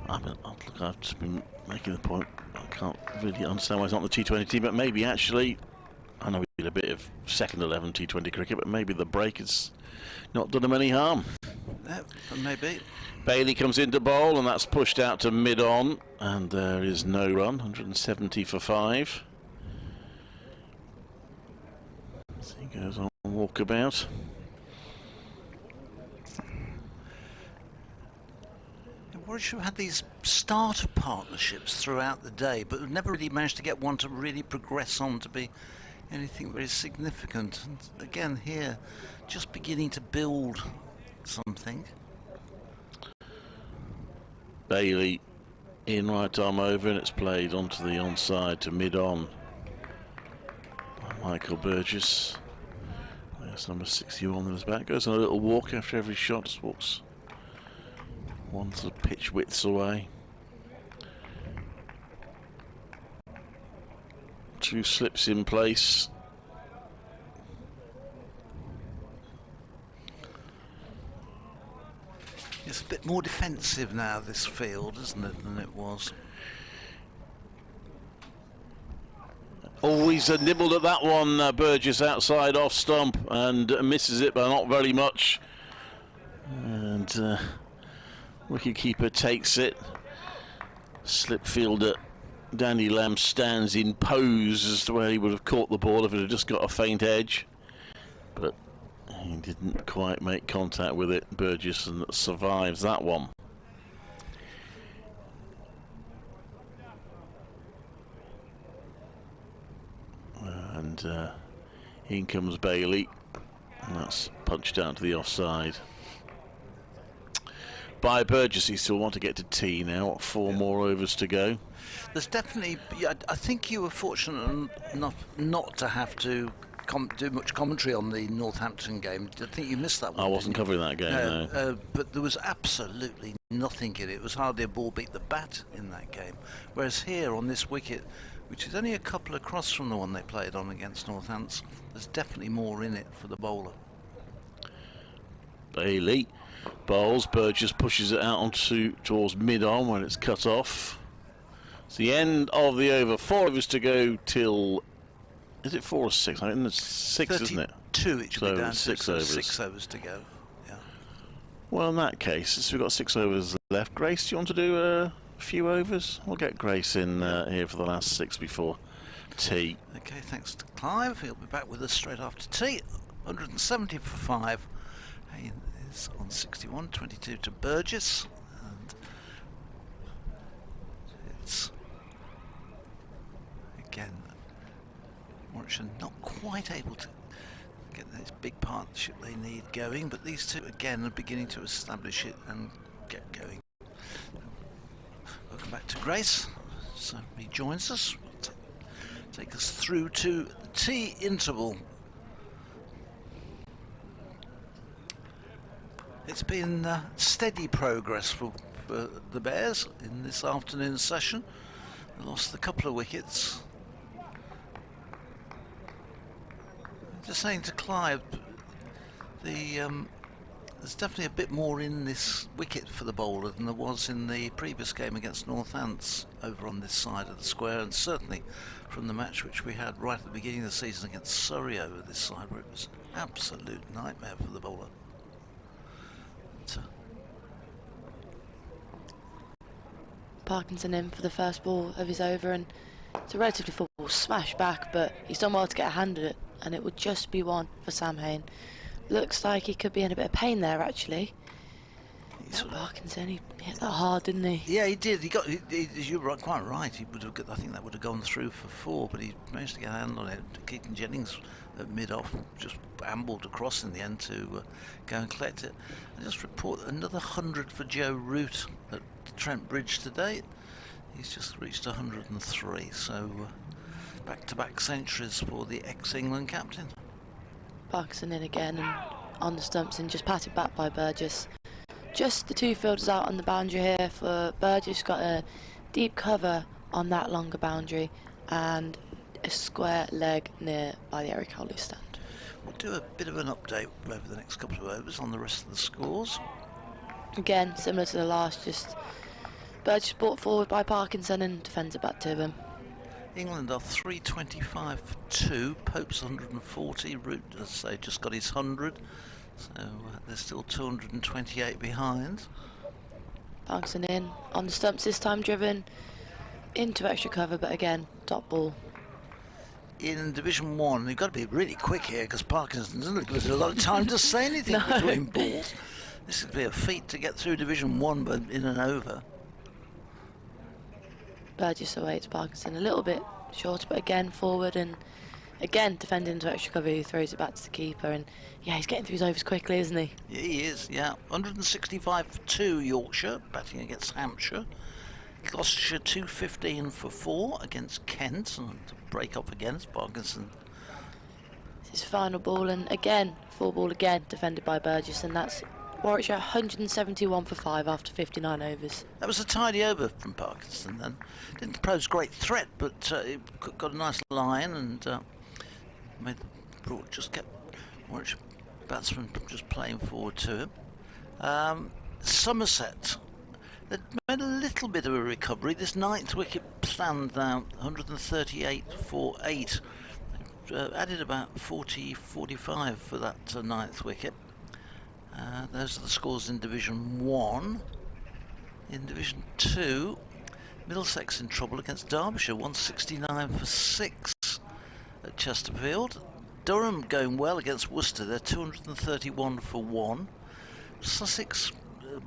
I've just been making the point, I can't really understand why he's not on the T20 team, but maybe actually, I know he did a bit of second 11 T20 cricket, but maybe the break has not done him any harm. Yeah, maybe. Bailey comes into bowl, and that's pushed out to mid-on, and there is no run, 170 for 5. So he goes on walkabout. Warwickshire had these starter partnerships throughout the day, but we've never really managed to get one to really progress on to be anything very significant. And again here, just beginning to build something. Bailey in right arm over, and it's played onto the onside to mid-on. Michael Burgess. That's number 61 on his back. Goes on a little walk after every shot, just walks one sort of pitch widths away. 2 slips in place. It's a bit more defensive now, this field, isn't it, than it was? Always nibbled at that one, Burgess outside off stump, and misses it, but not very much. And wicketkeeper takes it. Slip fielder Danny Lamb stands in pose as to where he would have caught the ball if it had just got a faint edge, but he didn't quite make contact with it, Burgess, and survives that one. And in comes Bailey, and that's punched down to the offside by Burgess. He still want to get to tea now. 4 more overs to go. There's definitely, I think you were fortunate enough not to have to do much commentary on the Northampton game. I think you missed that one. I wasn't covering that game, no. But there was absolutely nothing in it. It was hardly a ball beat the bat in that game. Whereas here on this wicket, which is only a couple across from the one they played on against Northants, there's definitely more in it for the bowler. Bailey bowls, Burgess pushes it out onto towards mid-on when it's cut off. It's the end of the over. 4 overs to go till... Is it 4 or 6? I think it's 6, isn't it? 2 it should so be down 6 to, overs. 6 overs to go. Yeah. Well, in that case, since we've got 6 overs left, Grace, do you want to do a few overs? We'll get Grace in here for the last 6 before tea. Okay, thanks to Clive. He'll be back with us straight after tea. 170 for 5. Hain is on 61, 22 to Burgess. And it's again Warwickshire not quite able to get this big partnership they need going, but these two again are beginning to establish it and get going. Welcome back to Grace. So he joins us. Take us through to the tea interval. It's been steady progress for the Bears in this afternoon session. They lost a couple of wickets. Just saying to Clive, there's definitely a bit more in this wicket for the bowler than there was in the previous game against Northants over on this side of the square, and certainly from the match which we had right at the beginning of the season against Surrey over this side, where it was an absolute nightmare for the bowler. But, Parkinson in for the first ball of his over, and it's a relatively full ball smash back, but he's done well to get a hand at it, and it would just be one for Sam Hain. Looks like he could be in a bit of pain there, actually. Parkinson, he hit that hard, didn't he? Yeah, he did. You were quite right. He would have. I think that would have gone through for 4, but he managed to get a hand on it. Keaton Jennings at mid-off just ambled across in the end to go and collect it. I just report another 100 for Joe Root at Trent Bridge today. He's just reached 103, so back-to-back centuries for the ex-England captain. Parkinson in again and on the stumps and just patted back by Burgess. Just the 2 fielders out on the boundary here for Burgess. Got a deep cover on that longer boundary and a square leg near by the Eric Howley stand. We'll do a bit of an update over the next couple of overs on the rest of the scores. Again, similar to the last, just Burgess brought forward by Parkinson and defends it back to him. England are 325 for 2, Pope's 140, Root, as I say, just got his 100, so they're still 228 behind. Parkinson in, on the stumps this time, driven into extra cover, but again, top ball. In Division 1, you've got to be really quick here, because Parkinson doesn't give us a lot of time to say anything between balls. This would be a feat to get through Division 1, but in an over. Burgess awaits Parkinson a little bit shorter, but again forward and again defending into extra cover, who throws it back to the keeper, and yeah, he's getting through his overs quickly, isn't he? Yeah, he is, yeah. 165 for 2, Yorkshire, batting against Hampshire. Gloucestershire 215 for 4 against Kent, and to break off against Parkinson. It's his final ball, and again, 4 ball again, defended by Burgess, and that's Warwickshire 171 for 5 after 59 overs. That was a tidy over from Parkinson then. Didn't pose great threat, but it got a nice line and just kept Warwickshire batsmen just playing forward to him. Somerset, they made a little bit of a recovery. This 9th wicket stand now, 138 for 8. Added about 45 for that 9th wicket. Those are the scores in Division 1. In Division 2, Middlesex in trouble against Derbyshire, 169 for 6 at Chesterfield. Durham going well against Worcester, they're 231 for 1. Sussex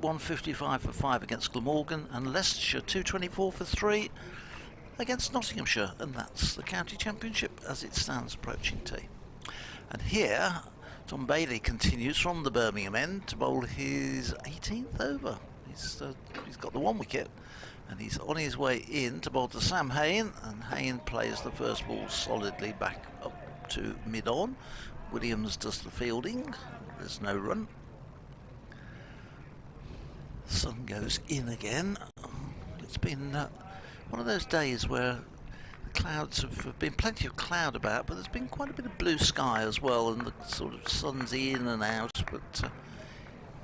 155 for 5 against Glamorgan, and Leicestershire 224 for 3 against Nottinghamshire, and that's the county championship as it stands approaching tea. And here Tom Bailey continues from the Birmingham end to bowl his 18th over. He's got the 1 wicket and he's on his way in to bowl to Sam Hain, and Hain plays the first ball solidly back up to mid-on. Williams does the fielding, there's no run. The sun goes in again. It's been one of those days where clouds have been plenty of cloud about, but there's been quite a bit of blue sky as well, and the sort of sun's in and out, but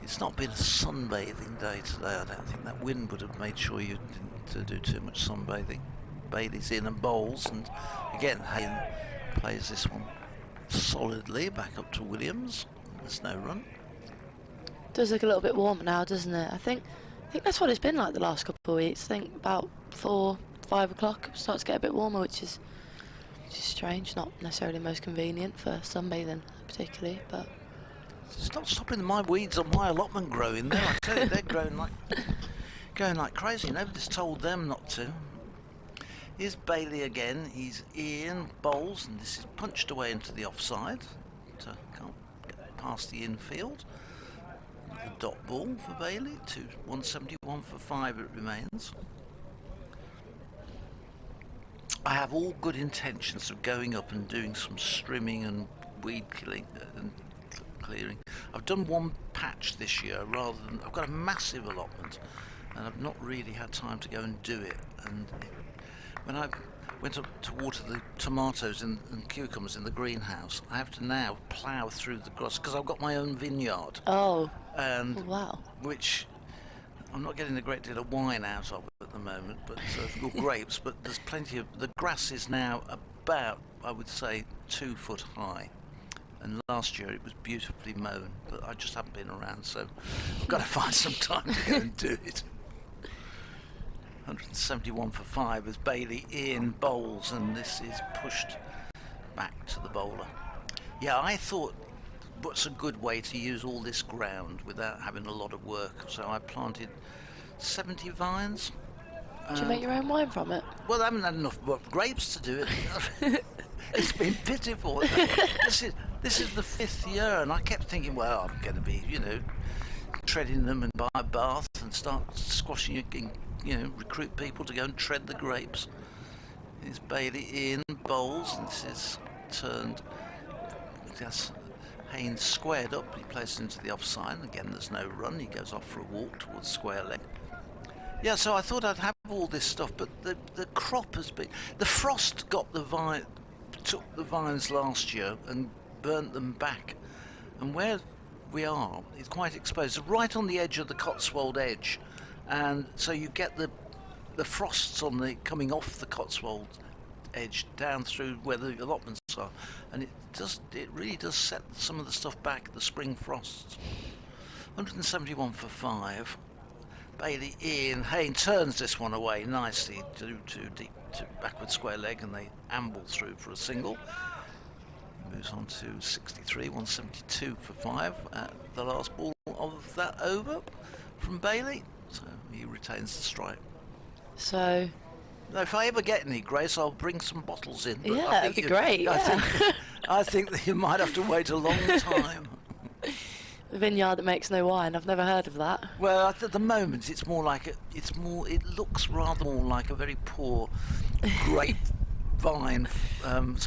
it's not been a sunbathing day today. I don't think that wind would have made sure you didn't to do too much sunbathing. Bailey's in and bowls, and again Hain plays this one solidly back up to Williams. There's no run. Does look a little bit warmer now, doesn't it? I think that's what it's been like the last couple of weeks. I think about 4, 5 o'clock it starts to get a bit warmer, which is strange. Not necessarily most convenient for sunbathing particularly, but it's not stopping my weeds on my allotment growing there. I tell you, they're going like crazy. Nobody's told them not to. Here's Bailey again. He's in, bowls, and this is punched away into the offside. Can't get past the infield. The dot ball for Bailey. 171 for 5 it remains. I have all good intentions of going up and doing some strimming and weed killing and clearing. I've done one patch this year rather than... I've got a massive allotment and I've not really had time to go and do it. And when I went up to water the tomatoes and cucumbers in the greenhouse, I have to now plough through the grass because I've got my own vineyard. Oh. And wow. Which I'm not getting a great deal of wine out of at the moment, but or grapes. But there's plenty of the grass is now about, I would say, 2 foot high. And last year it was beautifully mown, but I just haven't been around, so I've got to find some time to go and do it. 171 for 5 as Bailey in bowls, and this is pushed back to the bowler. Yeah, I thought what's a good way to use all this ground without having a lot of work, so I planted 70 vines. Do you make your own wine from it? Well, I haven't had enough grapes to do it. It's been pitiful. This is the 5th year, and I kept thinking, well, I'm going to be, treading them and buy a bath and start squashing it, recruit people to go and tread the grapes. Here's Bailey in bowls, and this is turned. Yes, Hain squared up. He places it into the offside. Again, there's no run. He goes off for a walk towards square leg. Yeah, so I thought I'd have all this stuff, but the crop has been. The frost got took the vines last year and burnt them back, and where we are, it's quite exposed, right on the edge of the Cotswold edge, and so you get the frosts on the coming off the Cotswold edge down through where the allotments are, and it really does set some of the stuff back, the spring frosts. 171 for 5. Bailey in. Hain turns this one away nicely to deep to backward square leg, and they amble through for a single. Moves on to 63, 172 for 5 at the last ball of that over from Bailey, so he retains the strike. So now, if I ever get any, Grace, I'll bring some bottles in. But yeah, that'd be great. I think that you might have to wait a long time. A vineyard that makes no wine. I've never heard of that. Well, at the moment, it's more like it looks rather more like a very poor grape vine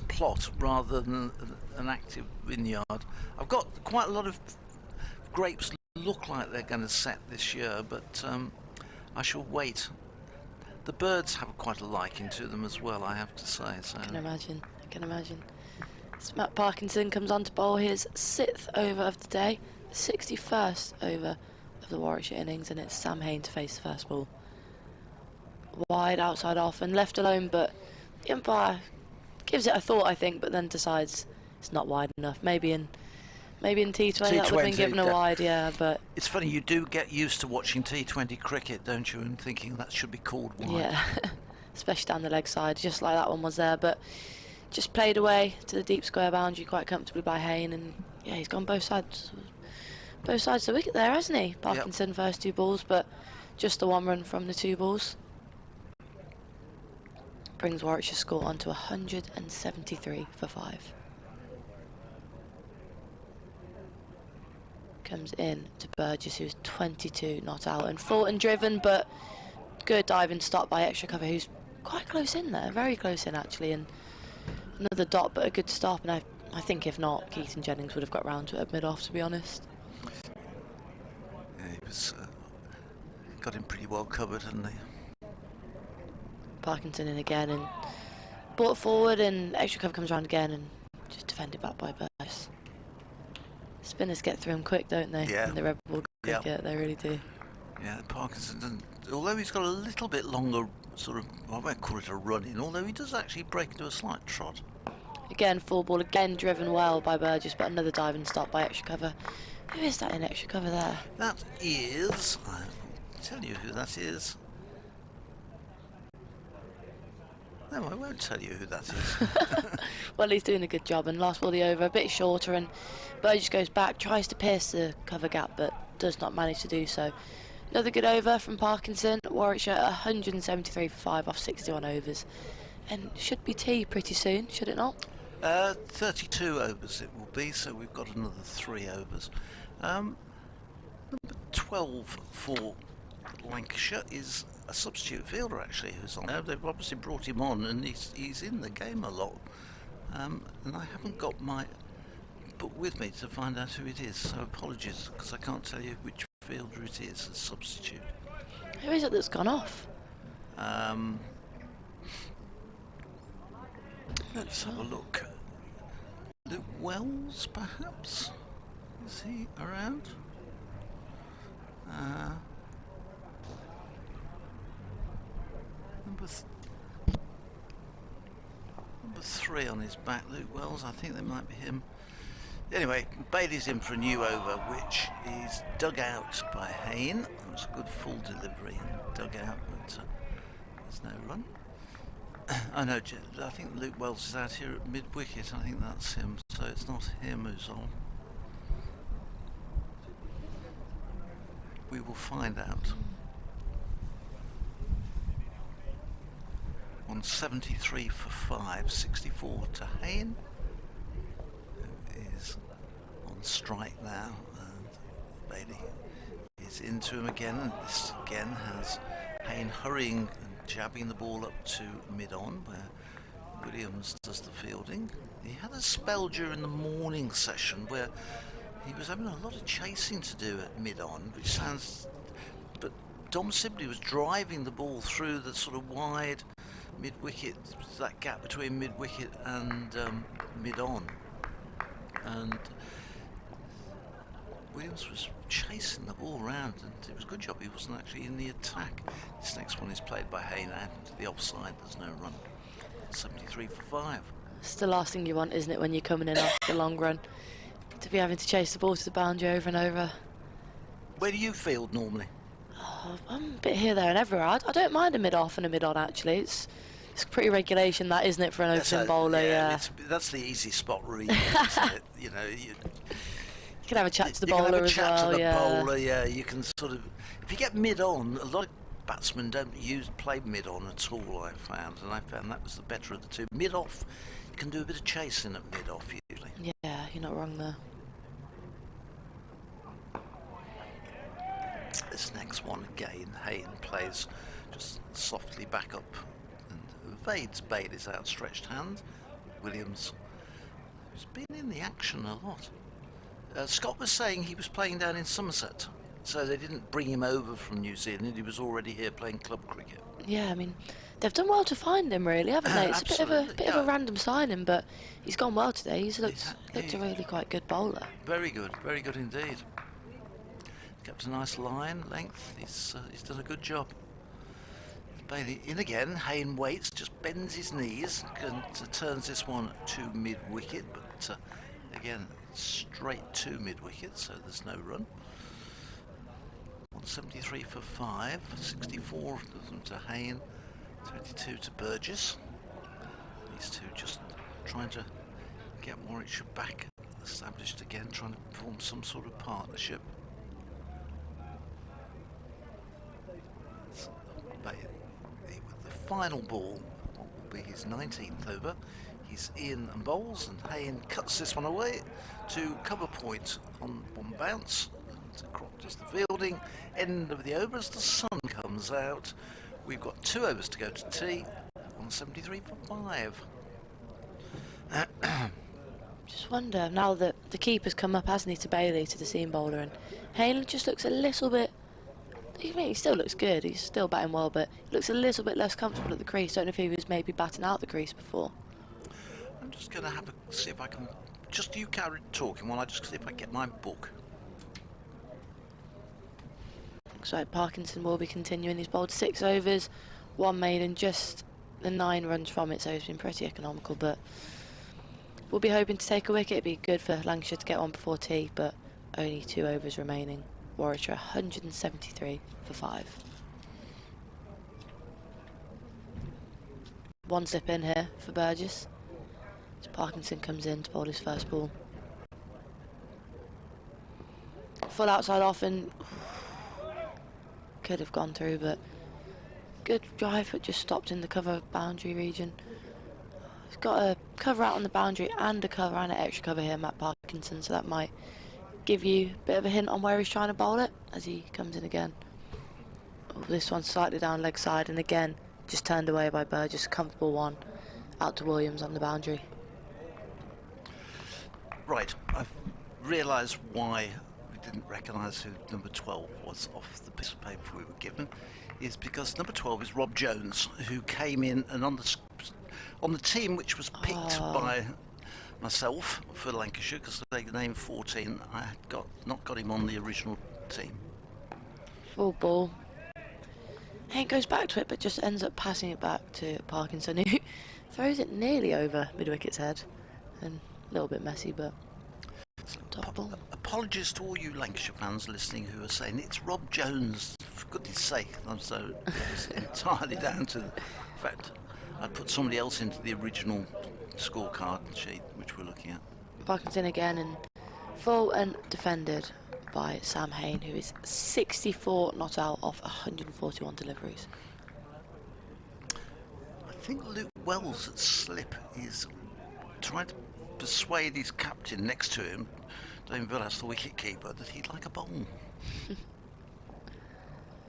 plot rather than an active vineyard. I've got quite a lot of grapes look like they're going to set this year, but I shall wait. The birds have quite a liking to them as well, I have to say. So. I can imagine. So Matt Parkinson comes on to bowl his 6th over of the day, 61st over of the Warwickshire innings, and it's Sam Hain to face the first ball. Wide, outside off, and left alone, but the umpire gives it a thought, I think, but then decides it's not wide enough. Maybe in T20 that would have been given a wide, yeah, but... It's funny, you do get used to watching T20 cricket, don't you, and thinking that should be called wide. Yeah, especially down the leg side, just like that one was there, but just played away to the deep square boundary quite comfortably by Hain, and yeah, he's gone both sides of the wicket there, hasn't he? Parkinson, first 2 balls, but just the 1 run from the 2 balls. Brings Warwickshire's score on to 173 for 5. Comes in to Burgess, who's 22 not out, and Fulton driven, but good diving stop by extra cover, who's quite close in there, very close in actually, and another dot, but a good stop, and I think if not, Keaton Jennings would have got round to it at mid-off, to be honest. Yeah, he was got him pretty well covered, hadn't he? Parkinson in again and brought forward, and extra cover comes round again and just defended back by Burgess. Spinners get through him quick, don't they? Yeah. In the red ball cricket, they really do. Yeah, Parkinson although he's got a little bit longer sort of, I won't call it a run-in, although he does actually break into a slight trot. Again, full ball, again driven well by Burgess, but another diving stop by extra cover. Who is that in extra cover there? That is, I'll tell you who that is. No, I won't tell you who that is. Well, he's doing a good job, and last ball the over, a bit shorter, and Burgess goes back, tries to pierce the cover gap, but does not manage to do so. Another good over from Parkinson. Warwickshire 173 for 5 off 61 overs. And should be tea pretty soon, should it not? 32 overs it will be, so we've got another 3 overs. Number 12 for Lancashire is a substitute fielder actually who's on there. They've obviously brought him on and he's in the game a lot. And I haven't got my book with me to find out who it is, so apologies because I can't tell you which fielder it is as substitute. Who is it that's gone off? Let's have a look. Luke Wells, perhaps? Is he around? Number 3 on his back, Luke Wells. I think that might be him. Anyway, Bailey's in for a new over, which is dug out by Hain. It was a good full delivery and dug out, but there's no run. I know, I think Luke Wells is out here at mid-wicket. I think that's him, so it's not him who's on. We will find out. 173 for 5, 64 to Hain, who is on strike now, and Bailey is into him again, and this again has Hain hurrying and jabbing the ball up to mid-on, where Williams does the fielding. He had a spell during the morning session where he was having a lot of chasing to do at mid-on, which sounds... But Dom Sibley was driving the ball through the sort of wide mid-wicket, that gap between mid-wicket and mid-on. And Williams was chasing the ball around, and it was a good job he wasn't actually in the attack. This next one is played by Hain out to the offside, there's no run. 73 for 5. It's the last thing you want, isn't it, when you're coming in off the long run? To be having to chase the ball to the boundary over and over. Where do you field normally? Oh, I'm a bit here, there and everywhere. I don't mind a mid-off and a mid-on actually. It's pretty regulation that, isn't it, for an opening bowler? Yeah. That's the easy spot really, isn't it? You know, you can have a chat to the bowler as well. Bowler, yeah. You can sort of, if you get mid-on, a lot of batsmen don't play mid-on at all, I found, and I found that was the better of the two. Mid-off, you can do a bit of chasing at mid-off usually. Yeah, you're not wrong there. This next one again, Hain plays just softly back up and evades Bailey's outstretched hand. Williams, who's been in the action a lot. Scott was saying he was playing down in Somerset, so they didn't bring him over from New Zealand. He was already here playing club cricket. Yeah, I mean, they've done well to find him, really, haven't they? It's a bit of a random signing, but he's gone well today. He's looked a really quite good bowler. Very good indeed. Kept a nice line length. He's done a good job. Bailey in again. Hain waits, just bends his knees and turns this one to mid-wicket, but again straight to mid-wicket, so there's no run. 173 for 5, 64 of them to Hain, 22 to Burgess. These two just trying to get Warwickshire back established again, trying to form some sort of partnership. The final ball will be his 19th over. He's in and bowls, and Hain cuts this one away to cover point on one bounce. And Croc does the fielding. End of the over as the sun comes out. We've got 2 overs to go to tea. 173 for 5. Just wonder, now that the keeper's come up, hasn't he, to Bailey, to the seam bowler, and Hain just looks a little bit... he still looks good, he's still batting well, but he looks a little bit less comfortable at the crease. Don't know if he was maybe batting out the crease before. I'm just going to see if I can... Just you carry talking while I just see if I get my book. So Parkinson will be continuing. He's bowled 6 overs, 1 maiden, just the 9 runs from it, so it's been pretty economical, but we'll be hoping to take a wicket. It'd be good for Lancashire to get one before tea, but only 2 overs remaining. Warwickshire 173 for 5. 1 slip in here for Burgess. As Parkinson comes in to bowl his first ball. Full outside off and could have gone through, but good drive, but just stopped in the cover boundary region. He's got a cover out on the boundary and a cover and an extra cover here, Matt Parkinson, so that might give you a bit of a hint on where he's trying to bowl it as he comes in again. Oh, this one's slightly down leg side, and again just turned away by Burgess. Comfortable one out to Williams on the boundary. Right, I've realised why we didn't recognise who number 12 was off the piece of paper we were given. Is because number 12 is Rob Jones, who came in and on the team which was picked by myself for Lancashire, because they named 14. I had not got him on the original team. Full ball. Hain goes back to it, but just ends up passing it back to Parkinson, who throws it nearly over mid-wicket's head. And a little bit messy, but top ball. Apologies to all you Lancashire fans listening who are saying it's Rob Jones, for goodness sake. So it's entirely down to the fact I put somebody else into the original scorecard sheet which we're looking at. Parkinson again, and full and defended by Sam Hain, who is 64 not out off 141 deliveries. I think Luke Wells at slip is trying to persuade his captain next to him, Dame Villas, the wicket keeper, that he'd like a bowl.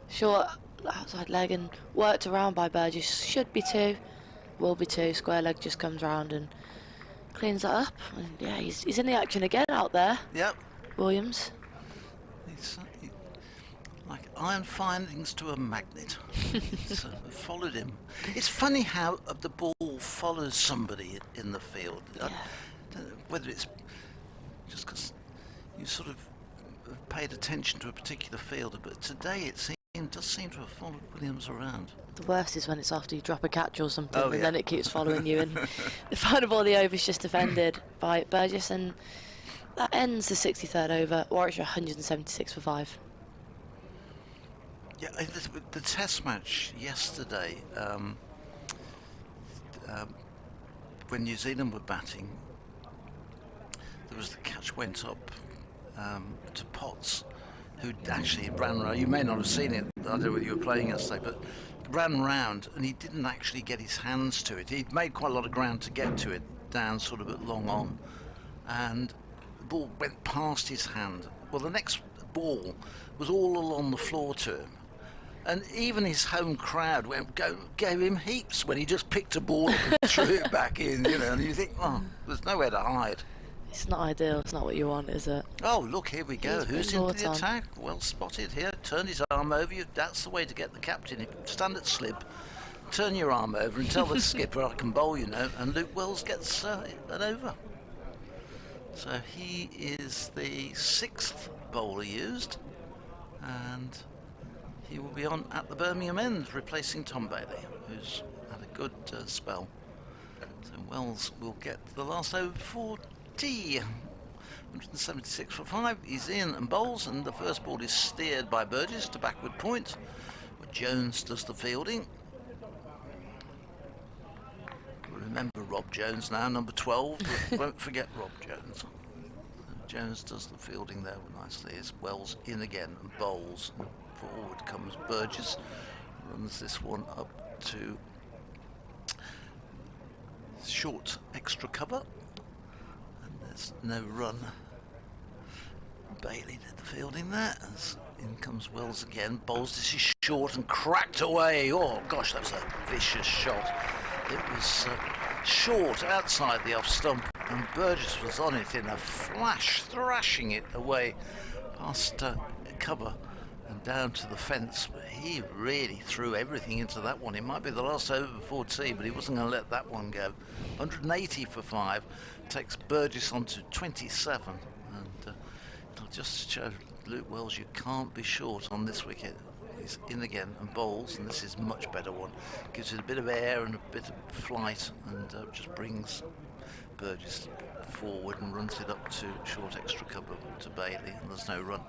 Short outside leg and worked around by Burgess. Should be 2, will be 2. Square leg just comes round and cleans that up. And yeah, he's in the action again out there. Yep. Williams. He's like iron filings to a magnet. It's followed him. It's funny how the ball follows somebody in the field. Yeah. Whether it's just because you sort of have paid attention to a particular fielder, but today it does seem to have followed Williams around. The worst is when it's after you drop a catch or something, and then it keeps following you. And the final ball of the over is just defended by Burgess, and that ends the 63rd over. Warwickshire 176 for 5. Yeah, the test match yesterday, when New Zealand were batting, there was the catch went up to Potts, who actually ran round. You may not have seen it, I don't know whether you were playing yesterday, but ran round and he didn't actually get his hands to it. He'd made quite a lot of ground to get to it, down sort of at long on, and the ball went past his hand. Well, the next ball was all along the floor to him, and even his home crowd gave him heaps when he just picked a ball up and threw it back in, you know, and you think, oh, there's nowhere to hide. It's not ideal, it's not what you want, is it? Oh, look, here we go. Who's into the attack? Well spotted here. Turned his arm over you. That's the way to get the captain. Stand at slip, turn your arm over and tell the skipper I can bowl, you know, and Luke Wells gets an over. So he is the 6th bowler used, and he will be on at the Birmingham end, replacing Tom Bailey, who's had a good spell. So Wells will get the last over for tea. 176 for 5. He's in and bowls, and the first ball is steered by Burgess to backward point, where Jones does the fielding. Remember Rob Jones now, number 12, but won't forget Rob Jones. Jones does the fielding there nicely. As Wells in again and bowls. And forward comes Burgess, runs this one up to short extra cover, and there's no run. Bailey did the fielding there, as in comes Wells again, bowls. This is short and cracked away. Oh gosh, that was a vicious shot. It was short outside the off stump, and Burgess was on it in a flash, thrashing it away past cover and down to the fence. But he really threw everything into that one. It might be the last over before tea, but he wasn't going to let that one go. 180 for 5 takes Burgess on to 27, and it'll just show Luke Wells, you can't be short on this wicket. He's in again and bowls, and this is a much better one. Gives it a bit of air and a bit of flight, and just brings Burgess forward and runs it up to short extra cover to Bailey, and there's no run.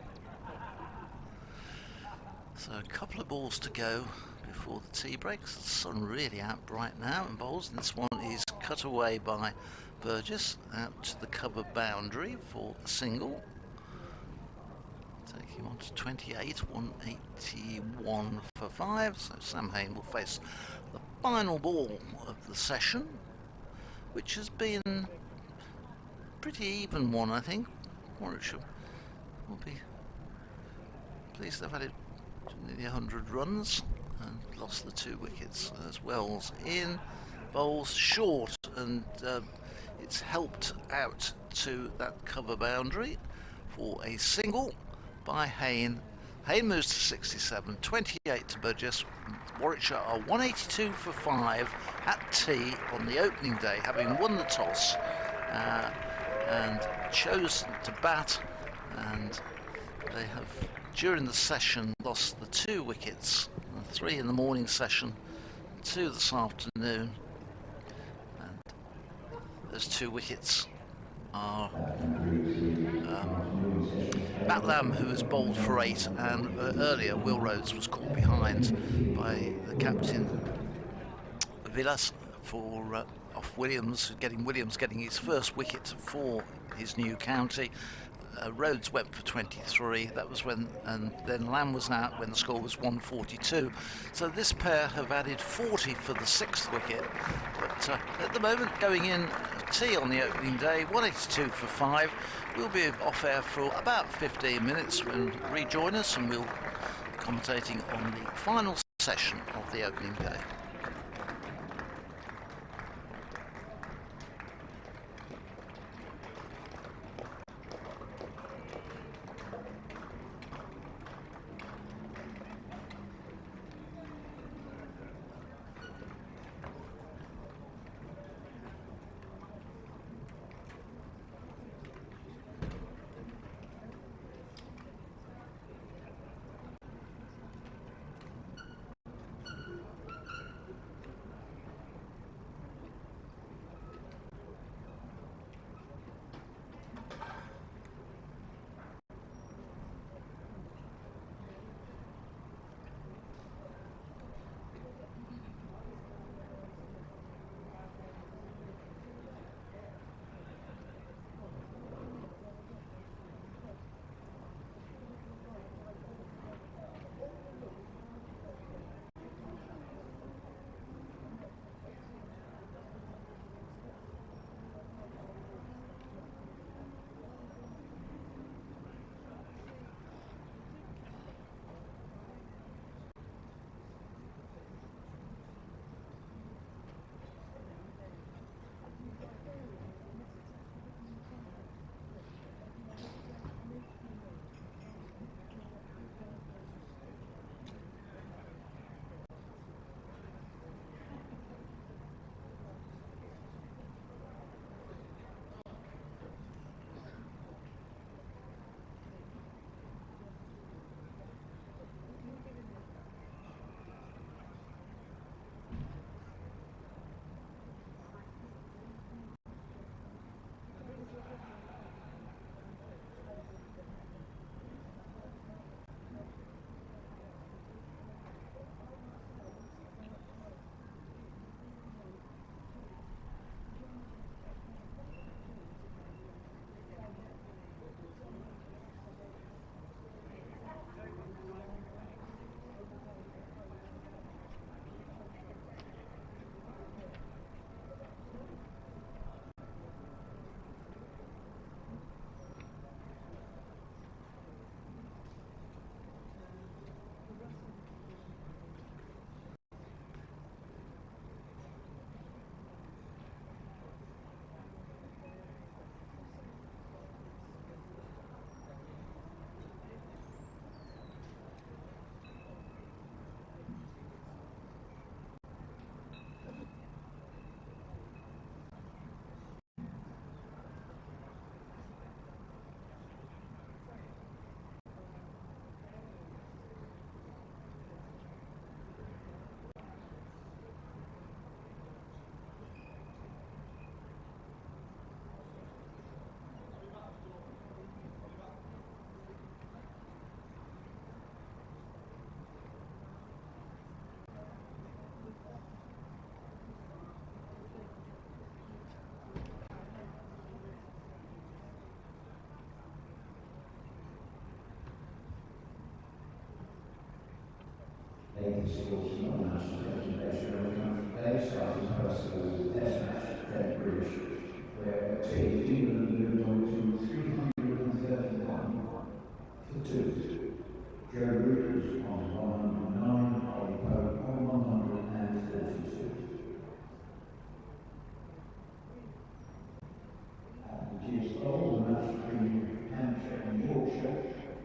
So a couple of balls to go before the tea breaks. The sun really out bright now and bowls, and this one is cut away by Burgess out to the cover boundary for a single. Taking on to 28, 181 for 5. So Sam Hain will face the final ball of the session, which has been a pretty even one, I think. Warwickshire will be pleased they've had it nearly 100 runs and lost the 2 wickets. As Wells in, bowls short, and it's helped out to that cover boundary for a single by Hain. Hain moves to 67, 28 to Burgess. Warwickshire are 182 for 5 at tea on the opening day, having won the toss and chosen to bat, and they have during the session lost the 2 wickets, 3 in the morning session, 2 this afternoon, and those 2 wickets are Matt Lamb, who has bowled for 8, and earlier Will Rhodes was caught behind by the captain Villas for off Williams, getting his first wicket for his new county. Rhodes went for 23, that was when, and then Lamb was out when the score was 142. So this pair have added 40 for the 6th wicket, but at the moment going in tea on the opening day, 182 for 5. We'll be off air for about 15 minutes when rejoin us, and we'll be commentating on the final session of the opening day.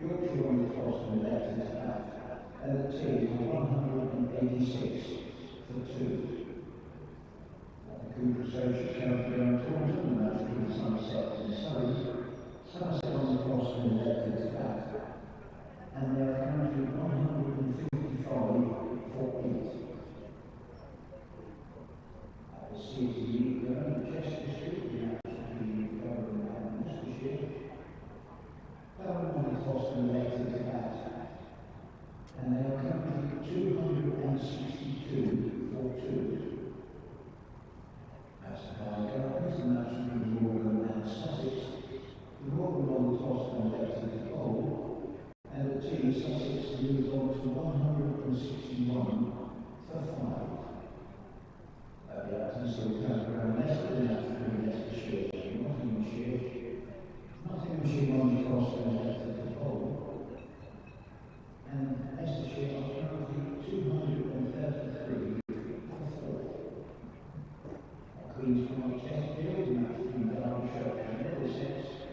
Yorkshire won the toss and elected to bat, and the team were 186 for 2. The Cooper's County on Taunton, and that's between Somerset and Surrey. Somerset won the toss and elected to bat, and they are currently 155 for 8. The City going to Chester Street, the actually going and Worcestershire. Darwin won the toss and elected to bat, and they are currently 262 for 2. That's the high Gardens, and that's between Morgan and Sussex. The Morgan won the toss and elected to bowl, and the team Sussex moved on to 161 for 5. The Acton still comes around Leicester, and that's between Leicestershire and Nottinghamshire. Nottinghamshire won the toss and elected to bowl, and Leicestershire are currently 233 for 4. Queen's Park Chesterfield, and that's between Derbyshire and Middlesex.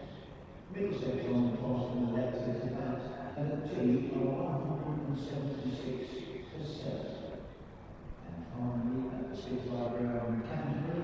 Middlesex won the toss and elected to bat, and the team are 176 for 7. And finally, at the Sibley ground, Canterbury,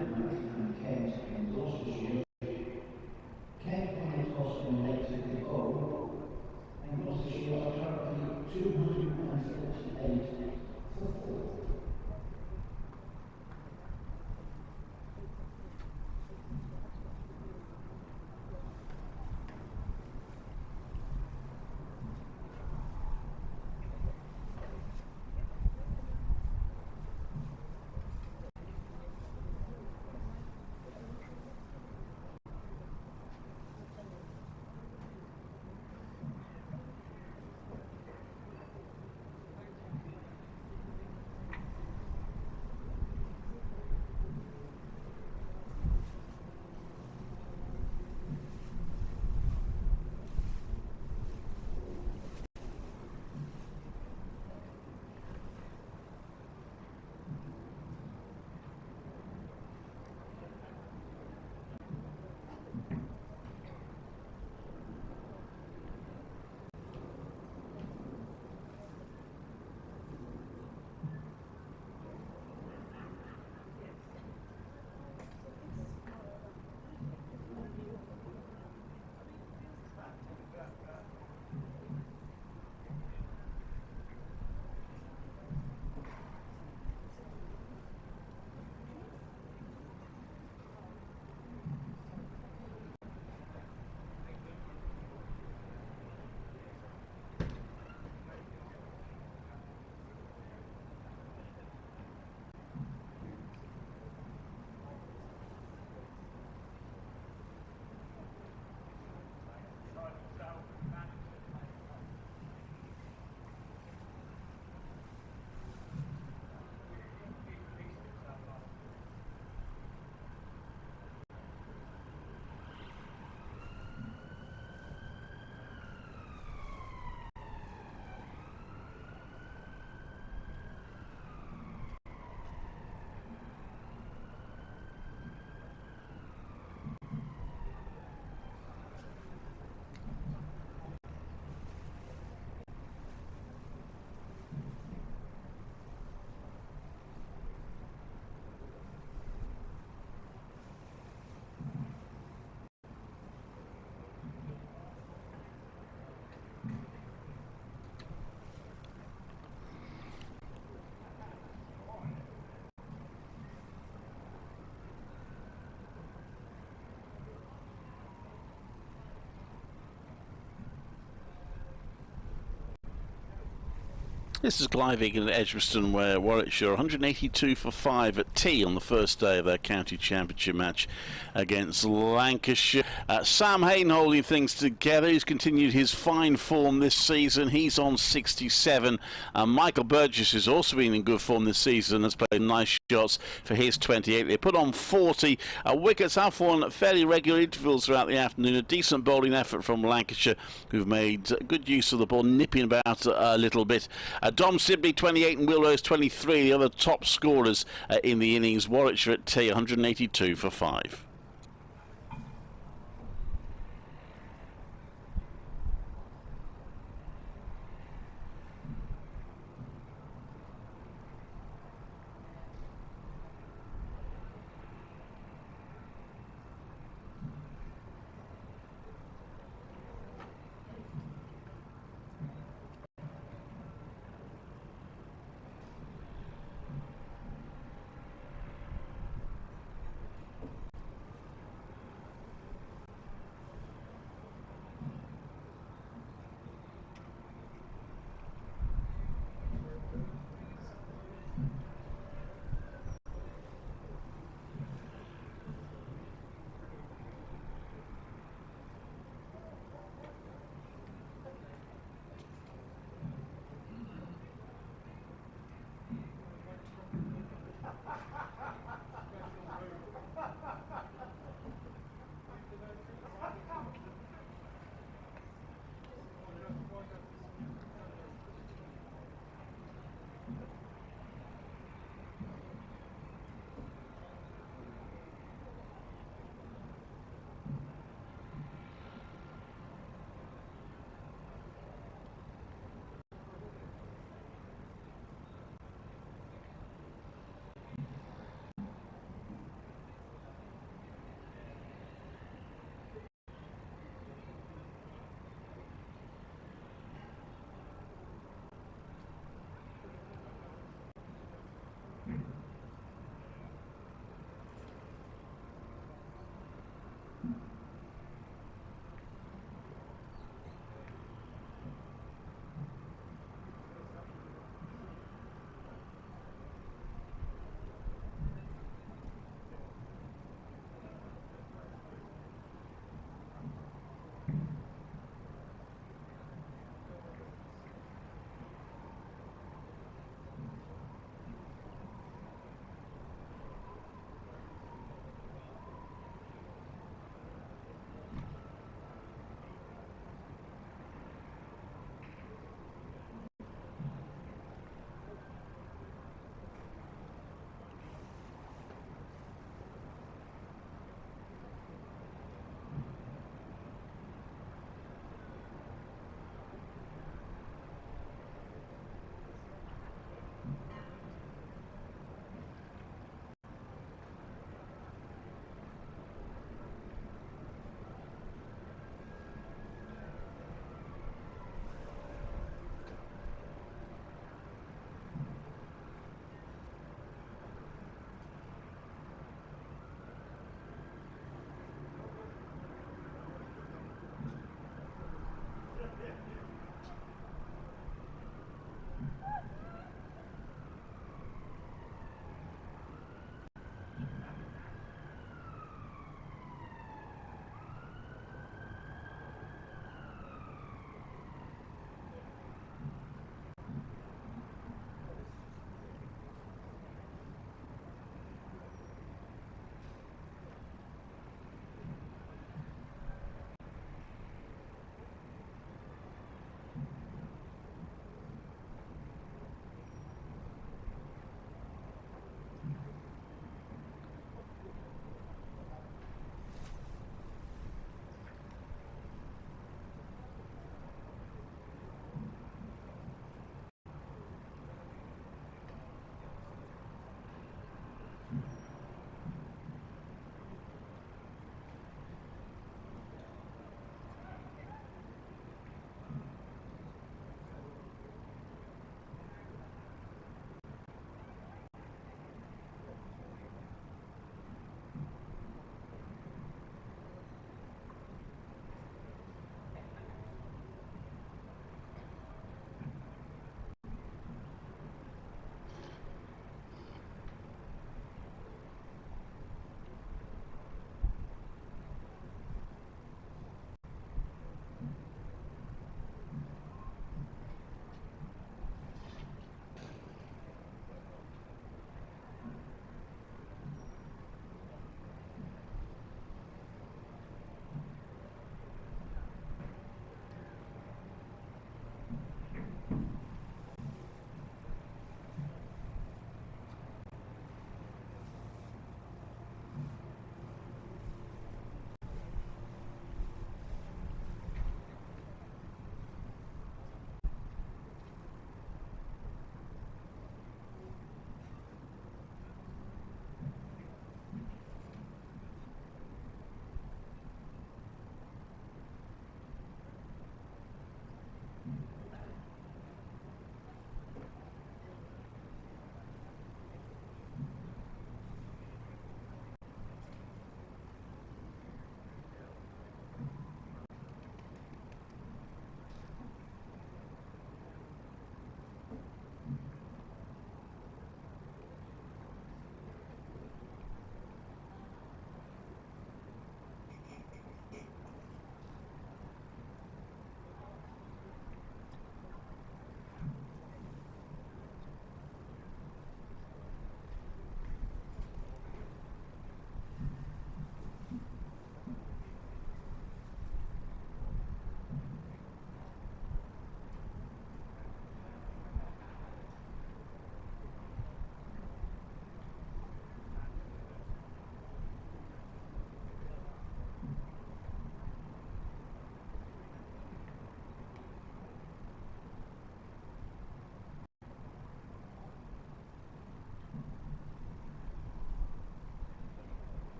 This is Glyvig and Edgbaston, where Warwickshire 182 for 5 at tea on the first day of their county championship match against Lancashire. Sam Hain holding things together. He's continued his fine form this season. He's on 67. Michael Burgess has also been in good form this season, has played nice shots for his 28. They put on 40. Wickets have fallen at fairly regular intervals throughout the afternoon. A decent bowling effort from Lancashire, who've made good use of the ball, nipping about a little bit. Dom Sibley 28 and Will Rose 23, the other top scorers in the innings. Warwickshire at tea 182 for 5.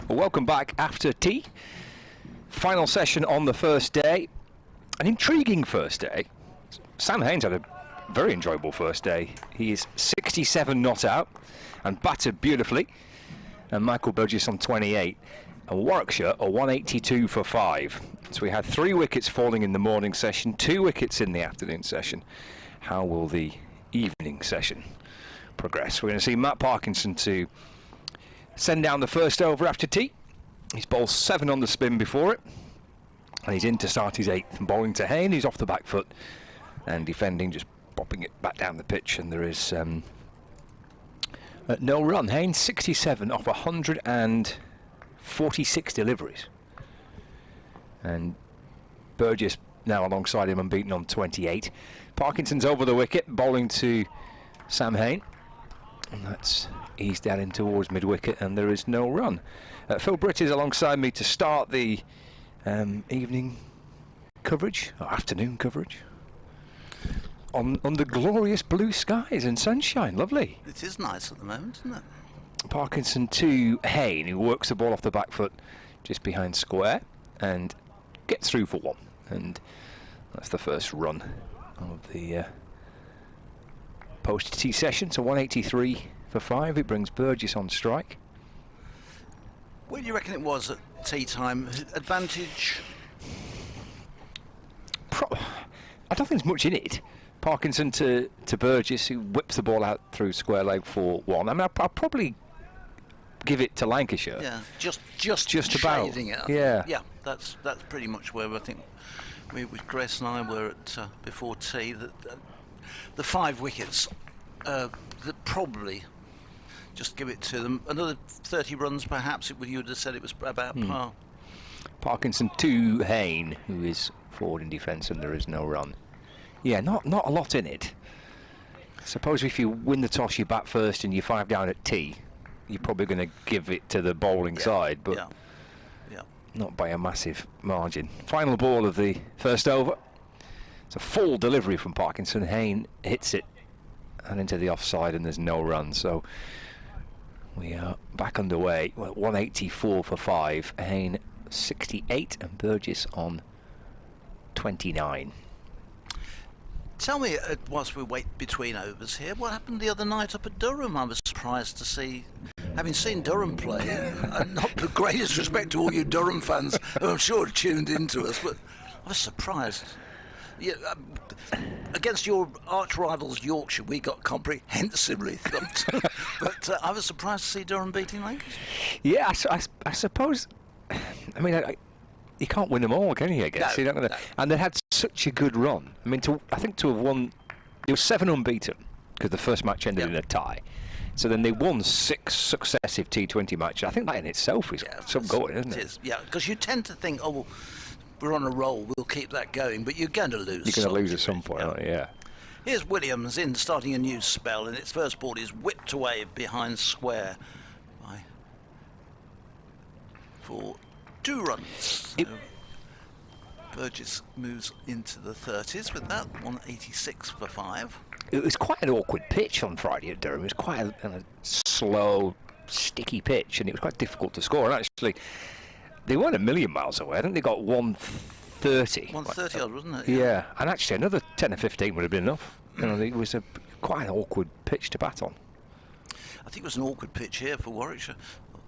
Well, welcome back after tea. Final session on the first day. An intriguing first day. Sam Hain's had a very enjoyable first day. He is 67 not out and batted beautifully. And Michael Burgess on 28. And Warwickshire are 182 for 5. So we had 3 wickets falling in the morning session, 2 wickets in the afternoon session. How will the evening session progress? We're going to see Matt Parkinson to send down the first over after tea. He's bowled 7 on the spin before it, and he's in to start his 8th and bowling to Hain, who's off the back foot and defending, just popping it back down the pitch, and there is no run. Hain 67 off 146 deliveries, and Burgess now alongside him unbeaten on 28. Parkinson's over the wicket, bowling to Sam Hain, and that's eased down in towards mid-wicket, and there is no run. Phil Britt is alongside me to start the evening coverage, or afternoon coverage, on the glorious blue skies and sunshine. Lovely. It is nice at the moment, isn't it? Parkinson to Hain, who works the ball off the back foot just behind square and gets through for 1, and that's the first run of the post-tea session. So 183 for 5. It brings Burgess on strike. What do you reckon it was at tea time? Advantage? I don't think there's much in it. Parkinson to Burgess, who whips the ball out through square leg for 1. I mean, I'll probably give it to Lancashire. Yeah, just about. Shading it. Yeah, yeah. That's pretty much where I think with Grace and I were at before tea. That the 5 wickets that probably just give it to them. Another 30 runs, perhaps. You would have said it was about par. Parkinson to Hain, who is forward in defence, and there is no run. Yeah, not a lot in it. I suppose if you win the toss, you bat first, and you're 5 down at tea, you're probably going to give it to the bowling side, but not by a massive margin. Final ball of the first over. It's a full delivery from Parkinson. Hain hits it and into the offside, and there's no run. So we are back underway. Well, 184 for 5. Hain 68 and Burgess on 29. Tell me, whilst we wait between overs here, what happened the other night up at Durham? I was surprised to see, having seen Durham play, and not the greatest respect to all you Durham fans who I'm sure tuned into us, but I was surprised. Yeah, against your arch rivals Yorkshire, we got comprehensively thumped. But I was surprised to see Durham beating Lancashire. Yeah, I suppose. I mean, you can't win them all, can you? I guess you're not gonna. And they had such a good run. I mean, I think to have won, they were 7 unbeaten because the first match ended in a tie. So then they won 6 successive T20 matches. I think that in itself is some going, isn't it? It is, yeah, because you tend to think, oh, well, we're on a roll, we'll keep that going, but you're going to lose. You're going to lose at some point, aren't you? Yeah. Here's Williams in, starting a new spell, and its first ball is whipped away behind square for 2 runs. So Burgess moves into the 30s with that, 186 for 5. It was quite an awkward pitch on Friday at Durham. It was quite a slow, sticky pitch, and it was quite difficult to score. And actually, they weren't a million miles away. I think they got 130. 130 odd, wasn't it? Yeah, and actually another 10 or 15 would have been enough. You know, it was quite an awkward pitch to bat on. I think it was an awkward pitch here for Warwickshire.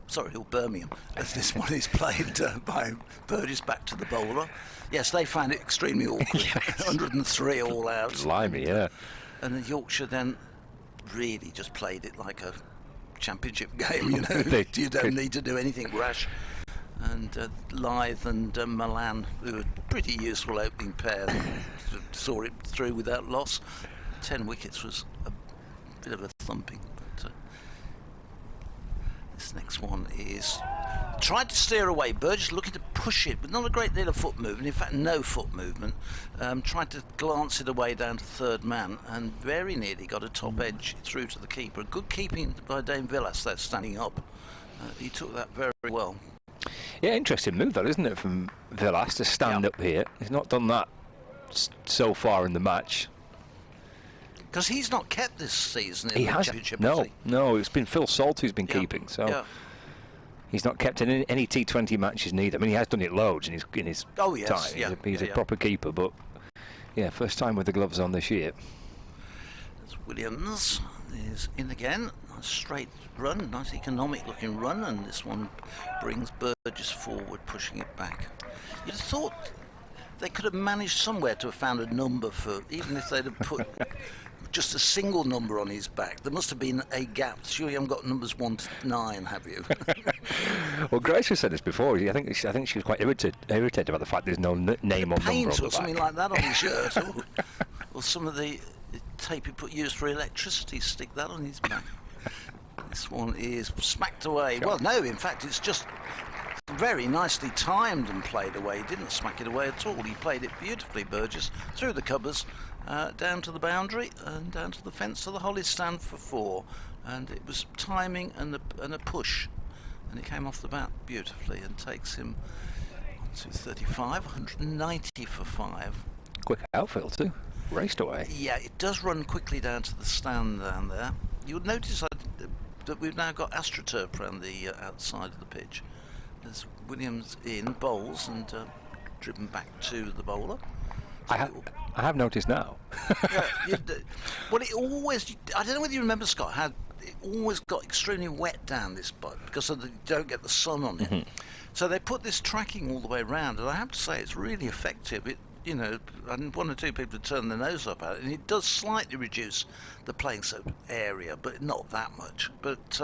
Sorry, or Birmingham. This one is played by Burgess back to the bowler. Yes, they found it extremely awkward. 103 all out. Blimey, yeah. And then Yorkshire then really just played it like a championship game, you know. You don't need to do anything rash. And Lythe and Milan, who were a pretty useful opening pair, saw it through without loss. 10 wickets was a bit of a thumping. But this next one is tried to steer away. Burgess looking to push it, but not a great deal of foot movement. In fact, no foot movement. Tried to glance it away down to third man, and very nearly got a top edge through to the keeper. Good keeping by Dame Villas. That's standing up. He took that very well. Yeah, interesting move that, isn't it, from Villas to stand up here. He's not done that so far in the match. Because he's not kept this season in the championship. No, it's been Phil Salt who's been keeping. So He's not kept in any T20 matches neither. I mean, he has done it loads in his oh, yes, time. Yeah, he's a proper keeper, but yeah, first time with the gloves on this year. There's Williams is in again. A straight run, nice economic looking run, and this one brings Burgess forward, pushing it back. You'd have thought they could have managed somewhere to have found a number for, even if they'd have put just a single number on his back. There must have been a gap. Sure, you haven't got numbers 1 to 9, have you? Well, Grace has said this before. I think she was quite irritated about the fact there's no name or number on the back. Or something like that on his shirt, or some of the tape he used for electricity. Stick that on his back. This one is smacked away. Sure. Well, no, in fact, it's just very nicely timed and played away. He didn't smack it away at all. He played it beautifully, Burgess, through the covers, down to the boundary and down to the fence to the Holly stand for 4. And it was timing and a push. And it came off the bat beautifully and takes him to 35, 190 for 5. Quick outfield too. Raced away. Yeah, it does run quickly down to the stand down there. You'll notice that we've now got AstroTurf around the outside of the pitch. There's Williams in, bowls, and driven back to the bowler. I have noticed now. Well, it always, I don't know whether you remember, Scott, how it always got extremely wet down this bud because you don't get the sun on it. So they put this tracking all the way around, and I have to say it's really effective. It, you know, and 1 or 2 people turn their nose up at it, and it does slightly reduce the playing surface area, but not that much. But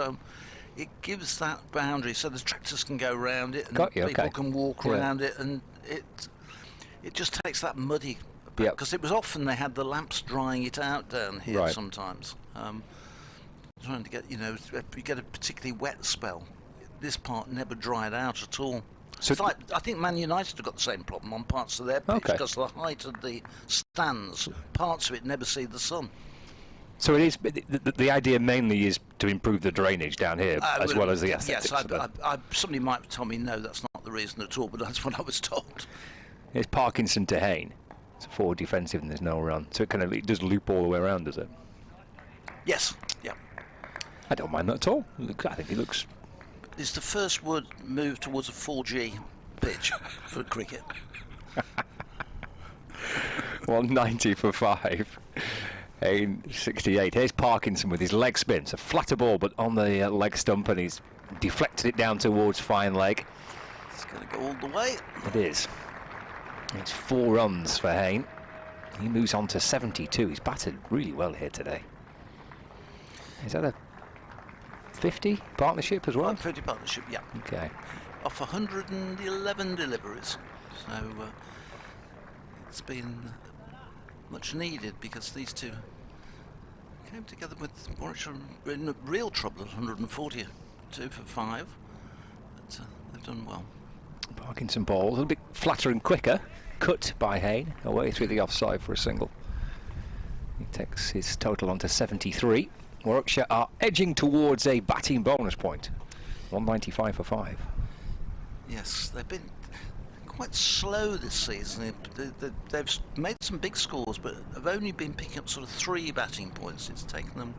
it gives that boundary so the tractors can go around it, and people can walk around it, and it just takes that muddy. Because it was often they had the lamps drying it out down here sometimes. Trying to get, you know, if you get a particularly wet spell, this part never dried out at all. So it's like, I think Man United have got the same problem on parts of their pitch because of the height of the stands. Parts of it never see the sun. So it is. The idea mainly is to improve the drainage down here as well as the aesthetics. Yes, somebody might have told me no, that's not the reason at all, but that's what I was told. It's Parkinson to Hain. It's a 4 defensive and there's no run, so it does loop all the way around, does it? Yes. Yeah. I don't mind that at all. I think it looks. It's the first move towards a 4G pitch for cricket. 190 for 5. Hain 68. Here's Parkinson with his leg spin. It's a flatter ball, but on the leg stump, and he's deflected it down towards fine leg. It's going to go all the way. It is. It's 4 runs for Hain. He moves on to 72. He's batted really well here today. Is that a 50 partnership as well? 50 partnership, yeah. Okay. Off 111 deliveries. So it's been much needed because these two came together with Warwickshire in real trouble at 142 for 5. But they've done well. Parkinson ball, a little bit flatter and quicker. Cut by Hain, away through the offside for a single. He takes his total on to 73. Warwickshire are edging towards a batting bonus point. 195 for 5. Yes, they've been quite slow this season. They've made some big scores, but have only been picking up sort of 3 batting points. It's taken them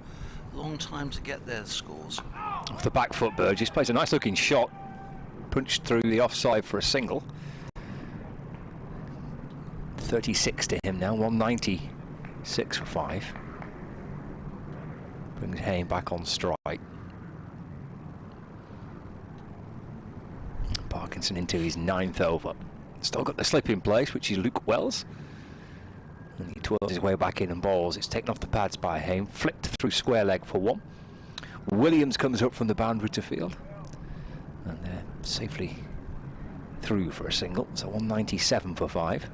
a long time to get their scores. Off the back foot, Burgess plays a nice looking shot. Punched through the offside for a single. 36 to him now, 196 for 5. Brings Hain back on strike. Parkinson into his 9th over. Still got the slip in place, which is Luke Wells. And he twirls his way back in and bowls. It's taken off the pads by Hain, flicked through square leg for 1. Williams comes up from the boundary to field. And safely through for a single. So 197 for 5.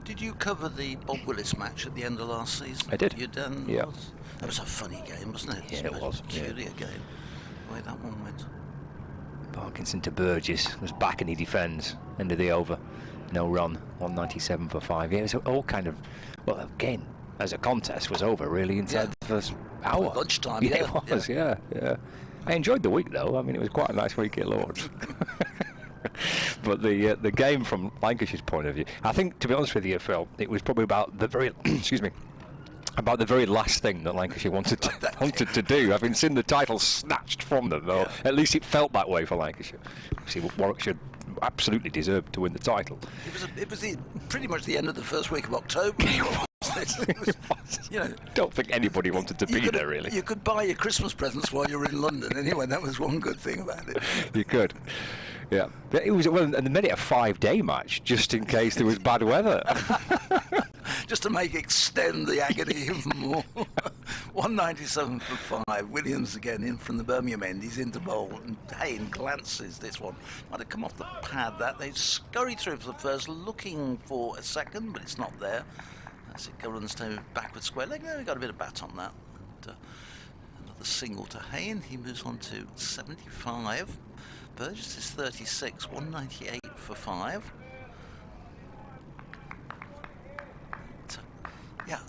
Did you cover the Bob Willis match at the end of last season? I did. You done? Yeah. That was a funny game, wasn't it? Yeah, it was. Peculiar game. The way that one went. Parkinson to Burgess, was back and he defends. End of the over. No run. 197 for 5. Yeah, it was all kind of, well, again, as a contest was over really inside the first hour. Lunchtime, yeah. It was, yeah. I enjoyed the week though. I mean, it was quite a nice week at Lords. But the game from Lancashire's point of view, I think, to be honest with you, Phil, it was probably about the very, excuse me, about the very last thing that Lancashire wanted to do, having seen the title snatched from them. Though at least it felt that way for Lancashire. See, Warwickshire absolutely deserved to win the title. It was pretty much the end of the first week of October. You know, don't think anybody wanted to be there, really. You could buy your Christmas presents while you were in London. Anyway, that was one good thing about it. You could. Yeah, it was, well, and they made it a 5-day match just in case there was bad weather. Just to extend the agony even more. 197 for 5. Williams again in from the Birmingham end. He's into bowl, and Hain glances this one. Might have come off the pad. That they scurry through for the first, looking for a second, but it's not there. As it runs to backward square leg. No, he got a bit of bat on that. And, another single to Hain. He moves on to 75. Burgess is 36, 198 for 5. Yeah,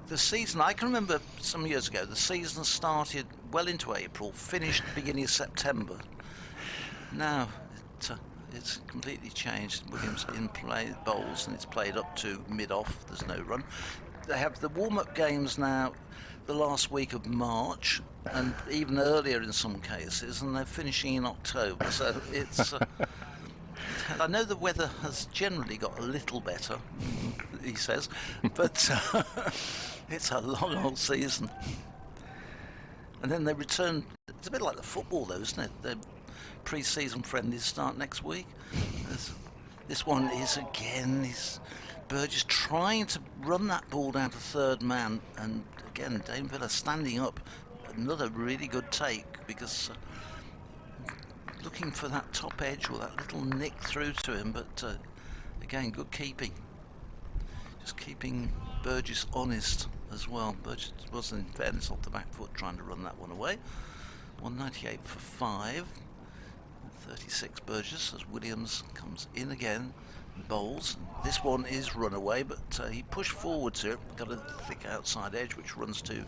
the season, I can remember some years ago, the season started well into April, finished beginning of September. Now, it's completely changed. Williams in play bowls, and it's played up to mid-off. There's no run. They have the warm-up games now the last week of March, and even earlier in some cases, and they're finishing in October. So it's... I know the weather has generally got a little better, he says, but it's a long old season. And then they return. It's a bit like the football, though, isn't it? The pre-season friendlies start next week. This one is again. Burgess trying to run that ball down to third man, and again Dame Villa standing up. Another really good take, because looking for that top edge or that little nick through to him, but again good keeping. Just keeping Burgess honest as well. Burgess was in fairness off the back foot trying to run that one away. 198 for 5. 36 Burgess as Williams comes in again. Bowls. This one is run away, but he pushed forward to it. Got a thick outside edge which runs to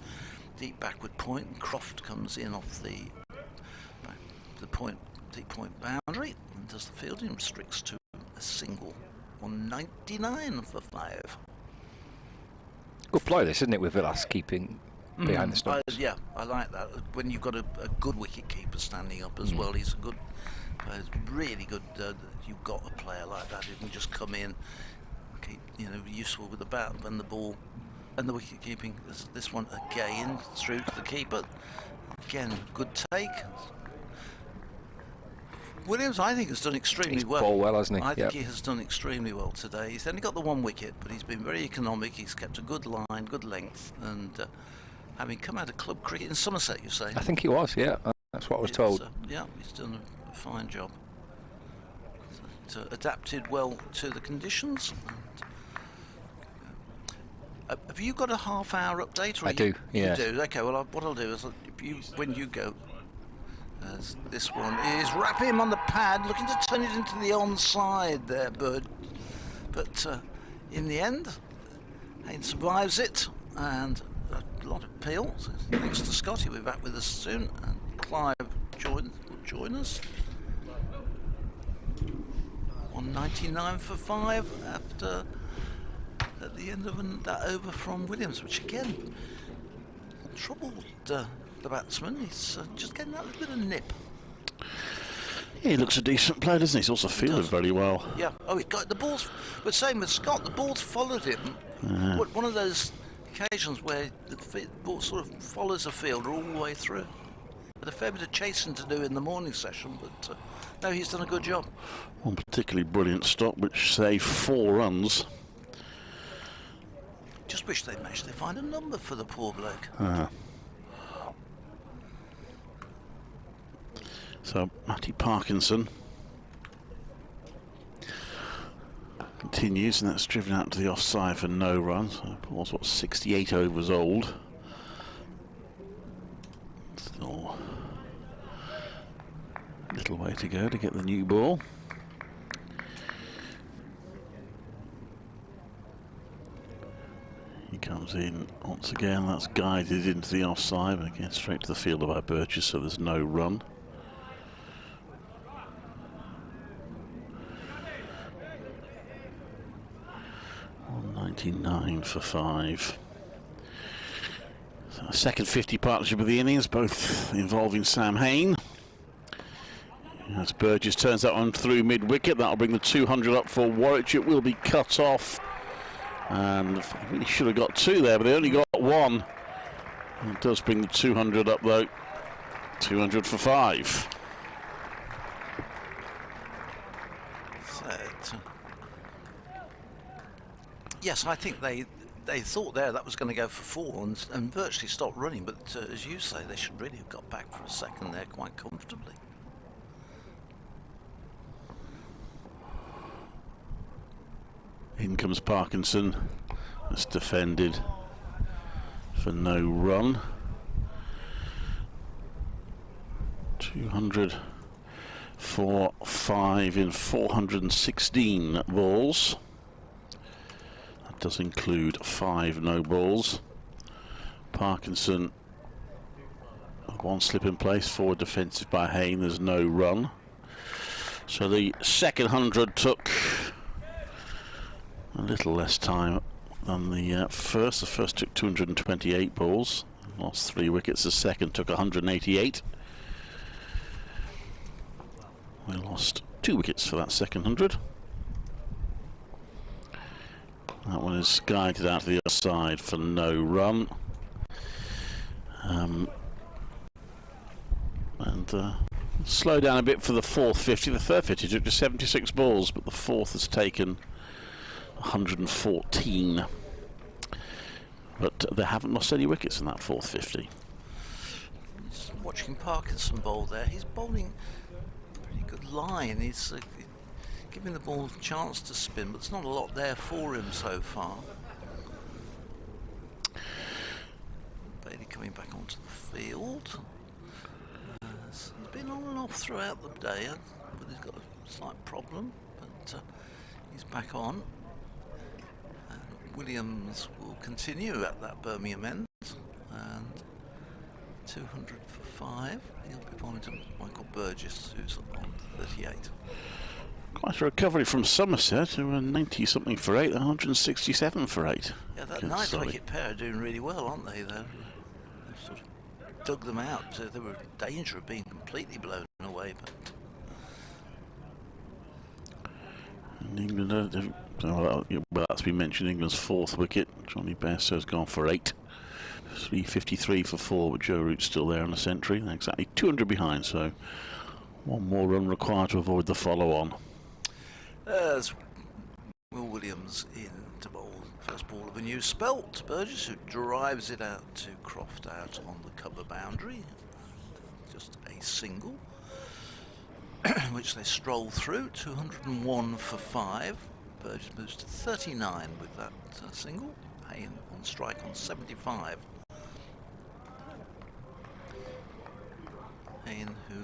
deep backward point, and Croft comes in off the point, deep point boundary, and does the fielding, restricts to a single. 199 for 5. Good play this, isn't it, with Villas keeping behind the stumps? Yeah, I like that. When you've got a good wicket keeper standing up as well, he's a good player. It's really good that you've got a player like that who can just come in, keep useful with the bat and the ball and the wicket keeping. This one again through to the keeper. Again, good take. Williams, I think, has done extremely well. Bowled well, hasn't he? I think he has done extremely well today. He's only got the 1 wicket, but he's been very economic. He's kept a good line, good length, and having come out of club cricket in Somerset, you say? I think he was, yeah. That's what I was told. Yeah, he's done a fine job. So, adapted well to the conditions. Have you got a half-hour update? Or I do, yeah. You do? Okay, well, what I'll do is, when you go, as this one is wrap him on the pad, looking to turn it into the onside there, Bird. But in the end, Hain survives it, and a lot of peel. So thanks to Scott, he'll be back with us soon, and Clive will join us. 199 for 5 after at the end of that over from Williams, which again troubled the batsman. He's just getting that little bit of nip. He looks a decent player, doesn't he? He's also fielded very well. Yeah. Oh, he got the balls. But same with Scott, the ball's followed him. One of those occasions where the ball sort of follows a fielder all the way through. But a fair bit of chasing to do in the morning session, but no, he's done a good job. One particularly brilliant stop, which saved 4 runs. Just wish they'd managed to find a number for the poor bloke. So Matty Parkinson continues, and that's driven out to the offside for no runs. So Paul's 68 overs old. Still a little way to go to get the new ball. He comes in once again. That's guided into the offside, but again straight to the fielder by Burgess, so there's no run. $199 for 5. So a second 50 partnership of the innings, both involving Sam Hain. As Burgess turns that one through mid-wicket, that'll bring the 200 up for Warwickshire. It will be cut off. And really should have got 2 there, but they only got 1. It does bring the 200 up though. 200 for 5. Yes, I think they thought that was going to go for 4 and virtually stopped running, but as you say, they should really have got back for a second there quite comfortably. In comes Parkinson. That's defended for no run. 200 for 5 in 416 balls. That does include 5 no balls. Parkinson, 1 slip in place, 4 defensive by Hain. There's no run. So the second 100 took a little less time than the first. The first took 228 balls, lost 3 wickets. The second took 188. We lost 2 wickets for that second 100. That one is guided out to the other side for no run. Slow down a bit for the fourth 50. The third 50 took just 76 balls, but the fourth has taken 114. But they haven't lost any wickets in that fourth 50. Just watching Parkinson bowl there, he's bowling a pretty good line. He's giving the ball a chance to spin, but there's not a lot there for him so far. Bailey coming back onto the field. He's been on and off throughout the day, but he's got a slight problem, but he's back on. Williams will continue at that Birmingham end, and 200 for 5. He'll be bowling to Michael Burgess, who's on 38. Quite a recovery from Somerset, who were 90 something for 8, 167 for 8. Yeah, that nice wicket pair are doing really well, aren't they? They've sort of dug them out. They were in danger of being completely blown away, but England, well, that's been mentioned. England's fourth wicket. Johnny Bairstow's gone for 8. 353 for 4, but Joe Root's still there on the century. They're exactly 200 behind, so 1 more run required to avoid the follow-on. As Will Williams in to bowl first ball of a new spell to Burgess, who drives it out to Croft out on the cover boundary. Just a single, which they stroll through. 201 for 5. Burgess moves to 39 with that single. Hain on strike on 75. Hain, who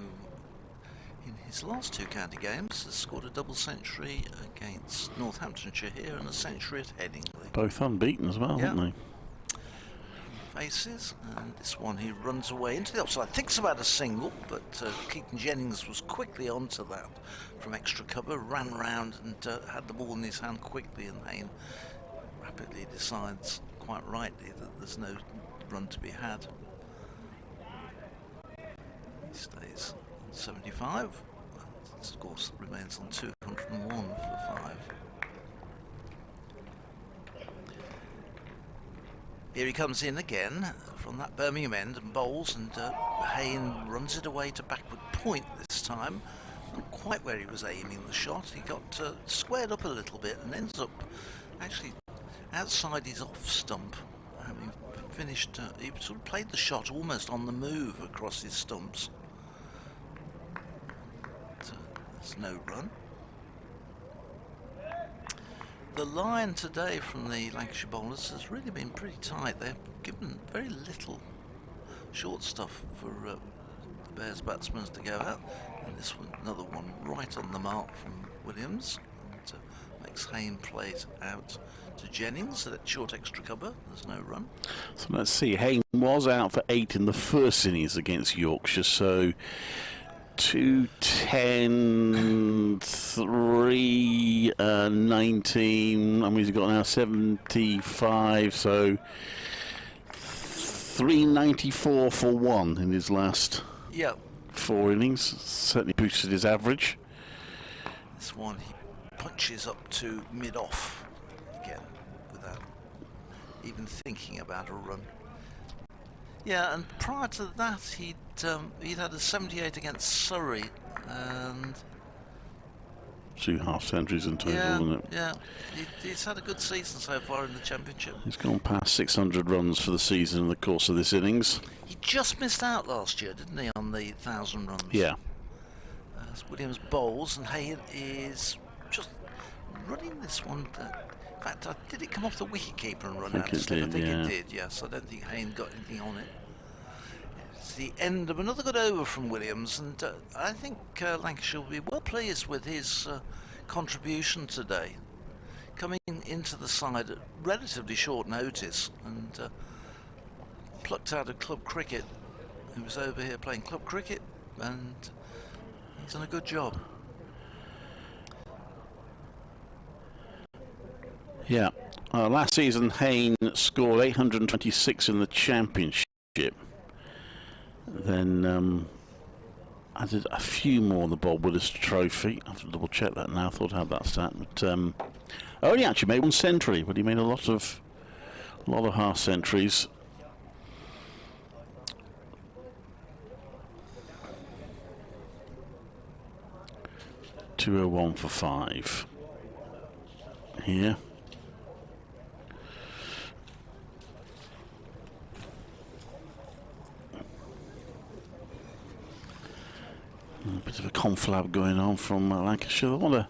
in his last 2 county games has scored a double century against Northamptonshire here and a century at Headingley. Both unbeaten as well, haven't they? Faces, and this one he runs away into the offside, thinks about a single, but Keaton Jennings was quickly onto that from extra cover, ran round and had the ball in his hand quickly, and Hain rapidly decides, quite rightly, that there's no run to be had. He stays on 75, and of course remains on 201 for 5. Here he comes in again from that Birmingham end and bowls, and Hain runs it away to backward point this time. Not quite where he was aiming the shot. He got squared up a little bit and ends up actually outside his off stump. Having finished, he sort of played the shot almost on the move across his stumps. But, there's no run. The line today from the Lancashire bowlers has really been pretty tight. They've given very little short stuff for the Bears batsmen to go out. And this one, another one right on the mark from Williams. And makes Hain play it out to Jennings. That short extra cover. There's no run. So let's see. Hain was out for 8 in the first innings against Yorkshire. So 210, 3, 19. I mean, he's got now 75. So 394 for 1 in his last Yeah. 4 innings. Certainly boosted his average. This one he punches up to mid-off again without even thinking about a run. Yeah, and prior to that he'd had a 78 against Surrey and 2 half-centuries in total, isn't it? Yeah, he's had a good season so far in the Championship. He's gone past 600 runs for the season in the course of this innings. He just missed out last year, didn't he, on the 1,000 runs? Yeah. Williams bowls, and Hain is just running this one. In fact, did it come off the wicket-keeper and run out to slip? I think it did, yes. I don't think Hain got anything on it. It's the end of another good over from Williams, and I think Lancashire will be well pleased with his contribution today. Coming into the side at relatively short notice, and plucked out of club cricket. He was over here playing club cricket, and he's done a good job. Yeah. Last season, Hain scored 826 in the Championship. Then added a few more on the Bob Willis Trophy. I have to double check that now. I thought I had that stat, but only actually made 1 century, but he made a lot of half centuries. .201 for 5 here. A bit of a conflab going on from Lancashire. They want to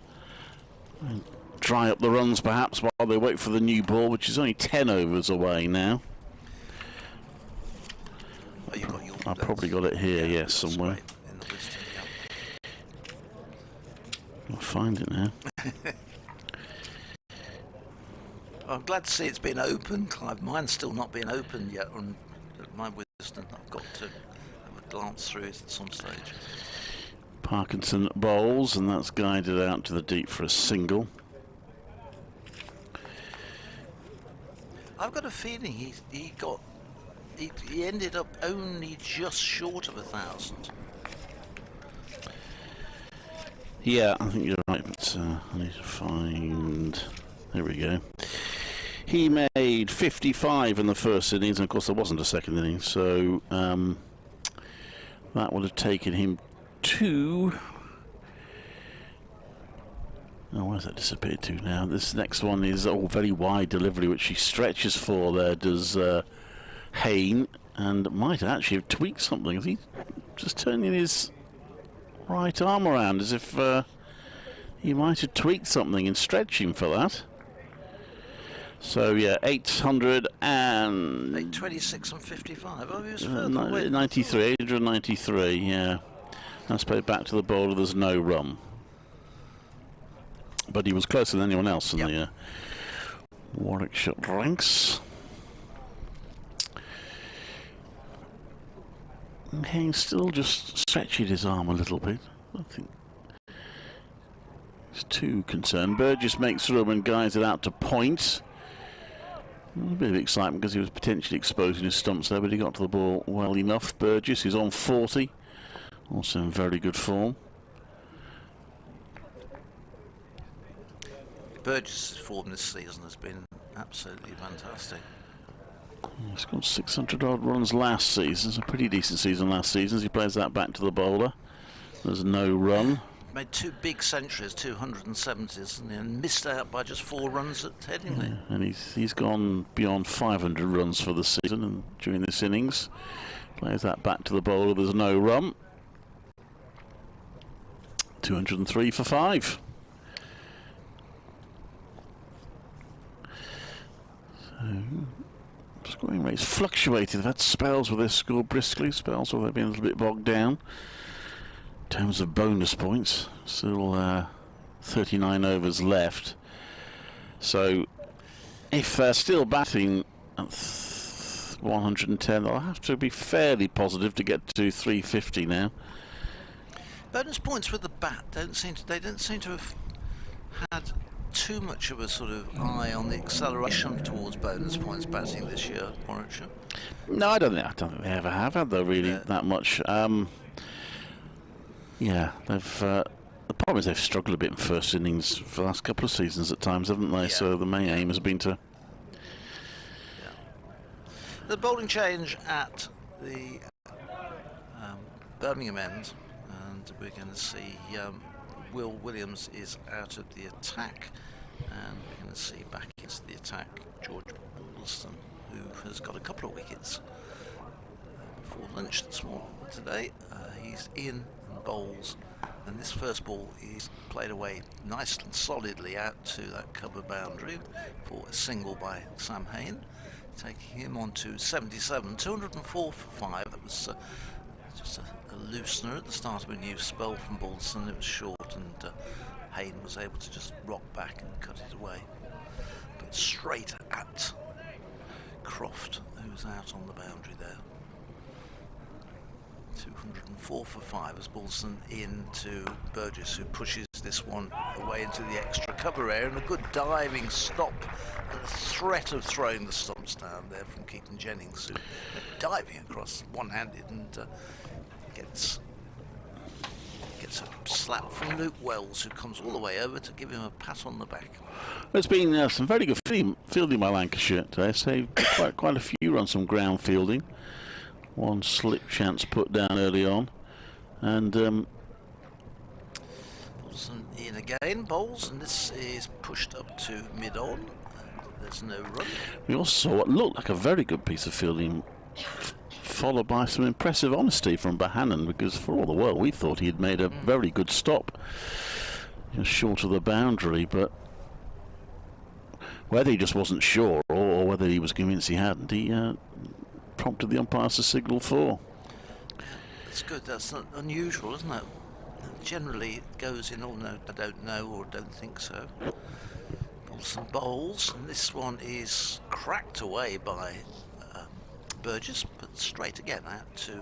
dry up the runs perhaps while they wait for the new ball, which is only 10 overs away now. Oh, you got your I've probably got it here, yes, somewhere. Right in the listing, I'll find it now. I'm glad to see it's been open, Clive. Mine's still not been opened yet on my Wisden. I've got to have a glance through it at some stage. Parkinson bowls, and that's guided out to the deep for a single. I've got a feeling he ended up only just short of 1,000. Yeah, I think you're right, but I need to find... There we go. He made 55 in the first innings, and of course there wasn't a second innings, so that would have taken him to... Oh, where's that disappeared to now? This next one is very wide delivery, which he stretches for there, does Hain, and might actually have tweaked something. Is he just turning his right arm around as if he might have tweaked something in stretching for that? So yeah, 800 and 826 and 55. Oh, he was further away. 93, 893. Yeah, that's played back to the bowler. There's no run, but he was closer than anyone else in the Warwickshire ranks. And Hain still just stretching his arm a little bit. I think he's too concerned. Burgess makes room and guides it out to point. A bit of excitement because he was potentially exposing his stumps there, but he got to the ball well enough. Burgess is on 40, also in very good form. Burgess' form this season has been absolutely fantastic. He scored 600 odd runs last season. It's a pretty decent season last season as he plays that back to the bowler. There's no run. Made 2 big centuries, 270s, and missed out by just 4 runs at Headingley. Yeah, and he's gone beyond 500 runs for the season and during this innings. Plays that back to the bowler. There's no run. 203 for 5. So scoring rates fluctuated. They've had spells where they've scored briskly, spells where they've been a little bit bogged down. In terms of bonus points, still 39 overs left. So if they're still batting at 110, they'll have to be fairly positive to get to 350 now. Bonus points with the bat they don't seem to have had too much of a sort of eye on the acceleration towards bonus points batting this year, Warwickshire? No, I don't think they ever have had, though, really, that much. Yeah, they've. The problem is they've struggled a bit in first innings for the last couple of seasons at times, haven't they? So the main aim has been to. The bowling change at the Birmingham end, and we're going to see Will Williams is out of the attack, and we're going to see back into the attack George Balderson, who has got a couple of wickets before lunch this morning. Today he's in and bowls, and this first ball is played away nice and solidly out to that cover boundary for a single by Sam Hain, taking him on to 77, 204 for 5. That was just a loosener at the start of a new spell from Balderson. It was short, and Hain was able to just rock back and cut it away. But straight at Croft, who's out on the boundary there. 204 for 5 as Balderson into Burgess, who pushes this one away into the extra cover area, and a good diving stop and a threat of throwing the stumps down there from Keaton Jennings, who diving across one-handed and gets a slap from Luke Wells, who comes all the way over to give him a pat on the back. There's been some very good fielding by Lancashire today. So quite a few runs from ground fielding. One slip chance put down early on, and Balderson in again, bowls, and this is pushed up to mid-on, and there's no run. We also saw what looked like a very good piece of fielding, followed by some impressive honesty from Bohannon, because for all the world we thought he had made a very good stop just short of the boundary, but whether he just wasn't sure or whether he was convinced he hadn't, he prompted the umpires to signal 4. That's good. That's not unusual, isn't it? Generally it goes in, oh no, I don't know, or don't think so. Balderson bowls, and this one is cracked away by Burgess, but straight again out to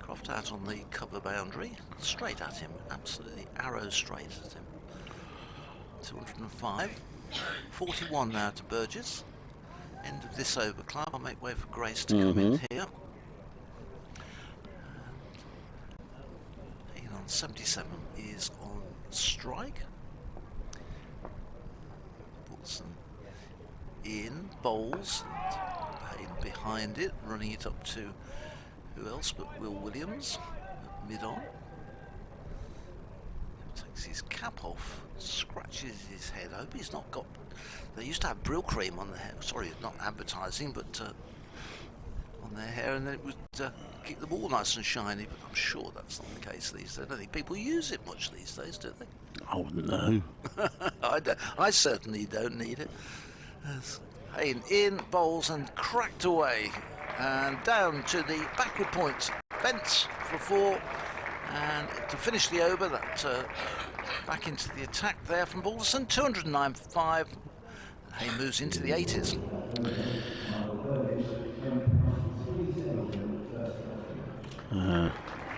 Croft, out on the cover boundary, straight at him, absolutely arrow straight at him. 205, 41 now to Burgess. End of this over, Clive. I'll make way for Grace to come in here. Hain on 77 is on strike. Balderson in, bowls, Hain behind it, running it up to who else but Will Williams at mid-on. Takes his cap off, scratches his head. I hope he's not got. They used to have Brill cream on their hair. Sorry, not advertising, but on their hair, and then it would keep the ball nice and shiny. But I'm sure that's not the case these days. I don't think people use it much these days, do they? Oh no. I certainly don't need it. Hain in, bowls, and cracked away, and down to the backward point fence for 4. And to finish the over, that back into the attack there from Balderson, 209 for 5. Hain moves into the 80s.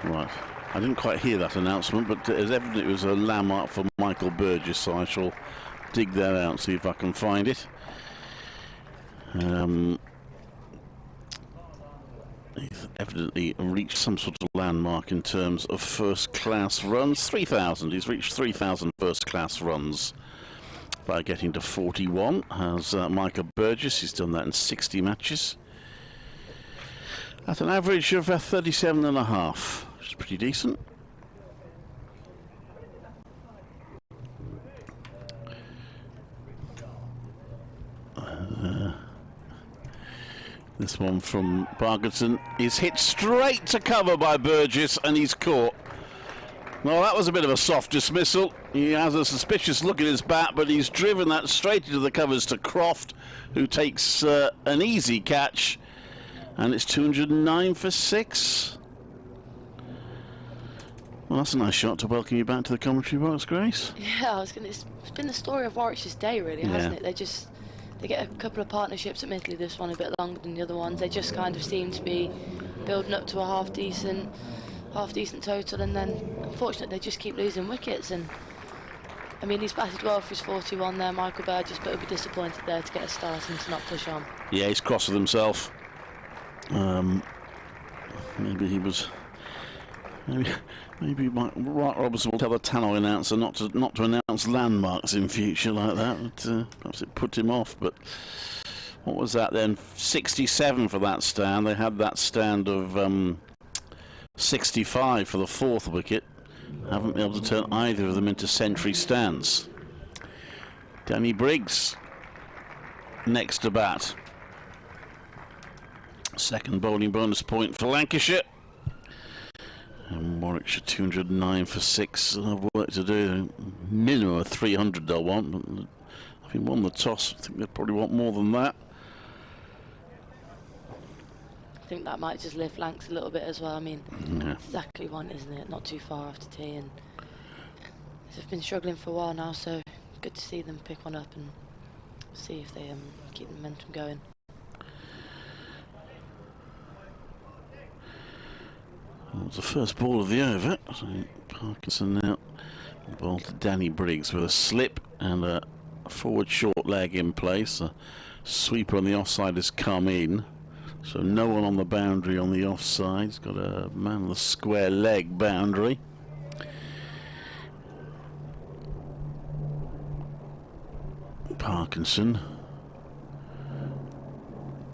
Right, I didn't quite hear that announcement, but it was evident it was a landmark for Michael Burgess, so I shall dig that out and see if I can find it. He's evidently reached some sort of landmark in terms of first-class runs. 3,000. He's reached 3,000 first-class runs by getting to 41. Has Michael Burgess. He's done that in 60 matches at an average of 37.5, which is pretty decent. This one from Parkinson is hit straight to cover by Burgess, and he's caught. Well, that was a bit of a soft dismissal. He has a suspicious look at his bat, but he's driven that straight into the covers to Croft, who takes an easy catch, and it's 209 for 6. Well, that's a nice shot to welcome you back to the commentary box, Grace. Yeah, it's been the story of Warwickshire's day, really, hasn't it? They get a couple of partnerships, admittedly this one a bit longer than the other ones. They just kind of seem to be building up to a half decent total, and then unfortunately they just keep losing wickets, and I mean, he's batted well for his 41 there, Michael Burgess, but he'll be disappointed there to get a start and to not push on. Yeah, he's cross with himself. Maybe he was. Maybe Mark Robertson will tell the tannoy announcer not to announce landmarks in future like that. But, perhaps it put him off. But what was that then? 67 for that stand. They had that stand of 65 for the 4th wicket. Haven't been able to turn either of them into century stands. Danny Briggs next to bat. Second bowling bonus point for Lancashire. And Warwickshire 209 for 6. Work to do. Minimum of 300 they'll want. But having won the toss, I think they'll probably want more than that. I think that might just lift Lancs a little bit as well. I mean, yeah. Exactly one, isn't it? Not too far after tea, and they've been struggling for a while now, so good to see them pick one up and see if they keep the momentum going. Well, it's the first ball of the over. So Parkinson now ball to Danny Briggs with a slip and a forward short leg in place. A sweeper on the offside has come in. So no one on the boundary on the offside. He's got a man on the square leg boundary. Parkinson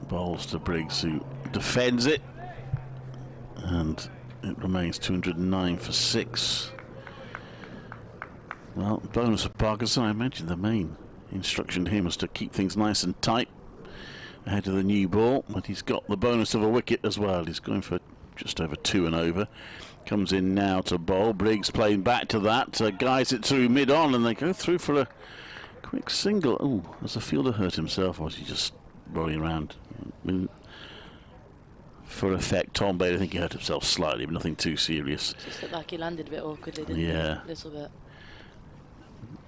bowls to Briggs, who defends it, and it remains 209 for 6. Well, bonus for Parkinson. I mentioned the main instruction to him was to keep things nice and tight ahead of the new ball, but he's got the bonus of a wicket as well. He's going for just over 2 and over. Comes in now to bowl. Briggs playing back to that, guides it through mid-on, and they go through for a quick single. Oh, has the fielder hurt himself, or was he just rolling around? I mean, for effect, Tom Bailey, I think he hurt himself slightly, but nothing too serious. Just looked like he landed a bit awkwardly, didn't he? Yeah. A little bit.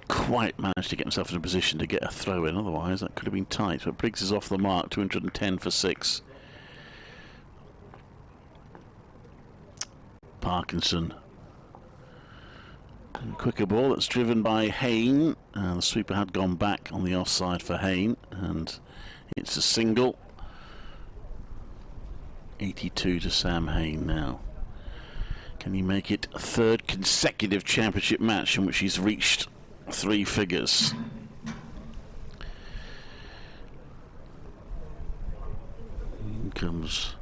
Quite managed to get himself in a position to get a throw in, otherwise that could have been tight. But Briggs is off the mark, 210 for 6. Parkinson. A quicker ball that's driven by Hain. The sweeper had gone back on the offside for Hain, and it's a single. 82 to Sam Hain now. Can he make it a 3rd consecutive championship match in which he's reached 3 figures? In comes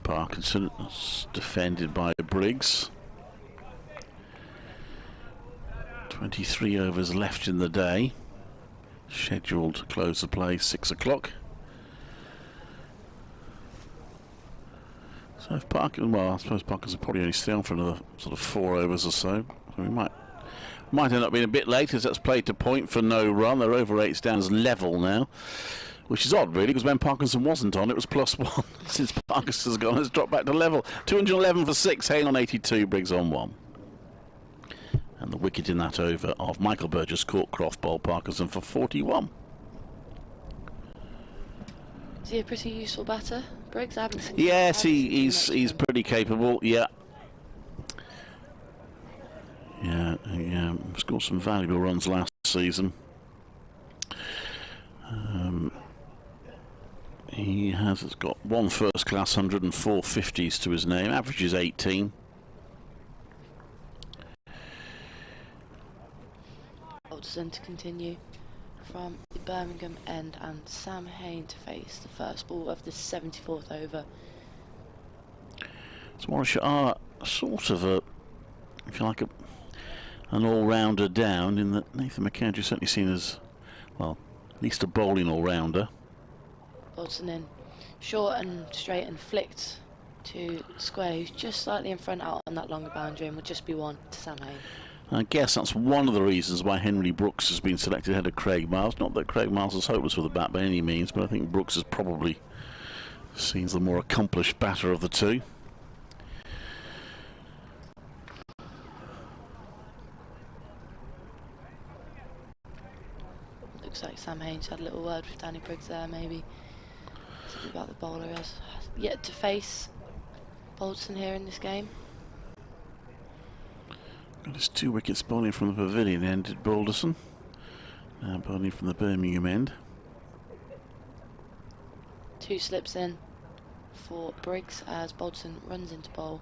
Parkinson. It's defended by Briggs. 23 overs left in the day. Scheduled to close the play 6 o'clock. So if Parkinson, well, I suppose Parkinson will probably only stay on for another sort of 4 overs or so. So we might end up being a bit late, as that's played to point for no run. They're over 8 stands level now, which is odd really, because when Parkinson wasn't on it was +1. Since Parkinson's gone, it's dropped back to level. 211 for 6, Hain on 82, Briggs on 1. And the wicket in that over of Michael Burgess caught Croft, bowled Parkinson for 41. Is he a pretty useful batter, Briggs? I haven't seen Yes, he's pretty capable. Yeah. Yeah, scored some valuable runs last season. He has got 1 first-class 100 and 4 50s to his name. Average is 18. Robertson to continue from the Birmingham end, and Sam Hain to face the first ball of the 74th over. So Warwickshire are sort of a, if you like, an all-rounder down, in that Nathan McKendry is certainly seen as, well, at least a bowling all-rounder. Robertson in short and straight and flicked to Square, who's just slightly in front out on that longer boundary, and will just be 1 to Sam Hain. I guess that's one of the reasons why Henry Brooks has been selected ahead of Craig Miles. Not that Craig Miles is hopeless with the bat by any means, but I think Brooks is probably seen as the more accomplished batter of the two. Looks like Sam Hain's had a little word with Danny Briggs there, maybe. Something about the bowler has yet to face Robertson here in this game. Got his 2 wickets bowling from the Pavilion end at Balderson. Now bowling from the Birmingham end. 2 slips in for Briggs as Balderson runs into bowl.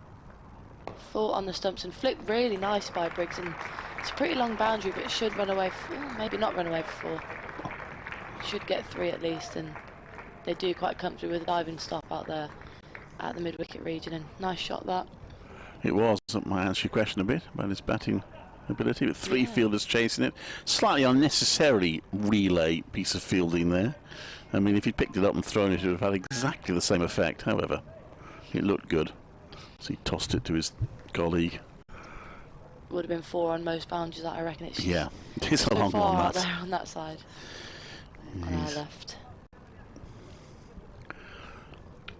4 on the stumps and flicked really nice by Briggs, and it's a pretty long boundary, but it should run away for, maybe not run away for 4. Should get 3 at least, and they do quite comfortably with a diving stop out there at the mid-wicket region, and nice shot that. It was. That might answer your question a bit about his batting ability, with 3 fielders chasing it. Slightly unnecessary relay piece of fielding there. I mean, if he'd picked it up and thrown it, it would have had exactly the same effect. However, it looked good. So he tossed it to his colleague. Would have been 4 on most boundaries, I reckon. It's it's a long one. Out there on that side. On our left.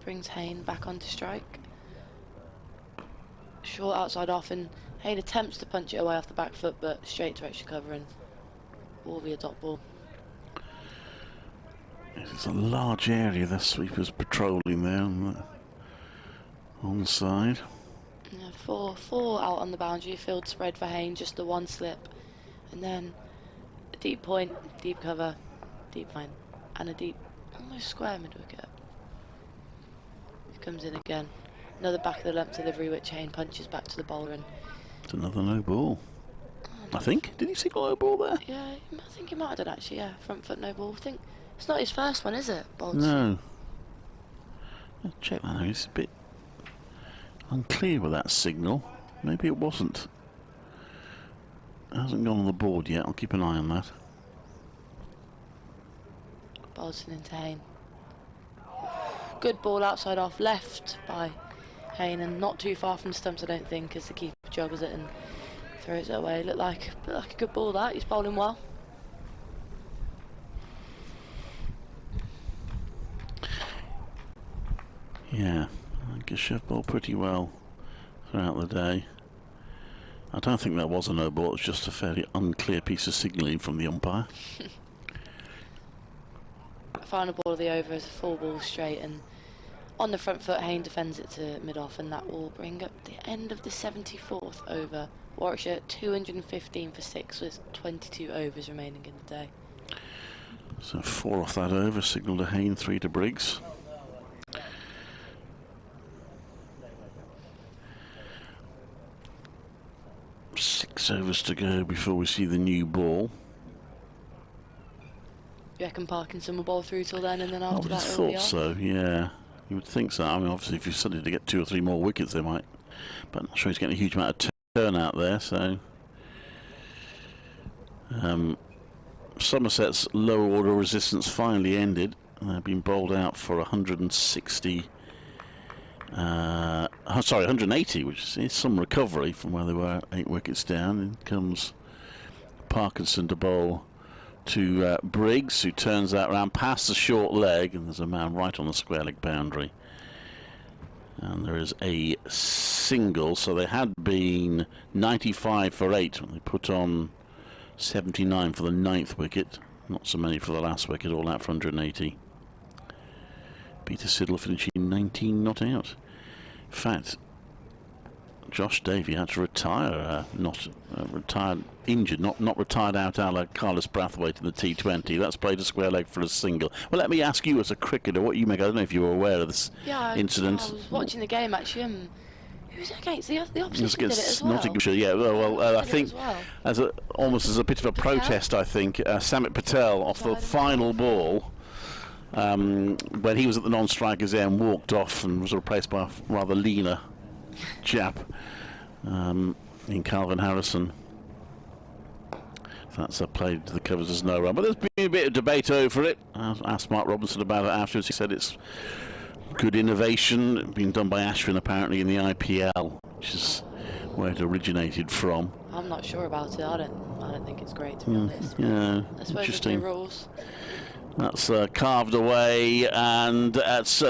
Brings Hain back onto strike. Short outside off, and Hain attempts to punch it away off the back foot, but straight to extra cover, and will be a dot ball. It's a large area the sweeper's patrolling there on the side. Yeah, four out on the boundary, field spread for Hain, just the 1 slip, and then a deep point, deep cover, deep line, and a deep, almost square mid-wicket. He comes in again. Another back of the lump delivery, which Hain punches back to the bowler, and it's another no ball. I think. Did he signal no ball there? Yeah, I think he might have done actually. Yeah, front foot no ball. I think it's not his first one, is it? Balls? No. I'll check that. It's a bit unclear with that signal. Maybe it wasn't. It hasn't gone on the board yet. I'll keep an eye on that. Balderson into Hain. Good ball outside off left by Hain, and not too far from the stumps, I don't think, as the keeper joggles it and throws it away. Looked like a good ball that. He's bowling well. Yeah, Lancashire bowled pretty well throughout the day. I don't think that was a no ball. It was just a fairly unclear piece of signalling from the umpire. Final ball of the over is a 4 ball straight, and on the front foot Hain defends it to mid-off, and that will bring up the end of the 74th over. Warwickshire 215 for 6 with 22 overs remaining in the day. So 4 off that over, signal to Hain, 3 to Briggs. Six overs to go before we see the new ball. You reckon Parkinson will bowl through till then, and then after that I thought so, yeah. You would think so. I mean, obviously, if you're starting to get 2 or 3 more wickets, they might. But I'm not sure he's getting a huge amount of turnout there, so. Somerset's lower order resistance finally ended. They've been bowled out for 160. 180, which is some recovery from where they were 8 wickets down. In comes Parkinson to bowl to Briggs, who turns that round past the short leg, and there's a man right on the square leg boundary. And there is a single, so they had been 95 for 8 when they put on 79 for the 9th wicket. Not so many for the last wicket, all out for 180. Peter Siddle finishing 19 not out. In fact, Josh Davey had to retire, retired injured, not retired out a la Carlos Brathwaite in the T20. That's played a square leg for a single. Well, let me ask you as a cricketer what you make. I don't know if you were aware of this incident. I was watching the game actually. Who was it against? The opposition did it as well. Nottinghamshire, yeah. Well, I think almost as a bit of a protest, I think Samit Patel off the final ball. When he was at the non-strikers end, walked off and was replaced by a rather leaner chap in Calvin Harrison. That's played to the covers as no run, but there's been a bit of debate over it. I asked Mark Robinson about it afterwards. He said it's good innovation, being done by Ashwin apparently in the IPL, which is where it originated from. I'm not sure about it. I don't think it's great, to be honest. Yeah, I suppose interesting. there's no rules. That's carved away, and that's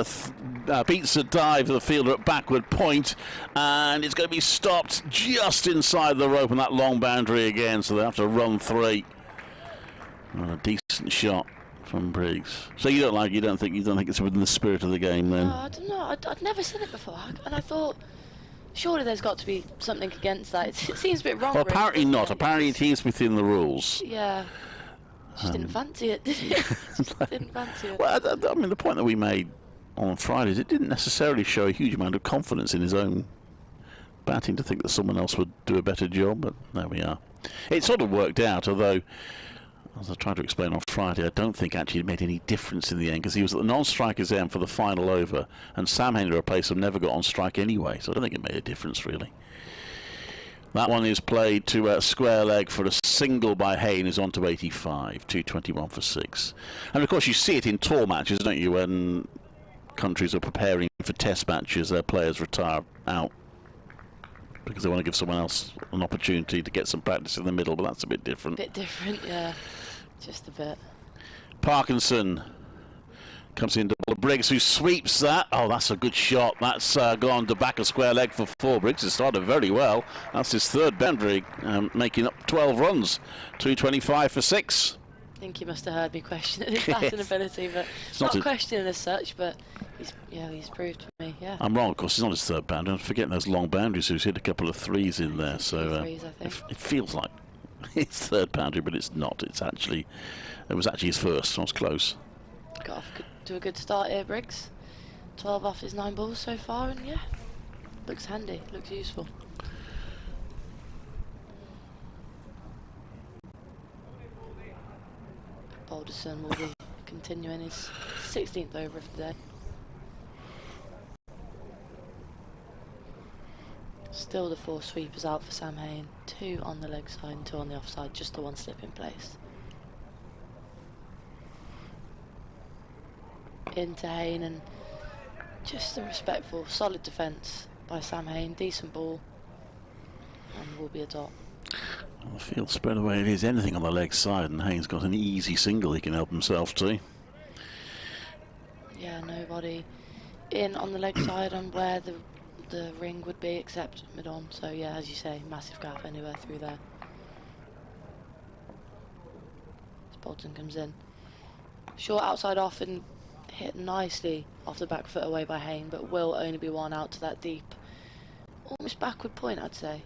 beats the dive of the fielder at backward point, and it's going to be stopped just inside the rope on that long boundary again, so they have to run 3. And a decent shot from Briggs. So you don't think it's within the spirit of the game then? No, I don't know. I'd never seen it before, and I thought Surely there's got to be something against that. It seems a bit wrong. Well, really, apparently doesn't not. it? Apparently it is within the rules. Yeah. Just didn't fancy it, did he? Just didn't fancy it. Well, I mean, the point that we made on Friday is it didn't necessarily show a huge amount of confidence in his own batting to think that someone else would do a better job, but there we are. It sort of worked out, although, as I tried to explain on Friday, I don't think actually it made any difference in the end, because he was at the non-strikers end for the final over, and Sam Hain, to replace him, never got on strike anyway, so I don't think it made a difference, really. That one is played to a square leg for a single by Hain, is on to 85, 221 for 6. And of course you see it in tour matches, don't you, when countries are preparing for test matches, their players retire out because they want to give someone else an opportunity to get some practice in the middle, but that's a bit different. Bit different, yeah. Just a bit. Parkinson comes in double. Briggs, who sweeps that. Oh, that's a good shot. That's gone to back a square leg for 4. Briggs has started very well. That's his 3rd boundary, making up 12 runs. 225 for 6. I think he must have heard me questioning his batting ability, but it's not questioning as such, but he's proved to me, yeah. I'm wrong, of course, it's not his 3rd boundary. I'm forgetting those long boundaries. He's hit a couple of 3s in there, so threes, I think. it feels like his 3rd boundary, but it's not. It was actually his 1st, so I was close. Got off to a good start here, Briggs. 12 off his 9 balls so far, and yeah, looks handy, looks useful. Balderson will be continuing his 16th over of the day. Still the 4 sweepers out for Sam Hain. 2 on the leg side and 2 on the offside, just the 1 slip in place. Into Hain, and just a respectful, solid defence by Sam Hain. Decent ball, and will be a dot. Well, the field spread away it is, anything on the leg side, and Hain's got an easy single he can help himself to. Yeah, nobody in on the leg side and where the ring would be except mid-on, so yeah, as you say, massive gap anywhere through there. As Bolton comes in. Short outside off and hit nicely off the back foot away by Hain, but will only be 1 out to that deep, almost backward point, I'd say.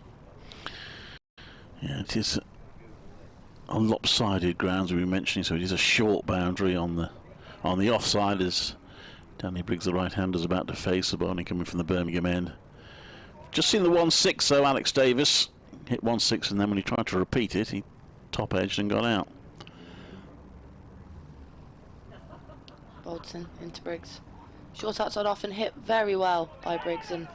Yeah, it is a lopsided ground, as we were mentioning, so it is a short boundary on the offside as Danny Briggs, the right-hander, is about to face the bowling coming from the Birmingham end. Just seen the 1-6 though, Alex Davis hit 1-6, and then when he tried to repeat it, he top-edged and got out. Bolton into Briggs. Short outside off and hit very well by Briggs, and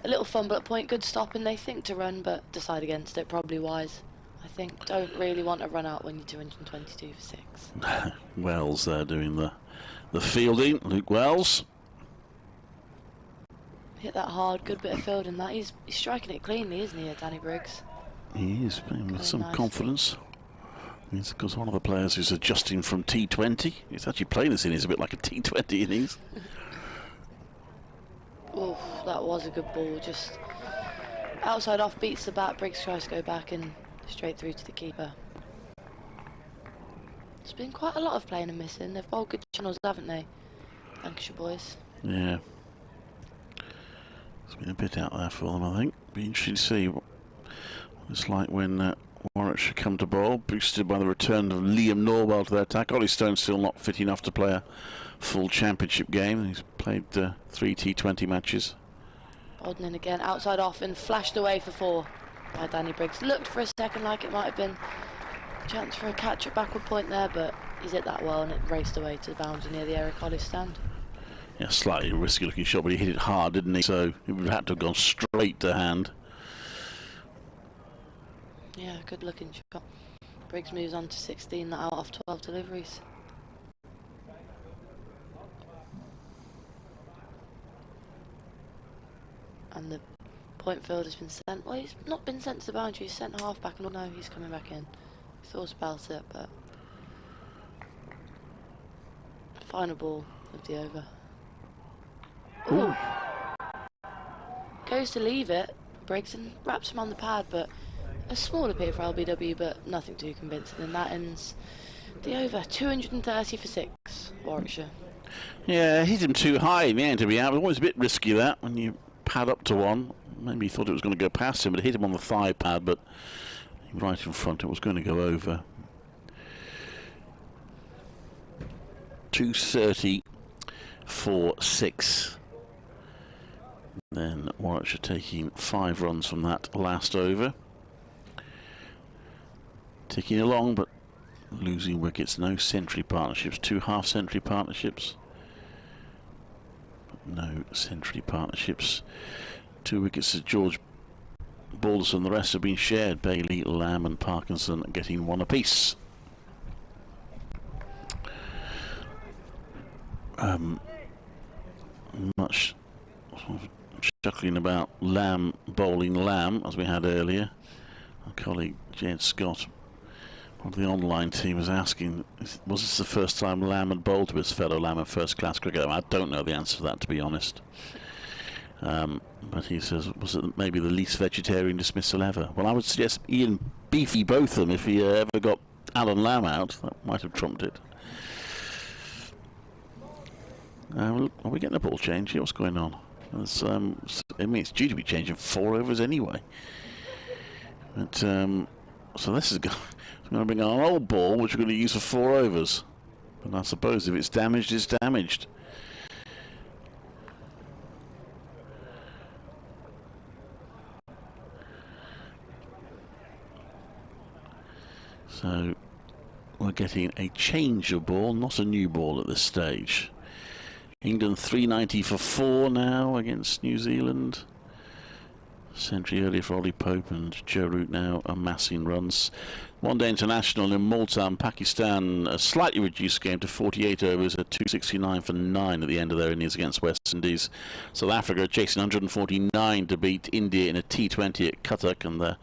a little fumble at point, good stop, and they think to run but decide against it, probably wise. I think don't really want to run out when you're 222 for 6. Wells there doing the fielding, Luke Wells. Hit that hard, good bit of fielding that. He's striking it cleanly, isn't he, Danny Briggs? He is playing with some nicely. Confidence. He's of course one of the players who's adjusting from T20. He's actually playing this innings a bit like a T20 innings. Oh, that was a good ball. Just outside off, beats the bat. Briggs tries to go back and straight through to the keeper. It's been quite a lot of playing and missing. They've bowled good channels, haven't they, Lancashire boys? Yeah. It's been a bit out there for them, I think. Be interesting to see what it's like when Warwickshire come to bowl, boosted by the return of Liam Norwell to their attack. Ollie Stone's still not fit enough to play a full championship game. He's played 3 T20 matches. Bolton in again, outside off and flashed away for 4 by Danny Briggs. Looked for a second like it might have been a chance for a catch at backward point there, but he's hit that well and it raced away to the boundary near the Eric Hollis stand. Yeah, slightly risky looking shot, but he hit it hard, didn't he? So it would have had to have gone straight to hand. Yeah, good looking shot. Briggs moves on to 16, that out of 12 deliveries. And the point field has been sent. Well, he's not been sent to the boundary, he's sent half back, and no, he's coming back in. Thought about it, but final ball of the over. Ooh. Goes to leave it, Briggs, and wraps him on the pad, but a small appeal for LBW, but nothing too convincing, and that ends the over. 230 for 6, Warwickshire. Yeah, hit him too high in the end to be out. Always a bit risky that when you pad up to 1. Maybe he thought it was going to go past him, but it hit him on the thigh pad, but right in front, it was going to go over. 230 for 6. Then Warwickshire taking 5 runs from that last over. Ticking along, but losing wickets. No century partnerships. 2 half-century partnerships. But no century partnerships. 2 wickets as George Balderson. The rest have been shared. Bailey, Lamb and Parkinson getting 1 apiece. Much chuckling about Lamb bowling Lamb as we had earlier. Our colleague Jed Scott of the online team was asking, was this the first time Lamb had bowled to his fellow Lamb in first class cricket? I don't know the answer to that, to be honest. But he says, was it maybe the least vegetarian dismissal ever? Well, I would suggest Ian Beefy Botham, if he ever got Alan Lamb out, that might have trumped it. Are we getting a ball change here? What's going on? I mean, it's due to be changing 4 overs anyway. But, so this is going to bring on an old ball, which we're going to use for 4 overs. But I suppose if it's damaged, it's damaged. So we're getting a change of ball, not a new ball at this stage. England 390 for 4 now against New Zealand. Century earlier for Ollie Pope, and Joe Root now amassing runs. One-day international in Multan, Pakistan, a slightly reduced game to 48 overs at 269 for 9 at the end of their innings against West Indies. South Africa chasing 149 to beat India in a T20 at Cuttack, and they're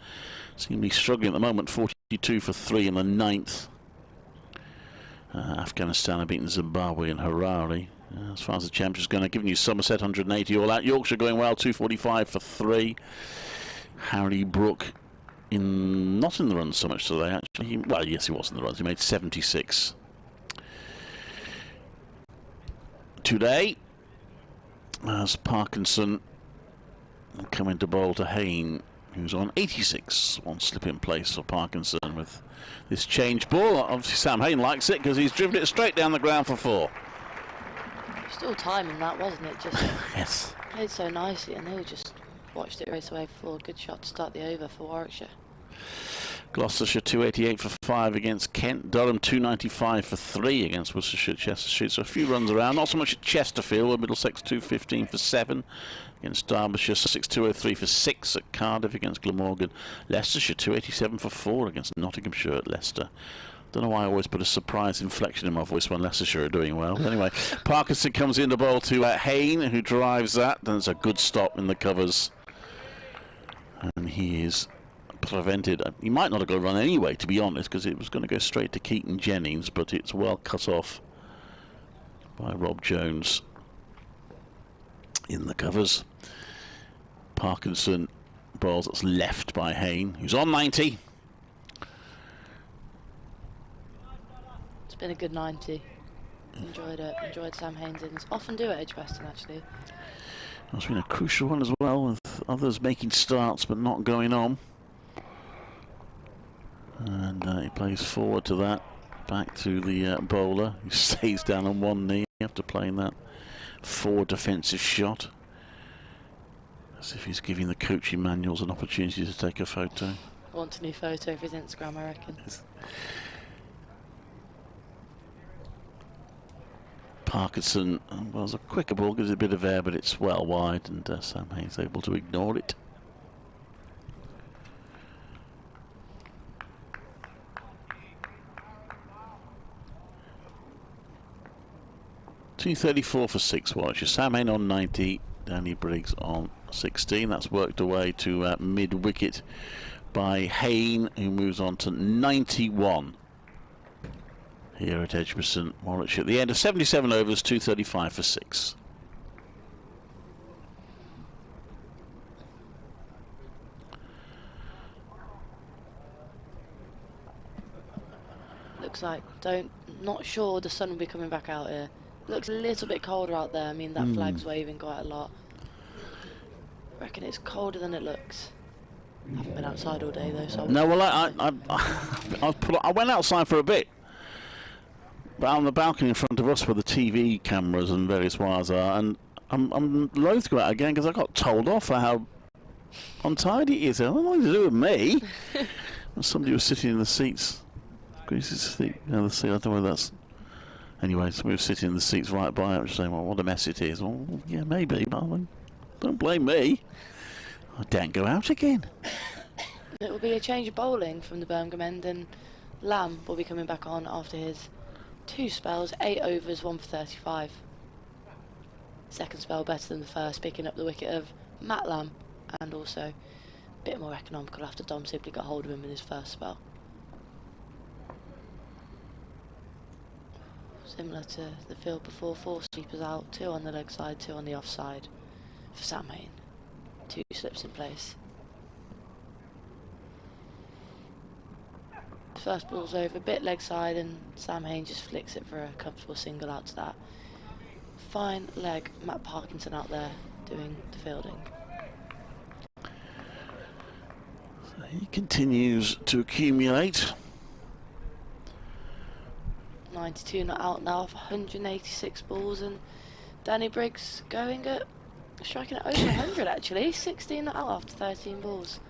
seemingly struggling at the moment. 42 for 3 in the 9th. Afghanistan have beaten Zimbabwe and Harare. As far as the championship's going, giving you Somerset 180 all out. Yorkshire going well, 245 for 3. Harry Brook not in the runs so much today, actually. Well, yes, he was in the runs. He made 76. Today, as Parkinson coming to bowl to Hain, who's on 86. 1 slip in place for Parkinson with this change ball. Obviously, Sam Hain likes it because he's driven it straight down the ground for 4. Still timing that, wasn't it? Just yes. Played so nicely, and they just watched it race away for 4. Good shot to start the over for Warwickshire. Gloucestershire 288 for 5 against Kent. Durham 295 for 3 against Worcestershire, Chesterfield. So a few runs around. Not so much at Chesterfield, where Middlesex 215 for 7 against Derbyshire. Sussex 203 for 6 at Cardiff against Glamorgan. Leicestershire 287 for 4 against Nottinghamshire at Leicester. Don't know why I always put a surprise inflection in my voice when Leicestershire are doing well. But anyway, Parkinson comes in the bowl to Hain, who drives that. And it's a good stop in the covers. And he is prevented. He might not have got a run anyway, to be honest, because it was going to go straight to Keaton Jennings, but it's well cut off by Rob Jones in the covers. Parkinson bowls that's left by Hain, who's on 90. It's been a good 90. Enjoyed it. Enjoyed Sam Hain's innings. Often do at Edgbaston, actually. It's been a crucial one as well, with others making starts but not going on. And he plays forward to that, back to the bowler, who stays down on 1 knee after playing that forward defensive shot. As if he's giving the coaching manuals an opportunity to take a photo. Wants a new photo for his Instagram, I reckon. Parkinson, well, it's a quicker ball, gives it a bit of air, but it's well wide, and Sam Hain's able to ignore it. .234 for 6 Warwickshire. Sam Hain on 90, Danny Briggs on 16. That's worked away to mid-wicket by Hain, who moves on to 91. Here at Edgbaston, Warwickshire, at the end of 77 overs, 235 for 6. Looks like, not sure the sun will be coming back out here. Looks a little bit colder out there. I mean, that flag's waving quite a lot. I reckon it's colder than it looks. I haven't been outside all day though, so... No, well, I went outside for a bit. But on the balcony in front of us where the TV cameras and various wires are, and I'm loath to go out again because I got told off for how untidy it is. It had nothing to do with me. Somebody was sitting in the seats. Grease's seat, the seat, I don't know whether that's... Anyway, so we were sitting in the seats right by it, saying, well, what a mess it is. Well, yeah, maybe, but don't blame me. I daren't go out again. It will be a change of bowling from the Birmingham end, and Lamb will be coming back on after his 2 spells, 8 overs, 1 for 35. Second spell better than the first, picking up the wicket of Matt Lamb, and also a bit more economical after Dom Sibley got hold of him in his first spell. Similar to the field before, 4 sweepers out, 2 on the leg side, 2 on the off side for Sam Hain. 2 slips in place. First ball's over, a bit leg side, and Sam Hain just flicks it for a comfortable single out to that. Fine leg, Matt Parkinson out there doing the fielding. So he continues to accumulate. 92 not out now for 186 balls, and Danny Briggs striking at over 100 actually. 16 not out after 13 balls.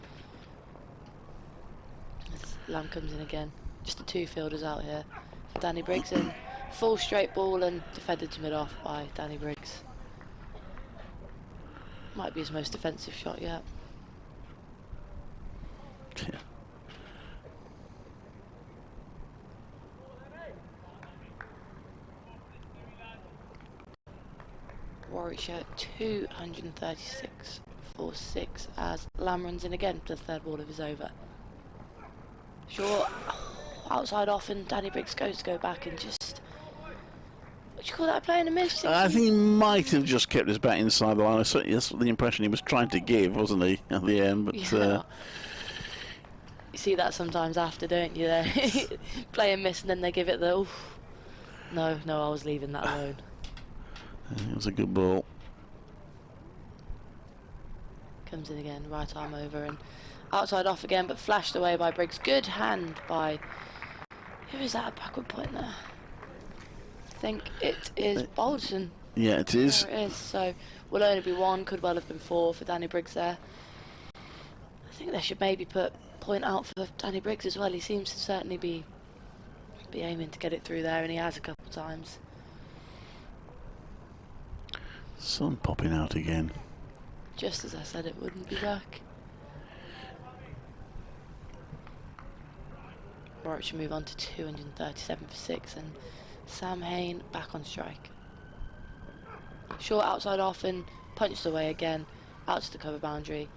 As Lamb comes in again. Just the 2 fielders out here. Danny Briggs in full straight ball and defended to mid off by Danny Briggs. Might be his most defensive shot yet. Yeah. Warwickshire 236 for 6 as Lamb runs in again for the 3rd ball of his over. Short, outside off, and Danny Briggs goes to go back and just... What do you call that, playing a miss? I think he might have just kept his bat inside the line. Certainly that's the impression he was trying to give, wasn't he, at the end? But yeah. You see that sometimes after, don't you? They play a miss and then they give it the... Oof. No, I was leaving that alone. It was a good ball. Comes in again, right arm over and outside off again, but flashed away by Briggs. Good hand by... Who is that at backward point there? I think it is Balderson. Yeah, it is. There it is. So will only be 1, could well have been 4 for Danny Briggs there. I think they should maybe point out for Danny Briggs as well. He seems to certainly be aiming to get it through there, and he has a couple of times. Sun popping out again. Just as I said it wouldn't be back. Warwickshire move on to 237 for 6, and Sam Hain back on strike. Short outside off and punched away again, out to the cover boundary.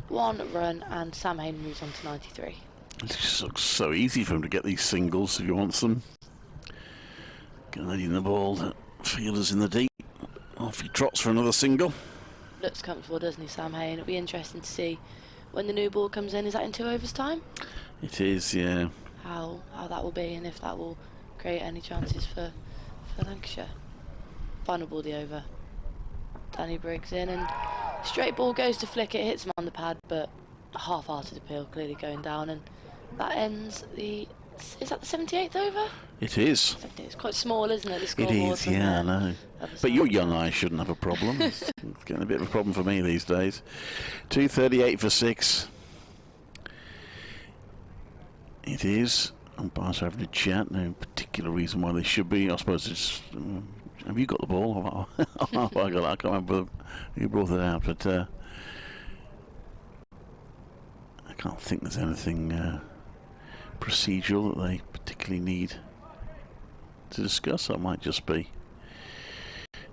1 run, and Sam Hain moves on to 93. It just looks so easy for him to get these singles if he wants them. Guiding the ball, the fielder's in the deep. Off he trots for another single. Looks comfortable, doesn't he, Sam Hain? It'll be interesting to see when the new ball comes in. Is that in 2 overs time? It is, yeah. How that will be, and if that will create any chances for Lancashire. Final ball the over. Danny Briggs in, and straight ball goes to flick it, hits him on the pad, but a half-hearted appeal clearly going down, and that ends the... Is that the 78th over? It is. It's quite small, isn't it? The scoreboard. It is, yeah, I know. But your young eyes shouldn't have a problem. It's getting a bit of a problem for me these days. 238 for 6. It is. Umpires are having a chat. No particular reason why they should be. I suppose it's... have you got the ball? I got it. I can't remember who brought it out, but I can't think there's anything procedural that they particularly need to discuss. That might just be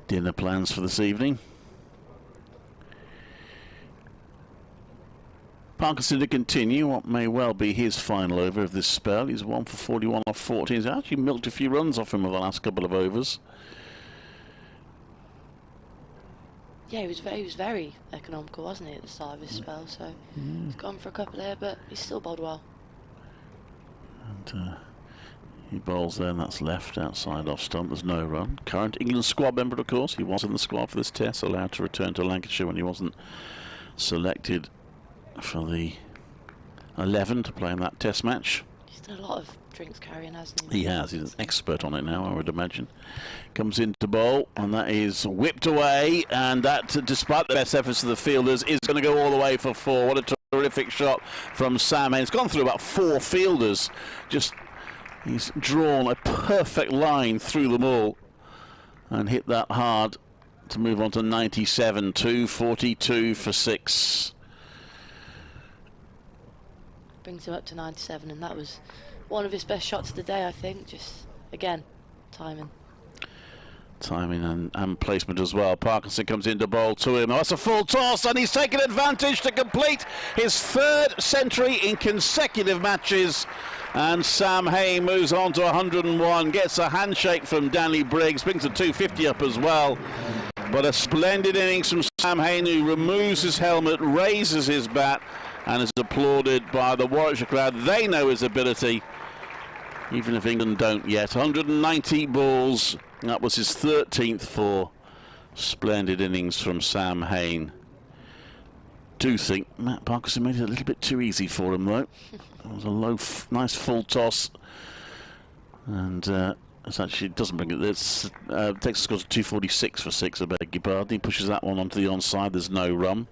dinner plans for this evening. Parkinson to continue what may well be his final over of this spell. He's 1 for 41 off 14. He's actually milked a few runs off him over the last couple of overs. Yeah, he was very economical, wasn't he, at the start of his spell? So he's gone for a couple here, but he's still bowled well. And he bowls there, and that's left outside off stump. There's no run. Current England squad member, of course. He was in the squad for this test, allowed to return to Lancashire when he wasn't selected for the 11 to play in that test match. He's done a lot of drinks carrying, hasn't he? He has. He's an expert on it now, I would imagine. Comes into bowl, and that is whipped away, and that, despite the best efforts of the fielders, is going to go all the way for 4. What a terrific shot from Sam Hain. It's gone through about 4 fielders. He's drawn a perfect line through them all and hit that hard to move on to 97. 242 for 6. Brings him up to 97, and that was one of his best shots of the day, I think. Just, again, timing. Timing and placement as well. Parkinson comes into bowl to him. That's a full toss, and he's taken advantage to complete his 3rd century in consecutive matches. And Sam Hain moves on to 101, gets a handshake from Danny Briggs, brings the 250 up as well. But a splendid innings from Sam Hain, who removes his helmet, raises his bat, and is applauded by the Warwickshire crowd. They know his ability, even if England don't yet. 190 balls. That was his 13th for. Splendid innings from Sam Hain. Do think Matt Parkinson made it a little bit too easy for him, though. It was a nice full toss, and it actually doesn't bring it. Texas scores 246 for 6. I beg your pardon. He pushes that one onto the onside. There's no run.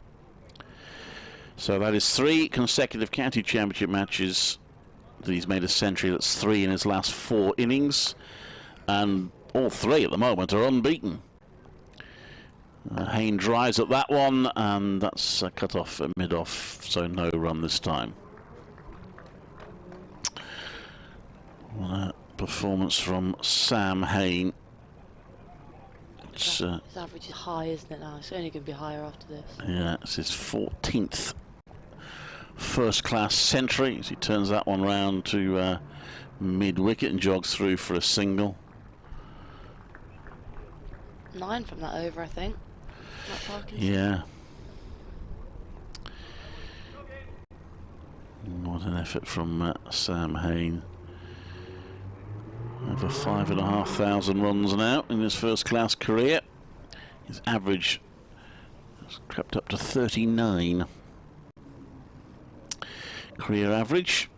So that is 3 consecutive county championship matches that he's made a century. That's 3 in his last 4 innings, and all 3 at the moment are unbeaten. Hain drives at that one, and that's cut off at mid-off, so no run this time. What a performance from Sam Hain. His average is high, isn't it now? It's only going to be higher after this. Yeah, it's his 14th first-class century as he turns that one round to mid-wicket and jogs through for a single. 9 from that over, I think. Matt Parkinson. Yeah. What an effort from Sam Hain. Over 5,500 runs now in his first-class career. His average has crept up to 39. Career average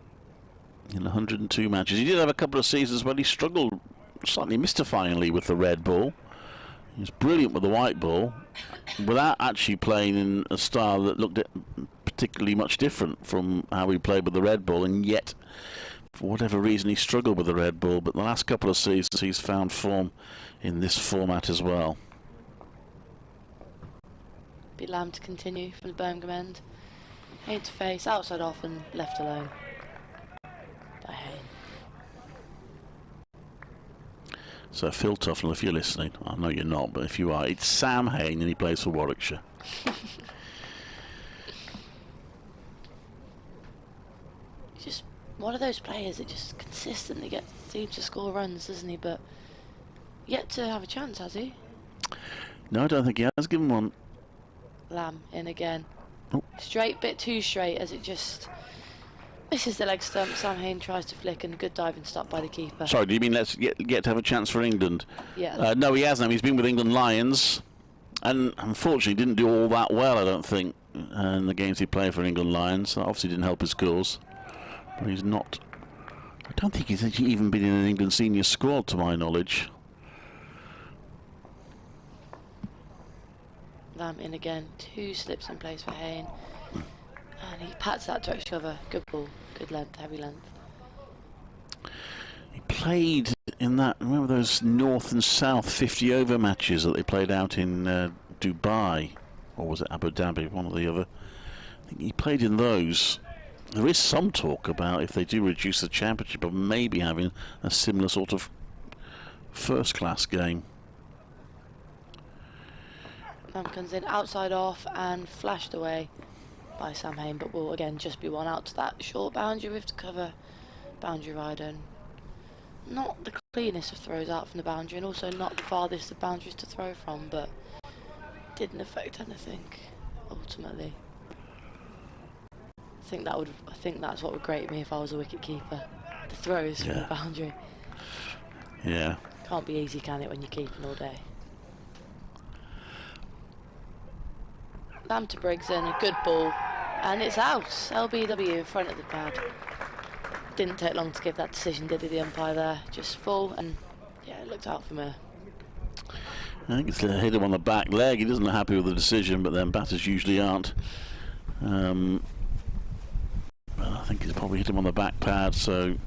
in 102 matches. He did have a couple of seasons when he struggled slightly mystifyingly with the red ball. He was brilliant with the white ball, without actually playing in a style that looked particularly much different from how he played with the red ball, and yet, for whatever reason, he struggled with the red ball. But the last couple of seasons, he's found form in this format as well. Be Lamb to continue from the Birmingham end. Hain to face, outside off, and left alone by Hain. So Phil Tufnell, if you're listening, I know you're not, but if you are, it's Sam Hain, and he plays for Warwickshire. He's just one of those players that just consistently seems to score runs, doesn't he? But yet to have a chance, has he? No, I don't think he has given one. Lamb in again. Oh. Straight, bit too straight as it just misses the leg stump. Sam Hain tries to flick, and good diving stop by the keeper. Sorry, do you mean let's get to have a chance for England? Yeah. No, he hasn't. He's been with England Lions, and unfortunately didn't do all that well, I don't think, in the games he played for England Lions. That obviously didn't help his scores. But he's not... I don't think he's actually even been in an England senior squad, to my knowledge. Lamb in again. 2 slips in place for Hain. And he pats that touch cover. Good ball. Good length. Heavy length. He played in that... Remember those North and South 50-over matches that they played out in Dubai? Or was it Abu Dhabi? One or the other. I think he played in those. There is some talk about, if they do reduce the championship, of maybe having a similar sort of first-class game. Lamb comes in outside off and flashed away by Sam Hain, but will again just be one out to that short boundary with to cover boundary rider. And not the cleanest of throws out from the boundary, and also not the farthest of boundaries to throw from, but didn't affect anything ultimately. I think that's what would grate me if I was a wicket keeper. The throws from the boundary. Yeah. Can't be easy, can it, when you're keeping all day? Bam to Brigson, a good ball, and it's out. LBW in front of the pad. Didn't take long to give that decision, did he, the umpire there? Just full, and yeah, it looked out for me. I think it's hit him on the back leg. He doesn't look happy with the decision, but then batters usually aren't. But I think he's probably hit him on the back pad, so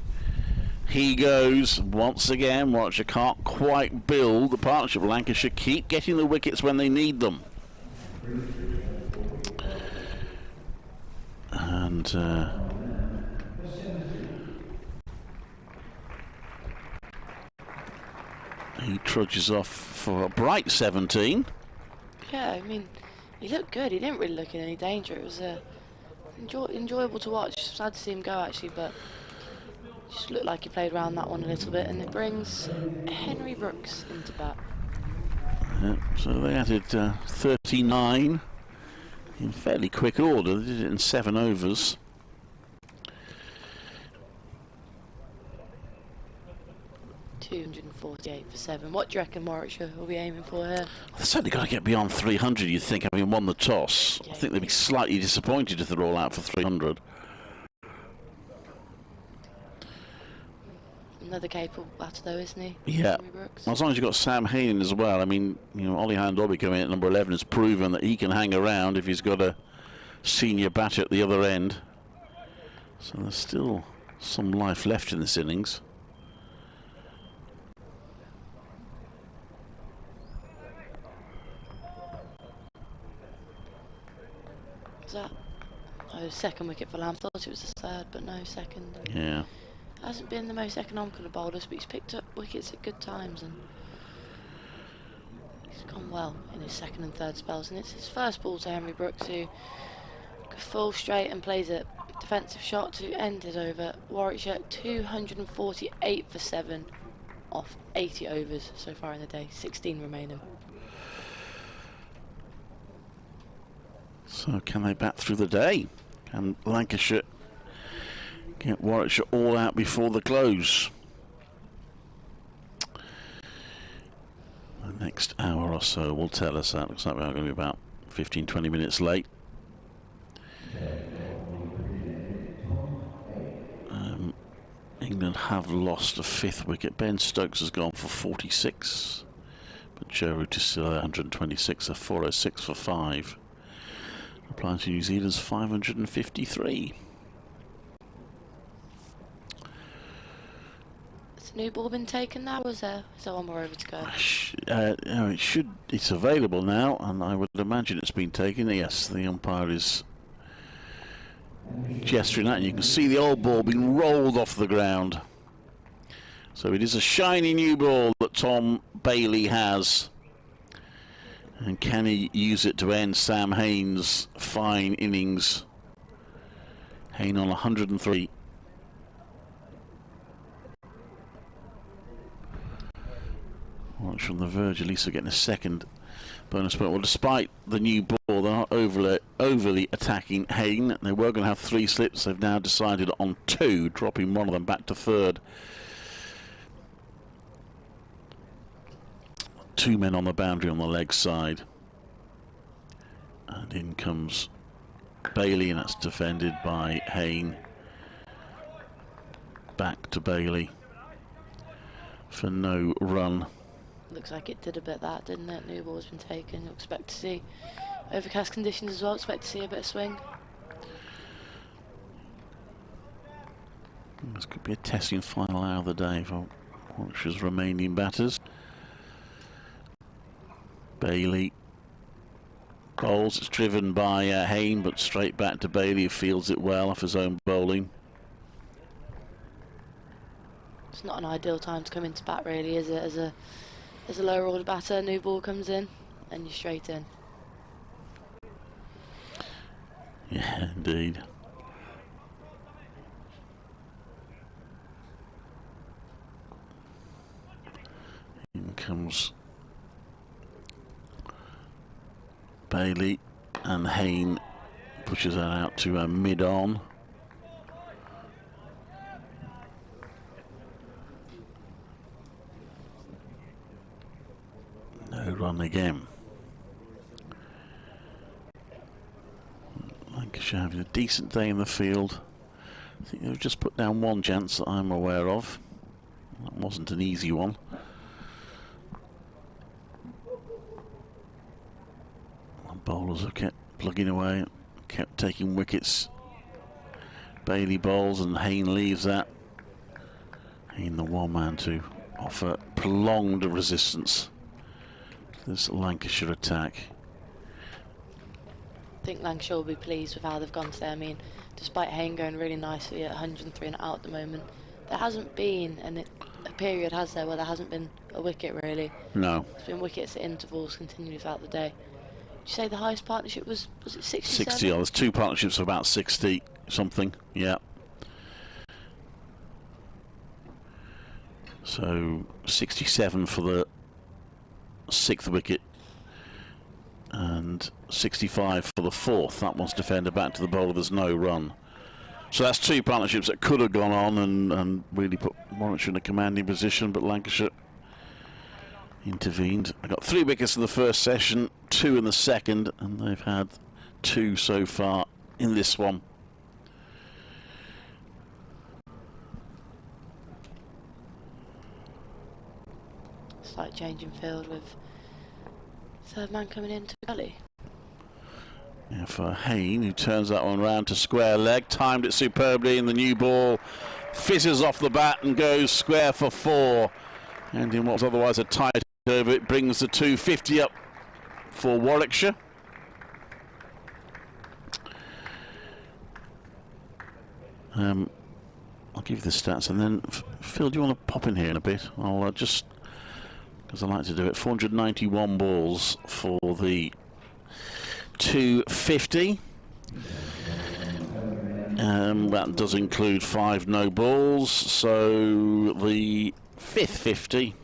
he goes once again. Warwickshire can't quite build the partnership. Lancashire keep getting the wickets when they need them. And he trudges off for a bright 17. Yeah, I mean, he looked good. He didn't really look in any danger. It was enjoyable to watch. Sad to see him go, actually, but just looked like he played around that one a little bit. And it brings Henry Brooks into bat. So they added 39 in fairly quick order. They did it in 7 overs. $248 for 7. What do you reckon Warwickshire will be aiming for here? They've certainly got to get beyond 300, you'd think, having won the toss. Yeah, I think they'd be slightly disappointed if they're all out for 300. Another capable batter, though, isn't he? Yeah. As long as you've got Sam Hain as well. I mean, you know, Ollie Handobby coming in at number 11 has proven that he can hang around if he's got a senior batter at the other end. So there's still some life left in this innings. That second wicket for Lamb. Thought it was the third, but no, second. Yeah. Hasn't been the most economical of bowlers, but he's picked up wickets at good times, and he's gone well in his second and third spells. And it's his first ball to Henry Brooks, who goes full straight and plays a defensive shot to end his over. Warwickshire 248 for 7 off 80 overs so far in the day. 16 remaining. So can they bat through the day? Can Lancashire get Warwickshire all out before the close? The next hour or so will tell us that. Looks like we're going to be about 15-20 minutes late. England have lost a 5th wicket. Ben Stokes has gone for 46, but Joe Root is still 126, a 406 for 5. Applying to New Zealand's 553. Has the new ball been taken now, or is there one more over to go? No, it's available now, and I would imagine it's been taken. Yes, the umpire is gesturing that, and you can see the old ball being rolled off the ground. So it is a shiny new ball that Tom Bailey has. And can he use it to end Sam Hain's fine innings? Hain on 103. Watch on the verge, at least they're getting a second bonus point. Well, despite the new ball, they're not overly attacking Hain. They were going to have 3 slips. They've now decided on 2, dropping one of them back to third. 2 men on the boundary on the leg side, and in comes Bailey, and that's defended by Hain. Back to Bailey for no run. Looks like it did a bit that, didn't it? New ball's been taken. You'll expect to see overcast conditions as well. Expect to see a bit of swing. This could be a testing final hour of the day for Warwickshire's remaining batters. Bailey bowls. It's driven by Hain, but straight back to Bailey, who fields it well off his own bowling. It's not an ideal time to come into bat, really, is it? As a lower order batter, new ball comes in, and you're straight in. Yeah, indeed. In comes Bailey, and Hain pushes that out to mid-on. No run again. Lancashire having a decent day in the field. I think they've just put down one chance that I'm aware of. That wasn't an easy one. The bowlers have kept plugging away, kept taking wickets. Bailey bowls and Hain leaves that. Hain the one man to offer prolonged resistance to this Lancashire attack. I think Lancashire will be pleased with how they've gone today. I mean, despite Hain going really nicely at 103 and out at the moment, there hasn't been a period, has there, where there hasn't been a wicket really? No. It's been wickets at intervals continually throughout the day. Did you say the highest partnership was it 67? 60, there's two partnerships of about 60 something, yeah. So 67 for the 6th wicket and 65 for the 4th. That one's defended back to the bowler, there's no run. So that's two partnerships that could have gone on and really put Warwickshire in a commanding position, but Lancashire intervened. I got 3 wickets in the first session, 2 in the second, and they've had 2 so far in this one. Slight change in field with third man coming into gully. Yeah, for Hain, who turns that one round to square leg, timed it superbly, and the new ball fizzes off the bat and goes square for 4. And in what's otherwise a tight over, it brings the 250 up for Warwickshire. I'll give you the stats, and then Phil, do you want to pop in here in a bit? I'll just, because I like to do it, 491 balls for the 250. That does include 5 no balls, so the 5th 50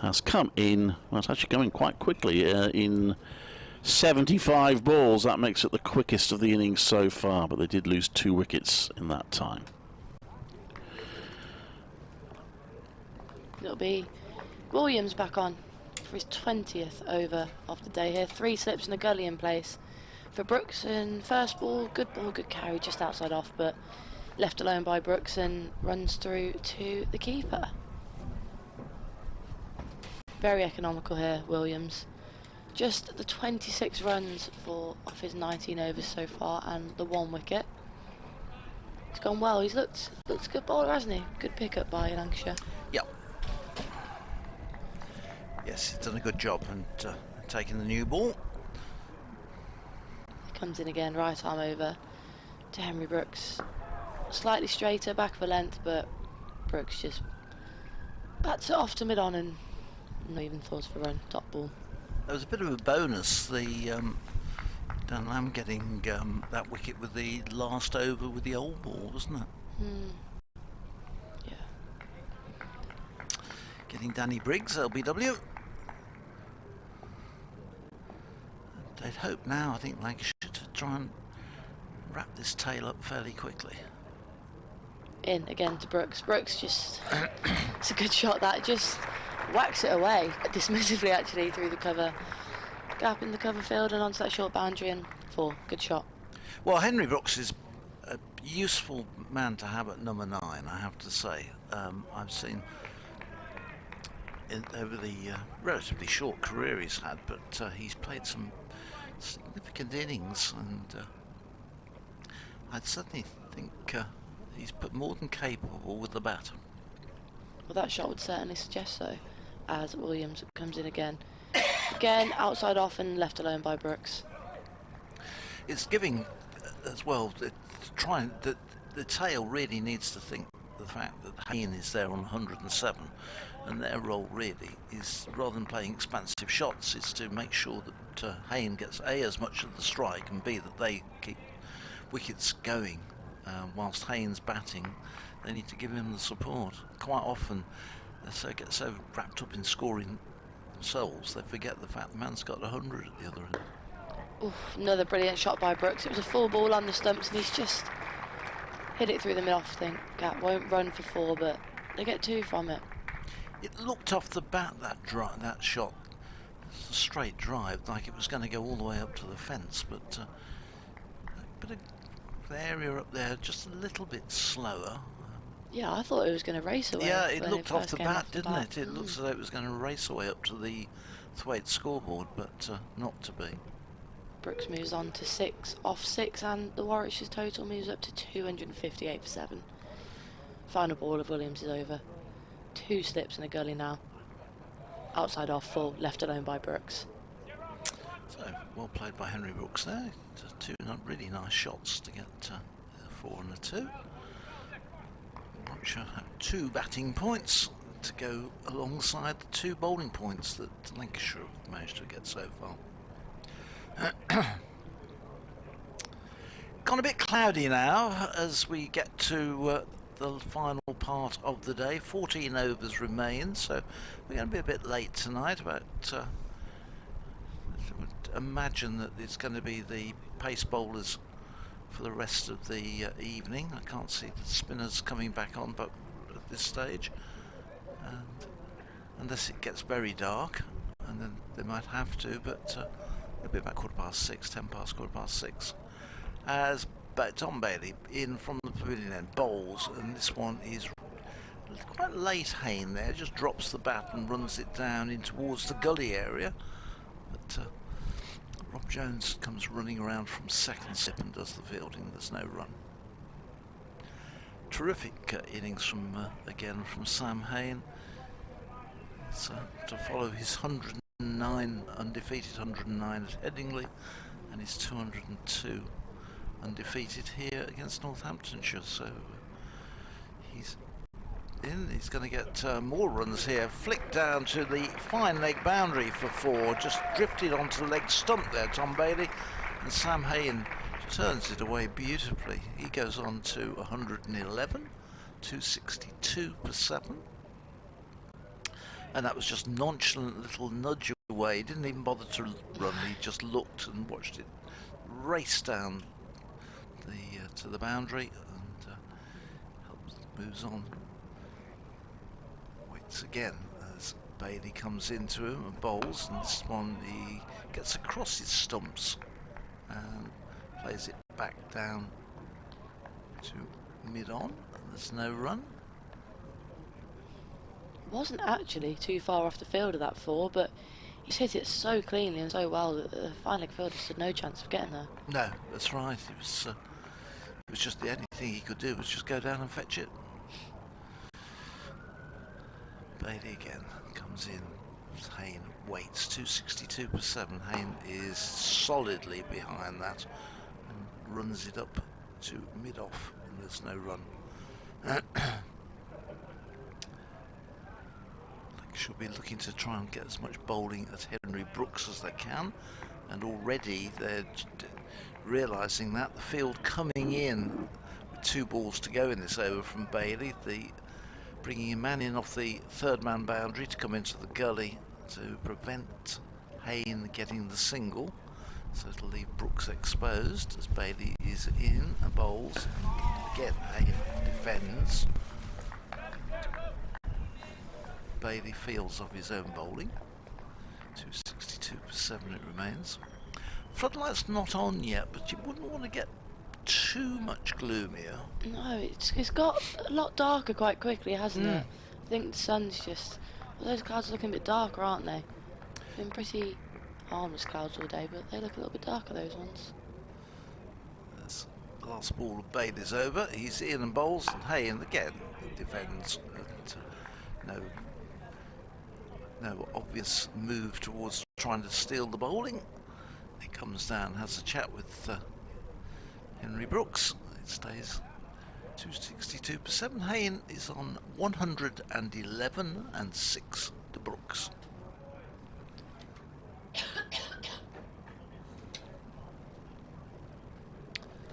has come in, well, it's actually coming quite quickly, in 75 balls. That makes it the quickest of the innings so far, but they did lose 2 wickets in that time. It'll be Williams back on for his 20th over of the day here. 3 slips and a gully in place for Brooks, and first ball, good carry just outside off, but left alone by Brooks and runs through to the keeper. Very economical here, Williams. Just the 26 runs for off his 19 overs so far, and the 1 wicket. He's gone well. He's looked good bowler, hasn't he? Good pickup by Lancashire. Yep. Yes, he's done a good job and taking the new ball. He comes in again, right arm over to Henry Brooks. Slightly straighter, back of a length, but Brooks just bats it off to mid-on and not even thought of a run. Top ball. There was a bit of a bonus, the Dan Lamb getting that wicket with the last over with the old ball, wasn't it? Yeah. Getting Danny Briggs, LBW. They'd hope now, I think, Lancashire to try and wrap this tail up fairly quickly. In again to Brooks. Brooks just, it's a good shot that, just whacks it away, dismissively actually, through the cover. Gap in the cover field and onto that short boundary and 4. Good shot. Well, Henry Brooks is a useful man to have at number 9, I have to say. I've seen over the relatively short career he's had, but he's played some significant innings, and I'd certainly think he's more than capable with the bat. Well, that shot would certainly suggest so, as Williams comes in again. Again, outside off and left alone by Brooks. It's giving as well, the tail really needs to think the fact that Hain is there on 107, and their role really is, rather than playing expansive shots, is to make sure that Hain gets A, as much of the strike, and B, that they keep wickets going. Whilst Hain's batting, they need to give him the support. Quite often they get so wrapped up in scoring themselves, they forget the fact the man's got 100 at the other end. Oof, another brilliant shot by Brooks. It was a full ball on the stumps and he's just hit it through the mid-off. Think Gap won't run for 4, but they get 2 from it. It looked off the bat, that shot, a straight drive, like it was going to go all the way up to the fence, but bit of area up there, just a little bit slower. Yeah, I thought it was going to race away. Yeah, it when looked off the came bat, didn't bat. it? It looks as though it was going to race away up to the Thwaite scoreboard, but not to be. Brooks moves on to 6 off 6, and the Warwickshire's total moves up to 258 for 7. Final ball of Williams is over. 2 slips in a gully now. Outside off full, left alone by Brooks. So, well played by Henry Brooks there. 2 really nice shots to get a 4 and a 2. Warwickshire have 2 batting points to go alongside the 2 bowling points that Lancashire have managed to get so far. Gone a bit cloudy now as we get to the final part of the day. 14 overs remain, so we're going to be a bit late tonight. About I would imagine that it's going to be the pace bowlers for the rest of the evening. I can't see the spinners coming back on, but at this stage, and unless it gets very dark, and then they might have to. But it'll be about 6:15, 10 past 6:15. As Tom Bailey in from the pavilion end bowls, and this one is quite late. Hain there just drops the bat and runs it down in towards the gully area, but Rob Jones comes running around from second slip and does the fielding. There's no run. Terrific innings from again from Sam Hain. So to follow his 109 undefeated 109 at Headingley and his 202 undefeated here against Northamptonshire. So he's in. He's going to get more runs here. Flicked down to the fine leg boundary for 4. Just drifted onto the leg stump there, Tom Bailey. And Sam Hain turns it away beautifully. He goes on to 111, 262 for 7. And that was just nonchalant little nudge away. He didn't even bother to run. He just looked and watched it race down to the boundary and moves on. Again as Bailey comes into him and bowls, and this one he gets across his stumps and plays it back down to mid-on, and there's no run. Wasn't actually too far off the field of that 4, but he's hit it so cleanly and so well that the fine leg fielder stood no chance of getting there. No, that's right. It was just the only thing he could do was just go down and fetch it. Bailey again comes in. Hain waits. 262 for 7. Hain is solidly behind that and runs it up to mid-off, and there's no run. Should be looking to try and get as much bowling at Henry Brooks as they can, and already they're realising that the field coming in with 2 balls to go in this over from Bailey, bringing a man in off the 3rd man boundary to come into the gully to prevent Hain getting the single, so it'll leave Brooks exposed as Bailey is in and bowls. Again Hain defends. Bailey feels of his own bowling. 262 for 7 it remains. Floodlight's not on yet, but you wouldn't want to get too much gloomier. No, it's got a lot darker quite quickly, hasn't it? I think the sun's just... Well, those clouds are looking a bit darker, aren't they? Been pretty harmless clouds all day, but they look a little bit darker, those ones. That's the last ball of Bailey's over. He's in and bowls, and Hain again defends. No obvious move towards trying to steal the bowling. He comes down, has a chat with Henry Brooks. It stays 262 for 7. Hain is on 111 and 6 to Brooks.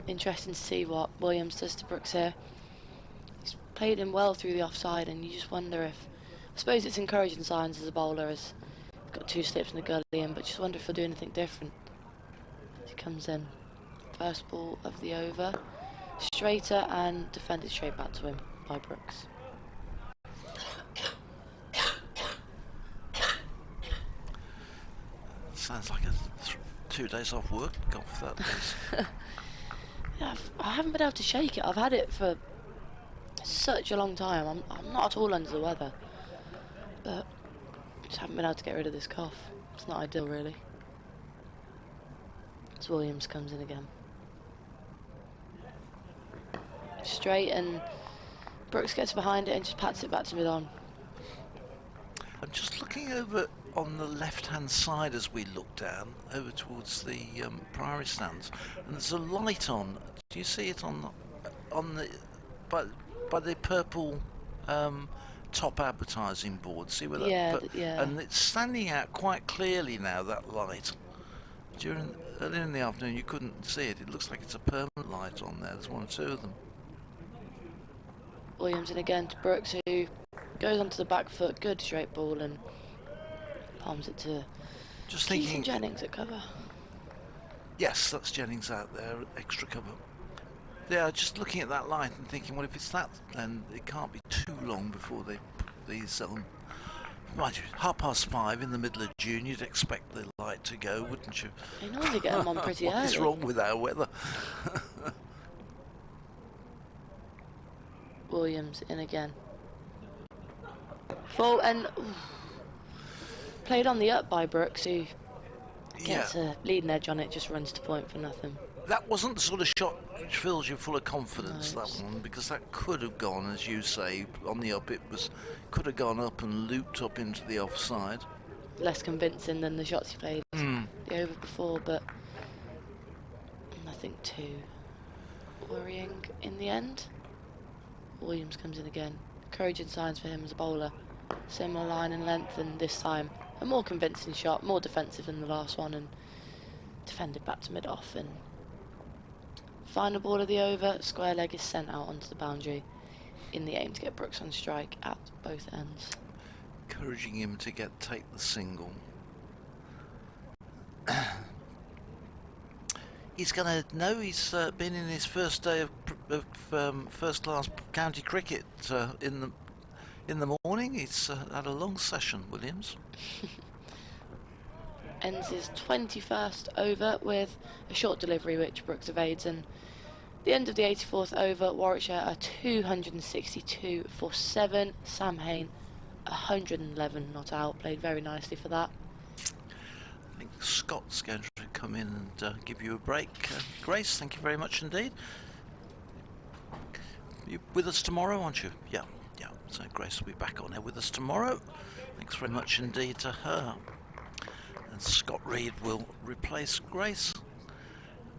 Interesting to see what Williams does to Brooks here. He's played him well through the offside, and you just wonder if... I suppose it's encouraging signs as a bowler, as he's got 2 slips in the gully in, but just wonder if he'll do anything different. As he comes in. First ball of the over. Straighter and defended straight back to him by Brooks. Sounds like 2 days off work, golf that days. Yeah, I haven't been able to shake it. I've had it for such a long time. I'm not at all under the weather, but just haven't been able to get rid of this cough. It's not ideal, really. As Williams comes in again. Straight, and Brooks gets behind it and just pats it back to mid-on. I'm just looking over on the left-hand side as we look down over towards the Priory stands, and there's a light on. Do you see it on the by the purple top advertising board? See where that? Yeah, yeah. And it's standing out quite clearly now, that light. Earlier in the afternoon you couldn't see it. It looks like it's a permanent light on there. There's one or two of them. Williams in again to Brooks, who goes onto the back foot. Good straight ball and palms it to Keith and Jennings at cover. Yes, that's Jennings out there, extra cover. Yeah, just looking at that light and thinking, well, if it's that, then it can't be too long before they put these on. Mind you, 5:30 in the middle of June, you'd expect the light to go, wouldn't you? They normally get them on pretty early. What is wrong with our weather? Williams in again. Full and played on the up by Brooks, who gets a leading edge on it, just runs to point for nothing. That wasn't the sort of shot which fills you full of confidence, that one, because that could have gone, as you say, on the up. It could have gone up and looped up into the offside. Less convincing than the shots he played the over before, but nothing too worrying in the end. Williams comes in again. Encouraging signs for him as a bowler. Similar line and length, and this time a more convincing shot, more defensive than the last one, and defended back to mid-off. And final ball of the over, square leg is sent out onto the boundary in the aim to get Brooks on strike at both ends. Encouraging him to take the single. He's going to know he's been in his first day of first-class county cricket in the morning. He's had a long session, Williams. Ends his 21st over with a short delivery which Brooks evades, and the end of the 84th over, Warwickshire are 262 for 7. Sam Hain 111 not out, played very nicely for that. I think Scott's going to come in and give you a break. Grace, thank you very much indeed. You're with us tomorrow, aren't you? Yeah. So Grace will be back on here with us tomorrow. Thanks very much indeed to her. And Scott Reed will replace Grace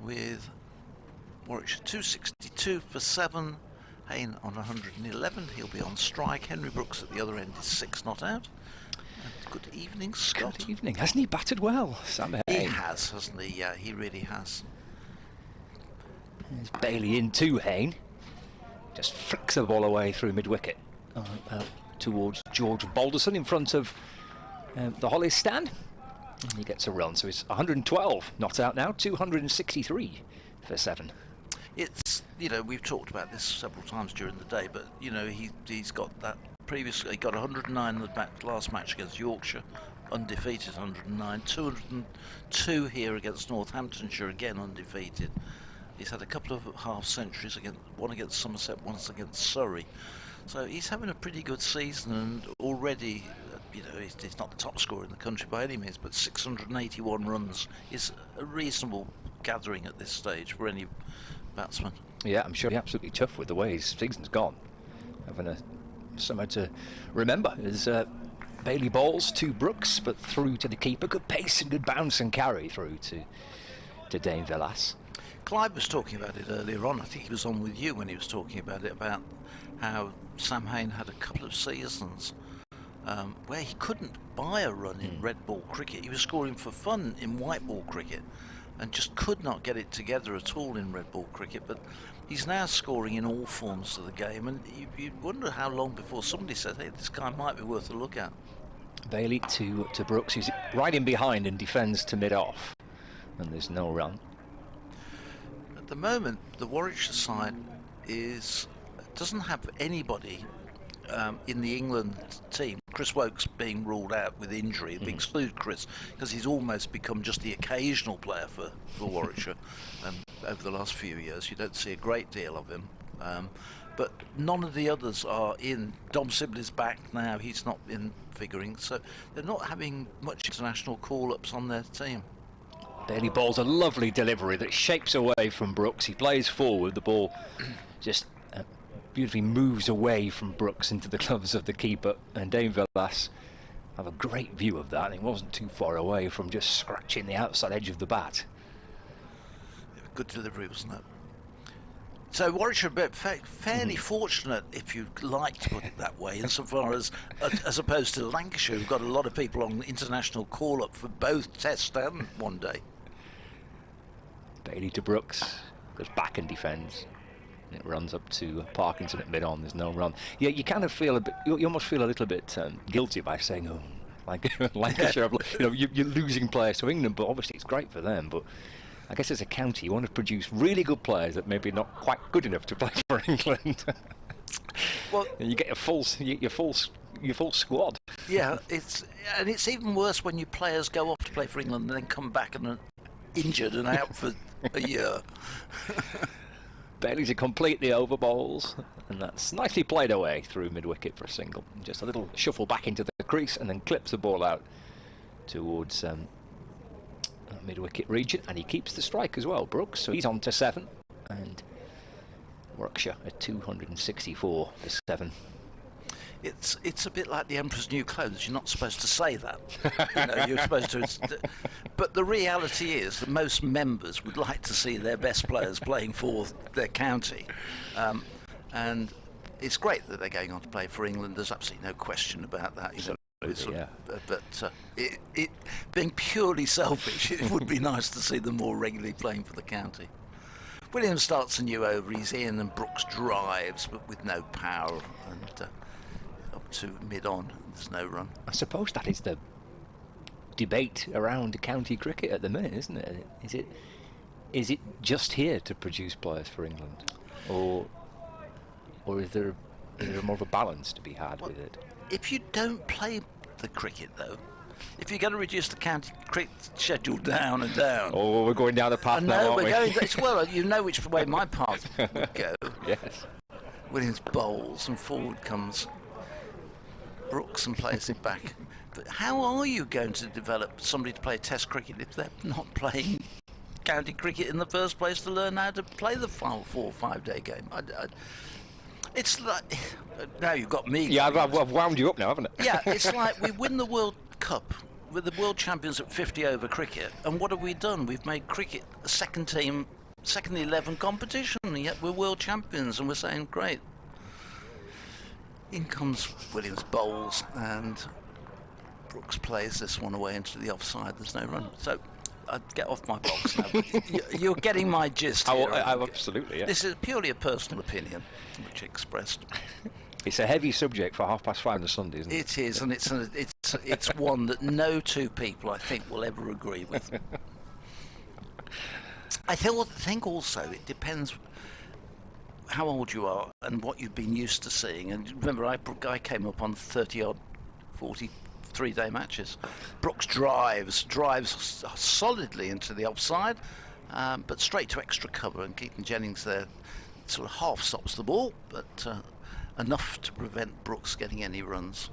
with Warwickshire 262 for 7. Hain on 111. He'll be on strike. Henry Brooks at the other end is 6 not out. Good evening, Scott. Good evening. Hasn't he batted well, Sam Hain? He has, hasn't he? Yeah, he really has. There's Bailey in to Hain. Just flicks the ball away through mid-wicket towards George Balderson in front of the Hollies stand. And he gets a run, so he's 112 not out now, 263 for 7. It's, we've talked about this several times during the day, but, he's got that previously, he got 109 in the last match against Yorkshire, undefeated 109, 202 here against Northamptonshire, again undefeated. He's had a couple of half centuries, one against Somerset, one against Surrey. So he's having a pretty good season, and already, he's not the top scorer in the country by any means, but 681 runs is a reasonable gathering at this stage for any batsman. Yeah, I'm sure he's absolutely tough with the way his season's gone. Having a summer to remember as Bailey bowls to Brooks, but through to the keeper. Good pace and good bounce and carry through to Dane Villas. Clive was talking about it earlier on. I think he was on with you when he was talking about it, about how Sam Hain had a couple of seasons where he couldn't buy a run in red ball cricket. He was scoring for fun in white ball cricket and just could not get it together at all in red ball cricket. But he's now scoring in all forms of the game, and you wonder how long before somebody said, hey, this guy might be worth a look at. Bailey to Brooks, who's right in behind and defends to mid-off, and there's no run. At the moment, the Warwickshire side doesn't have anybody in the England team Chris Wokes being ruled out with injury. We exclude Chris because he's almost become just the occasional player for Warwickshire. Over the last few years, you don't see a great deal of him. But none of the others are in. Dom Sibley's back now. He's not in figuring, so they're not having much international call-ups on their team. Bailey bowls a lovely delivery that shapes away from Brooks. He plays forward. The ball just beautifully moves away from Brooks into the gloves of the keeper, and Dave Villas have a great view of that. He wasn't too far away from just scratching the outside edge of the bat. Good delivery, wasn't it? So Warwickshire fairly fortunate, if you like to put it that way, insofar as opposed to Lancashire, who've got a lot of people on international call-up for both Test and One Day. Bailey to Brooks, goes back and defends. It runs up to Parkinson at mid-on. There's no run. Yeah, you kind of feel a bit. You almost feel a little bit guilty by saying, "Oh, like Lancashire, you're losing players to England." But obviously, it's great for them. But I guess as a county, you want to produce really good players that maybe not quite good enough to play for England. Well, and you get your full squad. Yeah, it's even worse when your players go off to play for England and then come back and are injured and out for a year. Bailey to complete the over bowls, and that's nicely played away through mid-wicket for a single. Just a little shuffle back into the crease and then clips the ball out towards mid-wicket region, and he keeps the strike as well, Brooks. So he's on to 7, and Warwickshire at 264 for 7. It's a bit like the Emperor's New Clothes. You're not supposed to say that. You're supposed to. But the reality is that most members would like to see their best players playing for their county, and it's great that they're going on to play for England. There's absolutely no question about that. But being purely selfish, it would be nice to see them more regularly playing for the county. Williams starts a new over. He's in, and Brooks drives, but with no power, and to mid-on, there's no run. I suppose that is the debate around county cricket at the minute, isn't it? Is it just here to produce players for England, or is there more of a balance to be had with it? If you don't play the cricket, though, if you're going to reduce the county cricket schedule down and down. Oh, we're going down the path now, aren't we? Well, you know which way my path would go. Yes. Williams bowls and forward comes Brooks and plays it back. But how are you going to develop somebody to play Test cricket if they're not playing county cricket in the first place to learn how to play the 4 or 5 day game? It's like, now you've got me. Yeah, I've wound you up now, haven't I? Yeah, it's like we win the World Cup with the world champions at 50 over cricket, and what have we done? We've made cricket a second 11 competition, and yet we're world champions, and we're saying great. In comes Williams bowls, and Brooks plays this one away into the offside. There's no run. So I'd get off my box now. You're getting my gist here. Absolutely, yeah. This is purely a personal opinion, which expressed. It's a heavy subject for 5:30 on a Sunday, isn't it? It is, and it's one that no two people, I think, will ever agree with. I think also it depends how old you are and what you've been used to seeing. And remember, I came up on 30-odd, 43-day matches. Brooks drives solidly into the offside, but straight to extra cover, and Keaton Jennings there sort of half stops the ball, but enough to prevent Brooks getting any runs.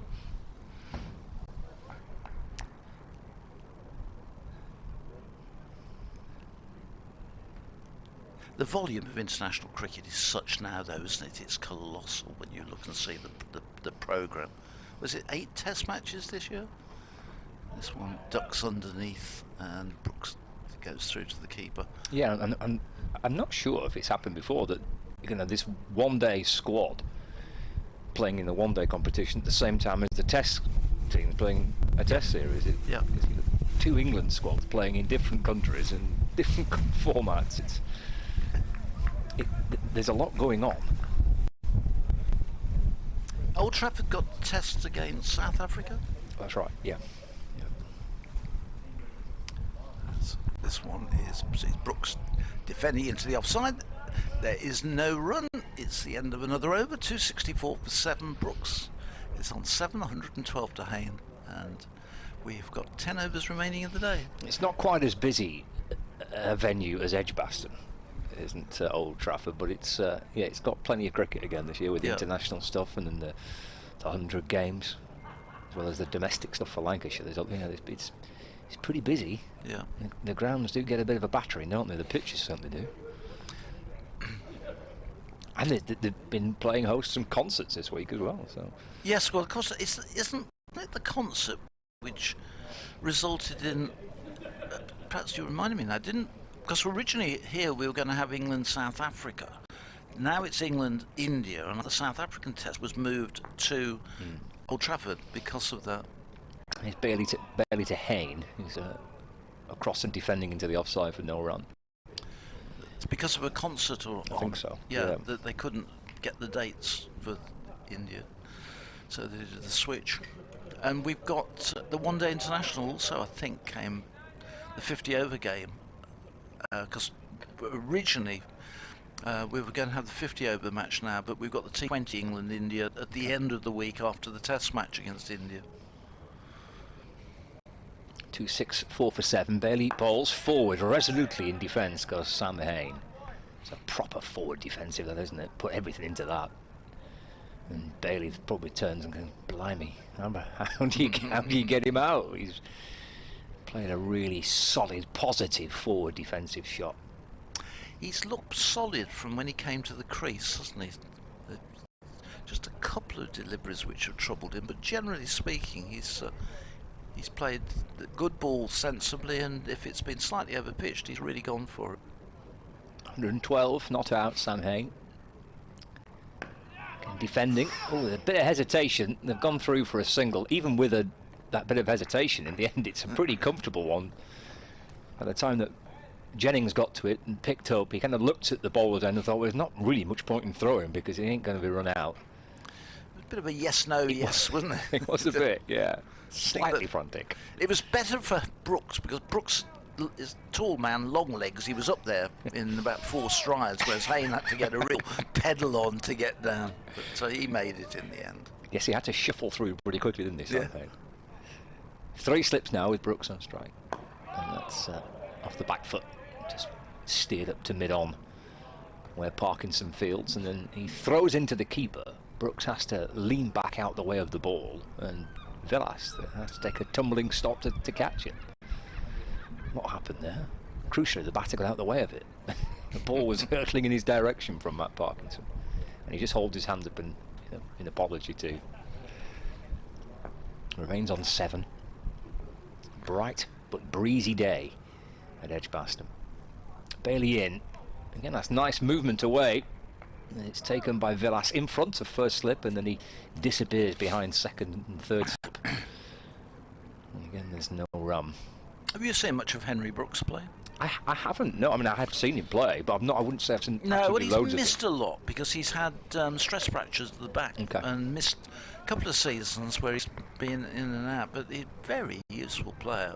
The volume of international cricket is such now, though, isn't it? It's colossal when you look and see the programme. Was it 8 Test matches this year? This one ducks underneath and Brooks goes through to the keeper. Yeah, and I'm not sure if it's happened before that this one-day squad playing in the one-day competition at the same time as the Test team playing a Test series. Yeah. 2 England squads playing in different countries and different formats. There's a lot going on. Old Trafford got Tests against South Africa? That's right, yeah. This one is Brooks defending into the offside. There is no run. It's the end of another over. 264 for 7. Brooks It's on 712 to Hain, and we've got 10 overs remaining in the day. It's not quite as busy a venue as Edgbaston, isn't Old Trafford, but it's yeah, it's got plenty of cricket again this year with the international stuff and then the 100 games, as well as the domestic stuff for Lancashire. There's, it's pretty busy. Yeah. The grounds do get a bit of a battering, don't they? The pitches certainly do. And they've been playing host some concerts this week as well. So yes, well, of course, isn't it the concert which resulted in? Perhaps you reminded me now, didn't? Because originally here we were going to have England South Africa. Now it's England India, and the South African test was moved to Old Trafford because of that. It's barely to Hain. He's across and defending into the offside for no run. It's because of a concert, or I think so. Yeah, that they couldn't get the dates for India, so they did the switch. And we've got the one-day international also, I think, came the 50-over game, because originally we were going to have the 50-over match now, but we've got the T20 England-India at the end of the week after the Test match against India. 2-6, 4 for 7. Bailey bowls forward resolutely in defence, goes Sam Hain. It's a proper forward defensive, that isn't it? Put everything into that. And Bailey probably turns and goes, blimey, how do you get him out? He's played a really solid, positive forward defensive shot. He's looked solid from when he came to the crease, hasn't he? Just a couple of deliveries which have troubled him, but generally speaking, he's played the good ball sensibly, and if it's been slightly overpitched, he's really gone for it. 112, not out, Sam Hain. Defending. Oh, a bit of hesitation. They've gone through for a single. Even with that bit of hesitation, in the end, it's a pretty comfortable one. By the time that Jennings got to it and picked up, he kind of looked at the bowler's end and thought, well, there's not really much point in throwing because he ain't going to be run out. A bit of a yes-no, yes, wasn't it? It was a bit, yeah. Slightly frantic. It was better for Brooks, because Brooks is a tall man, long legs. He was up there in about 4 strides, whereas Hain had to get a real pedal on to get down. But so he made it in the end. Yes, he had to shuffle through pretty quickly, didn't he? Yeah. 3 slips now with Brooks on strike. And that's off the back foot. Just steered up to mid-on where Parkinson fields, and then he throws into the keeper. Brooks has to lean back out the way of the ball, and Villas has to take a tumbling stop to catch it. What happened there? Crucially, the batter got out the way of it. The ball was hurtling in his direction from Matt Parkinson, and he just holds his hands up in apology too. Remains on 7. Bright but breezy day at Edgbaston. Bailey in. Again, that's nice movement away. And it's taken by Villas in front of first slip, and then he disappears behind second and third slip. And again, there's no run. Have you seen much of Henry Brooks play? I haven't. No, I mean, I have seen him play, but I wouldn't say I've seen. No, well, he's loads missed a lot because he's had stress fractures at the back and missed a couple of seasons where he's been in and out. But he's a very useful player,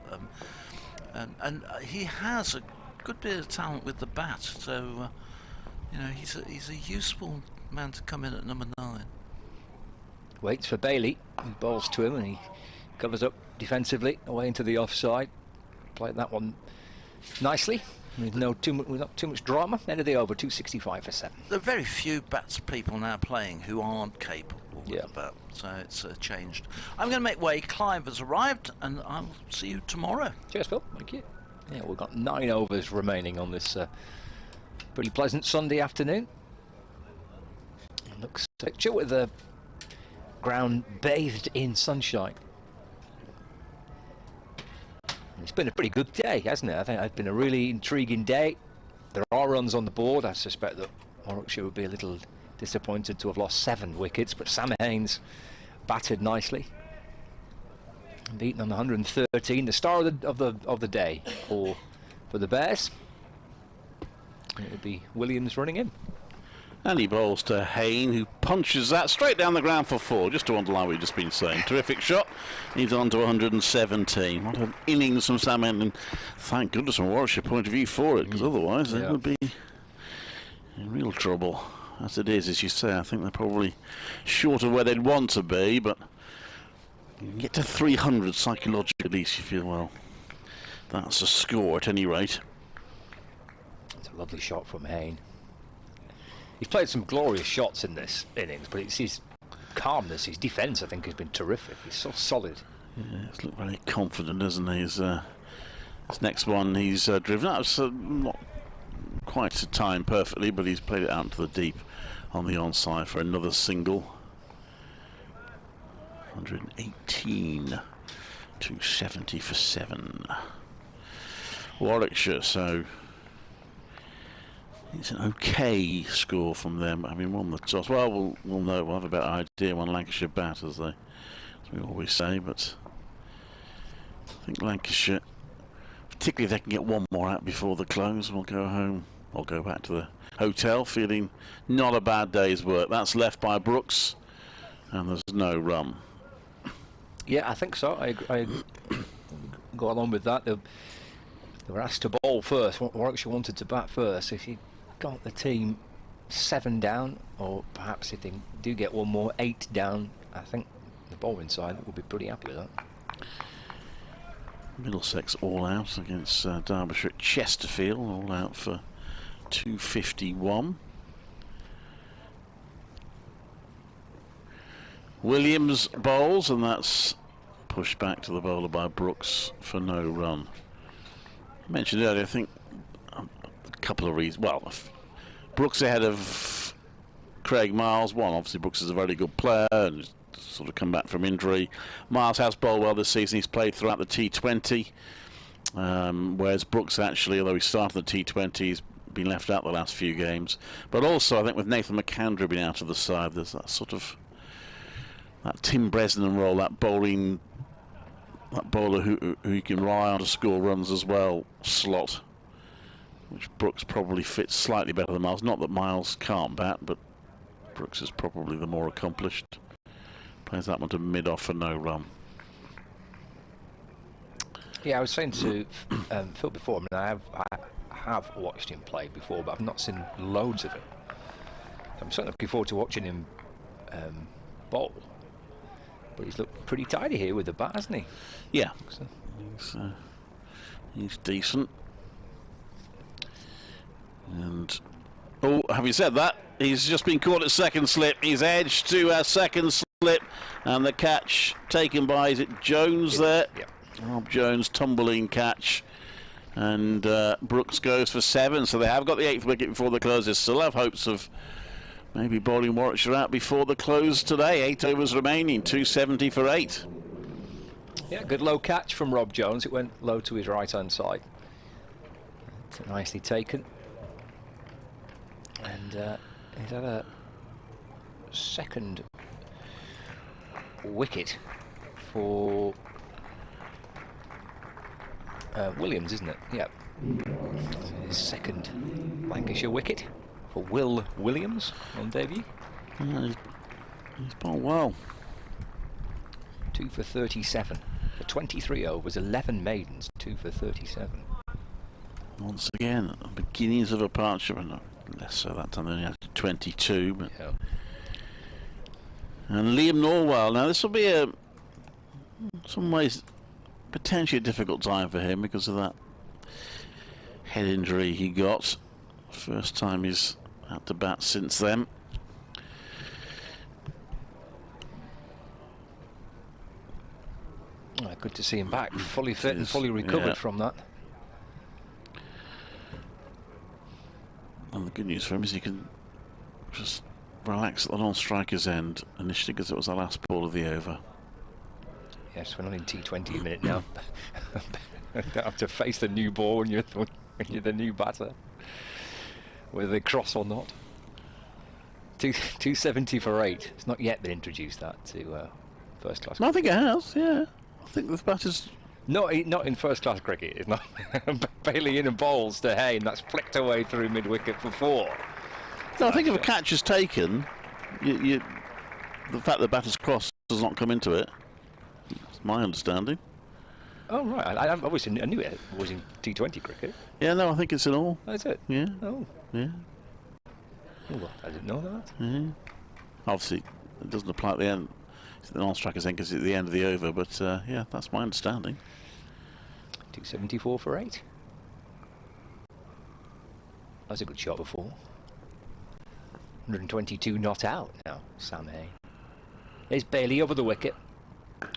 and he has a good bit of talent with the bat. So you know, he's a useful man to come in at number 9. Waits for Bailey. He bowls to him and he covers up defensively away into the offside. Played that one nicely. With not too much drama. End of the over, 265 for 7. There are very few bats people now playing who aren't capable with the bat, so it's changed. I'm going to make way. Clive has arrived, and I'll see you tomorrow. Cheers, Phil. Thank you. Yeah, we've got 9 overs remaining on this pretty pleasant Sunday afternoon. It looks picture with the ground bathed in sunshine. It's been a pretty good day, hasn't it? I think it's been a really intriguing day. There are runs on the board. I suspect that Warwickshire would be a little disappointed to have lost 7 wickets, but Sam Hain's batted nicely, beaten on 113. The star of the day for the Bears. It would be Williams running in. And he bowls to Hain, who punches that straight down the ground for 4, just to underline what we've just been saying. Terrific shot. He's on to 117. What an innings from Sam Hain, and thank goodness from a Warwickshire point of view for it, because otherwise they would be in real trouble. As it is, as you say, I think they're probably short of where they'd want to be, but You can get to 300 psychologically, at least you feel, well, that's a score at any rate. It's a lovely shot from Hain. He's played some glorious shots in this innings, but it's his calmness, his defence, I think, has been terrific. He's so solid. Yeah, he's looked very confident, isn't he? His next one, he's driven up, so not quite to time perfectly, but he's played it out into the deep on the onside for another single. 118, 270 for 7. Warwickshire, so it's an okay score from them, having won the toss. Well, we'll know, we'll have a better idea when Lancashire bat, as we always say, but I think Lancashire, particularly if they can get one more out before the close, will go home, or go back to the hotel feeling not a bad day's work. That's left by Brooks, and there's no run. Yeah, I think so. I go along with that. They were asked to bowl first. Warwickshire wanted to bat first. If you got the team 7 down, or perhaps if they do get one more 8 down, I think the bowling side will be pretty happy with that. Middlesex all out against Derbyshire at Chesterfield, all out for 251. Williams bowls, and that's pushed back to the bowler by Brooks for no run. I mentioned earlier, I think a couple of reasons. Well, Brooks ahead of Craig Miles. One, obviously Brooks is a very good player and sort of come back from injury. Miles has bowled well this season. He's played throughout the T20, whereas Brooks actually, although he started the T20, he's been left out the last few games. But also, I think with Nathan McAndrew being out of the side, there's that sort of that Tim Bresnan role, that bowler who you can rely on to score runs as well slot, which Brooks probably fits slightly better than Miles. Not that Miles can't bat, but Brooks is probably the more accomplished. Plays that one to mid-off for no run. Yeah, I was saying to Phil before, I mean, I have watched him play before, but I've not seen loads of it. I'm certainly looking forward to watching him bowl. But he's looked pretty tidy here with the bat, hasn't he? Yeah, he's decent. And having said that, he's just been caught at second slip. He's edged to a second slip, and the catch taken by, is it Jones there? Yeah. Rob Jones, tumbling catch, and Brooks goes for 7. So they have got the 8th wicket before the close. They still have hopes of maybe bowling Warwickshire out before the close today. 8 overs remaining, 270 for 8. Yeah, good low catch from Rob Jones. It went low to his right-hand side. It's nicely taken. And he's had a second wicket for Williams, isn't it? Yeah. His second Lancashire wicket for Will Williams on debut. Yeah, he's bowled well. 2 for 37. For 23 overs, 11 maidens, 2 for 37. Once again, beginnings of a partnership, and less so that time, they only had 22. But yeah. And Liam Norwell. Now this will be in some ways potentially a difficult time for him because of that head injury he got. First time he's had to bat since then. Good to see him back, fully fit and fully recovered from that. And the good news for him is he can just relax at the non-striker's end initially, because it was the last ball of the over. Yes, we're not in T20 a minute now. Don't have to face the new ball when you're the new batter, whether they cross or not. 270 for 8. It's not yet been introduced that to first class. No, I think it has. Yeah, I think the batter's not in first class cricket. It's not. Bailey in and bowls to Hain. That's flicked away through mid wicket for 4. No, I think if a catch is taken, the fact the batter's cross does not come into it. It's my understanding. Oh right, I knew it was in T20 cricket. Yeah, no, I think it's in all. That's it. Yeah. Oh. Yeah. Oh, well, I didn't know that. Yeah. Obviously, it doesn't apply at the end. The non-striker's end because it's at the end of the over, but yeah, that's my understanding. 274 for 8. That was a good shot before. 122 not out now, Sam Hain. There's Bailey over the wicket.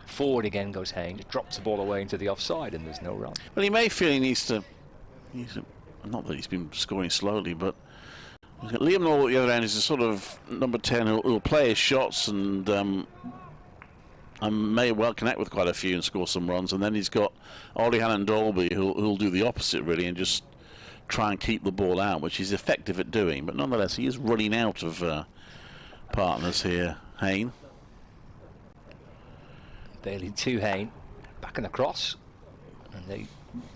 Forward again goes Hain. Just drops the ball away into the offside and there's no run. Well, he may feel he needs to not that he's been scoring slowly, but he's got Liam Norwell at the other end. Is a sort of number 10 who'll play his shots and may well connect with quite a few and score some runs. And then he's got Ollie Hannon Dolby who'll do the opposite really and just try and keep the ball out, which he's effective at doing. But nonetheless, he is running out of partners here, Hain. Bailey to Hain, back and across, and they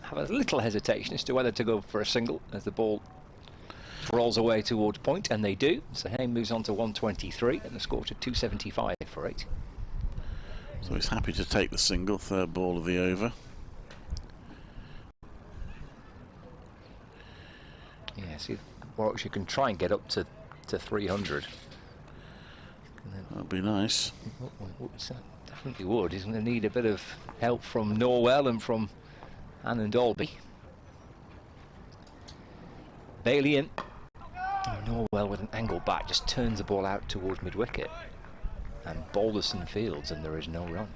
have a little hesitation as to whether to go for a single as the ball rolls away towards point, and they do. So Hain moves on to 123 and the score to 275 for 8. So he's happy to take the single, third ball of the over. Yeah, see, Warwickshire can try and get up to 300. That'd be nice. Definitely would. He's going to need a bit of help from Norwell and from Hannon Dolby. Bailey in. Norwell with an angle back just turns the ball out towards mid-wicket. And Balderson fields and there is no run.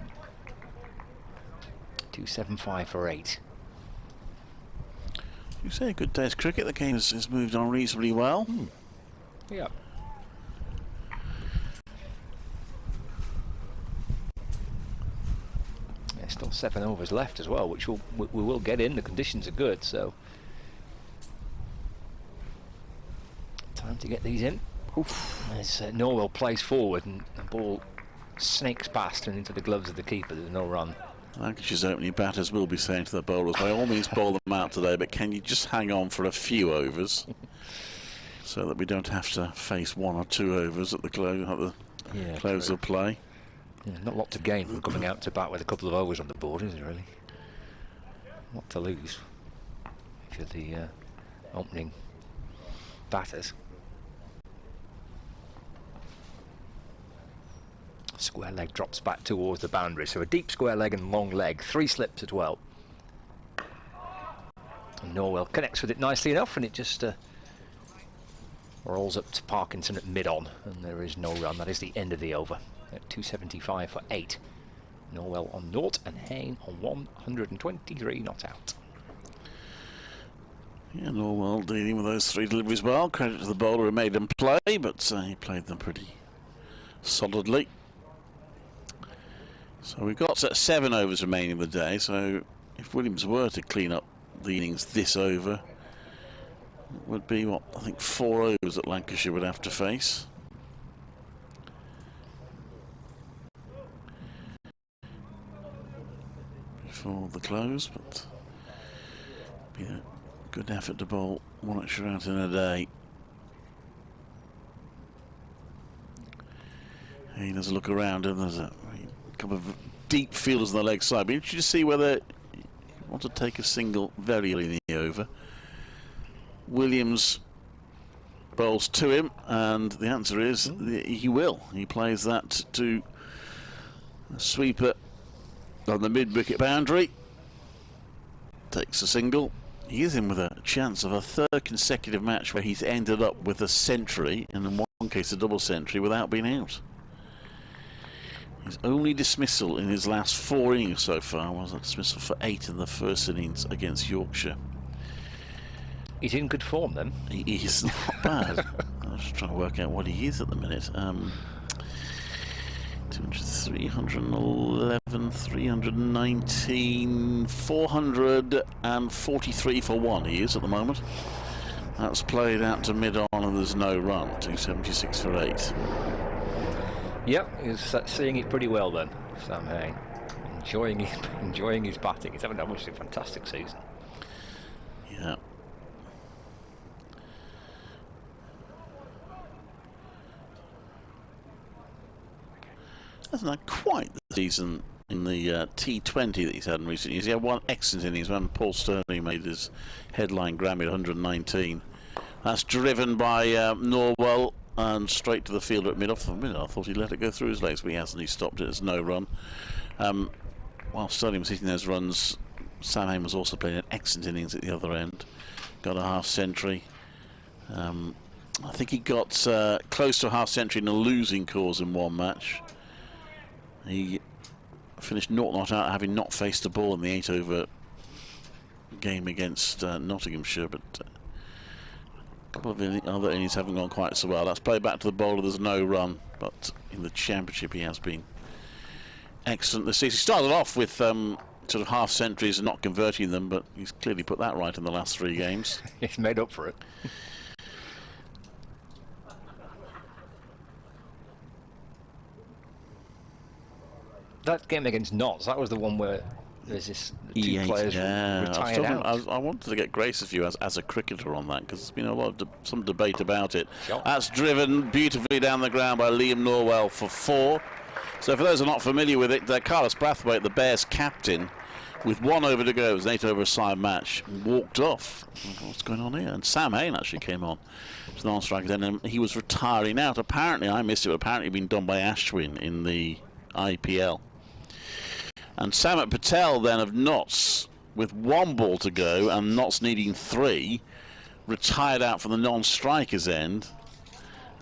275 for 8. You say a good day's cricket. The game has moved on reasonably well. Yeah. Still 7 overs left as well, which we will get in. The conditions are good, so time to get these in. As Norwell plays forward and the ball snakes past and into the gloves of the keeper. There's no run. Lancashire's opening batters will be saying to the bowlers, by all means bowl them out today, but can you just hang on for a few overs so that we don't have to face 1 or 2 overs at the close of play. Yeah, not a lot to gain from coming out to bat with a couple of overs on the board, is it really? Not to lose if you're the opening batters. Square leg drops back towards the boundary, so a deep square leg and long leg, 3 slips as well. And Norwell connects with it nicely enough, and it just rolls up to Parkinson at mid-on, and there is no run. That is the end of the over. At 275 for 8. Norwell on 0 and Hain on 123 not out. Yeah, Norwell dealing with those 3 deliveries well. Credit to the bowler who made them play, but he played them pretty solidly. So we've got 7 overs remaining in the day, so if Williams were to clean up the innings this over, it would be, what, I think 4 overs that Lancashire would have to face. For the close, but be a good effort to bowl Warwickshire out in a day. He does a look around and there's a couple of deep fielders on the leg side. Be interesting to see whether you want to take a single very early in the over. Williams bowls to him and the answer is he will. He plays that to a sweeper on the mid-wicket boundary, takes a single. He is in with a chance of a 3rd consecutive match where he's ended up with a century, and in one case a double century, without being out. His only dismissal in his last 4 innings so far was a dismissal for 8 in the first innings against Yorkshire. He's in good form then. He's not bad. I was just trying to work out what he is at the minute. 311, 319, 443 for 1 he is at the moment. That's played out to mid-on and there's no run. 276 for 8. Yep, he's seeing it pretty well then, Sam Hain. Enjoying his batting. He's having obviously a fantastic season. Yeah. Hasn't had quite the season in the T20 that he's had in recent years. He had 1 excellent innings when Paul Sterling made his headline Grammy at 119. That's driven by Norwell and straight to the fielder at mid-off. I thought he let it go through his legs, but he hasn't. He stopped it. It's no run. While Sterling was hitting those runs, Sam Hain was also playing an excellent innings at the other end. Got a half century. I think he got close to a half century in a losing cause in one match. He finished 0-0 out, having not faced a ball in the 8-over game against Nottinghamshire, but a couple of other innings haven't gone quite so well. That's played back to the bowler. There's no run, but in the Championship he has been excellent this season. He started off with sort of half centuries and not converting them, but he's clearly put that right in the last 3 games. He's made up for it. That game against Notts, that was the one where there's this two players retired out. I wanted to get Grace's view as a cricketer on that, because there's been a lot of some debate about it. Sure. That's driven beautifully down the ground by Liam Norwell for 4. So for those who are not familiar with it, Carlos Brathwaite, the Bears captain, with 1 over to go, it was an 8-over-a-side match, walked off. What's going on here? And Sam Hain actually came on to the non-strikers, and he was retiring out. Apparently, I missed it, but apparently been done by Ashwin in the IPL. And Samat Patel then of Notts, with 1 ball to go and Notts needing 3, retired out from the non-strikers end.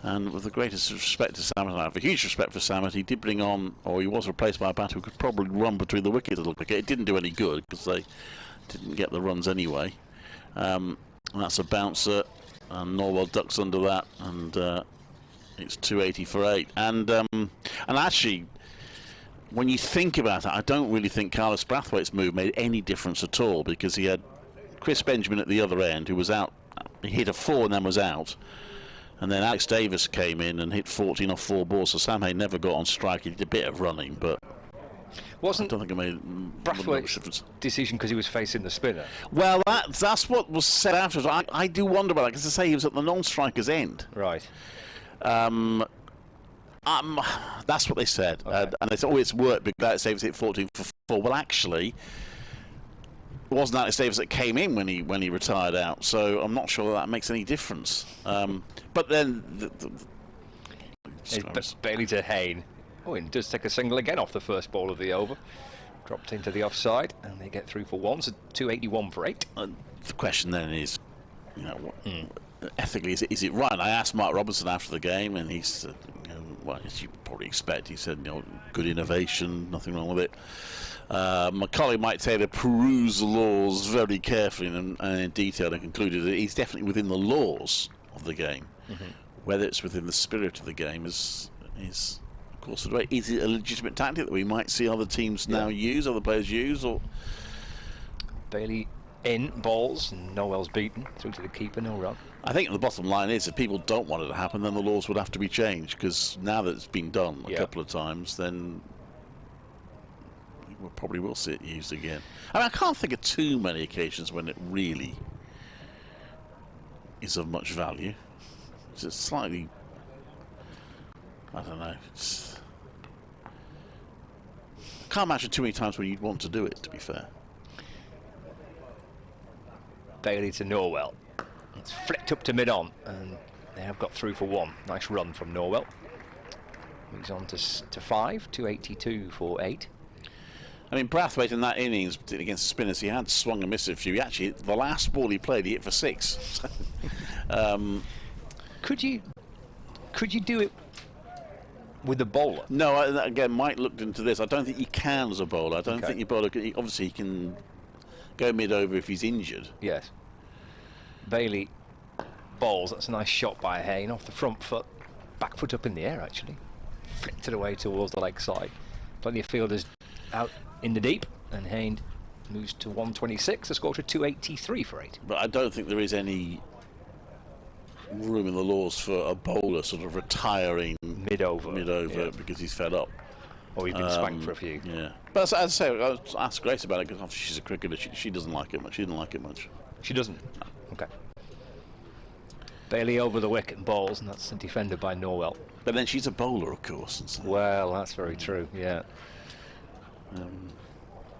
And with the greatest respect to Samat, I have a huge respect for Samat. He did bring on, or he was replaced by a batter who could probably run between the wickets a little bit. It didn't do any good because they didn't get the runs anyway. And that's a bouncer, and Norwell ducks under that, and it's 280 for 8. And actually, when you think about it, I don't really think Carlos Brathwaite's move made any difference at all, because he had Chris Benjamin at the other end, who was out. He hit a 4 and then was out. And then Alex Davis came in and hit 14 off 4 balls, so Sam Hain never got on strike. He did a bit of running, but I don't think it made Brathwaite's much difference. Decision because he was facing the spinner? Well, that's what was said afterwards. I do wonder about that, because, as I say, he was at the non-striker's end. Right. That's what they said. Okay. And they said, oh, it's worked because Alex Davis hit 14 for 4. Well, actually, it wasn't Alex Davis that came in when he retired out, so I'm not sure that makes any difference. But then Bailey to Hain. Oh, and does take a single again off the first ball of the over. Dropped into the offside, and they get through for 1, so 281 for 8. The question then is, ethically, is it right? And I asked Mark Robertson after the game, and he said, well, as you probably expect, he said, good innovation, nothing wrong with it. My colleague Mike Taylor perused the laws very carefully and in detail, and concluded that he's definitely within the laws of the game. Mm-hmm. Whether it's within the spirit of the game is of course the way. Is it a legitimate tactic that we might see other teams now use, other players use, or Bailey in balls and Noel's beaten through to the keeper, no run. I think the bottom line is, if people don't want it to happen, then the laws would have to be changed, because now that it's been done a couple of times, then we probably will see it used again. I mean, I can't think of too many occasions when it really is of much value. It's just slightly, I don't know. I can't imagine too many times when you'd want to do it, to be fair. Bailey to Norwell. It's flicked up to mid-on, and they have got through for 1. Nice run from Norwell. Moves on to 5, 282 for 8. I mean, Brathwaite in that innings, particularly against the spinners, he had swung and missed a few. Actually, the last ball he played, he hit for 6. Could you do it with the bowler? No, again, Mike looked into this. I don't think you can as a bowler. I don't think your bowler can. Obviously, he can go mid-over if he's injured. Yes. Bailey bowls. That's a nice shot by Hain off the front foot. Back foot up in the air, actually. Flicked it away towards the leg side. Plenty of fielders out in the deep, and Hain moves to 126, a score to 283 for 8. But I don't think there is any room in the laws for a bowler sort of retiring mid-over because he's fed up. Or he's been spanked for a few. Yeah. But as I say, I asked Grace about it, because she's a cricketer. She doesn't like it much. She didn't like it much. She doesn't? No. Okay. Bailey over the wicket and bowls, and that's defended by Norwell. But then she's a bowler, of course. So. Well, that's very true, yeah.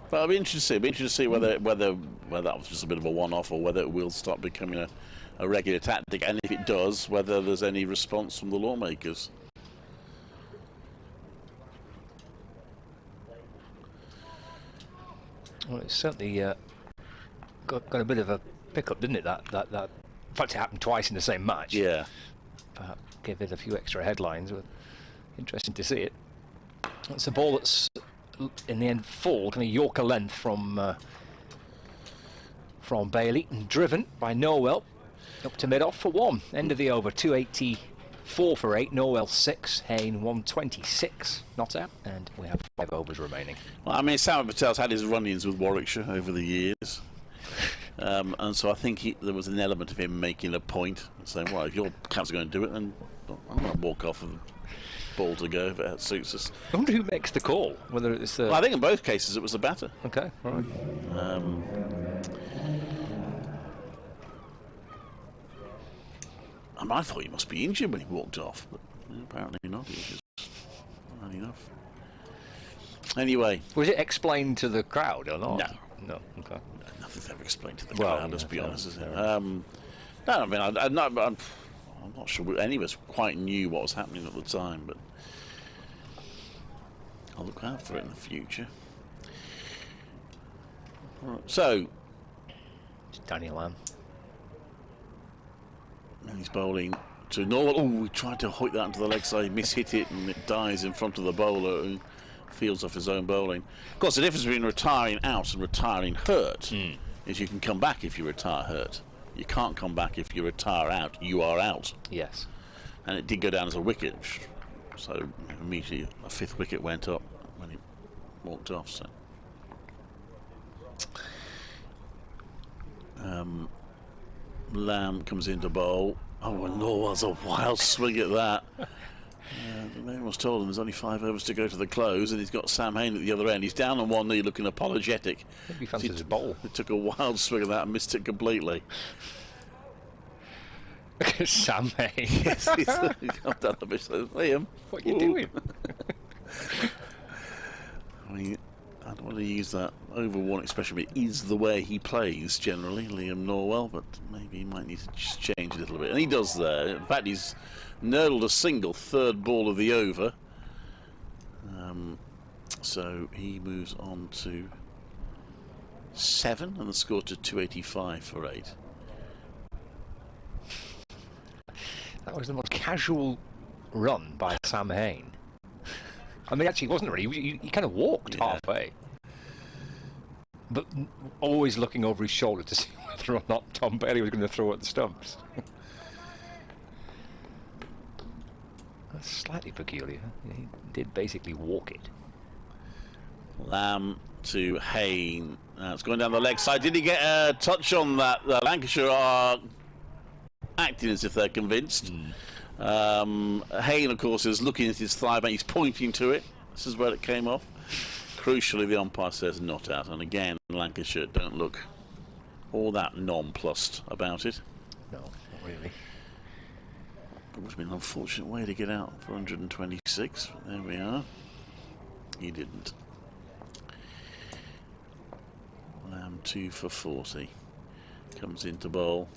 But I'll be interested to see. Whether that was just a bit of a one-off, or whether it will start becoming a regular tactic, and if it does, whether there's any response from the lawmakers. Well, it's certainly got a bit of a pickup, didn't it? That in fact, it happened twice in the same match. Yeah. Perhaps give it a few extra headlines. But interesting to see it. It's a ball that's in the end full, kind of Yorker length from Bailey, and driven by Norwell up to mid-off for 1. End of the over, 284 for 8. Norwell 6, Hain 126 not out, and we have 5 overs remaining. Well, I mean, Sam Patel's had his run-ins with Warwickshire over the years. And so I think there was an element of him making a point and saying, well, if your cap's going to do it, then I'm going to walk off with the ball to go if it suits us. I wonder who makes the call, whether it's well, I think in both cases it was the batter. Okay, all right. I thought he must be injured when he walked off, but apparently not. He was just not enough. Anyway. Was it explained to the crowd or not? No. No, okay. Nothing's ever explained to the crowd, let's be honest, is it? No, I mean, I'm not sure any of us quite knew what was happening at the time, but I'll look out for it in the future. Right, so, Daniel Lamb. And he's bowling to Norwell. Oh, we tried to hook that into the leg side, mishit it, and it dies in front of the bowler who fields off his own bowling. Of course, the difference between retiring out and retiring hurt is you can come back if you retire hurt. You can't come back if you retire out. You are out. Yes. And it did go down as a wicket, so immediately a 5th wicket went up when he walked off. So. Lamb comes into bowl. Oh, and Norwell's a wild swing at that. They must told him there's only 5 overs to go to the close, and he's got Sam Hain at the other end. He's down on one knee looking apologetic. Maybe he fancies his bowl. He took a wild swing at that and missed it completely. Sam Hain. Yes, he's got that a bit. Liam, what are you doing? I mean, I don't want to use that over one expression, but it is the way he plays generally, Liam Norwell, but maybe he might need to just change it a little bit. And he does there. In fact, he's nurdled a single 3rd ball of the over. So he moves on to 7 and the score to 285 for 8. That was the most casual run by Sam Hain. I mean, actually, wasn't really. He kind of walked halfway, but always looking over his shoulder to see whether or not Tom Bailey was going to throw at the stumps. That's slightly peculiar. He did basically walk it. Lamb to Hain. It's going down the leg side. Did he get a touch on that? Lancashire are acting as if they're convinced. Hain, of course, is looking at his thigh, but he's pointing to it. This is where it came off. Crucially, the umpire says not out. And again, Lancashire don't look all that nonplussed about it. No, not really. It would have been an unfortunate way to get out for 126. But there we are. He didn't. Lamb 2 for 40. Comes into bowl.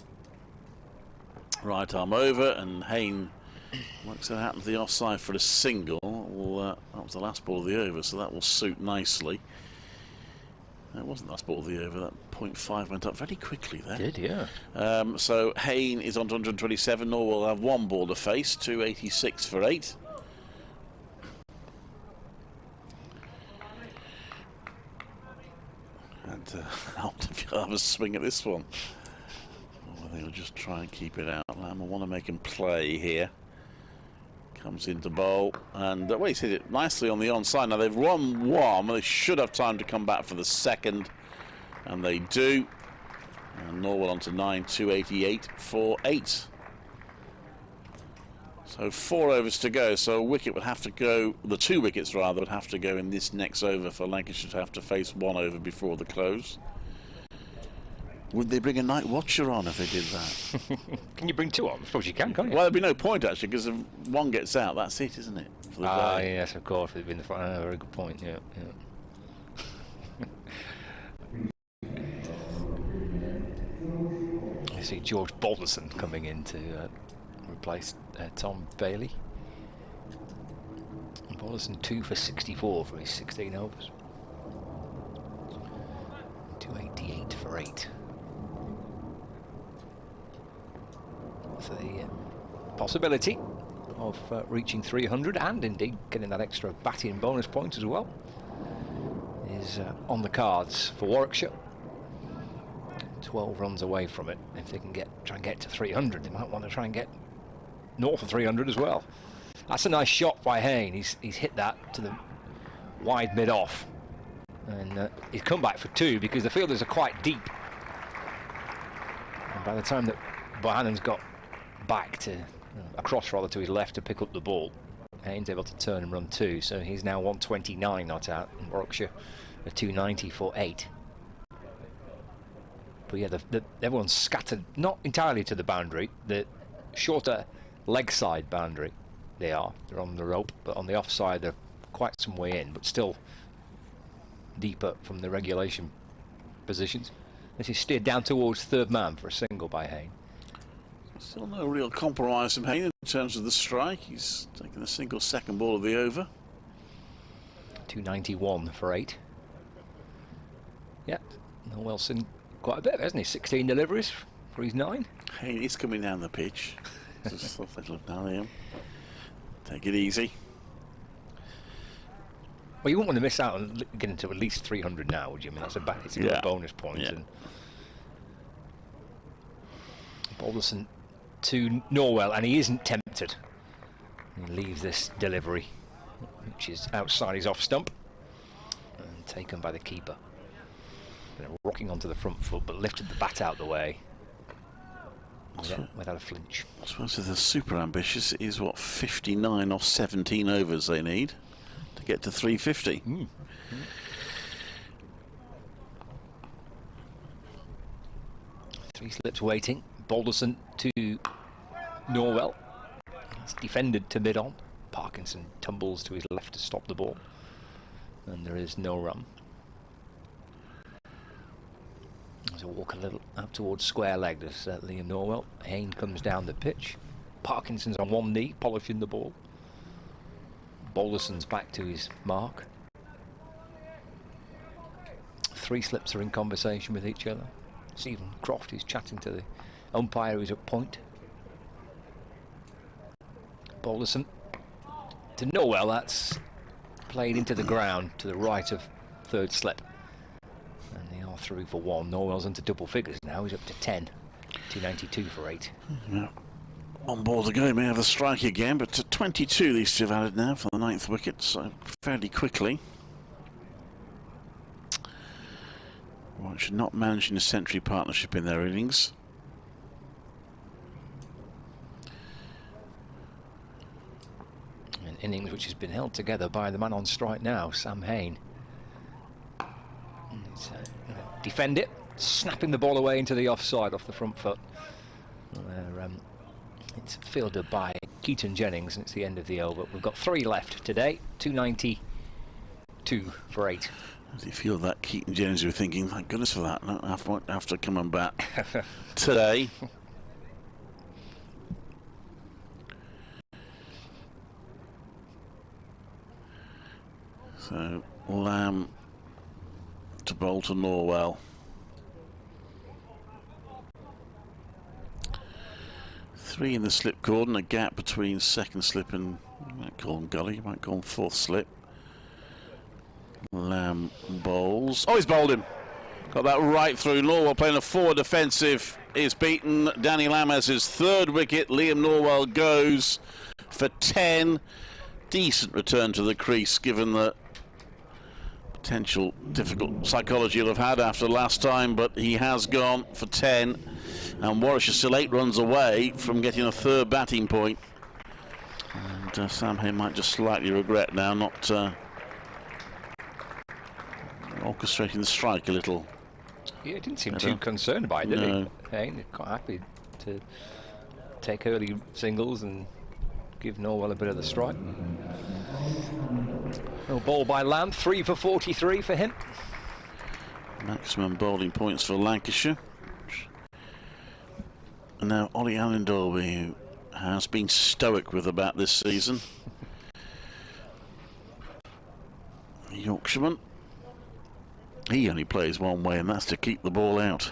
Right arm over, and Hain works it out to the offside for a single. Well, that was the last ball of the over, so that will suit nicely. It wasn't the last ball of the over. That 0.5 went up very quickly there. It did, yeah. So Hain is on to 127. Norwell will have 1 ball to face. 286 for 8. And I'll have a swing at this one. They'll just try and keep it out. Lamb will want to make him play here. Comes into bowl, and well, he's hit it nicely on the onside. Now they've run 1. They should have time to come back for the 2nd, and they do. And Norwell on to 9, 288 for 8. So 4 overs to go. So a wicket would have to go. The 2 wickets rather would have to go in this next over for Lancashire to have to face 1 over before the close. Would they bring a night watcher on if they did that? Can you bring 2 on? I suppose you can, can't you? Well, there'd be no point actually, because if 1 gets out, that's it, isn't it? For the day. Yes, of course. It'd be in the front. Very good point. Yeah, yeah. see George Balderson coming in to replace Tom Bailey. And Balderson 2 for 64 for his 16 overs. 288 for 8. So the possibility of reaching 300 and indeed getting that extra batting bonus point as well is on the cards for Warwickshire. 12 runs away from it. If they can try and get to 300, they might want to try and get north of 300 as well. That's a nice shot by Hain. He's hit that to the wide mid-off, and he's come back for 2 because the fielders are quite deep. And by the time that Bohannon's got back to across rather to his left to pick up the ball, Hain's able to turn and run 2, so he's now 129 not out, and Warwickshire a 290 for 8. But yeah, everyone's scattered, not entirely to the boundary, the shorter leg side boundary they're on the rope, but on the offside they're quite some way in, but still deeper from the regulation positions. This is steered down towards third man for a single by Hain. Still no real compromise from Hain in terms of the strike. He's taken the single second ball of the over. 291 for 8. Yeah, Wilson quite a bit, hasn't he? 16 deliveries for his 9. Hain is coming down the pitch. Just a little down here. Take it easy. Well, you wouldn't want to miss out on getting to at least 300 now, would you? I mean, it's a good bonus point. Yeah. And Balderson to Norwell, and he isn't tempted. He leaves this delivery, which is outside his off stump, and taken by the keeper. Rocking onto the front foot, but lifted the bat out the way without a flinch. I suppose if they're super ambitious, it is what, 59 or 17 overs they need to get to 350. 3 slips waiting. Balderson to Norwell. It's defended to mid-on. Parkinson tumbles to his left to stop the ball, and there is no run. As I walk a little up towards square leg, there's Liam Norwell. Hain comes down the pitch. Parkinson's on one knee, polishing the ball. Balderson's back to his mark. 3 slips are in conversation with each other. Stephen Croft is chatting to the umpire who's at point. Balderson to Norwell, that's played into the ground to the right of third slip. And they are through for 1. Norwell's into double figures now, he's up to 10. 292 for 8. Yeah. On ball to go, he may have a strike again, but to 22 these two have added now for the 9th wicket, so fairly quickly. Warwickshire not managing a century partnership in their innings. An innings which has been held together by the man on strike now, Sam Hain. Defend it, snapping the ball away into the offside off the front foot. It's fielded by Keaton Jennings, and it's the end of the over. We've got 3 left today. 292 for 8. As you feel that Keaton Jennings, you were thinking, thank goodness for that, not after coming back today. So Lamb to bowl to Norwell. 3 in the slip cordon, a gap between second slip and, you might call him gully, you might call him 4th slip. Lamb bowls. Oh, he's bowled him. Got that right through. Norwell playing a forward defensive is beaten. Danny Lamb has his 3rd wicket. Liam Norwell goes for 10. Decent return to the crease given the potential difficult psychology he'll have had after last time, but he has gone for 10. And Warwickshire still 8 runs away from getting a 3rd batting point. And Sam Hain might just slightly regret now not orchestrating the strike a little. Yeah, he didn't seem too concerned by it, did he? Hain quite happy to take early singles and give Norwell a bit of the strike. No ball by Lamb, 3 for 43 for him. Maximum bowling points for Lancashire. Now, Ollie Allen Dolby, who has been stoic with the bat this season. Yorkshireman. He only plays one way, and that's to keep the ball out.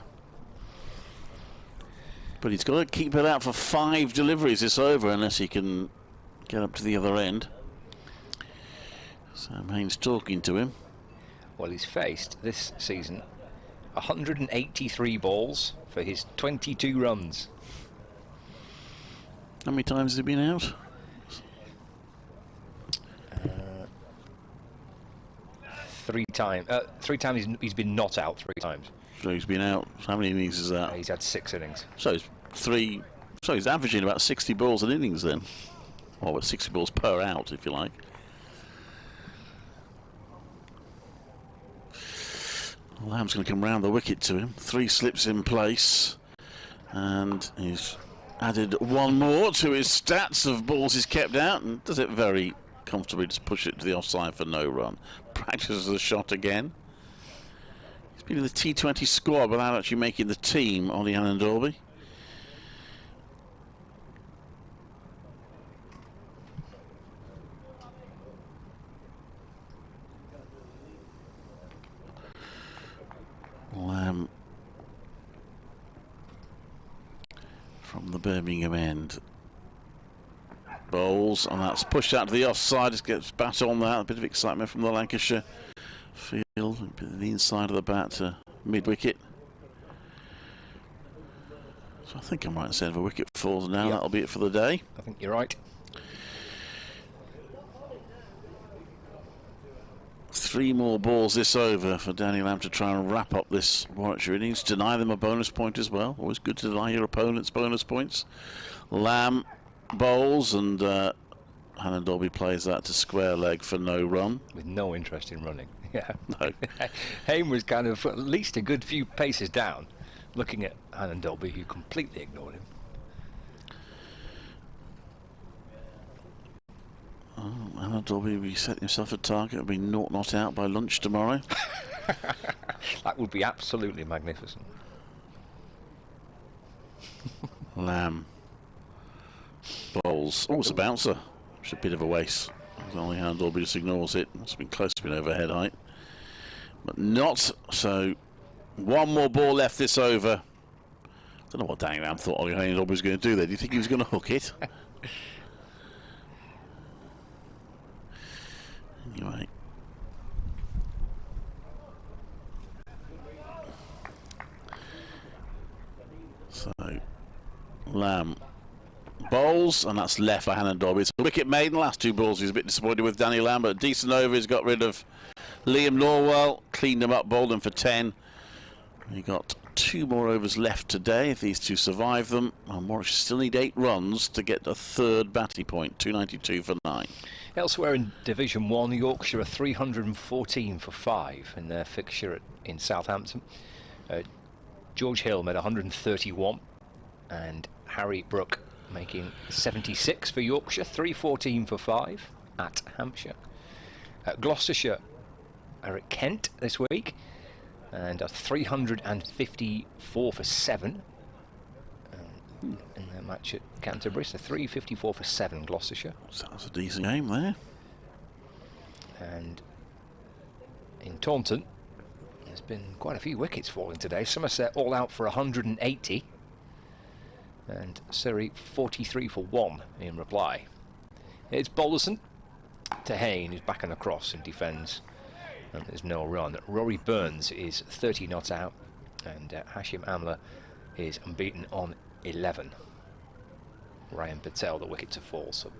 But he's got to keep it out for 5 deliveries this over, unless he can get up to the other end. Sam Hain's talking to him. Well, he's faced this season 183 balls for his 22 runs. How many times has he been out? 3 times. 3 times he's been not out 3 times. So he's been out. How many innings is that? He's had 6 innings. So it's 3. So he's averaging about 60 balls an innings then. Or about 60 balls per out, if you like. Lamb's going to come round the wicket to him. 3 slips in place, and he's added 1 more to his stats of balls he's kept out, and does it very comfortably. Just push it to the offside for no run. Practices the shot again. He's been in the T20 squad without actually making the team, Ollie Allen Dolby. Lamb from the Birmingham end bowls, and that's pushed out to the offside. Just gets bat on that. A bit of excitement from the Lancashire field. A bit of the inside of the bat to mid wicket. So I think I'm right in saying if a wicket falls now, that'll be it for the day. I think you're right. 3 more balls this over for Danny Lamb to try and wrap up this Warwickshire innings. Deny them a bonus point as well. Always good to deny your opponents bonus points. Lamb bowls, and Allen Dolby plays that to square leg for no run. With no interest in running. Yeah. No. Hain was kind of at least a good few paces down, looking at Allen Dolby, who completely ignored him. Oh, Allen Dolby, we set himself a target. It'll be not out by lunch tomorrow. That would be absolutely magnificent. Lamb bowls. Oh, it's a bouncer. It's a bit of a waste. Only Allen Dolby just ignores it. It's been close to being overhead height, but not. So 1 more ball left this over. I don't know what Danny Lamb thought Allen Dolby was going to do there. Do you think he was going to hook it? Anyway. So Lamb bowls, and that's left for Allen Dolby. It's a wicket made in the last 2 balls. He's a bit disappointed with Danny Lamb, but a decent over. He's got rid of Liam Norwell, cleaned him up, bowled him for 10. He got 2 more overs left today if these 2 survive them, and Warwickshire still need 8 runs to get a 3rd batting point. 292 for 9. Elsewhere in Division 1, Yorkshire are 314 for 5 in their fixture in Southampton. George Hill made 131, and Harry Brook making 76 for Yorkshire. 314 for 5 at Hampshire. Gloucestershire are at Kent this week and are 354 for 7 in their match at Canterbury. So 354 for 7 Gloucestershire. Sounds a decent game there. And in Taunton, there's been quite a few wickets falling today. Somerset all out for 180, and Surrey 43 for 1 in reply. It's Balderson to Hain, who's back and across and defends, and there's no run. Rory Burns is 30 not out, and Hashim Amla is unbeaten on 11. Ryan Patel, the wicket to fall, so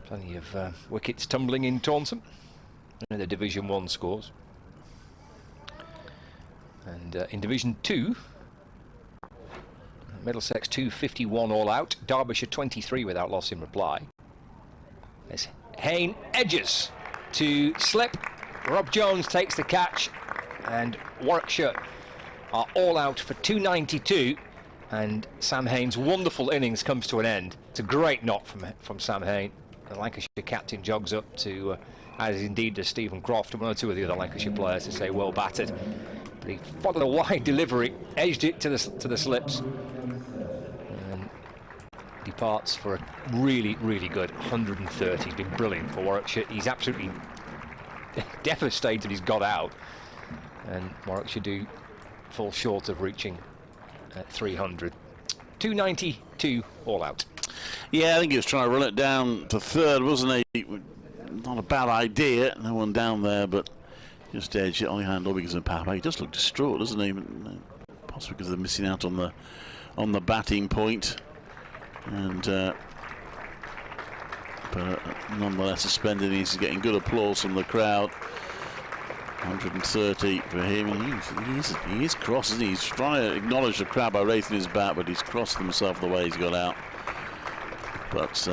plenty of wickets tumbling in Taunton in the Division 1 scores. And in Division 2, Middlesex 251 all out, Derbyshire 23 without loss in reply. There's Hain edges to slip. Rob Jones takes the catch, and Warwickshire are all out for 292, and Sam Hain's wonderful innings comes to an end. It's a great knock from Sam Hain. The Lancashire captain jogs up to, as indeed does Stephen Croft and 1 or 2 of the other Lancashire players, to say well battered. But he followed a wide delivery, edged it to the slips. parts for a really, really good 130. He's been brilliant for Warwickshire. He's absolutely devastated he's got out, and Warwickshire do fall short of reaching 300. 292 all out. Yeah, I think he was trying to run it down to third, wasn't he? Not a bad idea, no one down there, but just edged it on the handle because of Papa. He does look distraught, doesn't he? Possibly because they're missing out on the batting point, and but nonetheless suspended. He's getting good applause from the crowd. 130 for him. He is cross, isn't he? He's trying to acknowledge the crowd by raising his bat, but he's crossed himself the way he's got out. But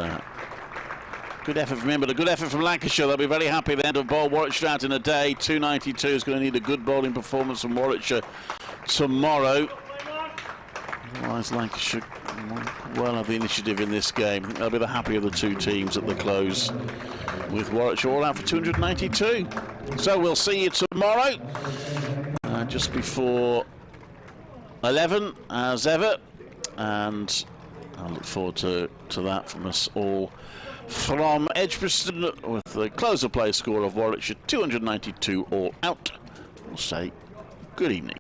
good effort from him, but a good effort from Lancashire. They'll be very happy they had to bowl Warwickshire out in a day. 292 is going to need a good bowling performance from Warwickshire tomorrow. Otherwise, Lancashire well have the initiative in this game. I think they'll be the happier of the two teams at the close, with Warwickshire all out for 292. So we'll see you tomorrow, just before 11 as ever, and I look forward to that from us all from Edgbaston, with the close of play score of Warwickshire 292 all out. We'll say good evening.